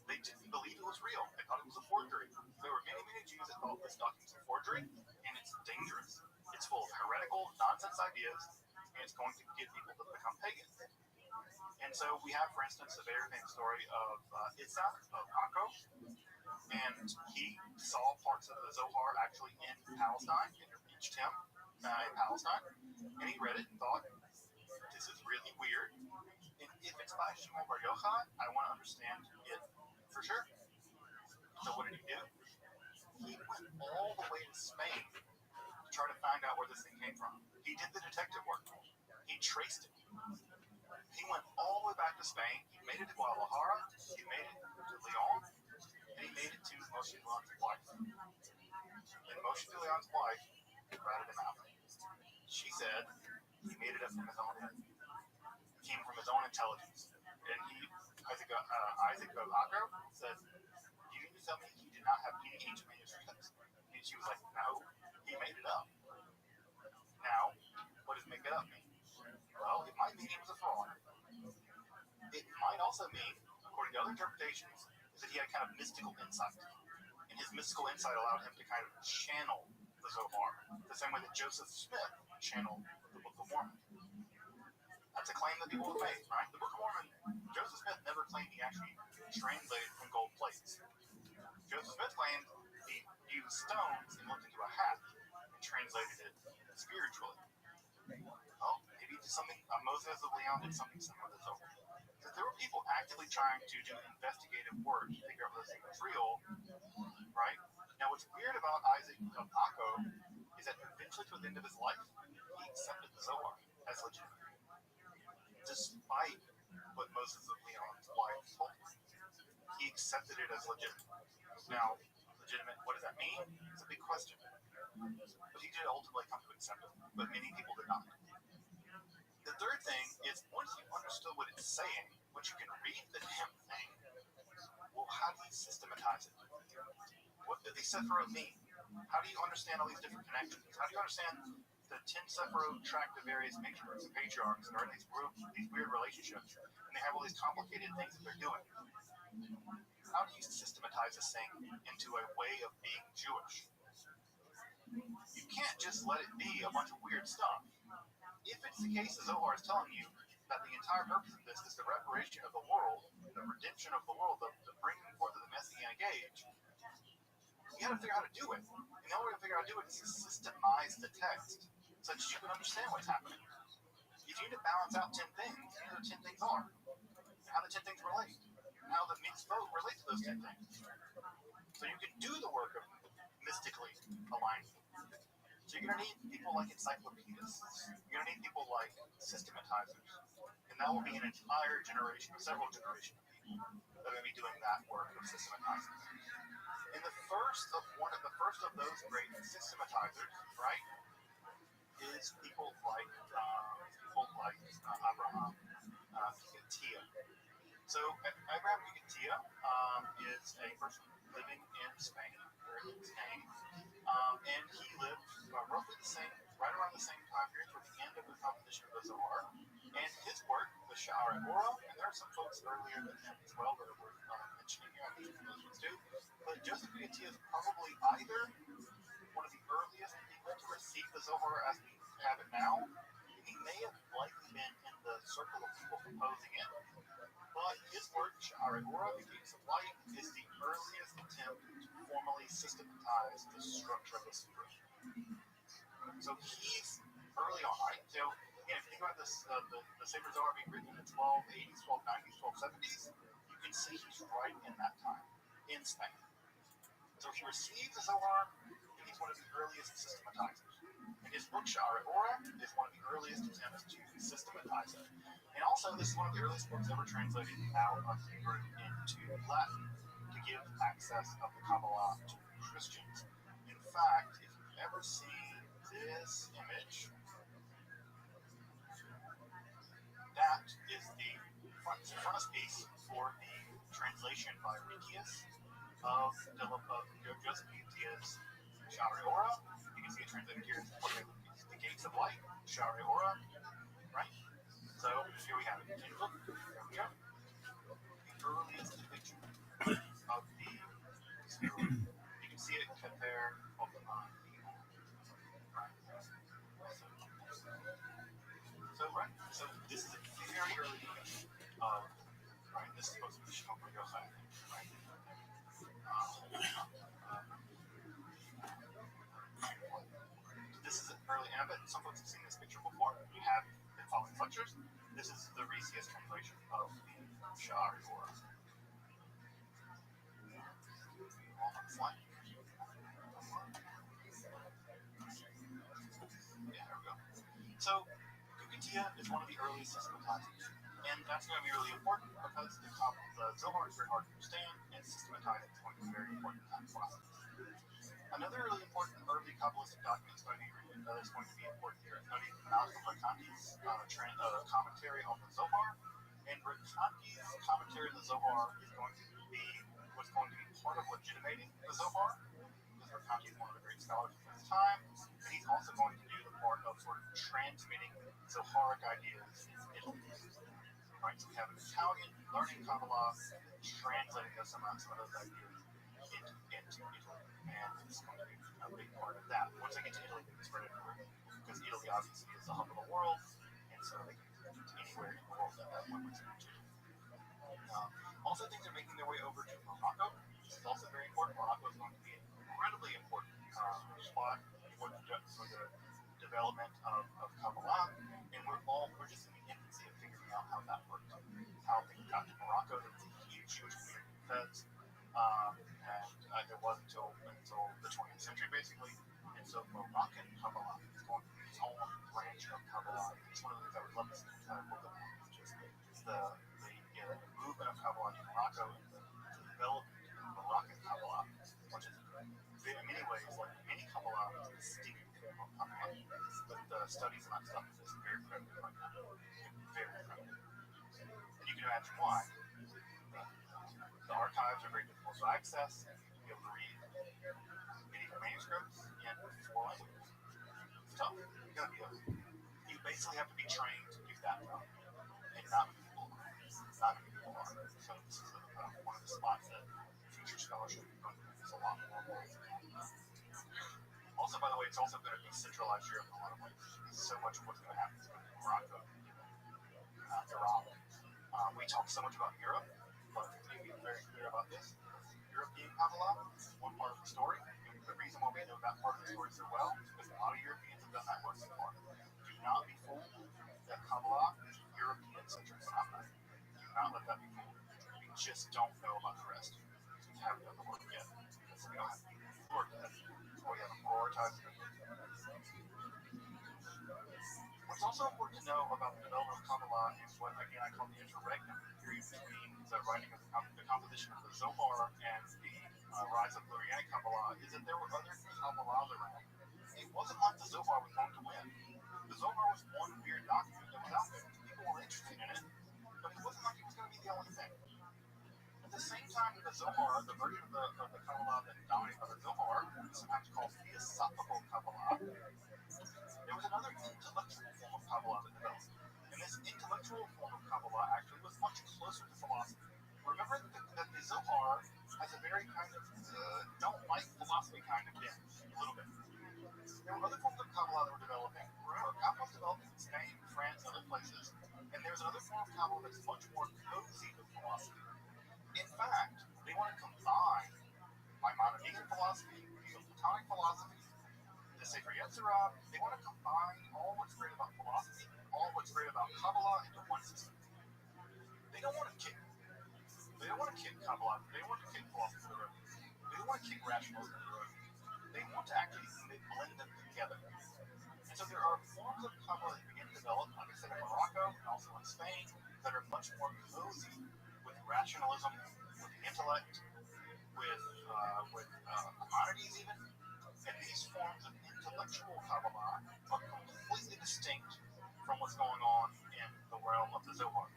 They didn't believe it was real. They thought it was a forgery. There were many, many Jews that thought this document was a forgery, and it's dangerous. It's full of heretical, nonsense ideas, and it's going to get people to become pagans. And so we have, for instance, a very famous story of Isaac of Akko, and he saw parts of the Zohar actually in Palestine, and it reached him in Palestine, and he read it and thought, this is really weird, and if it's by Shimon Bar Yochai, I want to understand it for sure. So what did he do? He went all the way to Spain to try to find out where this thing came from. He did the detective work. He traced it. He went all the way back to Spain. He made it to Guadalajara. He made it to Leon. And he made it to Moshe Leon's wife. And Moshe Leon's wife ratted him out. She said he made it up from his own head. It came from his own intelligence. And Isaac of Akko said, you mean to tell me he did not have any ancient manuscripts? And she was like, no, he made it up. Now, what does make it up mean? Well, it might mean he was a fraud. It might also mean, according to other interpretations, that he had kind of mystical insight. And his mystical insight allowed him to kind of channel the Zohar, the same way that Joseph Smith channeled the Book of Mormon. That's a claim that people have made, right? The Book of Mormon, Joseph Smith never claimed he actually translated from gold plates. Joseph Smith claimed he used stones and looked into a hat and translated it spiritually. Oh, maybe something, Moses of Leon did something similar to Zohar. So there were people actively trying to do investigative work to figure out whether this thing was real, right? Now, what's weird about Isaac of Akko is that eventually, toward the end of his life, he accepted the Zohar as legitimate, despite what Moses of Leon's wife told him. He accepted it as legitimate. Now, legitimate, what does that mean? It's a big question. But he did ultimately come to accept it, but many people did not. The third thing is, once you understood what it's saying, once you can read the damn thing, well, how do you systematize it? What do these Sephiroth mean? How do you understand all these different connections? How do you understand the 10 Sephiroth track the various matriarchs and patriarchs that are in these weird relationships, and they have all these complicated things that they're doing? How do you systematize this thing into a way of being Jewish? You can't just let it be a bunch of weird stuff. If it's the case the Zohar is telling you that the entire purpose of this is the reparation of the world, the redemption of the world, the bringing forth of the Messianic age, you got to figure out how to do it. And the only way to figure out how to do it is to systemize the text so that you can understand what's happening. If you need to balance out 10 things, you know what 10 things are, and how the 10 things relate, and how the mitzvot relate to those 10 things. So you can do the work of mystically aligning. So you're going to need people like encyclopedists. You're going to need people like systematizers. And that will be an entire generation, several generations of people that are going to be doing that work of systematizing. And the first of those great systematizers, right, is people like Abraham Gigatia. So Abraham Gigatia is a person living in Spain, where his name, and he lived roughly right around the same time period toward the end of the composition of the Zohar. And his work was Sha'ar Ora, and there are some folks earlier than him as well that are worth mentioning here. I mentioned those ones too. But Joseph Gigatia is probably either one of the earliest people to receive the Zohar as we have it now. He may have likely been in the circle of people composing it. But his work, Sha'ar Ora, the Gates of Light, is the earliest attempt to formally systematize the structure of the Scripture. So he's early on, right? So if you think about this, the Sefer Zohar being written in the 1280s, 1290s, 1270s, you can see he's right in that time, in Spain. So he receives the Zohar, and he's one of the earliest systematizers. And his book Sha'arei Ora is one of the earliest attempts to systematize it. And also, this is one of the earliest books ever translated out of Hebrew into Latin to give access of the Kabbalah to Christians. In fact, if you've ever seen this image, that is the frontispiece for the translation by Rikius of Joseph Utia's Sha'arei Ora. You can see it translated here. The Gates of Light, Sha'arei Ora, right? So here we have it. Look, there we go. The earliest depiction of the spheroid. You can see it cut there on the line. Right. So this is a very early depiction of, right? This is supposed to be Shofar Yochai, right? This is an early, and I bet some folks have seen this picture before. You have been following lectures. This is the Resius translation of the Sha'arei Ora. Slide. Yeah, there we go. So, Kukutia is one of the earliest systematizers. And that's going to be really important because the Zohar is very hard to understand, and systematizing is going to be very important in that process. Another really important early Kabbalistic document is going to be important here. It's going to be Malcolm Rekanti's commentary on the Zohar. And Rekanti's commentary on the Zohar is going to be what's going to be part of legitimating the Zohar, because Rekanti is one of the great scholars of his time, and he's also going to do the part of sort of transmitting Zoharic ideas in Italy. Right, so we have an Italian learning Kabbalah, translating some of those ideas into Italy, and it's going to be a big part of that. Once they get to Italy, they can spread it everywhere, because Italy obviously is the hub of the world, and so they can get to anywhere in the world that one would send to. Also, things are making their way over to Morocco. This is also very important. Morocco is going to be an incredibly important spot for the development of Kabbalah, and we're just in the infancy of figuring out how that worked, how things got to Morocco. There was a huge Jewish community in Fez, and there was until the 20th century, basically. And so Moroccan Kabbalah is going to be its own branch of Kabbalah. It's one of the things I would love to see in the book of which is the movement of Kabbalah in Morocco and the development of Moroccan Kabbalah, which is in many ways like many Kabbalah is a distinct form of Kabbalah. But the studies on that stuff is very primitive right now. Very primitive. And you can imagine why. The archives are very difficult to access, and you can be able to read medieval manuscripts in 4 languages. It's tough. You basically have to be trained to do that job, and not many people are. So this is one of the spots that future scholarship is going to use a lot more. Also, by the way, it's also going to be centralized Europe in a lot of ways. So much of what's going to happen is going to be Morocco, Iran. We talk so much about Europe, but to be very clear about this, European Kabbalah is one part of the story. And the reason why we know that part of the story so well is because a lot of Europeans have done that work before. Do not be fooled that Kabbalah is a European-centric phenomenon. Do not let that be fooled. We just don't know about the rest. We haven't done the work yet. So we don't have to do the work yet. So we haven't prioritized it. What's also important to know about the development of Kabbalah is what, again, I call the interregnum period between the writing of the composition of the Zohar and the rise of Lurianic Kabbalah, is that there were other Kabbalahs around. It wasn't like the Zohar was going to win. The Zohar was one weird document that was out there. People were interested in it, but it wasn't like it was going to be the only thing. At the same time that the Zohar, the version of the Kabbalah that dominated by the Zohar, sometimes called Theosophical Kabbalah, there was another intellectual form of Kabbalah that developed. And this intellectual form of Kabbalah actually was much closer to philosophy. Remember that the Zohar has a very kind of don't like philosophy kind of bent, a little bit. There were other forms of Kabbalah that were developing. Remember, Kabbalah was developing in Spain, France, and other places. And there's another form of Kabbalah that's much more cozy with philosophy. In fact, they want to combine Maimonidean philosophy, Neoplatonic philosophy, the Sefer Yetzirah. They want to combine all what's great about philosophy, all what's great about Kabbalah into one system. They don't want to kick Kabbalah. They don't want to kick philosophy to the road. They don't want to kick rationalism to the road. They they want to actually blend them together. And so there are forms of Kabbalah that begin to develop, like I said, in Morocco and also in Spain, that are much more cozy with rationalism, with the intellect, with commodities even. And these forms of intellectual Kabbalah are completely distinct from what's going on in the realm of the Zohar.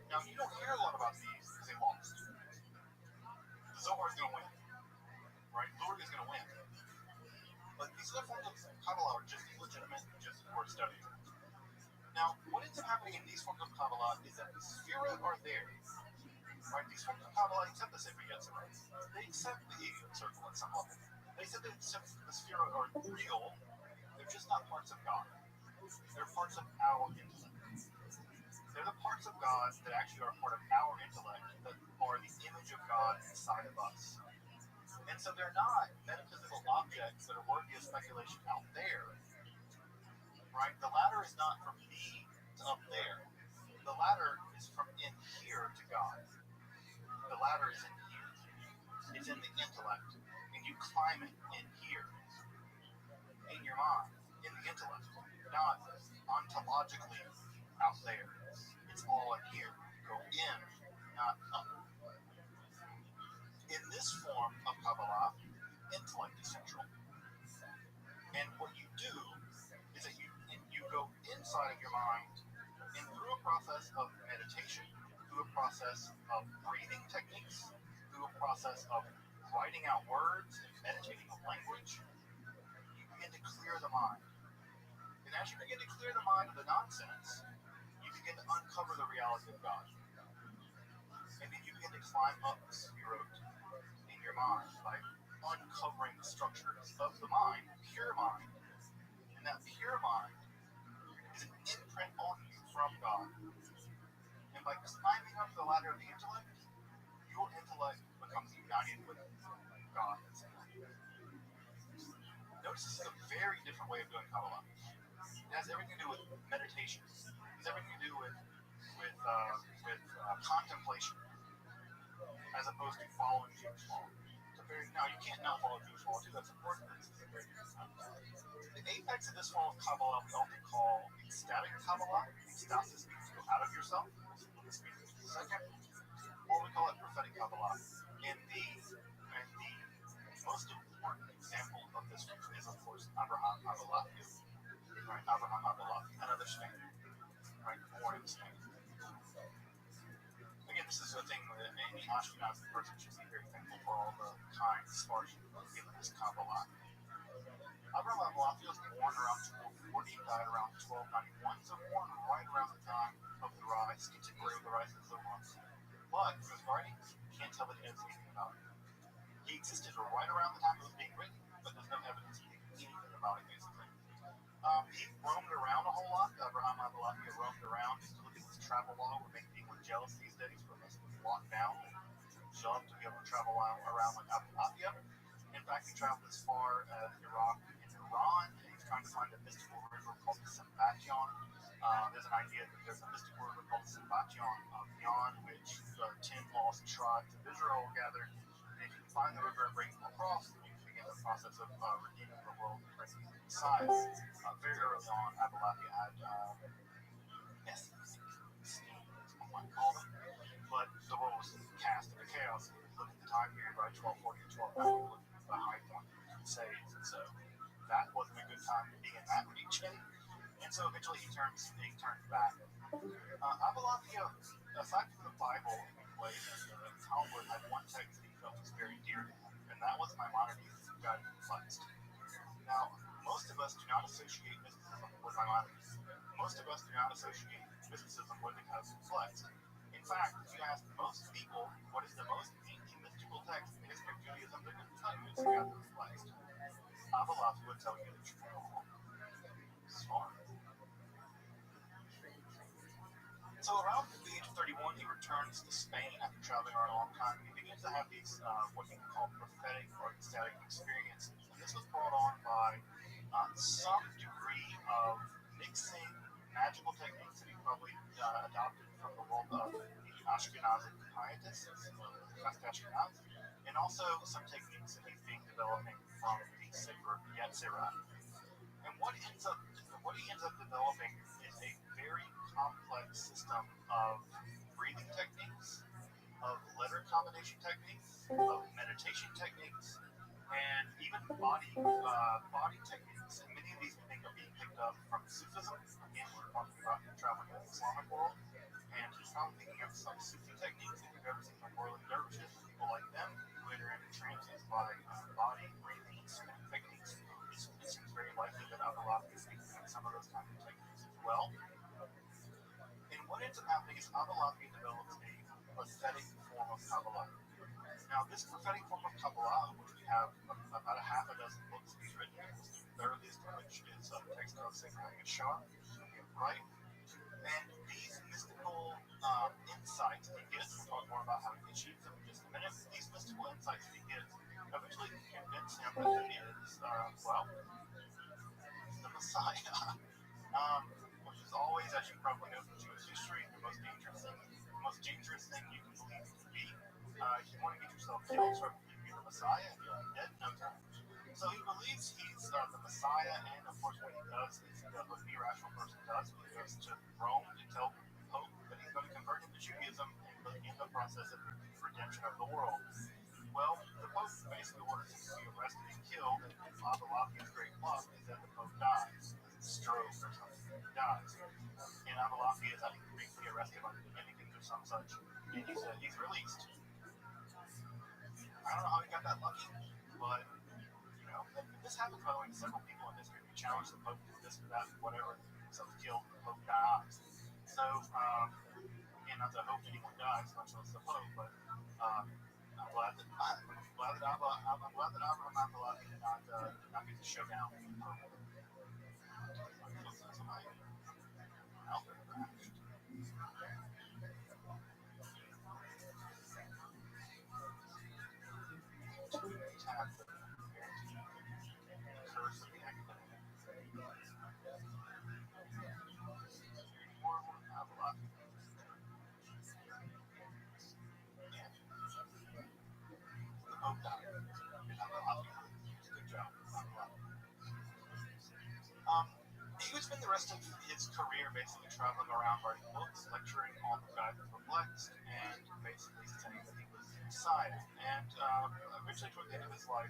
Now, you don't hear a lot about these because they lost. The Zohar is going to win, right? Lord is going to win. But these other forms of Kabbalah are just as legitimate, just as worth studying. Now, what ends up happening in these forms of Kabbalah is that the Sphira are there. Right? These forms of Kabbalah accept the Sefer Yetzirah. They accept the Eighth Circle at some level. They accept that the Sphira are real. They're just not parts of God. They're parts of our intellect. They're the parts of God that actually are part of our intellect, that are the image of God inside of us. And so they're not metaphysical objects that are worthy of speculation out there. Right? The ladder is not from me to up there. The ladder is from in here to God. The ladder is in here. It's in the intellect. And you climb it in here. In your mind. In the intellect. Not ontologically out there. It's all in here. Go in, not up. In this form of Kabbalah, intellect is central. And what you do is that you go inside of your mind and through a process of meditation, through a process of breathing techniques, through a process of writing out words and meditating on language, you begin to clear the mind. And as you begin to clear the mind of the nonsense, you begin to uncover the reality of God. And then you begin to climb up the Sphirot in your mind by uncovering the structures of the mind, pure mind. And that pure mind is an imprint on you from God. And by climbing up the ladder of the intellect, your intellect becomes united with God. Notice this is a very different way of doing Kabbalah. It has everything to do with meditation. It has everything to do with contemplation, as opposed to following Jewish law. Now, you can't not follow Jewish law too. That's important. The apex of this form of Kabbalah we often call ecstatic Kabbalah. Ecstasis means to go out of yourself. This means second. Or we call it prophetic Kabbalah. And the most important example of this is, of course, Abraham Abalafi. Right? Abraham Abalafi, another Spain. Right? Born in Spain. Again, this is a thing that any Ashkenazi person should be very thankful for all the kind, sparse, giveness Kabbalah. Abraham Abalafi was born around 1240 and died around 1291, so born right around the time of the rise, contemporary of the rise of the Muslims. But from his writings, you can't tell that he knows anything about it. He existed right around the time it was being written, but there's no evidence of anything about it, basically. He roamed around a whole lot. Abraham Abalafi roamed around. If you look at his travel law, would make people jealous these days for Muslims locked down and shoved to be able to travel around like Abalafi. In fact, he traveled as far as Iraq and Iran, and he's trying to find a mystical river called the Sambation. There's an idea that there's a mystical river called the Sambation beyond which the 10 lost tribes of Israel gathered. And if you can find the river and bring them across, then you can begin the process of redeeming the world and bringing the Messiah. Very early on, Abalafi had one might call them, but the world was cast into chaos. If you look at the time period, right, 1240 to 1290, the high point of crusades, and so that wasn't a good time to be in that region. And so eventually he turns back. Abalafi, aside from the Bible, and the Talmud, had one text that he felt was very dear to him, and that was Maimonides' Guide to the Flexed. Now, most of us do not associate mysticism with Maimonides. Most of us do not associate mysticism with the Guide to the Flexed. In fact, if you ask most people what is the most ancient mystical text in the history of Judaism, they're going to tell you it's the Guide to the Flexed. Abalafi would tell you that you're wrong. Smart. So around the age of 31, he returns to Spain after traveling around a long time. He begins to have these what you can call prophetic or ecstatic experiences. And this was brought on by some degree of mixing magical techniques that he probably adopted from the world of the Ashkenazi pietists, and also some techniques that he's been developing from the Sefer Yetzirah. And what he ends up developing is a very complex system of breathing techniques, of letter combination techniques, of meditation techniques, and even body techniques. And many of these we think are being picked up from Sufism. Again, we're talking about him traveling in the Islamic world, and he's found thinking of some Sufi techniques. If you've ever seen the whirling dervishes, people like them who enter into trances by body, breathing, and spinning techniques, it seems very likely that Abdullah is using some of those kinds of techniques as well. And what ends up happening is Abdullah develops a prophetic form of Kabbalah. Now, this prophetic form of Kabbalah, which we have about a half a dozen books he's written, the earliest of which is a text called Sacred Shah, right? And these mystical insights he gets, we'll talk more about how he achieves them in just a minute. These mystical insights he gets eventually convince him that he is, the Messiah. Which is always, as you probably know from Jewish history, the most dangerous thing you can believe you can be. You want to get yourself killed, so you be the Messiah, and you'll be dead in no time. So he believes he's the Messiah, and of course, what he does is what any rational person does. He goes to Rome to tell the Pope that he's going to convert him to Judaism and begin the process of redemption of the world. Well, the Pope basically orders him to be arrested and killed, and Abdullahi's great luck is that the Pope dies. Stroke or something, he dies. And Abdullahi is, I think, briefly arrested by the Dominicans or some such, and he's released. I don't know how he got that lucky, but, this happens, by the way, to several people in history who challenge the Pope to this or that, whatever, themselves killed, the Pope dies. So, again, not to hope anyone dies, much less the Pope, but I'm glad that Abraham Abdullahi did not get the showdown with the Pope. He would spend the rest of his career basically traveling around writing books, lecturing on the guys that were perplexed, and basically saying that he was the Messiah. And eventually, toward the end of his life,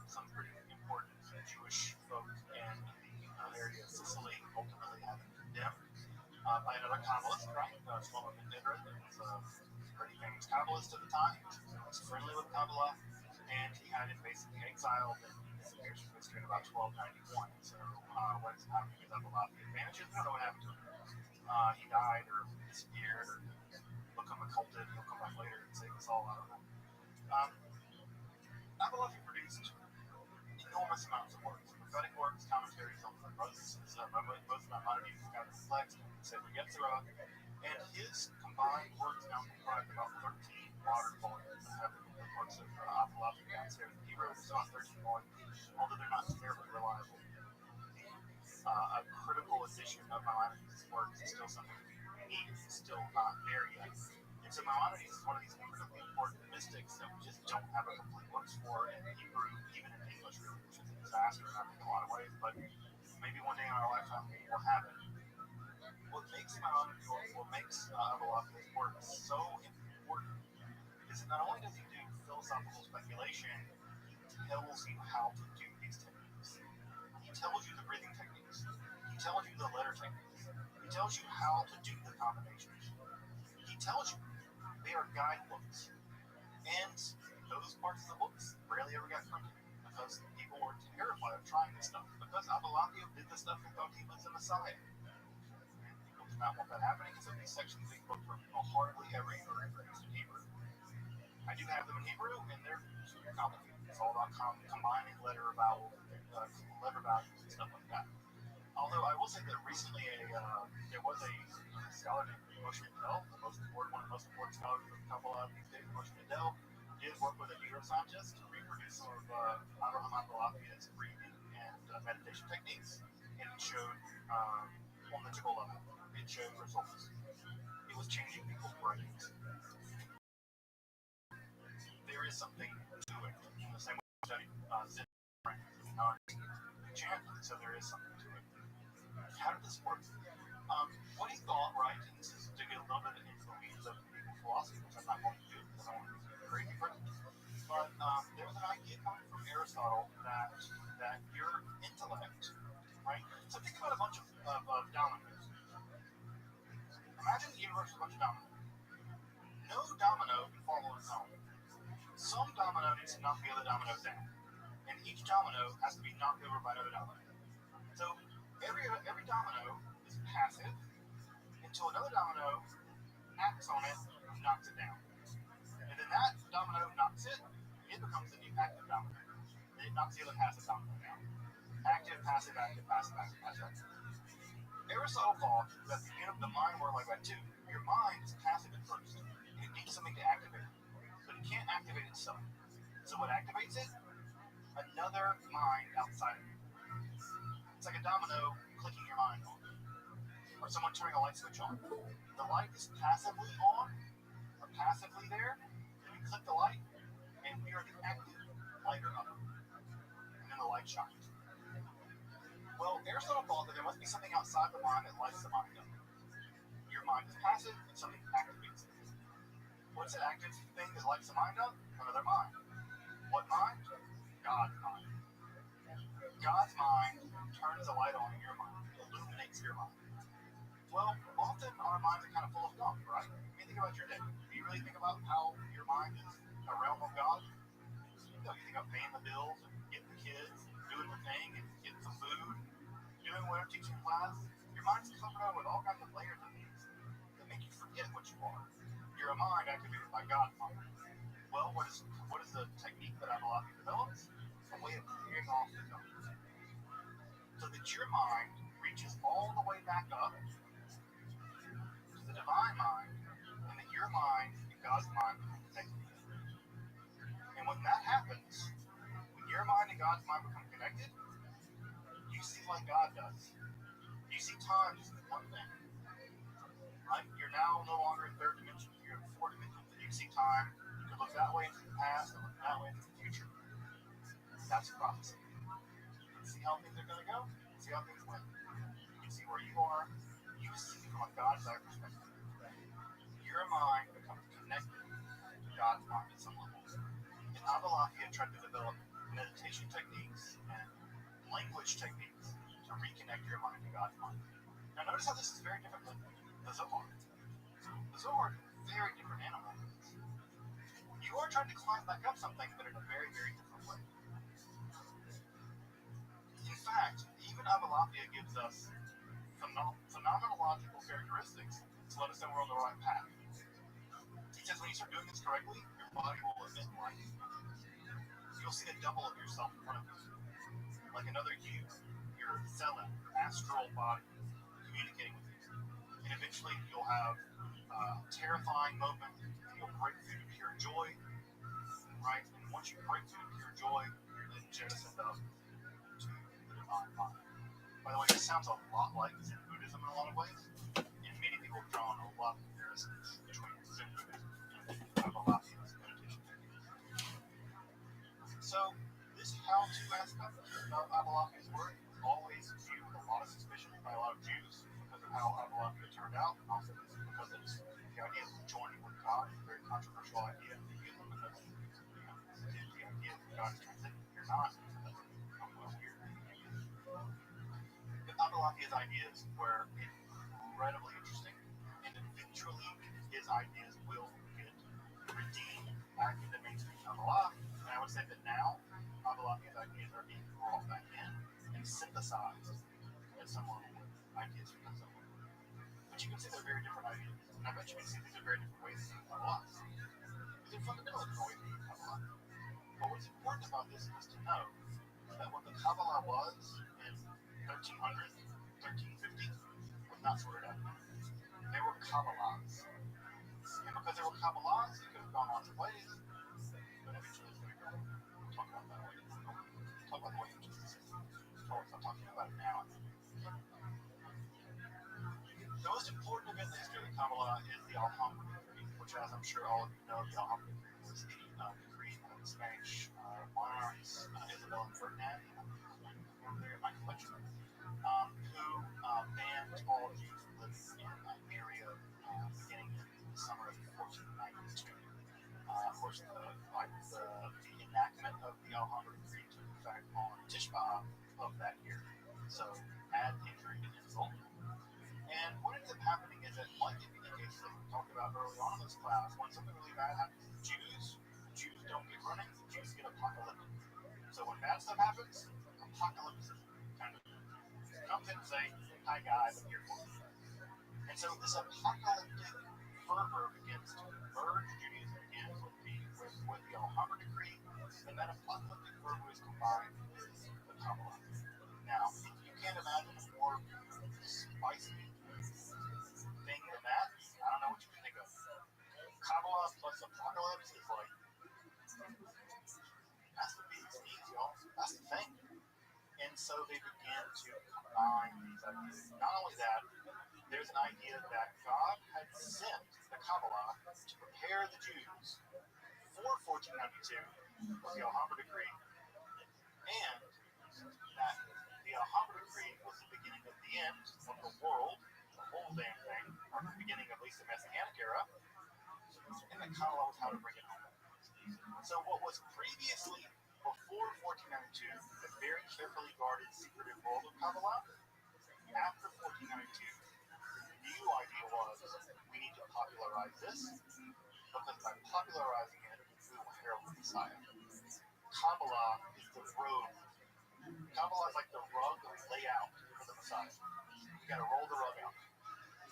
some pretty important Jewish folk in the area of Sicily ultimately had him condemned by another Kabbalist, right? Shlomo ben Didron, who was a pretty famous Kabbalist at the time. He was friendly with Kabbalah, and he had him basically exiled and disappears from history in about 1291. So what's happening is Abdullahi vanishes. I don't know what happened to him. He died or disappeared or become occulted. He'll come back later and save us all. I don't know. Abdullahi produced enormous amounts of works, prophetic works, commentaries on the Moses, both Maimonides, kind of complex, Sacred Yetzirah, and his combined works now comprise about 13 modern volumes. I have the books of Abdullahi downstairs in Hebrew, so about 13 volumes, although they're not terribly reliable. A critical edition of Maimonides' works is still something we need. It's still not there yet. And so Maimonides is one of these incredibly important mystics that we just don't have a complete works for in Hebrew, even in English, really, which is a disaster in a lot of ways, but maybe one day in our lifetime we'll have it. What makes Abdullahi's work so important is that not only does he do philosophical speculation, he tells you how to do these techniques. He tells you the breathing techniques. He tells you the letter techniques. He tells you how to do the combinations. He tells you they are guidebooks. And those parts of the books rarely ever got printed because people were terrified of trying this stuff. Because Abdullahi did this stuff and thought he was the Messiah. And people did not want that happening, so these sections of these books were hardly ever produced in Hebrew. I do have them in Hebrew, and they're super complicated. It's all about combining letter values and stuff like that. Although I will say that recently there was a scholar named Moshe Mendel, one of the most important scholars of Kabbalah these days. Moshe Mendel did work with a neuroscientist to reproduce some of Abraham Abdullahi's breathing and meditation techniques, and it showed on the level, it showed results. It was changing people's brains. There is something to it. In the same way we study Zen brains, chanting, so there is something to it. How did this work? What he thought, right, and this is to get a little bit into the weeds of medieval philosophy, which I'm not going to do because I want to be crazy for it. But there was an idea coming from Aristotle that your intellect, right? So think about a bunch of dominoes. Imagine the universe is a bunch of dominoes. No domino can fall on its own. Some domino needs to knock the other dominoes down, and each domino has to be knocked over by another domino. So every domino is passive until another domino acts on it and knocks it down. And then that domino knocks it, it becomes the new active domino. And it knocks the other passive domino down. Active, passive, active, passive, active, passive. Aristotle thought that the mind worked like that too. Your mind is passive at first, and it needs something to activate it. But it can't activate itself. So what activates it? Another mind outside of you. It's like a domino clicking your mind on. Or someone turning a light switch on. The light is passively on, or passively there, and you click the light, and we are the active lighter up. And then the light shines. Well, Aristotle thought that there must be something outside the mind that lights the mind up. Your mind is passive, and something activates it. What's that active thing that lights the mind up? Another mind. What mind? God's mind. God's mind turns a light on in your mind, illuminates your mind. Well, often our minds are kind of full of gunk, right? You think about your day. Do you really think about how your mind is a realm of God? You think about paying the bills, and getting the kids, doing the thing, and getting some food, doing whatever, teaching class. Your mind's covered up with all kinds of layers of things that make you forget what you are. You're a mind activated by God's mind. Well, what is the technique that Rabbi develops? A way of clearing off the gunk, so that your mind reaches all the way back up to the divine mind, and that your mind and God's mind become connected. And when that happens, when your mind and God's mind become connected, you see like God does. You see time just as one thing. Right? You're now no longer in third dimension, you're in four dimensions, and you see time. You can look that way into the past and look that way into the future. That's prophecy. You can see how things are going to go, see how things went. You can see where you are. You see from a God's eye perspective. Your mind becomes connected to God's mind at some level. And Avalokya tried to develop meditation techniques and language techniques to reconnect your mind to God's mind. Now notice how this is very different than the Zohar. The Zohar is a very different animal. You are trying to climb back up something, but in a very, very different way. In fact, even Avalokya gives us phenomenological characteristics to let us know we're on the right path. He says when you start doing this correctly, your body will emit light. You'll see a double of yourself in front of you. Like another you, your Selem, your astral body, communicating with you. And eventually you'll have a terrifying moment, and you'll break through to pure joy, right? And once you break through to pure joy, you're then jettisoned up to the divine mind. By the way, this sounds a lot like Zen Buddhism in a lot of ways, and many people have drawn a lot of comparisons between Zen Buddhism and Avalokya's meditation techniques. So, this how-to aspect of Avalokya's work is always viewed with a lot of suspicion by a lot of Jews because of how Avalokya turned out, and also because it's the idea of joining with God is a very controversial idea in Judaism because the idea that God is transcendent. You're not, so that's become well weird. But Avalokya's ideas were incredibly interesting, and eventually his ideas will get redeemed back into mainstream Kabbalah. And I would say that now Avalokya's ideas are being brought back in and synthesized as some level ideas from that zone. But you can see they're very different ideas, and I bet you can see these are very different ways to Kabbalah. They're fundamentally different ways to Kabbalah. But what's important about this is to know that what the Kabbalah was in 1300, 1350 was not sorted out. They were Kabbalahs. And because they were Kabbalahs, it could have gone lots of ways, but eventually it's going to go. We'll talk about that later. We'll talk about the way in just a second. I'm talking about it now. The most important event in the history of the Kabbalah is the Alhambra Decree, which, as I'm sure all of you know, the Alhambra Decree was the decree of the Spanish monarchs, Isabel and Ferdinand, they're in my collection, who banned all Jews from living in Iberia beginning in the summer of 1492. Of course, the enactment of the Alhambra Decree took effect on Tisha B'Av of that year. So, add injury to insult. And what ends up happening is that, like in many cases, like we talked about early on in this class, when something really bad happens to Jews don't get running, Jews get apocalyptic. So when bad stuff happens, apocalypse kind of comes in and say, "Hi guys, I'm here for you." And so this apocalyptic fervor begins to emerge. Judaism begins with the Alhambra Decree, and that apocalyptic fervor is combined with the Kabbalah. Now, if you can't imagine a more spicy thing than that, I don't know what you can think of. Kabbalah plus apocalypse is like, that's the biggest needs, y'all. That's the thing. And so they began to combine these ideas. Not only that, there's an idea that God had sent the Kabbalah to prepare the Jews for 1492 with the Alhambra Decree, and that the Alhambra Decree was the beginning of the end of the world, the whole damn thing, or the beginning of at least the Messianic era, and the Kabbalah was how to bring it home. So what was previously, before 1492, the very carefully guarded, secretive world of Kabbalah, after 1492, the new idea was, we need to popularize this, because by popularizing it, we will herald the Messiah. Kabbalah is the road. Kabbalah is like the rug layout for the Messiah. We got to roll the rug out.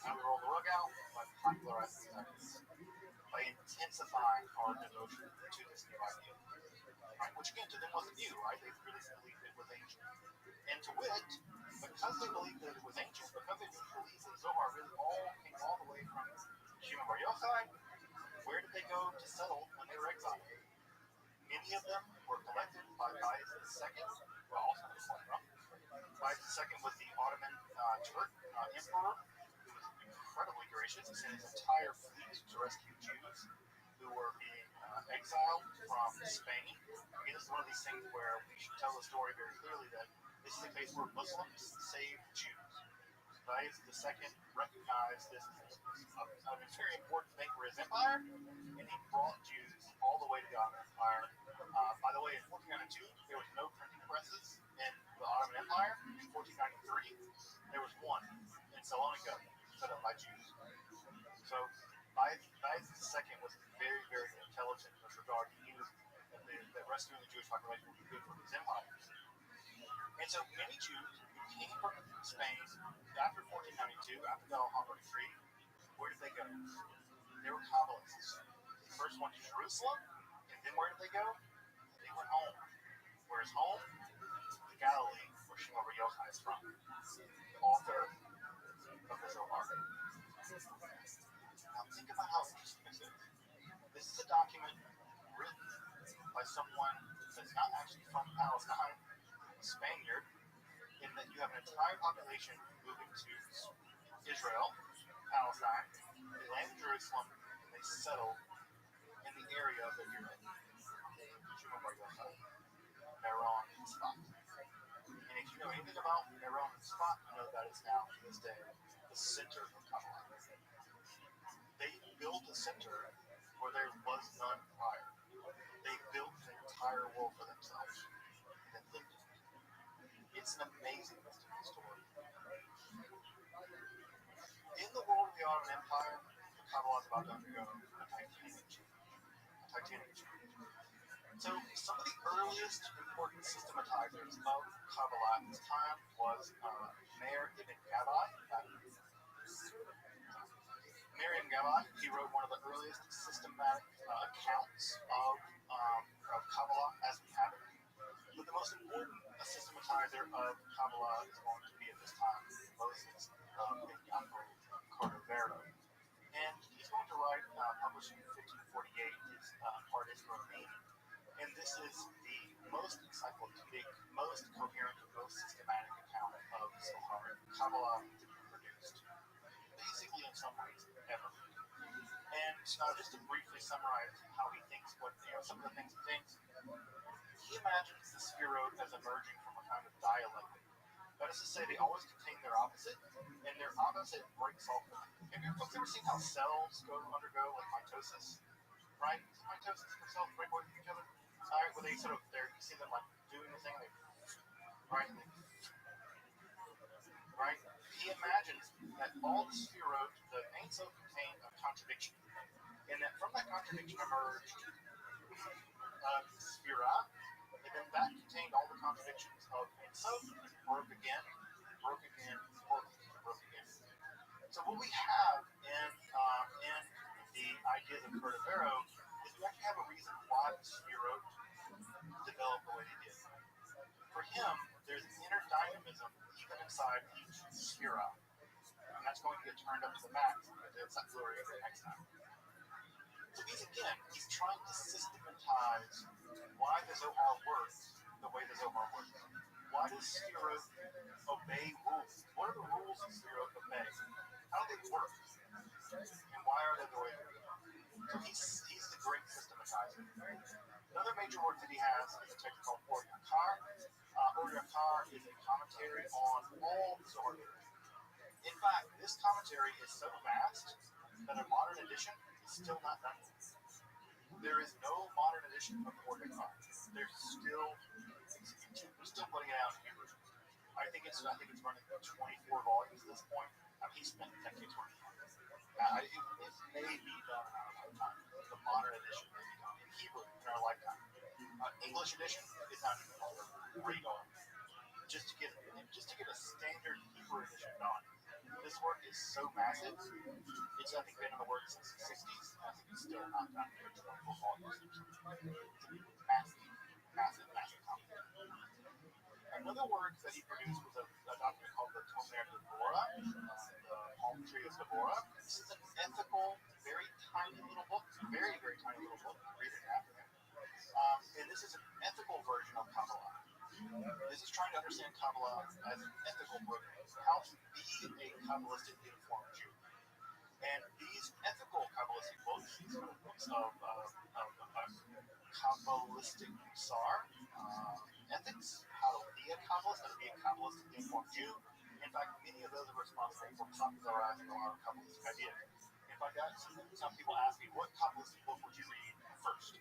How do we roll the rug out? By popularizing these ideas, by intensifying our devotion to this new idea. Right? Which again, to them wasn't new, right? They really believed it was ancient. And to wit, because they believed that it was ancient, because they believed that Zohar really all came all the way from Shimon Bar Yochai, where did they go to settle when they were exiled? Many of them were collected by Pius II, well, also from Pius II was the Ottoman Turk emperor, who was incredibly gracious. He sent his entire fleet to rescue Jews who were being exiled from Spain. I mean, this is one of these things where we should tell the story very clearly that this is a case where Muslims saved Jews. Pius II recognized this as a very important thing for his empire, and he brought Jews all the way to the Ottoman Empire. By the way, in 1492, there was no printing presses in the Ottoman Empire. In 1493, there was one in Salonika set up by Jews. So Pius II was very, very intelligent in this regard. He knew that rescuing the Jewish population would be good for his empire. And so many Jews who came from Spain after 1492, after the Alhambra Decree, where did they go? They were Kabbalists. They first went to Jerusalem, and then where did they go? They went home. Where is home? The Galilee, where Shimon Bar Yochai is from, the author of the Zohar. Now think about how interesting this is. This is a document written by someone that's not actually from Palestine, a Spaniard, in that you have an entire population moving to Israel, Palestine, they land in Jerusalem, and they settle in the area that you're in. Shimon Bar Yochai, Meron, and Tzfat. And if you know anything about Meron and Tzfat, you know that is now, to this day, the center of Kabbalah. They built a center where there was none prior. They built an entire world for themselves and then lived in it. It's an amazing mystical story. In the world of the Ottoman Empire, the Kabbalah is about to undergo a titanic change. So some of the earliest important systematizers of Kabbalah at this time was Meir ibn Gabbai. Meir ibn Gabbai, he wrote one of the earliest systematic accounts of Kabbalah as we have it. But the most important systematizer of Kabbalah is going to be at this time Moses ben Yaakov Cordovero. And he's going to write, published in 1548, his Pardes Romim. And this is the most encyclopedic, most coherent, most systematic account of Zohar Kabbalah produced, basically in some ways, ever. And just to briefly summarize how he thinks, some of the things he thinks, he imagines the Sphirot as emerging from a kind of dialect That is to say, they always contain their opposite, and their opposite breaks off. Have you folks ever seen how cells undergo like mitosis? Right? Mitosis, where cells break away from each other. All right, where they sort of, you see them like doing the thing, right? Right? He imagines that all the spheroid, the Ein Sof contained a contradiction, and that from that contradiction emerged Sphira, and then that contained all the contradictions of Ein Sof, broke again, broke again, broke again. So what we have in the ideas of Cordovero is we actually have a reason why the spheroid developed the way they did. For him, there's an inner dynamism even inside each sphera, and that's going to get turned up to the max because it's that glory of the next time. So he's trying to systematize why the Zohar works the way the Zohar works. Why does spheroid obey rules? What are the rules of spheroid obey? How do they work? And why are they the way they are? So he's the great systematizer. Another major work that he has is a text called Or Yakar. Or Yakar is a commentary on all the Zohar. In fact, this commentary is so vast that a modern edition is still not done. There is no modern edition of the Or Yakar. We're still putting it out in Hebrew. I think it's running 24 volumes at this point. He spent decades working on it. It may be done in our lifetime. The modern edition may be done in Hebrew in our lifetime. English edition is not even on the radar. Just to get a standard Hebrew edition done. This work is so massive. It's I think been in the works since the 60s. I think it's still not done here. 24 volumes. Massive commentary. Another work that he produced was a document called the Tomer Devorah, the Palm Tree of Devorah. This is an ethical, very tiny little book, very, very tiny little book. Read it after him. And this is an ethical version of Kabbalah. This is trying to understand Kabbalah as an ethical book, how to be a Kabbalistic uniform Jew. And these ethical Kabbalistic books, these kind of books of Kabbalistic Musar, ethics, how to be a Kabbalist, how to be a Kabbalistic uniform Jew. In fact, many of those are responsible for popularizing a lot of Kabbalistic ideas. In fact, some people ask me, what Kabbalistic book would you read first?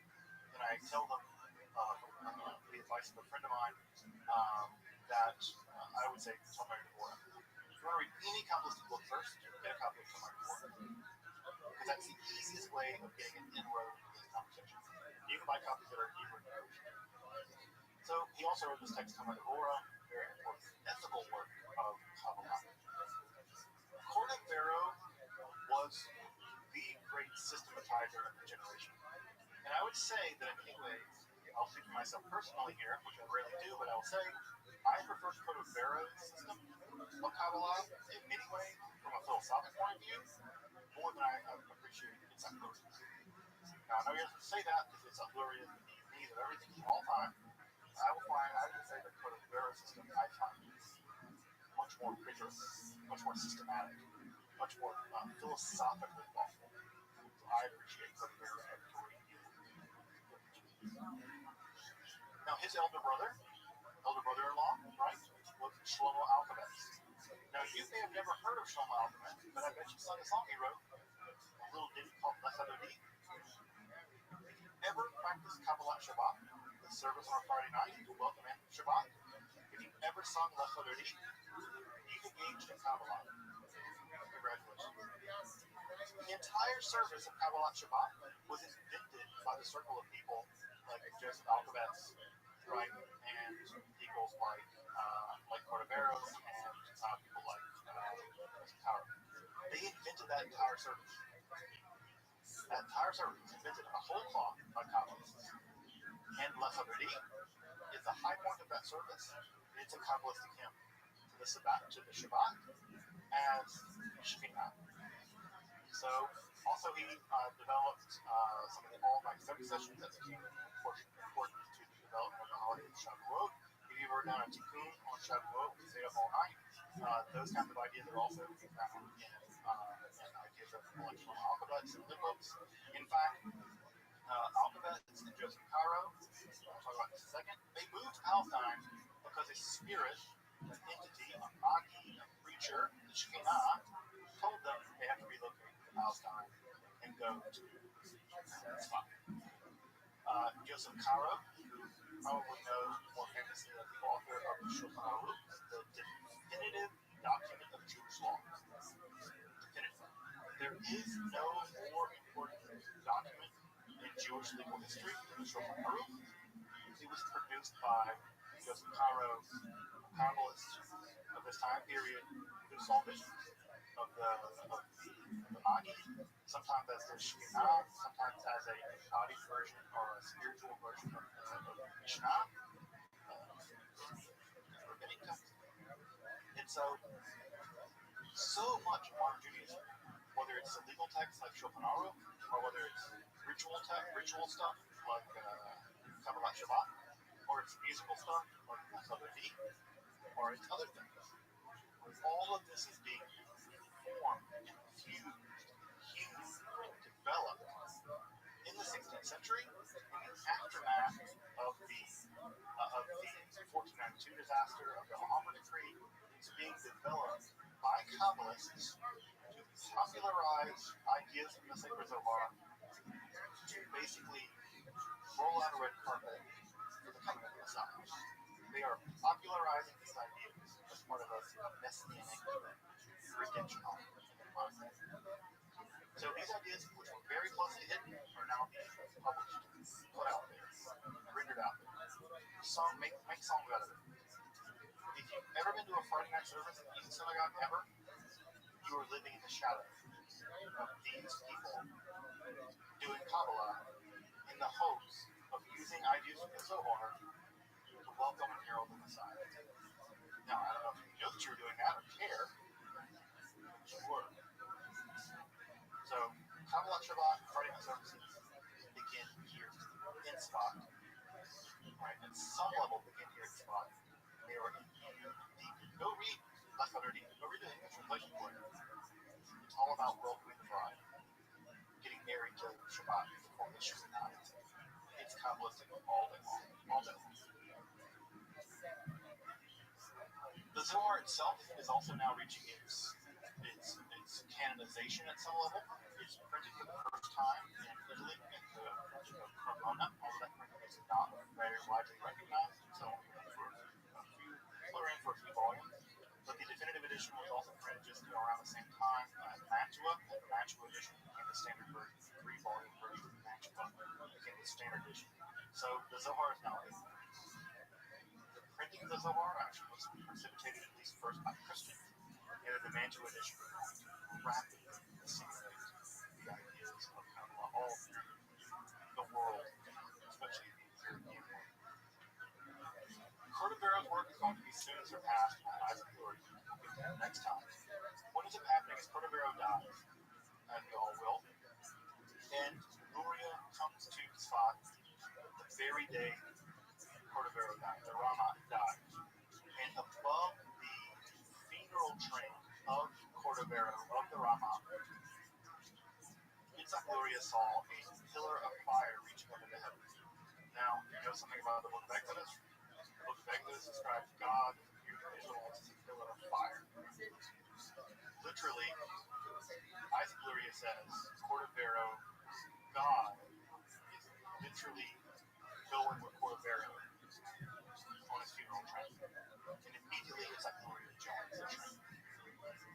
And I tell them, the advice of a friend of mine, that I would say Tomer Devorah. If you want to read any Kabbalistic book first, get a copy of Tomer Devorah. Because that's the easiest way of getting an inroad into this conversation. You can buy copies that are Hebrew and English. So he also wrote this text, Tomer Devorah, very important ethical work of Kabbalah. Cordovero was the great systematizer of the generation. And I would say that in many ways, I'll speak for myself personally here, which I rarely do, but I will say I prefer Cordovero's system of Kabbalah in many ways, from a philosophical point of view, more than I appreciate its Aglurian. Now, I know you have to say that because it's Aglurian needs of everything all the time. I would say that Cordovero's system I find much more rigorous, much more systematic, much more philosophically thoughtful. So I appreciate Cordovero's editorial view. Now, his elder brother-in-law, right, was Shlomo Alphabets. Now, you may have never heard of Shlomo Alphabets, but I bet you saw the song he wrote, a little ditty called Lechadodi. If you ever practiced Kabbalah Shabbat, the service on a Friday night to welcome in Shabbat, if you ever sung Lechadodi, you engaged in Kabbalah. Congratulations. The entire service of Kabbalah Shabbat was invented by the circle of people like Joseph Alphabets, right, and people like Cordovero and people like Tower. They invented that entire service. That entire service was invented in a whole cloth by Kabbalists. And Lechadodi is the high point of that service. It's a Kabbalistic hymn to the Shabbat as Shekinah. So, also he developed some of the all-night study sessions that became important to the development of the holiday of Shavuot. If you were down at Tikkun on Shavuot, we stayed up all night. Those kinds of ideas are also found in ideas of collection of alphabets and other books. In fact, Alphabets and Joseph Caro, I'll talk about this in a second, they moved to Palestine because a spirit entity, a Magi, a preacher, the Shekinah, told them they have to relocate to Palestine and go to Tzfat. Joseph Caro, who probably knows more famously as the author of the Shulchan Aruch, the definitive document of Jewish law. Definitive. There is no more important document in Jewish legal history than the Shulchan Aruch. It was produced by Joseph Caro, a Kabbalist of this time period, who saw visions of the Magi, sometimes as the Shekinah, sometimes as a embodied version or a spiritual version of the Mishnah, rabbinic text. And so much of modern Judaism, whether it's a legal text like Shulchan Aruch, or whether it's ritual stuff like Kabbalah Shabbat, or it's musical stuff like Rabbi, or it's other things. All of this is being formed, infused, used, and developed in the 16th century in the aftermath of the 1492 disaster of the Muhammad decree. It's being developed by Kabbalists to popularize ideas from the sacred Zohar, to basically roll out a red carpet for the coming of the Messiah. They are popularizing these ideas as part of a messianic redemption arc in their mind. So these ideas, which were very closely hidden, are now being published, put out there, rendered out there. Make songs out of it. If you've ever been to a Friday night service in any synagogue ever, you are living in the shadow of these people doing Kabbalah in the hopes of using ideas from the Zohar to welcome and herald the Messiah. Now, I don't know if you knew that you were doing that or care, but you were. So, Kabbalah Shabbat, Friday night services begin here in Tzfat. Right? At some level, begin here in Tzfat. They are imbued deeply. Go read Lefkoder Deep. Go read the English translation for it. It's all about welcoming the bride, getting married to Shabbat before the Shekinah. It's Kabbalistic all day long. All day long. The Zohar itself is also now reaching its canonization at some level. It's printed for the first time in Italy in the Cremona, although that printing is not very widely recognized. So people are in for a few volumes. But the definitive edition was also printed just around the same time as Mantua, and the Mantua edition became the standard version. The 3-volume version of Mantua became the standard edition. So the Zohar is now able. The printing of the Zohar actually was precipitated at least first by Christians, and then the Mantua edition rapidly assimilate the ideas of Kabbalah all through the world, especially the European world. Cordovero's work is going to be soon surpassed by Isaac Lurie. Next time. What ends up happening is Cordovero dies, as we all will, and Luria comes to Tzfat the very day Cordovero died, the Rama died. And above the funeral train of Cordovero, of the Rama, Yitzhak Luria saw a pillar of fire reaching up into heaven. Now, you know something about the book of Exodus? The book of Exodus describes God appearing to Israelites as a pillar of fire. Literally, Isaac Luria says, Cordovero, God is literally going with Cordovero on his funeral train. And immediately Yitzhak Luria joins the train.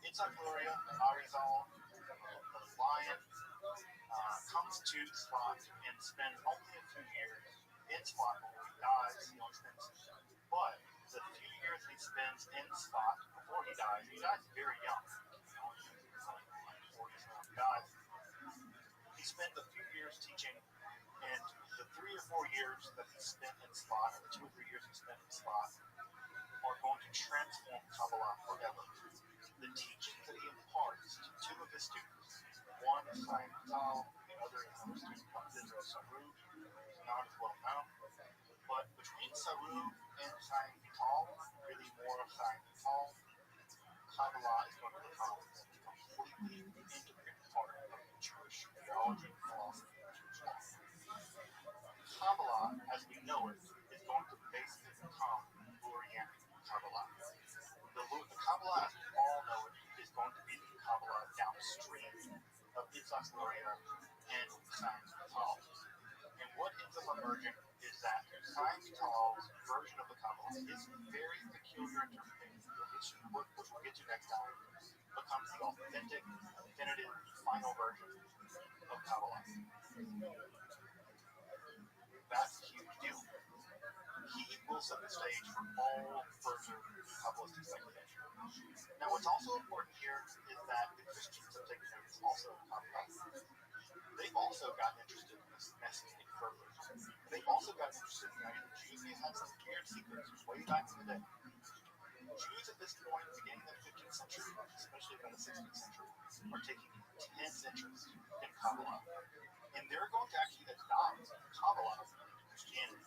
Yitzhak Luria, the Arizal, the lion, comes to Tzfat and spends only a few years in Tzfat before he dies. He only spends, but the few years he spends in Tzfat before he dies very young. He spent a few years teaching, and the 3 or 4 years that he spent in Tzfat, or the 2 or 3 years he spent in Tzfat, are going to transform Kabbalah forever. The teachings that he imparts to 2 of his students, one is Chaim Vital, the other is another student called Israel Saru, who's not as well known. But between Saru and Chaim Vital, really more of Chaim Vital, Kabbalah is going to become a completely integral part of Jewish theology, philosophy, and Jewish life. Kabbalah, as we know it, is going to basically become Lurianic Kabbalah. very peculiar interpretation, which we'll get to next time, becomes the authentic, definitive, final version of Kabbalah. That's a huge deal. He will set the stage for all further Kabbalistic speculation. Now, what's also important here is that the Christians have taken notice also of Kabbalah. They've also gotten interested in this messianic fervor. They've also gotten interested in the idea that Jews may have had some weird secrets way back in the day. Jews at this point, beginning in the 15th century, especially by the 16th century, are taking intense interest in Kabbalah. And they're going to actually adopt Kabbalah into Christianity.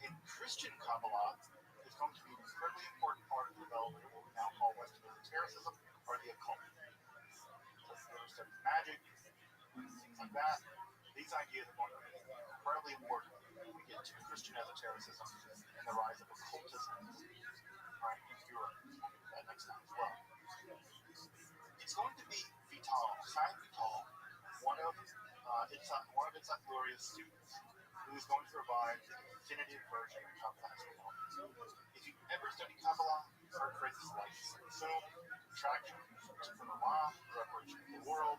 And Christian Kabbalah is going to be an incredibly important part of the development of what we now call Western esotericism or the occult. So study magic, things like that. These ideas are going to be incredibly important when we get to Christian esotericism and the rise of occultism, right, in Europe. We'll get to that next time as well. It's going to be Vital, Simon Vital, one of Itzhak Luria's students, who is going to provide the definitive version of Kabbalah. If you've ever studied Kabbalah, you've heard phrases like Sum, contraction, Tifernamah, reparation of the world,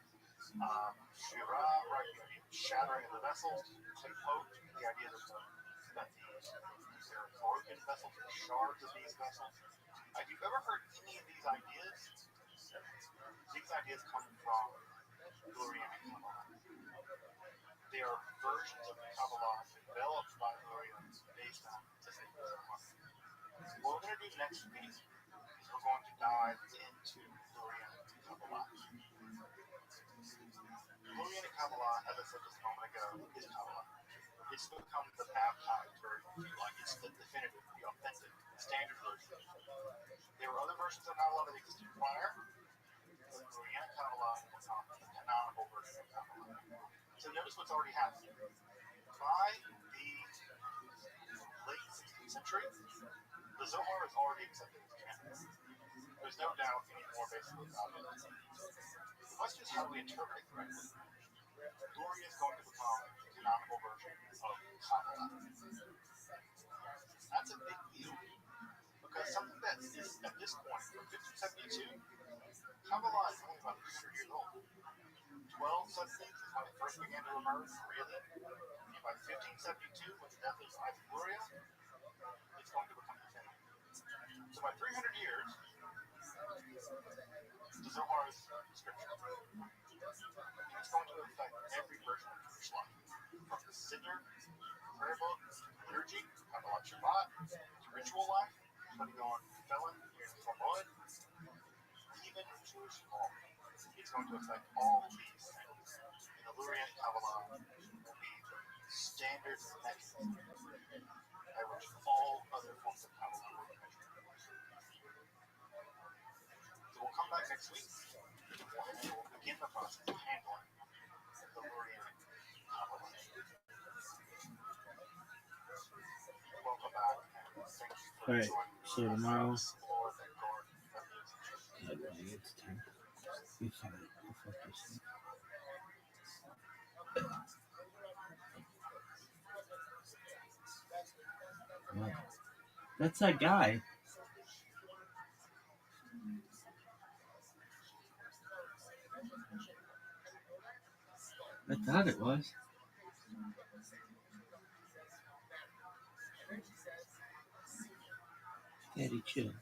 Shira, right, the idea of shattering of the vessels, Klipot, the idea that these are broken vessels, the shards of these vessels. If you've ever heard any of these ideas come from Luria and Kabbalah. They are versions of the Kabbalah developed by Luria based on the sacred ceremony. What we're going to do next week is we're going to dive into Luria and Kabbalah. Luria and Kabbalah, as I said just a moment ago, is Kabbalah. It's become the baptized version, if you like. It's the definitive, the authentic, the standard version. There were other versions of Kabbalah that existed prior, but Luria and Kabbalah become the canonical version of Kabbalah. So notice what's already happened. By the late 16th century, the Zohar is already accepted as canon. There's no doubt anymore basically about it. The question is, how do we interpret it correctly? Luria is going to become the canonical version of Kabbalah. That's a big deal, because something that is at this point, from 1572, Kabbalah is only about 300 years old. 12 such things is when it first began to emerge, really. And by 1572, with the death of Isaac Luria, it's going to become definitive. So by 300 years, the Zohar is scripture. And it's going to affect every version of Jewish life. From the Siddur, prayer book, liturgy, Kabbalah Shabbat, to ritual life, putting on felon here in Talmud, even Jewish law. It's going to affect all of these things. And the Luria and Kabbalah will be the standard mechanism by which all other forms of Kabbalah will be measured. So we'll come back next week and we'll begin the process of handling the Luria and Kabbalah. Welcome back and thank you for joining me. So tomorrow, It's time. You fine. Go fuck yourself. What? That's that guy. I thought it was. Daddy, chill.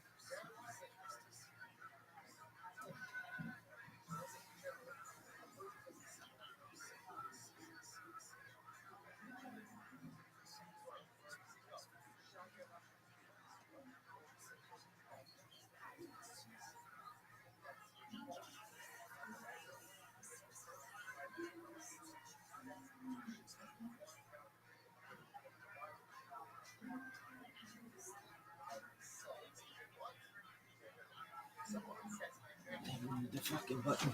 The fucking button.